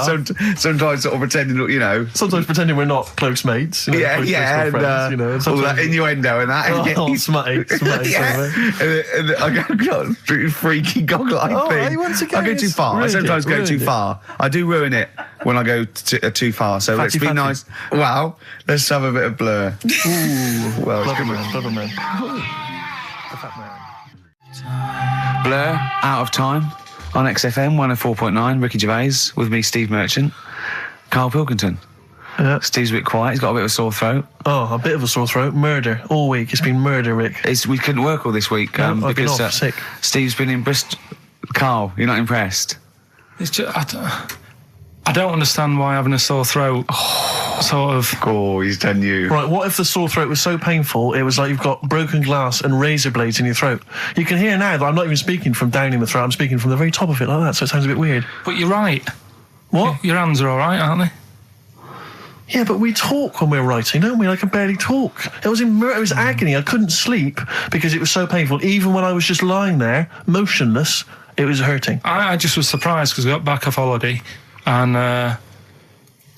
Sometimes sort of pretending, you know. Sometimes pretending we're not close mates. You know, and friends, you know, all that innuendo and that. Smutty. And I go freaky goggle-eyed thing. I go too far. I sometimes go too far. I do ruin it when I go too far. So let's be nice. Wow. Let's have a bit of Blur. Ooh. Well, Clever man. Blur, Out of Time, on XFM 104.9, Ricky Gervais, with me, Steve Merchant, Karl Pilkington. Steve's a bit quiet, he's got a bit of a sore throat. Oh, a bit of a sore throat. Murder, all week. It's been murder, Rick. We couldn't work all this week I've because been off, sick. Steve's been in Bristol. Karl, you're not impressed? It's just, I don't understand why having a sore throat sort of... Oh, he's done you. Right, what if the sore throat was so painful it was like you've got broken glass and razor blades in your throat? You can hear now that I'm not even speaking from down in the throat, I'm speaking from the very top of it like that, so it sounds a bit weird. But you're right. What? Your hands are all right, aren't they? Yeah, but we talk when we're writing, don't we? I can barely talk. It was agony. I couldn't sleep because it was so painful. Even when I was just lying there, motionless, it was hurting. I just was surprised because we got back off holiday and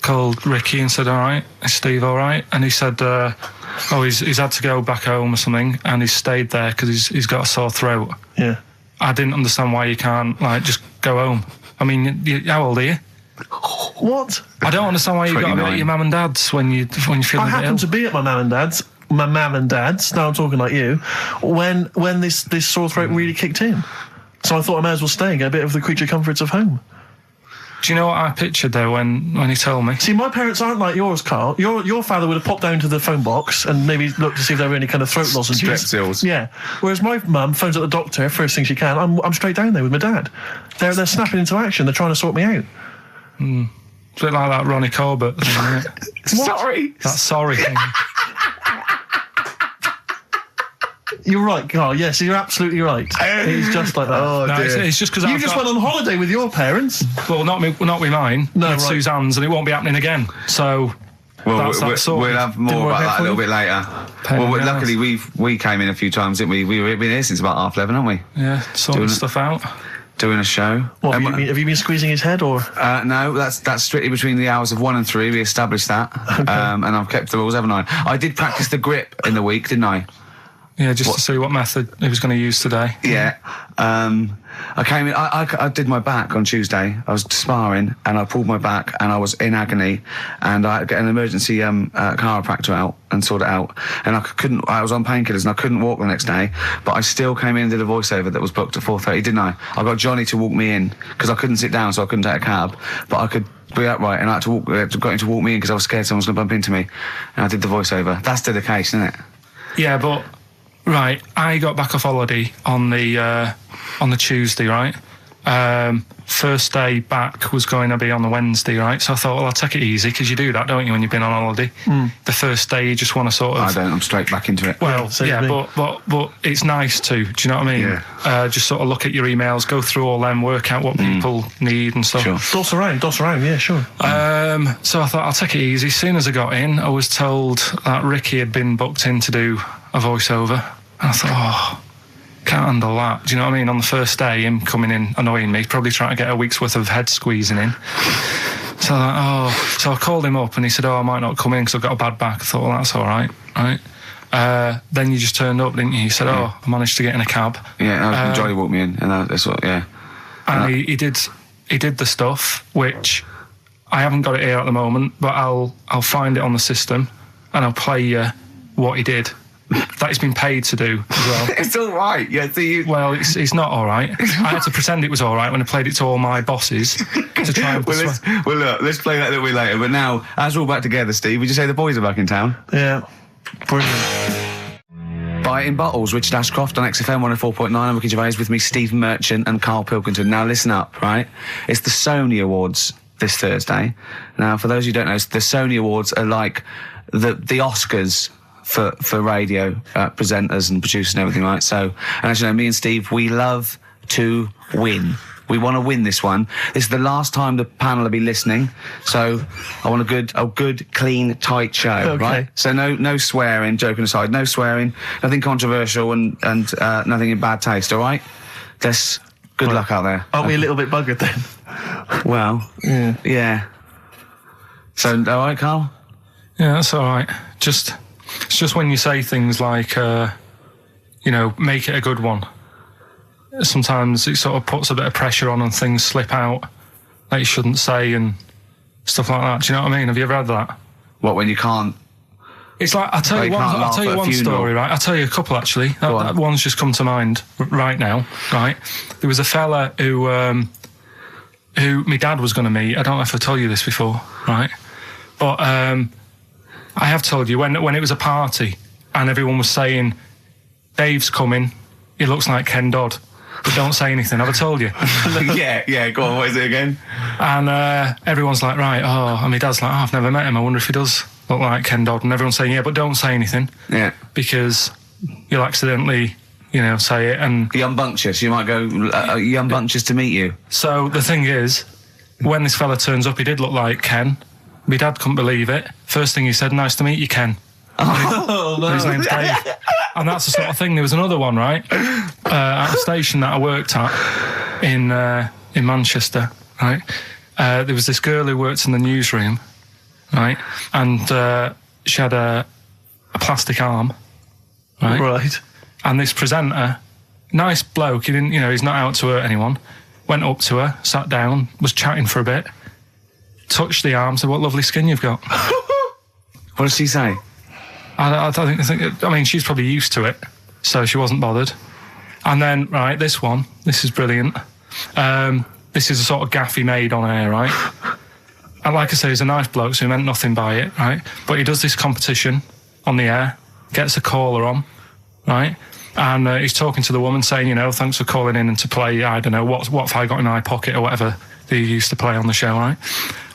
called Ricky and said, all right, is Steve all right? And he said, he's had to go back home or something, and he's stayed there because he's got a sore throat. Yeah. I didn't understand why you can't, just go home. I mean, how old are you? What? I don't understand why you've got to be at your mum and dad's when you're feeling I happened to be at my mum and dad's. Now I'm talking like you. When this sore throat really kicked in, so I thought I may as well stay and get a bit of the creature comforts of home. Do you know what I pictured though when he told me? See, my parents aren't like yours, Karl. Your father would have popped down to the phone box and maybe looked to see if there were any kind of throat lozenges. Strepsils. Yeah. Whereas my mum phones at the doctor first thing she can. I'm straight down there with my dad. They're snapping into action. They're trying to sort me out. It's a bit like that Ronnie Corbett thing, isn't it? Sorry. That sorry thing. You're right, Karl. Yes, you're absolutely right. He's just like that. Oh, no, dear. it's just because you just went on holiday with your parents. Well, not with mine. No, with right. Suzanne's, and it won't be happening again. So. Well, we'll have more about that a little bit later. Luckily we came in a few times, didn't we? We've been here since about 11:30, haven't we? Yeah, sorting stuff out. Doing a show. What, have you been squeezing his head, or? No, that's strictly between the hours of 1 and 3. We established that. Okay. And I've kept the rules, haven't I? I did practice the grip in the week, didn't I? Yeah, just to see what method he was going to use today. Yeah. I came in, I did my back on Tuesday. I was sparring and I pulled my back and I was in agony and I had to get an emergency chiropractor out and sort it out. And I was on painkillers and I couldn't walk the next day, but I still came in and did a voiceover that was booked at 4:30, didn't I? I got Johnny to walk me in because I couldn't sit down, so I couldn't take a cab, but I could be upright and I had to got him to walk me in because I was scared someone was going to bump into me. And I did the voiceover. That's dedication, isn't it? Yeah, but right, I got back off holiday on the Tuesday, right? First day back was going to be on the Wednesday, right? So I thought, well, I'll take it easy, because you do that, don't you, when you've been on holiday? The first day you just want to sort of... I don't, I'm straight back into it. Well, yeah, but it's nice to, do you know what I mean? Yeah. Just sort of look at your emails, go through all them, work out what people need and stuff. Sure. Doss around, yeah, sure. So I thought, I'll take it easy. As soon as I got in, I was told that Ricky had been booked in to do a voiceover. And I thought, can't handle that. Do you know what I mean? On the first day, him coming in annoying me, probably trying to get a week's worth of head squeezing in. So so I called him up and he said, I might not come in because I've got a bad back. I thought, well, that's all right, right? Then you just turned up, didn't you? He said, I managed to get in a cab. Yeah, Johnny walked me in, and that's what, yeah. And he did the stuff, which I haven't got it here at the moment, but I'll find it on the system and I'll play you what he did. That he's been paid to do as well. It's all right. Yeah. Well, it's not all right. I had to pretend it was all right when I played it to all my bosses to try and persuade. Well, look, let's play that a little bit later. But now, as we're all back together, Steve, would you say the boys are back in town? Yeah. Brilliant. Buy it in bottles. Richard Ashcroft on XFM 104.9. I'm Ricky Gervais, with me, Steve Merchant and Karl Pilkington. Now, listen up, right? It's the Sony Awards this Thursday. Now, for those who don't know, the Sony Awards are like the Oscars for radio presenters and producers and everything, right? So, and as you know, me and Steve, we love to win. We want to win this one. This is the last time the panel will be listening, so I want a good, clean, tight show, right? So no swearing, joking aside, no swearing, nothing controversial and nothing in bad taste, all right? Good luck out there. Aren't we a little bit buggered then? Well, yeah. So, all right, Karl? Yeah, that's all right. It's just when you say things like, make it a good one. Sometimes it sort of puts a bit of pressure on and things slip out that you shouldn't say and stuff like that. Do you know what I mean? Have you ever had that? What, when you can't? It's like, I'll tell you one story, right? I'll tell you a couple, actually. That one's just come to mind right now, right? There was a fella who my dad was going to meet. I don't know if I told you this before, right? But I have told you, when it was a party and everyone was saying, Dave's coming, he looks like Ken Dodd, but don't say anything. Have I told you? yeah, go on, what is it again? And everyone's like, right, and my dad's like, I've never met him, I wonder if he does look like Ken Dodd. And everyone's saying, yeah, but don't say anything. Yeah. Because you'll accidentally, say it. And you're unbunctious. You might go, you're unbunctious to meet you. So the thing is, when this fella turns up, he did look like Ken. My dad couldn't believe it. First thing he said, nice to meet you, Ken. Oh, no. His name's Dave. And that's the sort of thing. There was another one, right, at a station that I worked at in Manchester, right? There was this girl who worked in the newsroom, right? And she had a plastic arm, right? Right. And this presenter, nice bloke, he didn't, he's not out to hurt anyone, went up to her, sat down, was chatting for a bit, touched the arm, said, what lovely skin you've got. What did she say? I mean, she's probably used to it, so she wasn't bothered. And then, right, this is brilliant. This is a sort of gaff he made on air, right? And like I say, he's a nice bloke, so he meant nothing by it, right? But he does this competition on the air, gets a caller on, right? And he's talking to the woman saying, thanks for calling in and to play, I don't know, what have I got in my pocket or whatever they used to play on the show, right?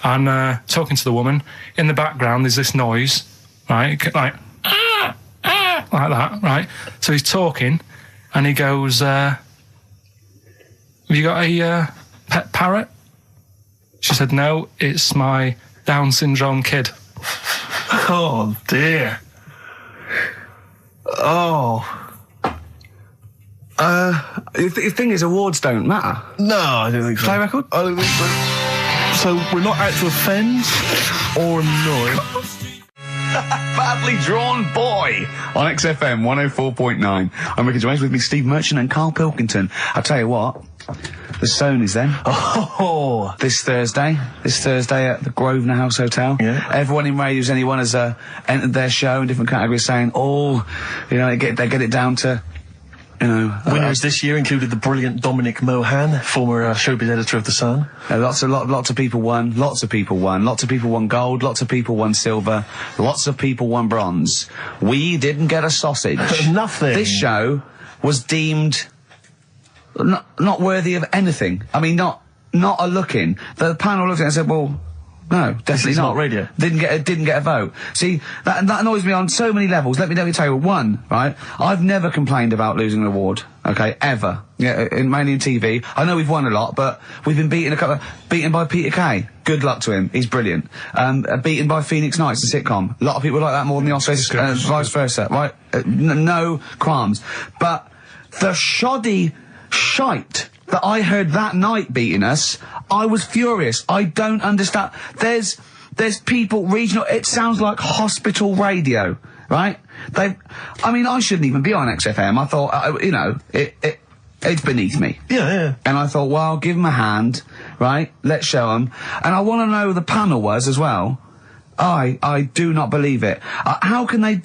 And talking to the woman, in the background there's this noise, right? Like like that, right? So he's talking and he goes, have you got a pet parrot? She said, no, it's my Down syndrome kid. Oh, dear. Oh. The thing is, awards don't matter. No, I don't think so. Play record? I don't think so. So we're not out to offend or annoy. Badly Drawn Boy on XFM 104.9. I'm Ricky Gervais, with me Steve Merchant and Karl Pilkington. I'll tell you what, the Stoney's then. Oh! This Thursday at the Grosvenor House Hotel. Yeah. Everyone in Radios Anyone has entered their show in different categories saying, they get it down to, winners this year included the brilliant Dominic Mohan, former showbiz editor of The Sun. Lots of people won. Lots of people won gold. Lots of people won silver. Lots of people won bronze. We didn't get a sausage. Nothing. This show was deemed not worthy of anything. I mean, not a look in. The panel looked at it and said, well, no, definitely not radio. Didn't get a vote. See, that annoys me on so many levels. Let me tell you one, right? I've never complained about losing an award, okay, ever. Yeah, mainly in TV. I know we've won a lot, but we've been beaten by Peter Kay. Good luck to him. He's brilliant. Beaten by Phoenix Nights, the sitcom. A lot of people like that more than the Oscars, vice versa, right? No qualms. But the shoddy shite that I heard that night beating us, I was furious. I don't understand. There's people regional. It sounds like hospital radio, right? I shouldn't even be on XFM. I thought, it's beneath me. Yeah. And I thought, well, give them a hand, right? Let's show them. And I want to know who the panel was as well. I do not believe it. How can they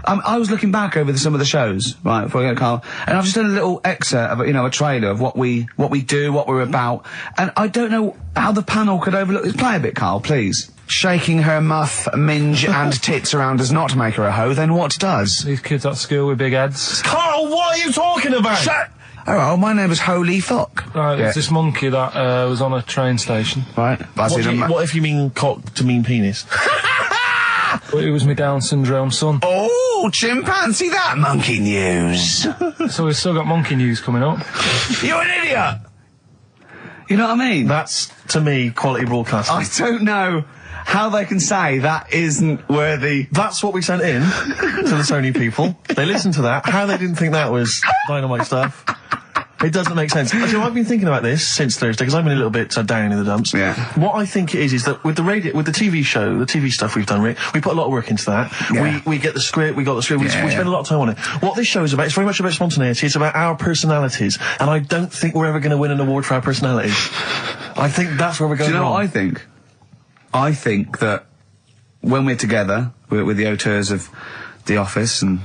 I was looking back over some of the shows, right, before I go, Karl, and I've just done a little excerpt of, a trailer of what we do, what we're about, and I don't know how the panel could overlook this. Play a bit, Karl, please. Shaking her muff, minge and tits around does not make her a hoe, then what does? These kids at school with big heads. Karl, what are you talking about? Shut! Oh, my name is Holy Fuck. Right, Yeah. It's this monkey that was on a train station. Right. What if you mean cock to mean penis? It was my Down syndrome son. Oh, chimpanzee, that monkey news. So we've still got monkey news coming up. You're an idiot! You know what I mean? That's, to me, quality broadcasting. I don't know how they can say that isn't worthy. That's what we sent in to the Sony people. They listened to that. How they didn't think that was dynamite stuff. It doesn't make sense. Actually, I've been thinking about this since Thursday, because I've been a little bit down in the dumps. Yeah. What I think it is that with the TV show, the TV stuff we've done, Rick, we put a lot of work into that. Yeah. We get the script, we got the script, we spend a lot of time on it. What this show is about, it's very much about spontaneity, it's about our personalities, and I don't think we're ever going to win an award for our personalities. I think that's where we're going. Do you know wrong. what I think? I think that when we're together, with the auteurs of The Office and,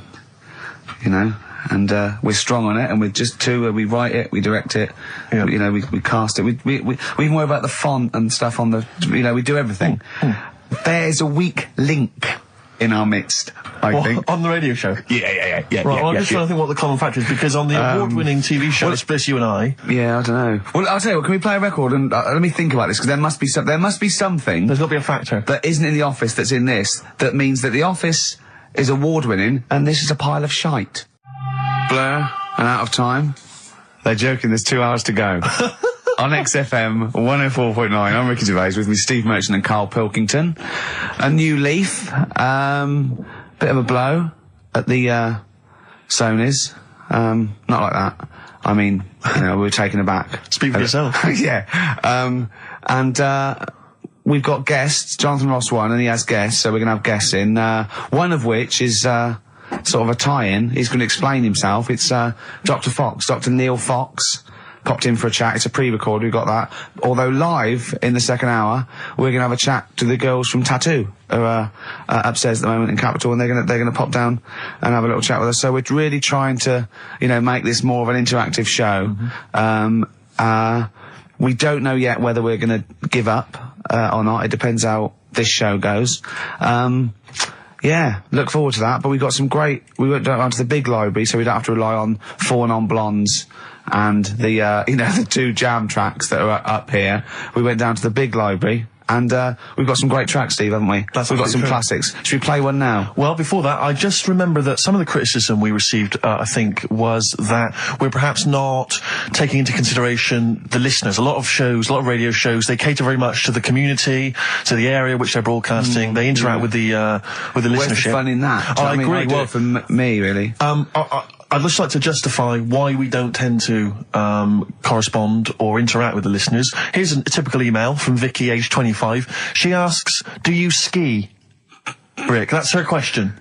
and we're strong on it, and we're just two, we write it, we direct it, we cast it, we even worry about the font and stuff on the, we do everything. There's a weak link in our midst, I think. On the radio show? Yeah. Right, well, I'm just trying to think what the common factor is, because on the award-winning TV show, it's Bliss You and I. Yeah, I don't know. Well, I'll tell you what, can we play a record and let me think about this, because there must be something. There's got to be a factor. That isn't in The Office that's in this, that means that The Office is award-winning, and this is a pile of shite. Blur and Out of Time. They're joking, there's 2 hours to go. On XFM 104.9, I'm Ricky Gervais, with me Steve Merchant and Karl Pilkington. A new leaf, bit of a blow at the Sonys. Not like that. I mean, we were taken aback. Speak for yourself. Yeah. We've got guests. Jonathan Ross won, and he has guests, so we're going to have guests in. One of which is sort of a tie-in. He's going to explain himself. It's Dr. Neil Fox. Popped in for a chat. It's a pre-record. We've got that. Although live in the second hour, we're going to have a chat to the girls from Tattoo, who are upstairs at the moment in Capitol, and they're going to pop down and have a little chat with us. So we're really trying to, make this more of an interactive show. We don't know yet whether we're going to give up or not. It depends how this show goes. Yeah, look forward to that. But we got some great. We went down to the big library, so we don't have to rely on 4 non-blondes and the the 2 jam tracks that are up here. We went down to the big library, and we've got some great tracks, Steve, haven't we? We've got some classics. Should we play one now? Well, before that, I just remember that some of the criticism we received, I think, was that we're perhaps not taking into consideration the listeners. A lot of radio shows, they cater very much to the community, to the area which they're broadcasting. They interact with the listenership. Where's the fun in that? I agree. Well, for me, really. I'd just like to justify why we don't tend to correspond or interact with the listeners. Here's a typical email from Vicky, age 25. She asks, do you ski? Rick, that's her question.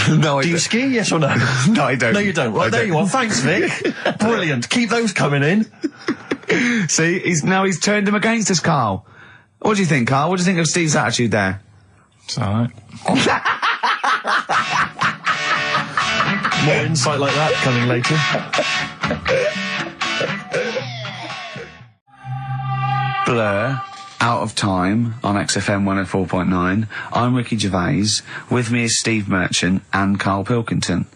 No, I Do you don't. ski, yes or no? No, I don't. No, you don't. Right, there you are. Thanks, Vic. Brilliant. Keep those coming in. See, he's turned him against us, Carl. What do you think, Carl? What do you think of Steve's attitude there? It's alright. More insight like that coming later. Blur, Out of Time on XFM 104.9. I'm Ricky Gervais. With me is Steve Merchant and Karl Pilkington.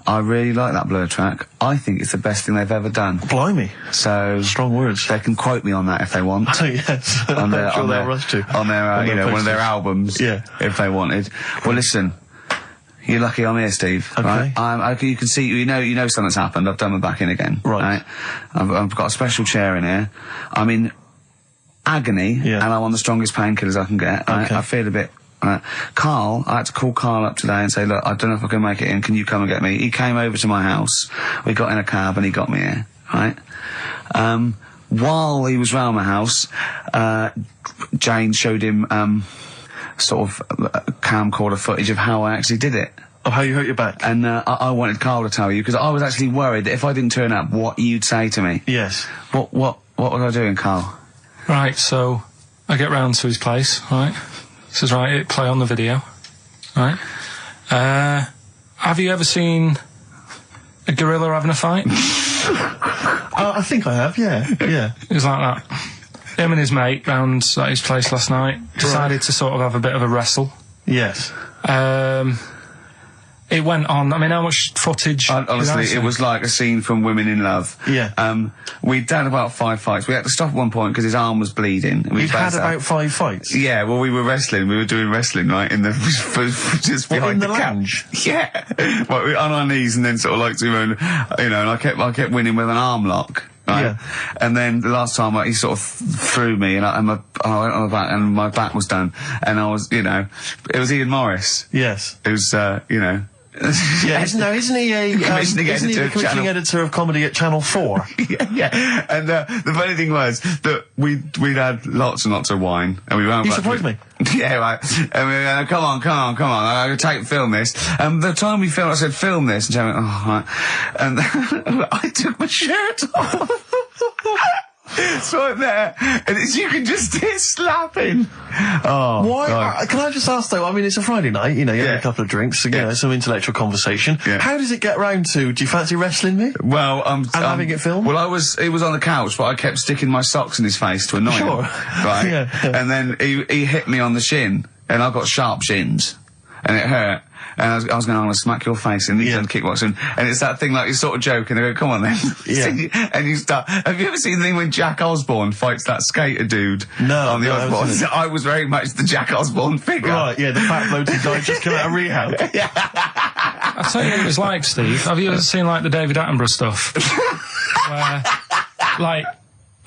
I really like that Blur track. I think it's the best thing they've ever done. Blimey. So strong words. They can quote me on that if they want. Oh, yes. On their, I'm sure on they'll their, rush to. on their, On their one of their posters. albums. Yeah. If they wanted. Well, listen. You're lucky I'm here, Steve. Okay. Right? You can see, you know something's happened. I've done my back in again. Right. I've got a special chair in here. I'm in agony, and I'm on the strongest painkillers I can get. Right? Okay. I feel a bit. Carl, I had to call Carl up today and say, look, I don't know if I can make it in. Can you come and get me? He came over to my house. We got in a cab and he got me here. Right. While he was round my house, Jane showed him sort of camcorder footage of how I actually did it. Of how you hurt your back? And I wanted Carl to tell you, because I was actually worried that if I didn't turn up, what you'd say to me. Yes. What was I doing, Carl? Right, so I get round to his place, right? Says, right, hit play on the video, right? Have you ever seen a gorilla having a fight? I think I have, yeah. It was like that. Him and his mate round at his place last night decided to sort of have a bit of a wrestle. Yes. It went on. I mean, how much footage? Honestly, it was like a scene from Women in Love. Yeah. We'd done about 5 fights. We had to stop at one point because his arm was bleeding. You'd had about 5 fights? Yeah, well, we were wrestling. We were doing wrestling, right, in the just behind in the lounge. couch. Yeah. Well, we were on our knees and then sort of like doing, and I kept winning with an arm lock. Right? Yeah. And then the last time he sort of threw me and I went on my back and my back was done. And I was, it was Ian Morris. Yes. It was, Yeah, isn't he the commissioning editor of comedy at Channel 4? yeah. And the funny thing was that we'd had lots and lots of wine, and we went. You surprised me. Yeah, right. And we went, come on. I'm gonna film this. And the time we filmed, I said, film this, and she went, oh, right. And I took my shirt off. So I'm there, and you can just hear slapping. Oh, why? Can I just ask though? I mean, it's a Friday night. You had a couple of drinks, some intellectual conversation. Yeah. How does it get round to? Do you fancy wrestling me? Well, and having it filmed. Well, he was on the couch, but I kept sticking my socks in his face to annoy him. Right. Yeah. And then he hit me on the shin, and I've got sharp shins, and it hurt. And I was going, I'm going to smack your face, and he's done kickboxing. And it's that thing like you sort of joke, and they go, come on then. Yeah. And you start. Have you ever seen the thing when Jack Osborne fights that skater dude? No. On the Osborne? I was very much the Jack Osborne figure. Right, yeah, the fat bloke who died just come out of rehab. I'll tell you what it was like, Steve. Have you ever seen, like, the David Attenborough stuff? Where, like,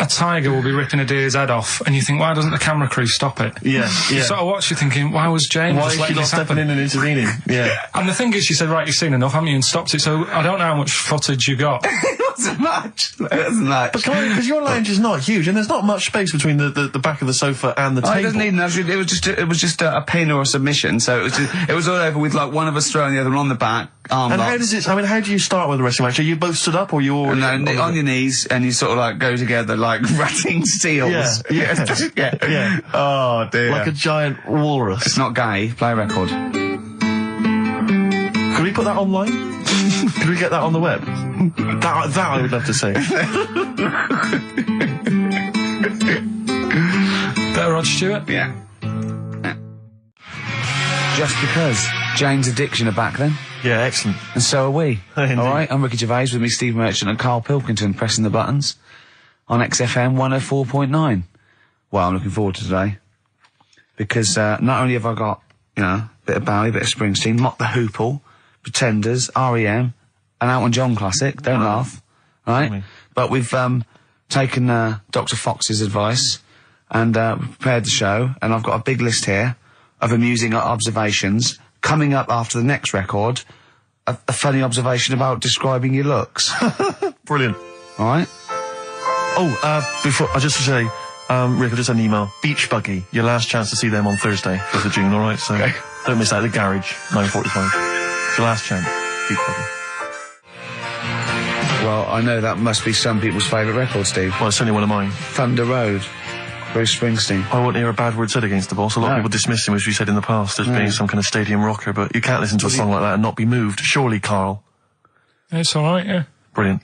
a tiger will be ripping a deer's head off, and you think, why doesn't the camera crew stop it? Yeah. You sort of watch, you're thinking, why was Jane Why just is she letting not this stepping happen? in and intervening? Yeah. And the thing is, she said, right, you've seen enough, haven't you, and stopped it, so I don't know how much footage you got. It wasn't much. But because your lounge is not huge, and there's not much space between the back of the sofa and the table. It doesn't need enough. It was just a pin or a submission. So it was all over with like one of us throwing the other one on the back. Arm and locked. how does it? I mean, how do you start with a wrestling match? Are you both stood up, or you all on your knees, and you sort of like go together like ratting seals? Yeah. Oh dear. Like a giant walrus. It's not gay. Play a record. Could we put that online? Could we get that on the web? That I would love to see. Better Rod Stewart? Yeah. Just because. Jane's Addiction are back then. Yeah, excellent. And so are we. Indeed. Alright, I'm Ricky Gervais, with me Steve Merchant and Karl Pilkington pressing the buttons on XFM 104.9. Well, I'm looking forward to today. Because not only have I got, a bit of Bowie, a bit of Springsteen, Mock the Hoople, Pretenders, R.E.M., an Elton John classic, don't laugh, right? But we've taken Dr. Fox's advice and prepared the show, and I've got a big list here of amusing observations. Coming up after the next record, a funny observation about describing your looks. Brilliant. All right? Oh, before, I just to say, Rick, I just had an email. Beach Buggy, your last chance to see them on Thursday, 5th of June, alright? So don't miss out. The Garage, 9:45. It's your last chance. Beach Buggy. Well, I know that must be some people's favourite record, Steve. Well, it's certainly one of mine. Thunder Road, Bruce Springsteen. I won't hear a bad word said against the boss. A lot of people dismiss him, as we said in the past, as being some kind of stadium rocker, but you can't listen to a song like that and not be moved. Surely, Karl. It's alright, yeah. Brilliant.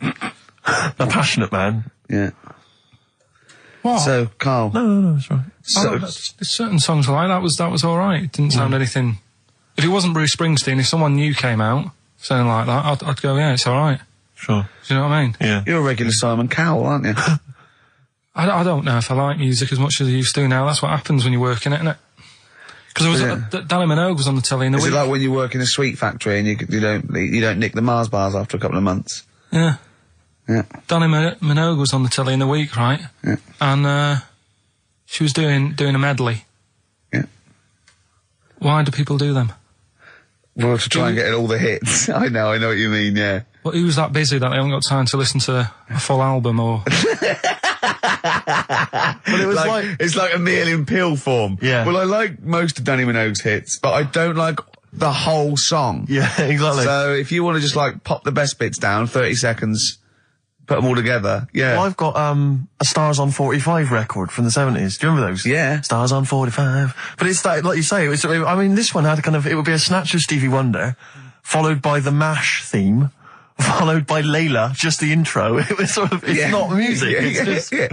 A passionate man. Yeah. What? So, Karl. No, it's right. So, there's certain songs like that was alright. It didn't sound anything. If it wasn't Bruce Springsteen, if someone new came out saying like that, I'd go, yeah, it's alright. Sure. Do you know what I mean? Yeah. You're a regular Simon Cowell, aren't you? I don't know if I like music as much as I used to now. That's what happens when you work in it, isn't it? Because Danny Minogue was on the telly in the week. Is it like when you work in a sweet factory and you don't nick the Mars bars after a couple of months? Yeah. Yeah. Danny Minogue was on the telly in the week, right? Yeah. And she was doing a medley. Yeah. Why do people do them? Well, to try and get all the hits. I know what you mean, yeah. Well, who's that busy that they haven't got time to listen to a full album or... Well, it was it's like a meal in pill form. Yeah. Well, I like most of Danny Minogue's hits, but I don't like the whole song. Yeah, exactly. So if you want to just like pop the best bits down, 30 seconds, put them all together, yeah. Well, I've got a Stars on 45 record from the 70s. Do you remember those? Yeah. Stars on 45. But it's like you say, I mean, this one had it would be a snatch of Stevie Wonder, followed by the MASH theme, followed by Layla, just the intro. It was sort of, it's not music, it's just...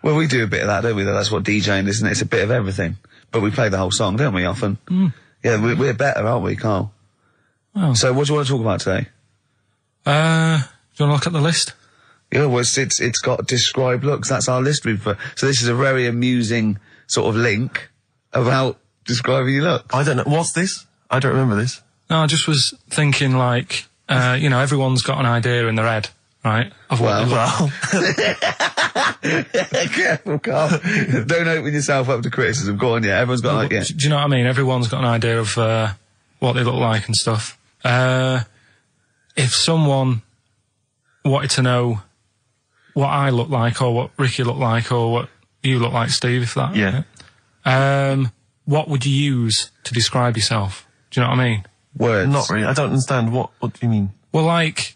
Well, we do a bit of that, don't we? That's what DJing is, isn't it? It's a bit of everything. But we play the whole song, don't we, often? Mm. Yeah, we're better, aren't we, Karl? Oh. So what do you want to talk about today? Do you want to look at the list? Yeah, well, it's got describe looks. That's our list we've put. So this is a very amusing sort of link about describing your look. I don't know. What's this? I don't remember this. No, I just was thinking like, everyone's got an idea in their head, right? Of what well. Careful, Karl. Don't open yourself up to criticism. Go on, yeah. Everyone's got an idea. Do you know what I mean? Everyone's got an idea of what they look like and stuff. If someone wanted to know what I look like, or what Ricky looked like, or what you look like, Steve, if that... Yeah. What would you use to describe yourself? Do you know what I mean? Words. Not really. I don't understand. What do you mean? Well, like...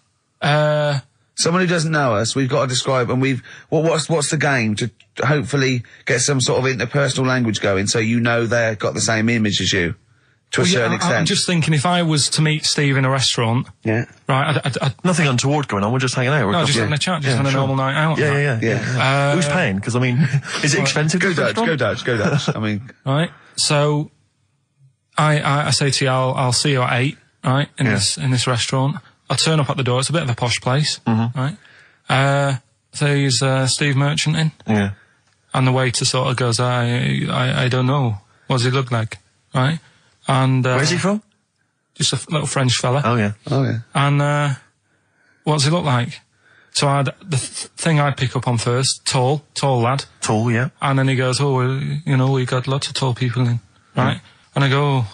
someone who doesn't know us, we've got to describe, and what's the game to hopefully get some sort of interpersonal language going, so you know they've got the same image as you, to a certain extent. I'm just thinking, if I was to meet Steve in a restaurant, yeah, right, nothing untoward going on. We're just hanging out. No, just having a chat, just having a normal night out. Yeah. Who's paying? Because I mean, is it expensive? Go Dutch. I mean, right. So, I say to you, I'll see you at 8, right, in this restaurant. I'll turn up at the door. It's a bit of a posh place, right? So he's Steve Merchant in, yeah, and the waiter sort of goes, I don't know. What does he look like, right? And where's he from? Just a little French fella. Oh yeah. And what does he look like? So the thing I'd pick up on first, tall lad. Tall, yeah. And then he goes, we got lots of tall people in, right? And I go,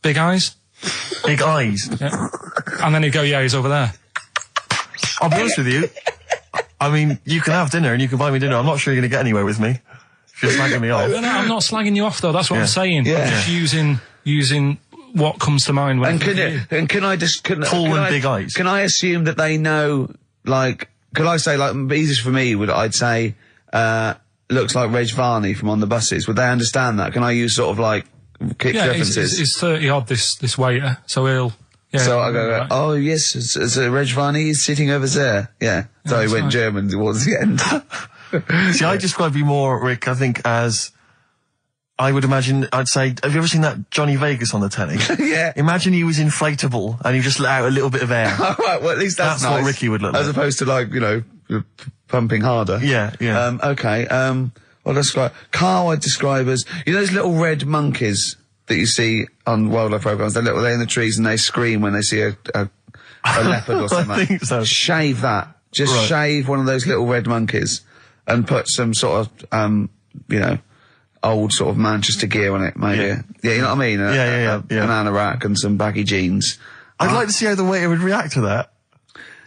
big eyes. Big eyes. Yeah. And then he'd go, yeah, he's over there. I'll be honest with you. I mean, you can have dinner and you can buy me dinner. I'm not sure you're going to get anywhere with me. If you're slagging me off. No, I'm not slagging you off, though. That's what I'm saying. Yeah. I'm just using what comes to mind when tall and big eyes. Can I assume that they know, like, could I say, like, easiest for me I'd say, looks like Reg Varney from On the Buses. Would they understand that? Can I use sort of like kick references? He's 30 odd, this waiter, so he'll... Yeah, so I go, right. Oh yes, it's Reg Varney is sitting over there. Yeah. So he went German towards the end. See, I describe you more, Rick, I think, as... I would imagine, I'd say, have you ever seen that Johnny Vegas on the telly? Yeah. Imagine he was inflatable and he just let out a little bit of air. All right, well, at least that's nice. What Ricky would look like. As opposed to, like, pumping harder. Yeah. Okay, well, that's right. Karl I'd describe as, those little red monkeys that you see on wildlife programs, they're in the trees and they scream when they see a leopard or something. I think so. Shave that. Just shave one of those little red monkeys and put some sort of, old sort of Manchester gear on it, maybe. Yeah, you know what I mean? Yeah. An anorak and some baggy jeans. I'd like to see how the waiter would react to that.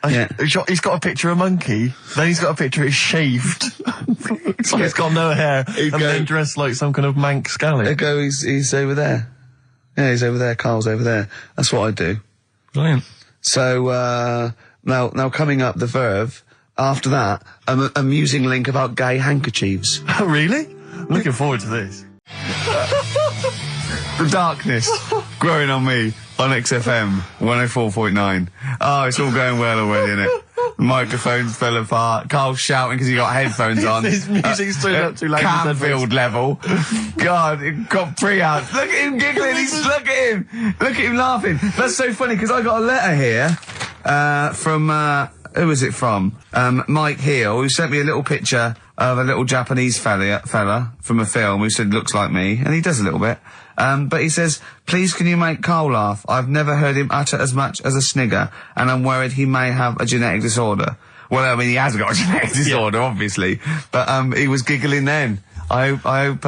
He's got a picture of a monkey, then he's got a picture of shaved. It's like he's got no hair, and then dressed like some kind of Manx scally. There go, he's over there. Yeah, he's over there, Carl's over there. That's what I do. Brilliant. So, now coming up, the Verve, after that, an amusing link about gay handkerchiefs. Oh, really? I'm looking forward to this. The darkness growing on me on XFM 104.9. Oh, it's all going well already, isn't it? The microphones fell apart. Carl's shouting because he got headphones on. His music's turned up too loud. Canfield level. God, it got pre-out. Look at him giggling. Look at him laughing. That's so funny because I got a letter here from who is it from? Mike Heel, who sent me a little picture of a little Japanese fella from a film who said looks like me, and he does a little bit. But he says, please can you make Carl laugh? I've never heard him utter as much as a snigger, and I'm worried he may have a genetic disorder. Well, I mean, he has got a genetic disorder, obviously. But, he was giggling then. I hope,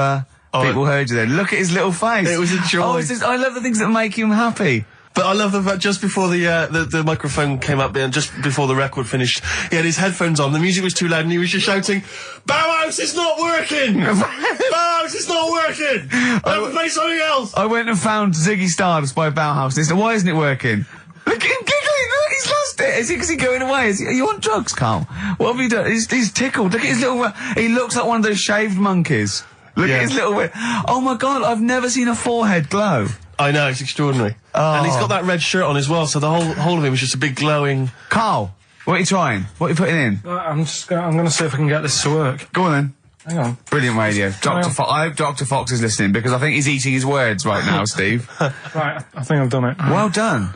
people heard you then. Look at his little face. It was a joy. I love the things that make him happy. But I love the fact just before the microphone came up and just before the record finished, he had his headphones on, the music was too loud and he was just shouting, Bauhaus is not working! Bauhaus is not working! I will play something else! I went and found Ziggy Stardust by Bauhaus and he said, why isn't it working? Look at him giggling, look, he's lost it! Is he going away? Are you on drugs, Carl? What have you done? He's tickled, look at his little, he looks like one of those shaved monkeys. Look at his little, oh my god, I've never seen a forehead glow. I know, it's extraordinary. Oh. And he's got that red shirt on as well, so the whole of him is just a big glowing... Carl, what are you trying? What are you putting in? I'm going to see if I can get this to work. Go on then. Hang on. Brilliant radio. I hope Dr. Fox is listening because I think he's eating his words right now, Steve. Right, I think I've done it. Well done.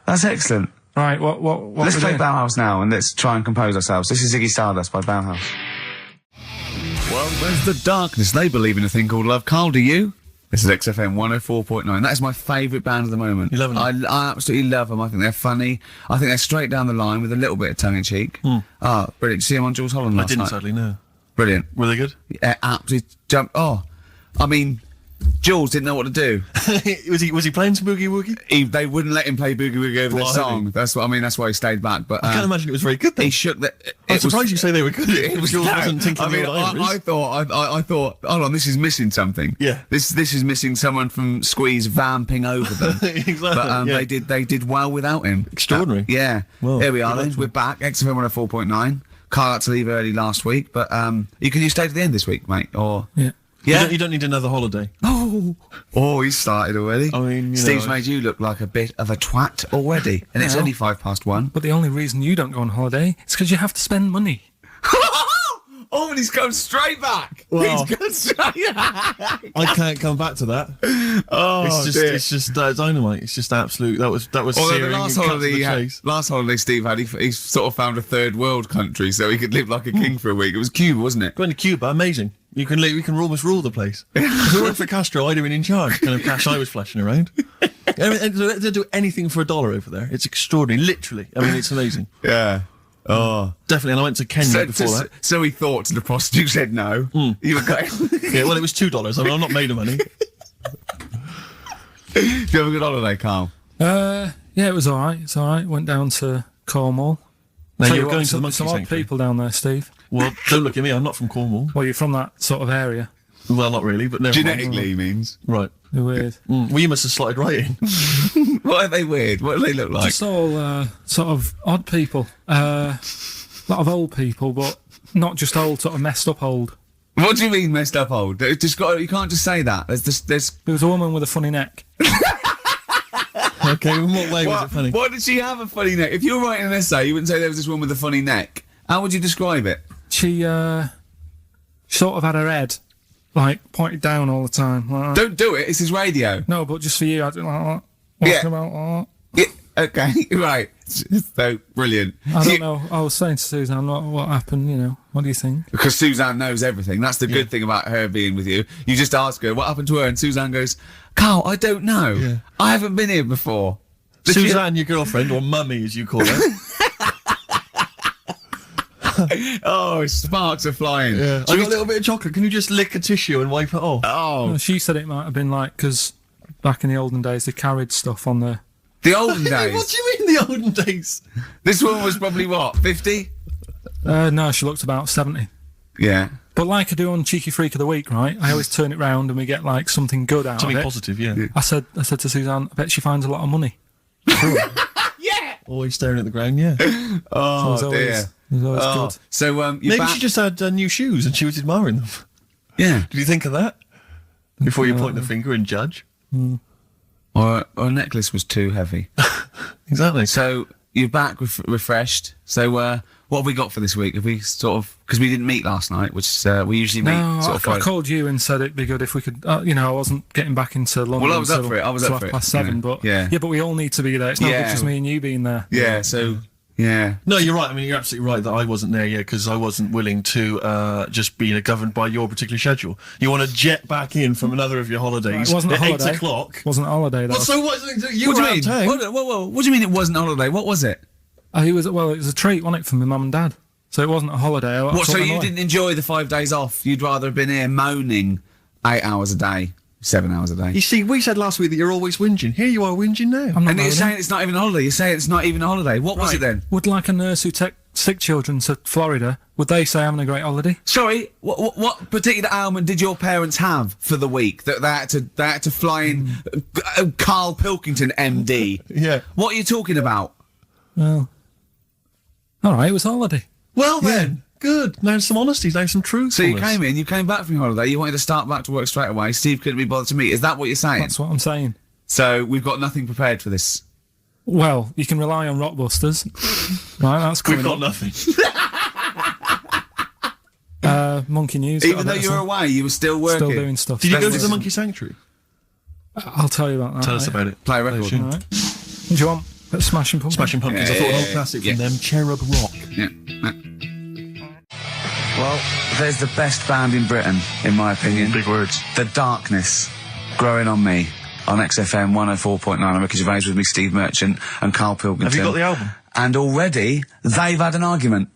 That's excellent. Right, what let's play Bauhaus now and let's try and compose ourselves. This is Ziggy Stardust by Bauhaus. Well, there's the darkness. They believe in a thing called love. Carl, do you? This is XFM 104.9. That is my favourite band at the moment. You love them? I absolutely love them. I think they're funny. I think they're straight down the line with a little bit of tongue-in-cheek. Brilliant. Did you see them on Jules Holland last night? I didn't, sadly, no. Brilliant. Were they good? Yeah, absolutely jumped. Oh, I mean, Jules didn't know what to do. was he playing some Boogie Woogie? They wouldn't let him play Boogie Woogie over their song. That's what I mean. That's why he stayed back. But I can't imagine it was very good. Then. He shook the. I'm surprised you say they were good. Jules wasn't thinking. I thought. Hold on, this is missing something. Yeah. This is missing someone from Squeeze vamping over them. Exactly. But they did well without him. Extraordinary. Yeah. Well, here we are. Then we're back. XFM 104.9. Carl had to leave early last week, but you stay to the end this week, mate? Or yeah. Yeah, you don't need another holiday. Oh, he started already. I mean, Steve's made you look like a bit of a twat already, and it's only 1:05. But the only reason you don't go on holiday is because you have to spend money. Oh, and he's gone straight back. Well, he's gone straight back. I can't come back to that. Oh, it's just dynamite. It's just absolute. That was searing. The last holiday Steve had, he sort of found a third world country so he could live like a king for a week. It was Cuba, wasn't it? Going to Cuba, amazing. We can almost rule the place. If it weren't for Castro, I'd have been in charge. Kind of cash I was flashing around. They do anything for $1 over there. It's extraordinary, literally. I mean, it's amazing. Yeah. Oh, definitely. And I went to Kenya before that. So he thought, the prostitute said no. You were going. Yeah, well, it was $2. I mean, I'm not made of money. Did you have a good holiday, Carl? Yeah, it was all right. It's all right. Went down to Cornwall. Now you're going to the monkey some odd people down there, Steve. Well, don't look at me. I'm not from Cornwall. Well, you're from that sort of area. Well, not really, but never genetically he means. Right. They're weird. Well, you must have slotted right in. What are they weird? What do they look like? Just all sort of odd people. A lot of old people, but not just old, sort of messed up old. What do you mean messed up old? You can't just say that. There was a woman with a funny neck. Okay, in what way was it funny? Why did she have a funny neck? If you were writing an essay, you wouldn't say there was this woman with a funny neck. How would you describe it? She sort of had her head, like, pointed down all the time. Like Don't do it, it's his radio. No, but just for you, I do like that. Yeah. About that. Yeah, okay, right. So, brilliant. I don't know. I was saying to Suzanne, what happened, what do you think? Because Suzanne knows everything. That's the good thing about her being with you. You just ask her, what happened to her? And Suzanne goes, Carl, I don't know. Yeah. I haven't been here before. Suzanne, your girlfriend, or mummy as you call her. Oh, sparks are flying. Yeah. I got a little bit of chocolate. Can you just lick a tissue and wipe it off? Oh. Well, she said it might have been like, because back in the olden days they carried stuff on the The olden days. What do you mean the olden days? This woman was probably what, 50? No, she looked about 70. Yeah. But like I do on Cheeky Freak of the Week, right? I always turn it round and we get like something good out Something of it. positive, yeah. I said to Suzanne, I bet she finds a lot of money. Yeah. Always staring at the ground, yeah. Oh, So dear. it was always good. So, Maybe she just had new shoes and she was admiring them. Yeah. Did you think of that? Before you point the finger and judge? Or a necklace was too heavy. Exactly. So, you're back refreshed. So, what have we got for this week? Have we sort of... Because we didn't meet last night, which we usually meet No, sort of I called you and said it'd be good if we could, I wasn't getting back into London. Well, I was up until for it. I was up for it. 7:30, but Yeah. but we all need to be there. It's not Yeah. just me and you being there. Yeah, so... Yeah. No, you're right. I mean, you're absolutely right that I wasn't there yet because I wasn't willing to just be governed by your particular schedule. You want to jet back in from another of your holidays It wasn't a at holiday. 8 o'clock. Wasn't a holiday. That Well, was, so what? You What were do you out mean? of town. Whoa. What do you mean it wasn't a holiday? What was it? it was a treat, wasn't it, for my mum and dad? So it wasn't a holiday. I What, took so them you away. didn't enjoy the 5 days off? You'd rather have been here moaning 8 hours a day, 7 hours a day? You see, we said last week that you're always whinging. Here you are whinging now. I'm not And you're moaning. saying it's not even a holiday. You're saying it's not even a holiday. What was it then? Would like a nurse who take sick children to Florida, would they say having a great holiday? Sorry, what particular ailment did your parents have for the week that they had to fly in Karl Pilkington, MD? Yeah. What are you talking about? Well, all right, it was a holiday. Well then, good. Now some honesty, now some truth. So you came back from your holiday, you wanted to start back to work straight away, Steve couldn't be bothered to meet. Is that what you're saying? That's what I'm saying. So we've got nothing prepared for this. Well, you can rely on Rockbusters. Right, that's We've coming got up. nothing. Monkey News. Even though you were away, you were still working. Still doing stuff. Did you go to That's- the Monkey Sanctuary? I'll tell you about that. Tell us about it. Play a record. All right. Do you want Smashing Pumpkins? Smashing Pumpkins. I thought an old classic from them, Cherub Rock. Yeah. Well, there's the best band in Britain, in my opinion. Big words. The Darkness, Growing on Me, on XFM 104.9. I'm Ricky Gervais with me, Steve Merchant and Karl Pilkington. Have you got the album? And already, they've had an argument.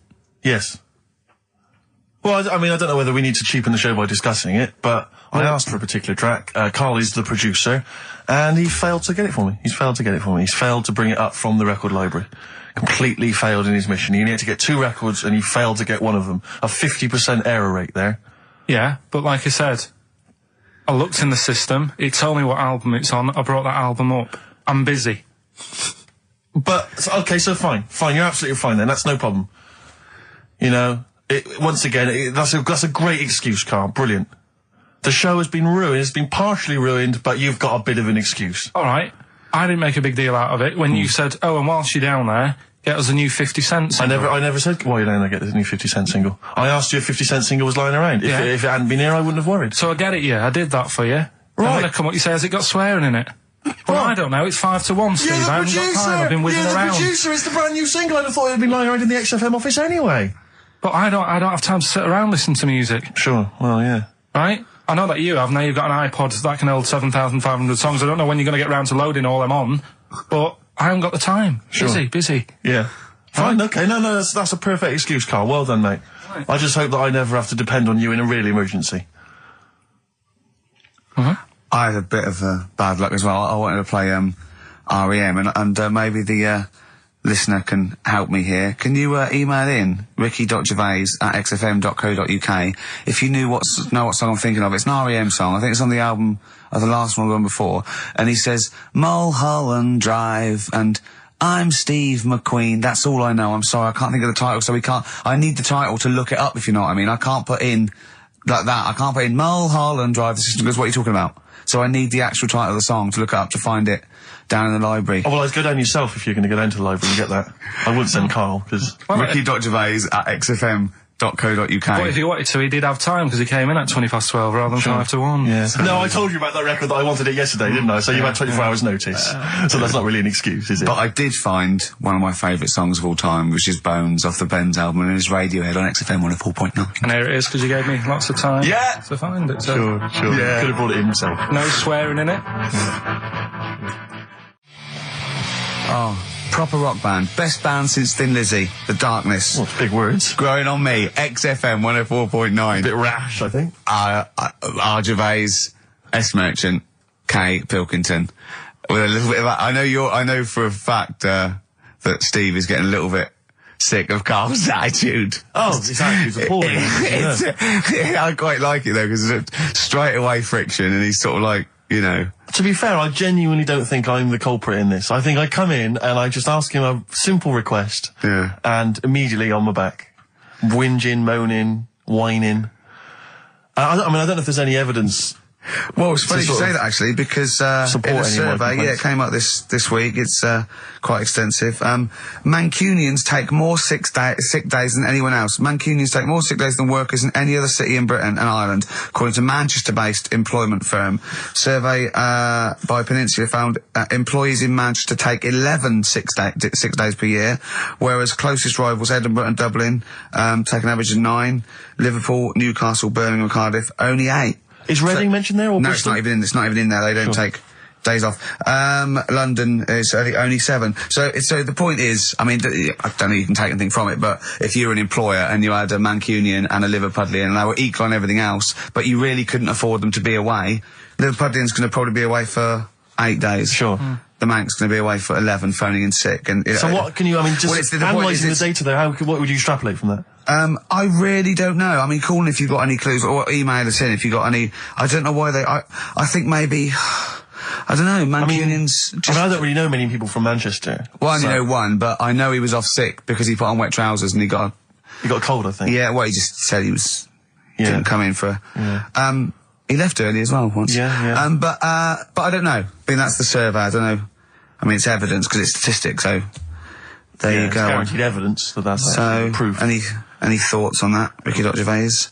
Yes. Well, I mean, I don't know whether we need to cheapen the show by discussing it, but I asked for a particular track. Karl is the producer, and he failed to get it for me. He's failed to bring it up from the record library. Completely failed in his mission. He needed to get 2 records, and he failed to get one of them. A 50% error rate there. Yeah, but like I said, I looked in the system. It told me what album it's on. I brought that album up. I'm busy. But, okay, so fine. You're absolutely fine then. That's no problem. You know, once again, that's a great excuse, Karl. Brilliant. The show has been ruined. It's been partially ruined, but you've got a bit of an excuse. All right. I didn't make a big deal out of it when you said, oh, and whilst you're down there, get us a new 50 Cent single. I never said, while you're down there, get the new 50 Cent single. I asked you if 50 Cent single was lying around. Yeah. If it hadn't been here, I wouldn't have worried. So I get it, yeah. I did that for you. Right. And when I come up, you say, has it got swearing in it? Well, I don't know. It's 5-1, Steve. I haven't got time. I've been whizzing around. You're the producer. It's the brand new single. I'd have thought it had been lying around in the XFM office anyway. But I don't have time to sit around listening to music. Sure. Well, yeah. Right? I know that you have. Now you've got an iPod that can hold 7,500 songs. I don't know when you're going to get round to loading all them on, but I haven't got the time. Sure. Busy. Yeah. Fine, okay. No, that's a perfect excuse, Karl. Well done, mate. Right. I just hope that I never have to depend on you in a real emergency. I had a bit of bad luck as well. I wanted to play REM, and maybe the listener can help me here. Can you email in ricky.gervais@xfm.co.uk if you know what song I'm thinking of? It's an REM song. I think it's on the album of the last one before. And he says Mulholland Drive and I'm Steve McQueen. That's all I know. I'm sorry, I can't think of the title, so I need the title to look it up, if you know what I mean. I can't put in like that. I can't put in Mulholland Drive. The system goes, what are you talking about? So I need the actual title of the song to look up to find it down in the library. Oh, well, I'd go down yourself if you're going to go down to the library and get that. I wouldn't send Karl, because... Ricky.gervais@xfm.co.uk. But if he wanted to, he did have time, because he came in at 12:20 rather than 5-1. Yeah. No, I told you about that record that I wanted it yesterday, didn't I? So you had 24 hours notice. So that's not really an excuse, is it? But I did find one of my favourite songs of all time, which is Bones off the Benz album, and it's Radiohead on XFM 104.9. And here it is, because you gave me lots of time Yeah. to find it. So. Sure. Yeah. Could have brought it in himself. No swearing in it. Oh, proper rock band. Best band since Thin Lizzy. The Darkness. Well, big words. Growing on Me. XFM 104.9. A bit rash, I think. R. Gervais, S. Merchant, K. Pilkington. with a little bit of. I know for a fact that Steve is getting a little bit sick of Karl's attitude. Oh, his attitude's appalling. I quite like it though, because straight away friction, and he's sort of like, you know. To be fair, I genuinely don't think I'm the culprit in this. I think I come in and I just ask him a simple request. Yeah. And immediately on my back. Whinging, moaning, whining. I don't know if there's any evidence. Well, it's funny you say that actually, because in a survey, it came up this week. It's quite extensive. Mancunians take more sick days than anyone else. Mancunians take more sick days than workers in any other city in Britain and Ireland, according to Manchester-based employment firm. Survey by Peninsula found employees in Manchester take 11 sick days per year, whereas closest rivals Edinburgh and Dublin take an average of 9. Liverpool, Newcastle, Birmingham, and Cardiff only 8. Is Reading mentioned there? Or no, Bristol? it's not even in there. They don't take days off. London is only 7. So the point is, I mean, I don't know if you can take anything from it, but if you're an employer and you had a Mancunian and a Liverpudlian and they were equal on everything else, but you really couldn't afford them to be away, Liverpudlian's going to probably be away for 8 days. Sure. The Manc's going to be away for 11, phoning in sick. And so what can you? I mean, just analysing the data there. What would you extrapolate from that? I really don't know. I mean, call in if you've got any clues, or email us in if you've got any. I don't know why they. I think maybe. I don't know. Mancunians. I don't really know many people from Manchester. Well, I only know one, but I know he was off sick because he put on wet trousers and he got a cold, I think. Yeah. Well, he just said he was. Didn't come in for. Yeah. He left early as well once. Yeah. But I don't know. I mean, that's the survey. I don't know. I mean, it's evidence because it's statistics. So there you go. It's guaranteed evidence that's proof. Any thoughts on that, Ricky Gervais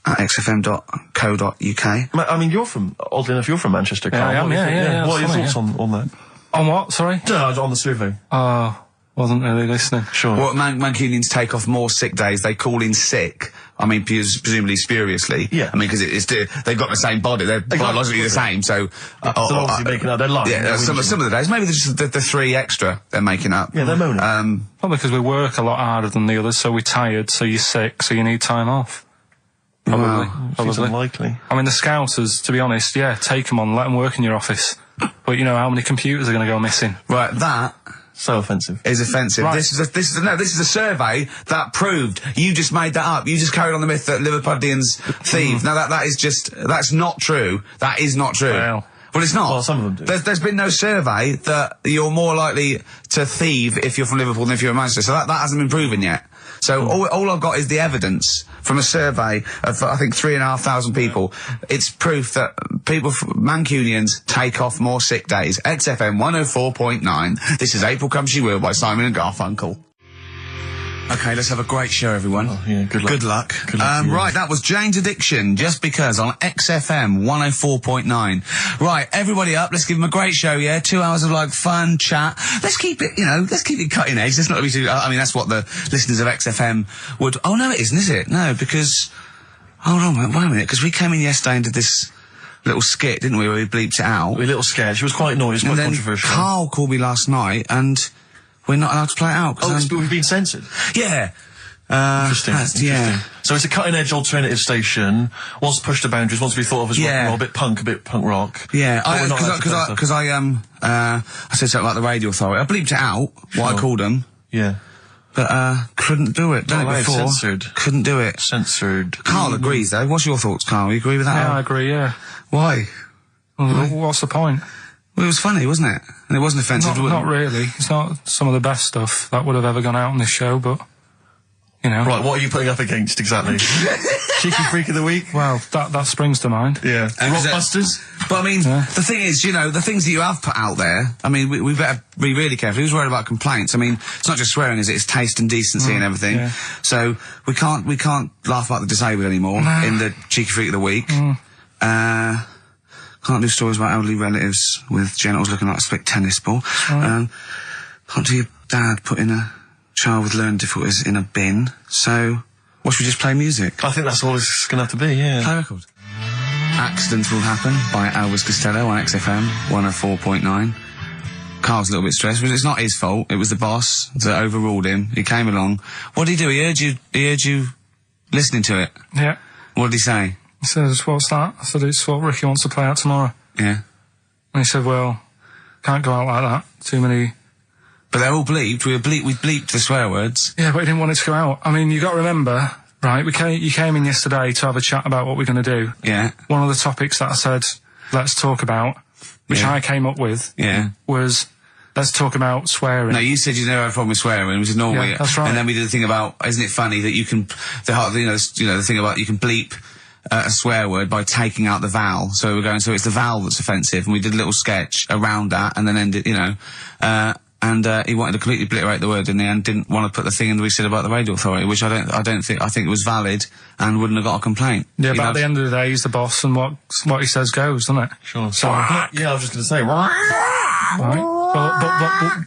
at xfm.co.uk? I mean, oddly enough, you're from Manchester, Karl. Yeah, I am, yeah. What are your thoughts on that? On what, sorry? On the survey. Wasn't really listening. Sure. Well, Mancunians take off more sick days. They call in sick. I mean, presumably spuriously. Yeah. I mean, because they've got the same body. They're biologically the same, so... they're obviously making up their life. Yeah, some of the days. Maybe they're just the 3 extra they're making up. Yeah, they're moaning. Probably because we work a lot harder than the others, so we're tired, so you're sick, so you need time off. Probably. Seems unlikely. I mean, the Scousers, to be honest, take them on, let them work in your office. But you know how many computers are going to go missing? Right, that... So offensive. Is offensive. Right. This is a survey that proved. You just made that up. You just carried on the myth that Liverpudlians thieve. Now that's not true. That is not true. Well, it's not. Well, some of them do. There's been no survey that you're more likely to thieve if you're from Liverpool than if you're in Manchester. So that hasn't been proven yet. So all I've got is the evidence from a survey of, I think, 3,500 people. It's proof that Mancunians take off more sick days. XFM 104.9. This is April Come She Will by Simon and Garfunkel. Okay, let's have a great show, everyone. Oh, yeah, good luck. Good luck. Right, that was Jane's Addiction, Just Because, on XFM 104.9. Right, everybody up, let's give them a great show, yeah? 2 hours of, fun chat. Let's keep it cutting edge. Let's not be too... I mean, that's what the listeners of XFM would... Oh, no, it isn't, is it? No, because... Hold on, wait a minute, because we came in yesterday and did this little skit, didn't we, where we bleeped it out. We were a little scared. She was quite noisy, quite controversial. Karl called me last night, and... we're not allowed to play it out. But we've been censored. Yeah. Interesting. Yeah. So it's a cutting-edge alternative station. Wants to push the boundaries. Wants to be thought of as rock and roll, a bit punk rock. Yeah. Because I said something like the radio authority. I bleeped it out. What I called them. Yeah. But couldn't do it. Done it before. Censored. Couldn't do it. Censored. Karl agrees though. What's your thoughts, Karl? You agree with that? Yeah, I agree. Yeah. Why? Well, what's the point? Well, it was funny, wasn't it? And it wasn't offensive. Not really. It's not some of the best stuff that would have ever gone out on this show, but, you know. Right, what are you putting up against, exactly? Cheeky Freak of the Week? Well, that springs to mind. Yeah. Rockbusters? But I mean, the thing is, the things that you have put out there, I mean, we better be really careful. Who's worried about complaints? I mean, it's not just swearing, is it? It's taste and decency and everything. Yeah. So, we can't laugh about the disabled anymore in the Cheeky Freak of the Week. Can't do stories about elderly relatives with genitals looking like a split tennis ball. Can't do your dad putting a child with learning difficulties in a bin. So, what should we just play music? I think that's all it's going to have to be, yeah. Play a record. Accidents Will Happen by Elvis Costello on XFM 104.9. Karl's a little bit stressed, but it's not his fault. It was the boss that overruled him. He came along. What did he do? He heard you listening to it. Yeah. What did he say? He says, what's that? I said, it's what Ricky wants to play out tomorrow. Yeah. And he said, well, Can't go out like that. Too many... But they're all bleeped. We bleeped the swear words. Yeah, but he didn't want it to go out. I mean, you got to remember, right, you came in yesterday to have a chat about what we're going to do. Yeah. One of the topics that I said, let's talk about, which I came up with, was... Let's talk about swearing. No, you said you never had a problem with swearing, which is normally... Yeah, that's right. And then we did the thing about, isn't it funny that you can... the thing about you can bleep a swear word by taking out the vowel. So we're going, so it's the vowel that's offensive, and we did a little sketch around that, and then ended, he wanted to completely obliterate the word in the end, didn't want to put the thing in that we said about the radio authority, which I think it was valid, and wouldn't have got a complaint. Yeah, but at the end of the day, he's the boss, and what he says goes, doesn't it? Sure. So, I was just going to say, right.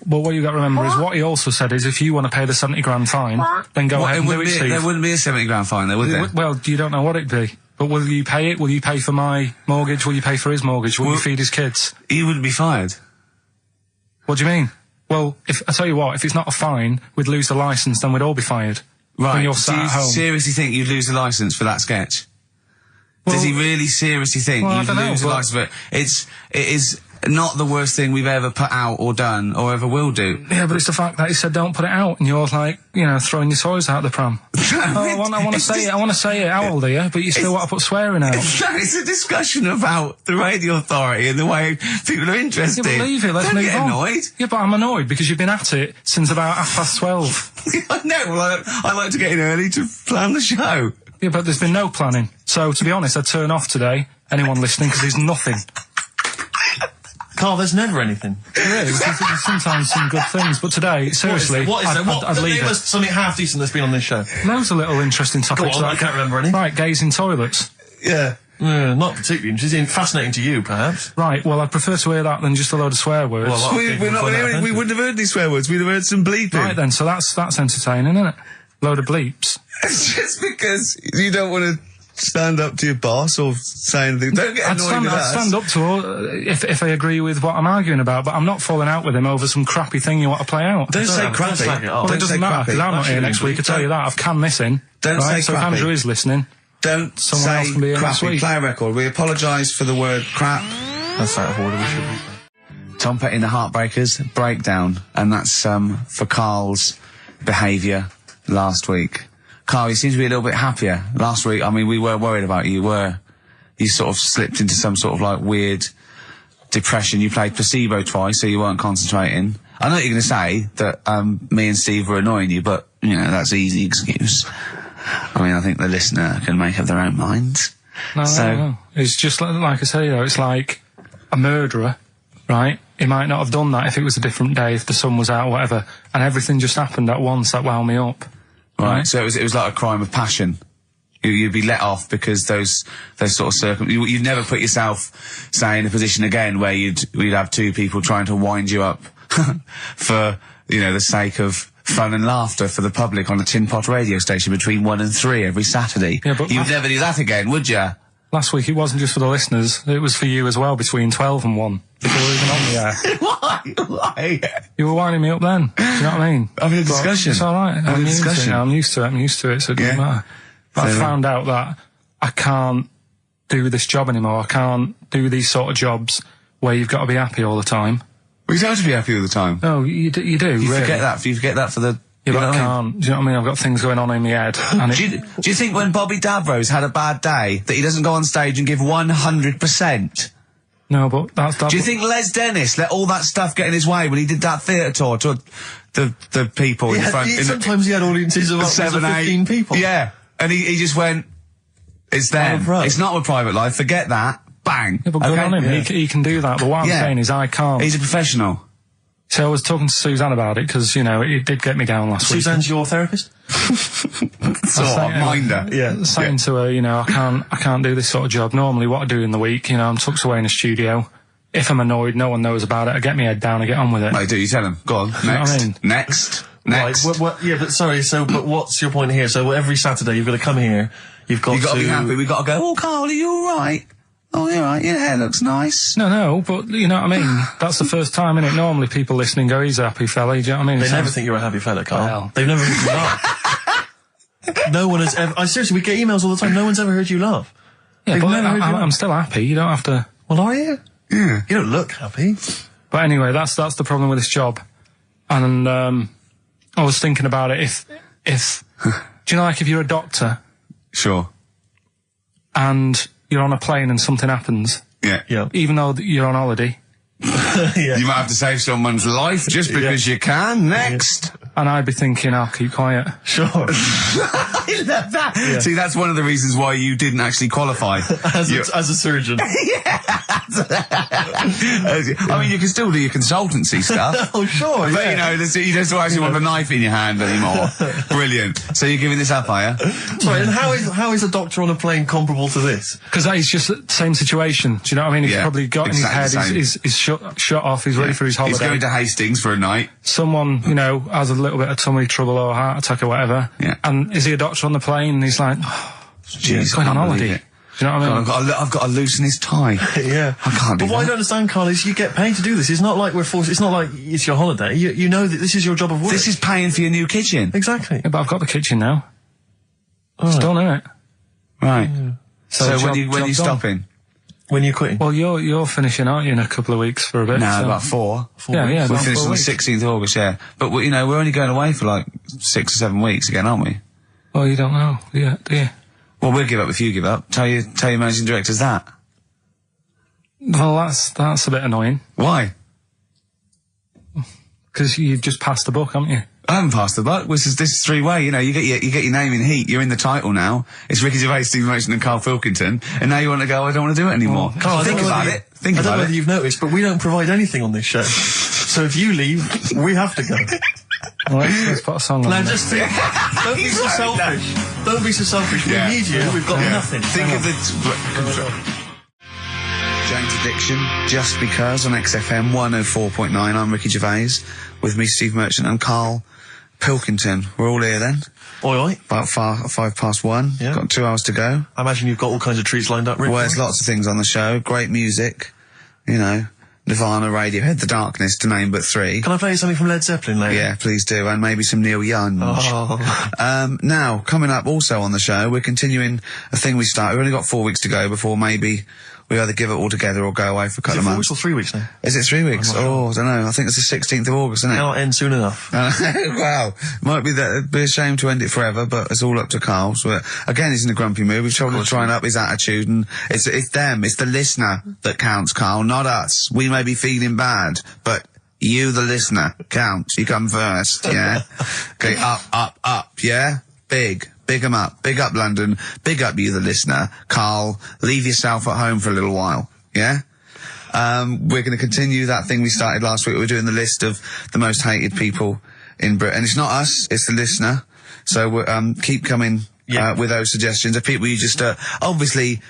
But what you got to remember is what he also said is if you want to pay the 70 grand fine, then go ahead and do it, Steve. There wouldn't be a 70 grand fine, would there? Well, you don't know what it'd be. But will you pay it? Will you pay for my mortgage? Will you pay for his mortgage? Will you feed his kids? He wouldn't be fired. What do you mean? Well, I tell you what, if it's not a fine, we'd lose the licence, then we'd all be fired. Right. When you're sat at home. Do you seriously think you'd lose the licence for that sketch? Well, does he really seriously think you'd lose the licence for it? It is not the worst thing we've ever put out or done or ever will do. Yeah, but it's the fact that he said don't put it out, and you're like, throwing your toys out the pram. I want to say it. How old are you? But you still want to put swearing out. It's a discussion about the radio authority and the way people are interested. Yeah, but leave it. Let's Don't move get on. annoyed. Yeah, but I'm annoyed because you've been at it since about 12:30. I know. Well, I like to get in early to plan the show. Yeah, but there's been no planning. So, to be honest, I'd turn off today, anyone listening, because there's nothing. Carl, there's never anything. There is. There's sometimes some good things, but today, seriously, I'd leave it. Something half decent that's been on this show. Loads of little interesting topics. Go on, I can't remember any. Right, gays in toilets. Yeah. Not particularly interesting. Fascinating to you, perhaps. Right, well, I'd prefer to hear that than just a load of swear words. Well, we wouldn't have heard any swear words. We'd have heard some bleeping. Right then, so that's entertaining, isn't it? Load of bleeps. It's just because you don't want to stand up to your boss or say anything. Don't get annoyed with us. I'd stand up to her if I agree with what I'm arguing about, but I'm not falling out with him over some crappy thing you want to play out. Don't say crappy. Well, it doesn't matter, because I'm not here next week, I tell you that. I've canned this in. Don't say so crappy. if Andrew is listening, don't someone else can be here next crappy. week. Play a record. We apologise for the word crap. That's out of order. We should be. Tom Petty and the Heartbreakers, Breakdown, and that's for Karl's behaviour last week. Karl, you seem to be a little bit happier. Last week, I mean, we were worried about you. You sort of slipped into some sort of like weird depression. You played placebo twice, so you weren't concentrating. I know you're going to say that me and Steve were annoying you, but, that's an easy excuse. I mean, I think the listener can make up their own minds. No. It's just like I say, it's like a murderer, right? He might not have done that if it was a different day, if the sun was out or whatever, and everything just happened at once that wound me up. Right, so it was like a crime of passion. You'd be let off because those sort of circumstances. You'd never put yourself, say, in a position again where you'd have two people trying to wind you up for, the sake of fun and laughter for the public on a tin pot radio station between 1 and 3 every Saturday. Yeah, but you'd never do that again, would you? Last week it wasn't just for the listeners, it was for you as well between 12 and 1. Before we were even on the air. Why? You were winding me up then. Do you know what I mean? Having a discussion. It's alright. I'm used to it, so it doesn't matter. But I found out that I can't do this job anymore. I can't do these sort of jobs where you've got to be happy all the time. Well, you don't have to be happy all the time. No, you do, You really. forget that for the... Yeah, but I can't. Do you know what I mean? I've got things going on in my head. And do you think when Bobby Davros had a bad day that he doesn't go on stage and give 100%? No, but that's... Do you think Les Dennis let all that stuff get in his way when he did that theatre tour to the people in front? Sometimes he had audiences of 7, 15 people. Yeah, and he just went, it's them. It's not a private life. Forget that. Bang. Yeah, but good on him. Yeah. He can do that. But what I'm saying is I can't. He's a professional. So I was talking to Suzanne about it because, it did get me down last week. Suzanne's your therapist? Minder. Yeah. Saying to her, I can't do this sort of job. Normally what I do in the week, I'm tucked away in a studio. If I'm annoyed, no one knows about it. I get my head down, I get on with it. I do, you tell them. Go on, next. You know what I mean? Next. Right, but what's your point here? So every Saturday you've got to come here, you've got to... be happy, we've got to go, oh, Karl, are you alright? Oh, you're right, your hair looks nice. No, but you know what I mean? That's the first time, innit? Normally people listening go, he's a happy fella, do you know what I mean? They never think you're a happy fella, Karl. Well. They've never heard you laugh. No one has ever... seriously, we get emails all the time, no one's ever heard you laugh. Yeah, but I'm still happy, you don't have to... Well, are you? Yeah. You don't look happy. But anyway, that's the problem with this job. And I was thinking about it. If do you know, like if you're a doctor, Sure. and you're on a plane and something happens, Yeah. even though you're on holiday, You might have to save someone's life just because you can. Next. and I'd be thinking, I'll keep quiet. Sure. I love that. Yeah. See, that's one of the reasons why you didn't actually qualify. as a surgeon. I mean, you can still do your consultancy stuff. Oh, sure, But, you know, you don't actually want the knife in your hand anymore. Brilliant. So you're giving this up, are you? Sorry, and how is a doctor on a plane comparable to this? Because that is just the same situation. Do you know what I mean? He's probably got in his head, he's shut off, he's ready for his holiday. He's going to Hastings for a night. Someone, you know, has a little bit of tummy trouble or a heart attack or whatever. Yeah. And is he a doctor on the plane? And he's like, he's going on holiday. Do you know what I mean? I've got to loosen his tie. Yeah. I can't do that. But what I don't understand, Carl, is you get paid to do this. It's not like we're forced. It's not like it's your holiday. You know that this is your job of work. This is paying for your new kitchen. Exactly. Yeah, but I've got the kitchen now. It's done, innit? Right. Yeah. So when are you stopping? When you're quitting? Well, you're finishing, aren't you, in a couple of weeks for a bit? No, so. about four. Yeah, we finished on the 16th of August, yeah. But, you know, we're only going away for like 6 or 7 weeks again, aren't we? Well, you don't know, do you? Well, we'll give up if you give up. Tell your managing directors that. Well, that's a bit annoying. Why? Because you've just passed the book, haven't you? I haven't passed the buck. This is three-way. You know, you get your name in heat. You're in the title now. It's Ricky Gervais, Steve Merchant, and Karl Pilkington. And now you want to go, I don't want to do it anymore. Carl, think about it. I don't know whether you've noticed, but we don't provide anything on this show. So if you leave, we have to go. Well, let's put a song on. Now just think, don't be so selfish. Don't be so selfish. We need you. We've got nothing. Think of the... Jane's Addiction, Just Because on XFM 104.9. I'm Ricky Gervais, with me Steve Merchant and Karl Pilkington. We're all here then. Oi. About 1:05. Yeah. Got 2 hours to go. I imagine you've got all kinds of treats lined up, Rick. Well, there's lots of things on the show. Great music, you know. Nirvana, Radiohead, The Darkness, to name but 3. Can I play something from Led Zeppelin later? Yeah, please do, and maybe some Neil Young. Now, coming up also on the show, we're continuing a thing we started. We've only got 4 weeks to go before maybe we either give it all together or go away for a couple of months. Is it 4 weeks or 3 weeks now? Is it 3 weeks? Oh, I don't know. I think it's the 16th of August, isn't it? Cannot end soon enough. Wow. Might be that. It'd be a shame to end it forever, but it's all up to Karl. So, again, he's in a grumpy mood. We've told him to try and up his attitude, and it's them. It's the listener that counts, Karl, not us. We may be feeling bad, but you, the listener, counts. You come first, yeah? Okay, up, yeah? Big 'em up. Big up London. Big up you, the listener. Karl, leave yourself at home for a little while. Yeah? We're going to continue that thing we started last week. We're doing the list of the most hated people in Britain. It's not us, it's the listener. So we're, keep coming with those suggestions of people you just, obviously,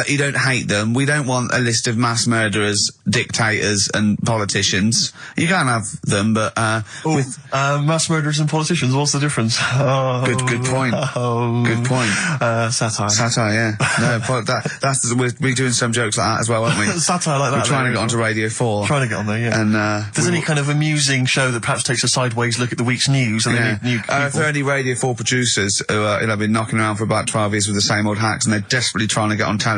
you don't hate them. We don't want a list of mass murderers, dictators and politicians. You can't have them, but mass murderers and politicians, what's the difference? Good point. Good point. Satire, yeah. No, we're doing some jokes like that as well, aren't we? Satire like that. We're trying to get onto Radio 4. Trying to get on there, yeah. And if there's any kind of amusing show that perhaps takes a sideways look at the week's news, and they need new people. If there are any Radio 4 producers who have been knocking around for about 12 years with the same old hacks and they're desperately trying to get on telly,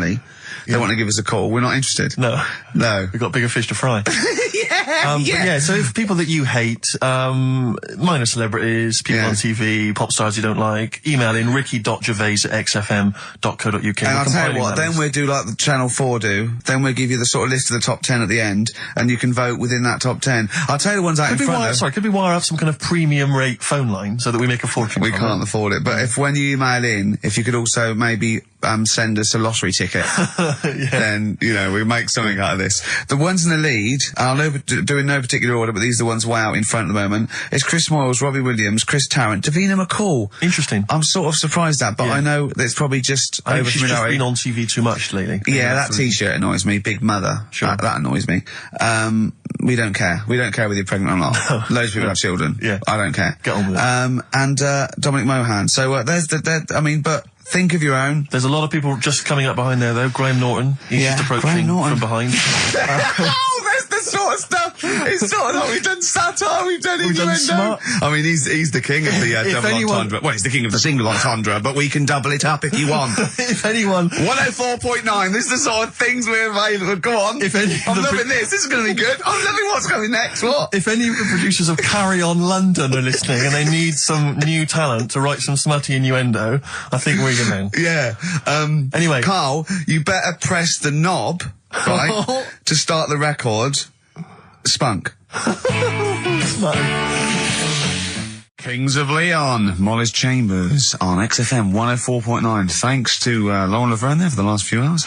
they want to give us a call. We're not interested. No. We've got bigger fish to fry. So if people that you hate, minor celebrities, people on TV, pop stars you don't like, email in ricky.gervais@xfm.co.uk. And I'll tell you what, then we'll do like the Channel 4 do, then we'll give you the sort of list of the top 10 at the end, and you can vote within that top 10. I'll tell you the ones out in front could we wire up some kind of premium rate phone line so that we make a fortune? We can't afford it, but when you email in, if you could also maybe send us a lottery ticket, then, you know, we make something out of this. The ones in the lead, I'll do in no particular order, but these are the ones way out in front at the moment. It's Chris Moyles, Robbie Williams, Chris Tarrant, Davina McCall. Interesting. I'm sort of surprised at, but I know that it's probably just I think she's just been on TV too much lately. Yeah, that T-shirt annoys me. Big Mother. Sure. That annoys me. We don't care. We don't care whether you're pregnant or not. Loads of people have children. Yeah. I don't care. Get on with it. And Dominic Mohan. So there's but think of your own. There's a lot of people just coming up behind there, though. Graham Norton. He's just approaching from behind. Oh, there's the the sort of stuff. It's sort of like we've done satire, we've done innuendo. smart. I mean, he's the king of the double entendre. Well, he's the king of the single entendre, but we can double it up if you want. If anyone... 104.9, this is the sort of things we're available. Go on. If any I'm loving this. This is going to be good. I'm loving what's coming next. What? If any of the producers of Carry On London are listening and they need some new talent to write some smutty innuendo, I think we're your men. Yeah. Anyway. Carl, you better press the knob, right, to start the record. Spunk. Kings of Leon, Molly's Chambers on XFM 104.9. Thanks to Lauren Laverne there for the last few hours.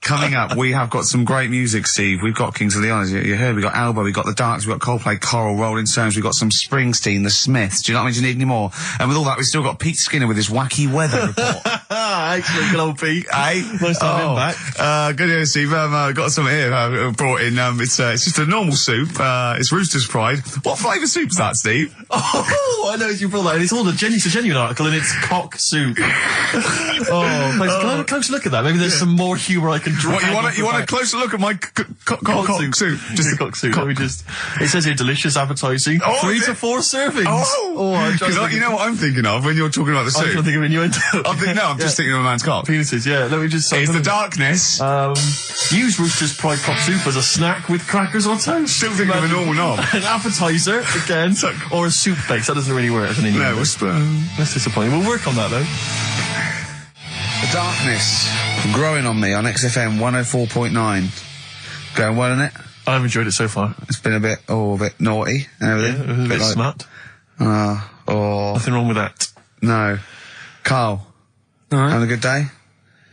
Coming up, we have got some great music, Steve. We've got Kings of Leon, as you heard. We've got Alba, we've got The Darks, we've got Coldplay, Coral, Rolling Stones, we've got some Springsteen, The Smiths. Do you know what I mean? Do you need any more? And with all that, we've still got Pete Skinner with his wacky weather report. Excellent, good old Pete. Nice to have him back. Good news, Steve. Got some here brought in. It's just a normal soup. It's Rooster's Pride. What flavour soup's that, Steve? Oh, I know you brought that. And it's all it's a genuine article, and it's cock soup. Can I have a close look at that? Maybe there's some more humour I can draw. What, you want a closer look at my cock soup? Just a cock soup. It says here delicious, appetising. 3 to 4 servings. You know what I'm thinking of when you're talking about the soup? I'm thinking of innuendo. I'm just thinking of a man's cock. Penises, yeah. Let me just say. It's the darkness. Use Rooster's Pride cock soup as a snack with crackers or toast. Still thinking of a normal knob. An appetiser, again, or a soup base. That doesn't really work as an innuendo. No, that's disappointing. We'll work on that, though. The darkness growing on me on XFM 104.9. Going well, isn't it? I've enjoyed it so far. It's been a bit naughty and everything. Yeah, a bit smart. Nothing wrong with that. No. Carl. All right. Having a good day?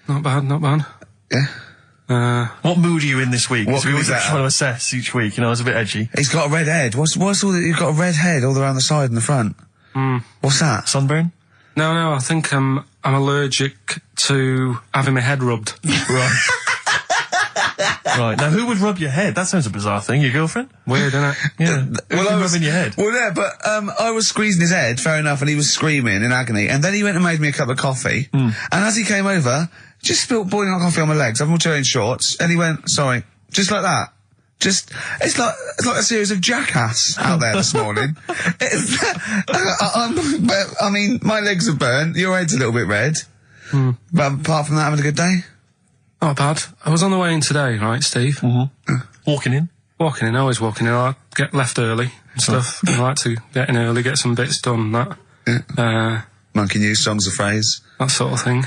Not bad. Yeah. What mood are you in this week? What we always mood is trying to assess each week. You know, it's a bit edgy. He's got a red head. What's all that? You've got a red head all around the side and the front. What's that? Sunburn? No, I think I'm allergic to having my head rubbed. Right. Right. Now, who would rub your head? That sounds a bizarre thing. Your girlfriend? Weird, isn't it? Yeah. Well, I was rubbing your head. Well, yeah, but I was squeezing his head, fair enough, and he was screaming in agony. And then he went and made me a cup of coffee. And as he came over, just spilled boiling hot coffee on my legs. I'm all wearing shorts, and he went, "Sorry," just like that. It's like a series of Jackass out there this morning. I mean, my legs are burnt. Your head's a little bit red. But apart from that, having a good day. Not bad. I was on the way in today, right, Steve? Walking in, always walking in. I get left early and stuff. I like to get in early, get some bits done, that. Yeah. Monkey News, Songs of Phrase. That sort of thing.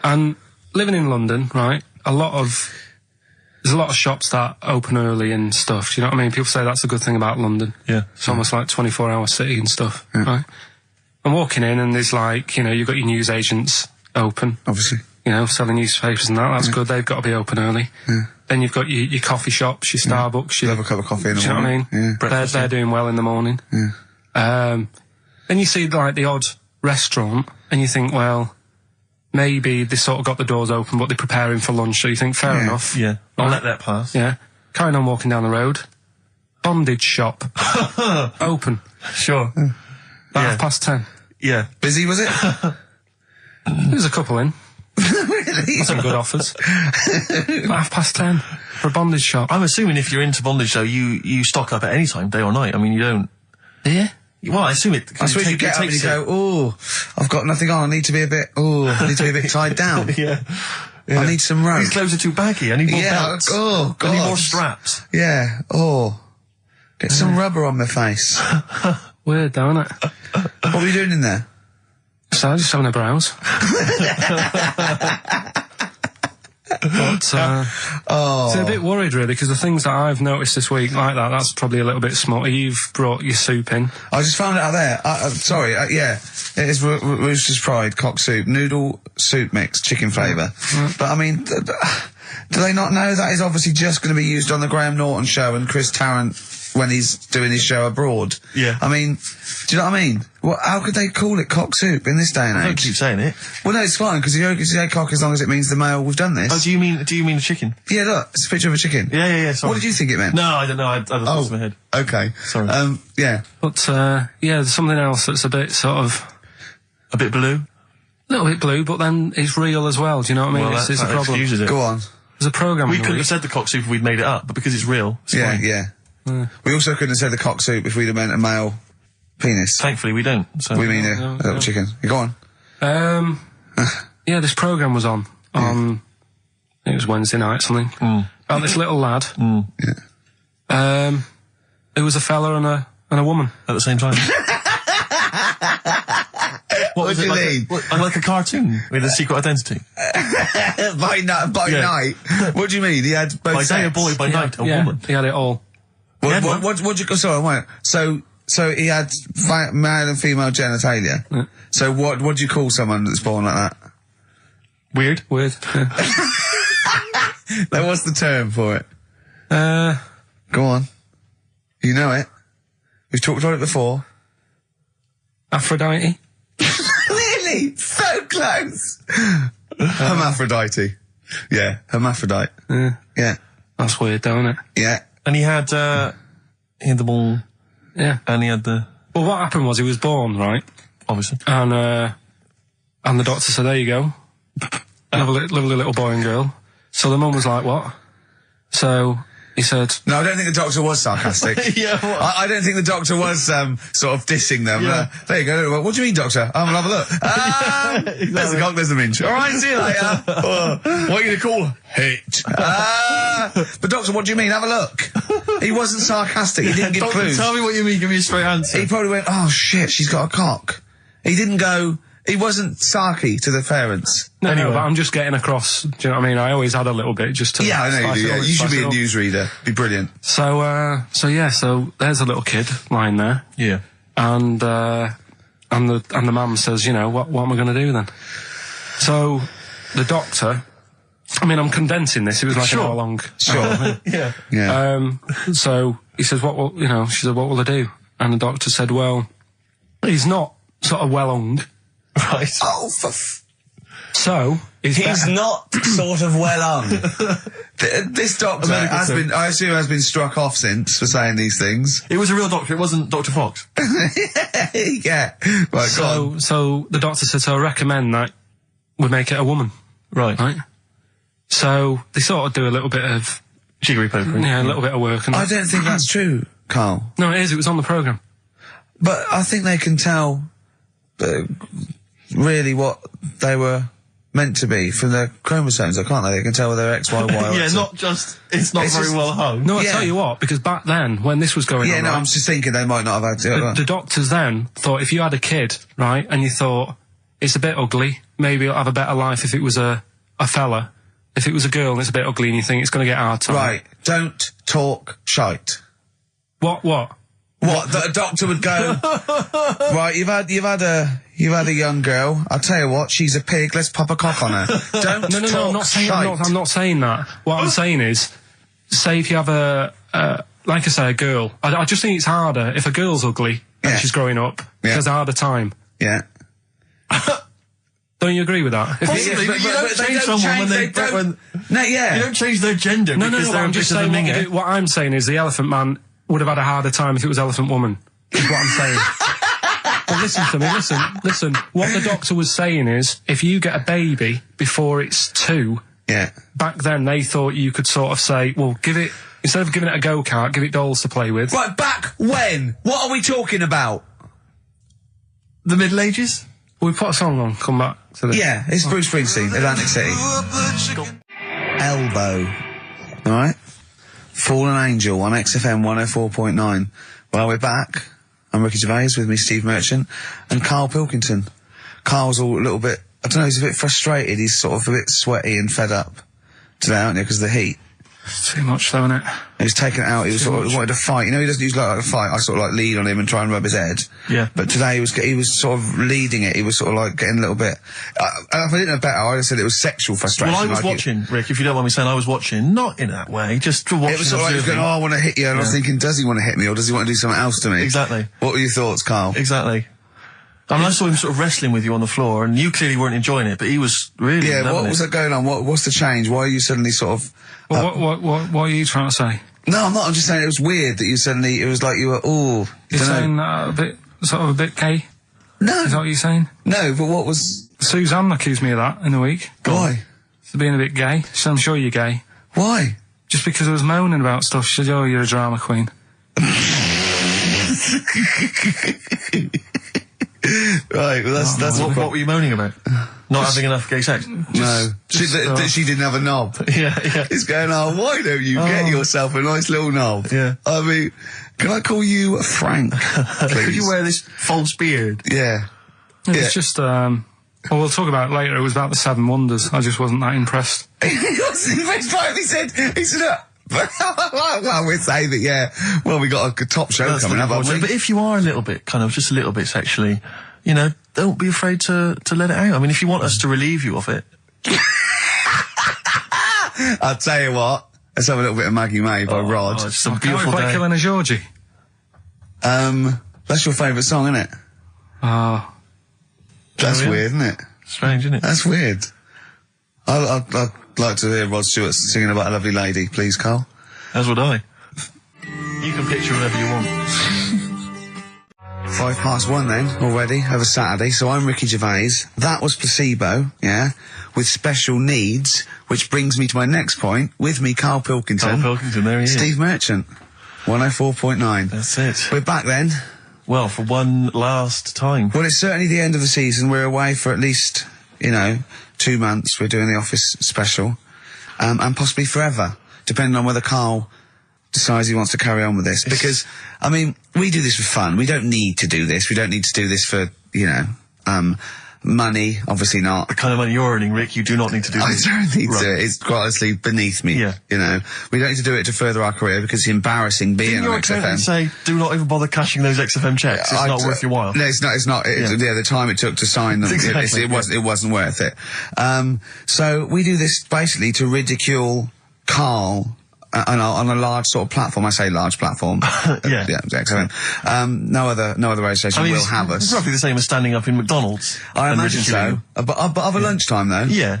And living in London, right, there's a lot of shops that open early and stuff. Do you know what I mean? People say that's a good thing about London. Yeah. It's almost like 24-hour city and stuff, right? I'm walking in and there's like, you've got your news agents open. Obviously. Selling newspapers and that. That's good. They've got to be open early. Yeah. Then you've got your coffee shops, your Starbucks. Have a cup of coffee in the morning. Do you know what I mean? They're doing well in the morning. Yeah. Then you see like the odd restaurant and you think, well, maybe they sort of got the doors open, but they're preparing for lunch. So you think, fair enough. Yeah. I'll let that pass. Yeah. Carrying on walking down the road. Bondage shop. Open. Sure. About 10:30. Yeah. Busy, was it? There's a couple in. Really? Some good offers. 10:30 for a bondage shop. I'm assuming if you're into bondage, though, you stock up at any time, day or night. I mean, you don't... Yeah? Well, I assume it... I suppose you get up and you go, I've got nothing on, I need to be a bit tied down. Yeah. I need some rope. These clothes are too baggy, I need more belts. Oh, God. I need more straps. Yeah, get some rubber on my face. Weird, though, isn't it? What were you doing in there? So, just having a browse. But, so a bit worried, really, because the things that I've noticed this week, like that's probably a little bit smutty. You've brought your soup in. I just found it out there. Sorry, yeah. It is Rooster's Pride, cock soup, noodle soup mix, chicken flavour. But, I mean, do they not know that is obviously just going to be used on the Graham Norton show and Chris Tarrant when he's doing his show abroad? Yeah. I mean, do you know what I mean? How could they call it cock soup in this day and age? Don't keep saying it. Well, no, it's fine, because you can say cock as long as it means the male, we've done this. Oh, do you mean the chicken? Yeah, look, it's a picture of a chicken. Yeah, sorry. What did you think it meant? No, I don't know, I thought it was in my head. Okay. Sorry. Yeah. But, there's something else that's a bit sort of... A bit blue? A little bit blue, but then it's real as well, do you know what I mean? Well, it's a that problem. excuses it. Go on. There's a programme. We couldn't have said the cock soup if we'd made it up, but because it's real, it's fine. We also couldn't have said the cock soup if we'd have meant a male penis. Thankfully, we don't. So. We mean a little chicken. You go on. Yeah, this programme was on. It was Wednesday night, something. About this little lad. It was a fella and a woman. At the same time. What do you mean? Like a cartoon with a secret identity. by night. What do you mean? He had both by day a sex? boy, by night a woman. He had it all. What you? Sorry, wait. So he had male and female genitalia. So what do you call someone that's born like that? Weird. Now, what's the term for it? Go on. You know it. We've talked about it before. Aphrodite. Really? So close. Hermaphrodite. Yeah, hermaphrodite. Yeah. That's weird, though, isn't it? Yeah. And he had the ball. Yeah. And he had the... Well, what happened was he was born, right? Obviously. And the doctor said, there you go. Lovely little boy and girl. So the mum was like, what? So he said... No, I don't think the doctor was sarcastic. I don't think the doctor was sort of dissing them. Yeah. There you go. What do you mean, doctor? I'm gonna have a look. Exactly. There's the cock, there's the minch. All right, see you later. What are you going to call hit? But doctor, what do you mean? Have a look. He wasn't sarcastic. He didn't give Doctor, clues. tell me what you mean. Give me a straight answer. He probably went, oh shit, she's got a cock. He didn't go... He wasn't sarky to the parents. No, but I'm just getting across. Do you know what I mean? I always had a little bit just to... Yeah, I know you do. Yeah. You should be a newsreader. Be brilliant. So there's a little kid lying there. Yeah. And the mum says, you know, what am I going to do then? So the doctor... I mean, I'm condensing this. It was like an hour long. Sure. Yeah. So he says, she said, what will I do? And the doctor said, well, he's not sort of well hung. Right. Oh, so he's not sort of well hung. This doctor I assume has been struck off since for saying these things. It was a real doctor. It wasn't Dr. Fox. Yeah. Right. So the doctor said, I recommend that we make it a woman. Right. So they sort of do a little bit of jiggery pokery. Yeah, a little bit of work. I don't think that's true, Carl. No, it is. It was on the programme. But I think they can tell really what they were meant to be from their chromosomes, can't they? They can tell whether they're X, Y, Y, or yeah, not just, it's not very well hung. No, I tell you what, because back then, when this was going on... Yeah, no, I'm just thinking they might not have had it. The doctors then thought if you had a kid, right, and you thought, it's a bit ugly, maybe it'll have a better life if it was a fella. If it was a girl and it's a bit ugly and you think it's going to get hard time. Right, don't talk shite. What? What, that a doctor would go, right, you've had a young girl, I'll tell you what, she's a pig, let's pop a cock on her. Don't talk shite. I'm not saying that. What I'm saying is, say if you have like I say, a girl, I just think it's harder if a girl's ugly and she's growing up, she has a harder time. Yeah. Don't you agree with that? Possibly, but you don't change someone when they don't... You don't change their gender because they're I'm just saying what I'm saying is the Elephant Man would have had a harder time if it was Elephant Woman, is what I'm saying. But listen to me, listen. What the doctor was saying is, if you get a baby before it's 2, back then they thought you could sort of say, well, instead of giving it a go-kart, give it dolls to play with. Right, back when? What are we talking about? The Middle Ages? We put a song on, come back to this. Yeah, it's Bruce Springsteen, Atlantic City. Elbow. Alright? Fallen Angel on XFM 104.9. Well, we're back. I'm Ricky Gervais, with me Steve Merchant, and Karl Pilkington. Karl's all a little bit, I don't know, he's a bit frustrated, he's sort of a bit sweaty and fed up today, aren't you, because of the heat. It's too much, though, isn't it? He was taken out, he was sort of wanted to fight. You know, he doesn't usually like to fight, I sort of like lead on him and try and rub his head. Yeah. But today he was sort of leading it, he was sort of like getting a little bit, if I didn't know better, I'd have said it was sexual frustration. Well, I was watching, Rick, if you don't mind me saying, I was watching, not in that way, just watching. It was sort of like, he was going, I want to hit you, and I was thinking, does he want to hit me, or does he want to do something else to me? Exactly. What were your thoughts, Karl? Exactly. I mean, I saw him sort of wrestling with you on the floor, and you clearly weren't enjoying it, but he was really what was that going on? What's the change? Why are you suddenly sort of... Well, what are you trying to say? No, I'm not. I'm just saying it was weird that you suddenly... It was like you were, You're saying a bit gay? No. Is that what you're saying? No, but what was... Suzanne accused me of that in the week. Why? For being a bit gay. So I'm sure you're gay. Why? Just because I was moaning about stuff. She said, "Oh, you're a drama queen." Right, well that's what were you moaning about? Not having enough gay sex? No. She didn't have a knob. Yeah. It's going, why don't you get yourself a nice little knob? Yeah. I mean, can I call you Frank, please? Could you wear this false beard? Yeah. It's just, well, we'll talk about it later. It was about the 7 Wonders. I just wasn't that impressed. He wasn't impressed by it. He said, well, we'd say that, yeah. Well, we got a top show coming up, haven't we? But if you are a little bit, just a little bit sexually, you know, don't be afraid to let it out. I mean, if you want us to relieve you of it. I'll tell you what. Let's have a little bit of Maggie May by Rod. It's some beautiful day. Killing a Georgie. That's your favourite song, isn't it? Oh. That's weird, isn't it? Strange, isn't it? That's weird. I'd like to hear Rod Stewart singing about a lovely lady, please, Carl. As would I. You can picture whatever you want. 1:05 then, already, over Saturday, so I'm Ricky Gervais. That was Placebo, yeah, with special needs, which brings me to my next point. With me, Karl Pilkington. Karl Pilkington, there he is. Steve Merchant, 104.9. That's it. We're back then. Well, for one last time. Well, it's certainly the end of the season. We're away for at least, 2 months. We're doing the Office special, and possibly forever, depending on whether Karl decides he wants to carry on with this. Because, I mean, we do this for fun. We don't need to do this. We don't need to do this for, money. Obviously not. The kind of money you're earning, Rick, you do not need to do this. I don't need to. It's quite honestly beneath me. Yeah. We don't need to do it to further our career because it's embarrassing being on XFM. Didn't say, do not even bother cashing those XFM checks. It's not worth your while. No, it's not. The time it took to sign them, Exactly, it wasn't worth it. So we do this basically to ridicule Karl on a large sort of platform. I say large platform. Yeah. XFM. No other radio station will have us. It's roughly the same as standing up in McDonald's. I imagine so. But of a lunchtime though. Yeah.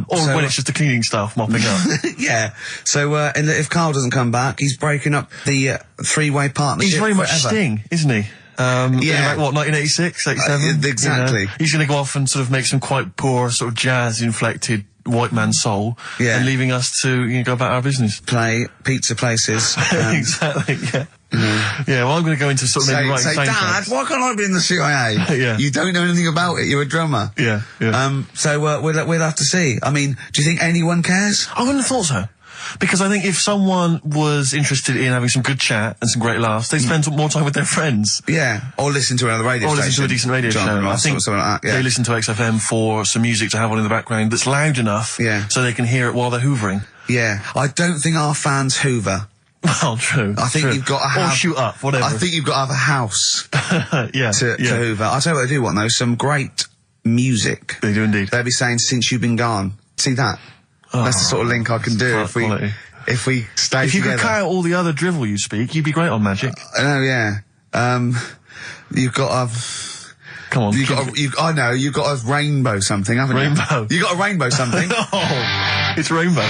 Or when it's just the cleaning staff mopping up. Yeah. So, and if Karl doesn't come back, he's breaking up the three-way partnership. He's very much forever. Sting, isn't he? Yeah. Like, 1986, 87? Exactly. He's going to go off and sort of make some quite poor, sort of jazz-inflected white man soul. Yeah. And leaving us to go about our business. Play pizza places. Exactly, yeah. Yeah, well, I'm going to go into sort of maybe writing Dad, tracks. why can't I be in the CIA? Yeah. You don't know anything about it. You're a drummer. Yeah. So we'll have to see. I mean, do you think anyone cares? I wouldn't have thought so. Because I think if someone was interested in having some good chat and some great laughs, they'd spend more time with their friends. Yeah. Or listen to another radio station. Or listen to a decent radio show. I think something like that, yeah. they listen to XFM for some music to have on in the background that's loud enough so they can hear it while they're hoovering. Yeah. I don't think our fans hoover. Well, true. I think you've got to have... Or shoot up, whatever. I think you've got to have a house to hoover. I'll tell you what I do want, though. Some great music. They do indeed. They'll be saying, "Since You've Been Gone." See that? That's the sort of link I can do if we stay If you together. could cut out all the other drivel you speak, you'd be great on Magic. I know, yeah. You've got to have... Come on. I know, you've got a rainbow something, haven't you? Rainbow. You got a rainbow something. Oh, it's rainbow.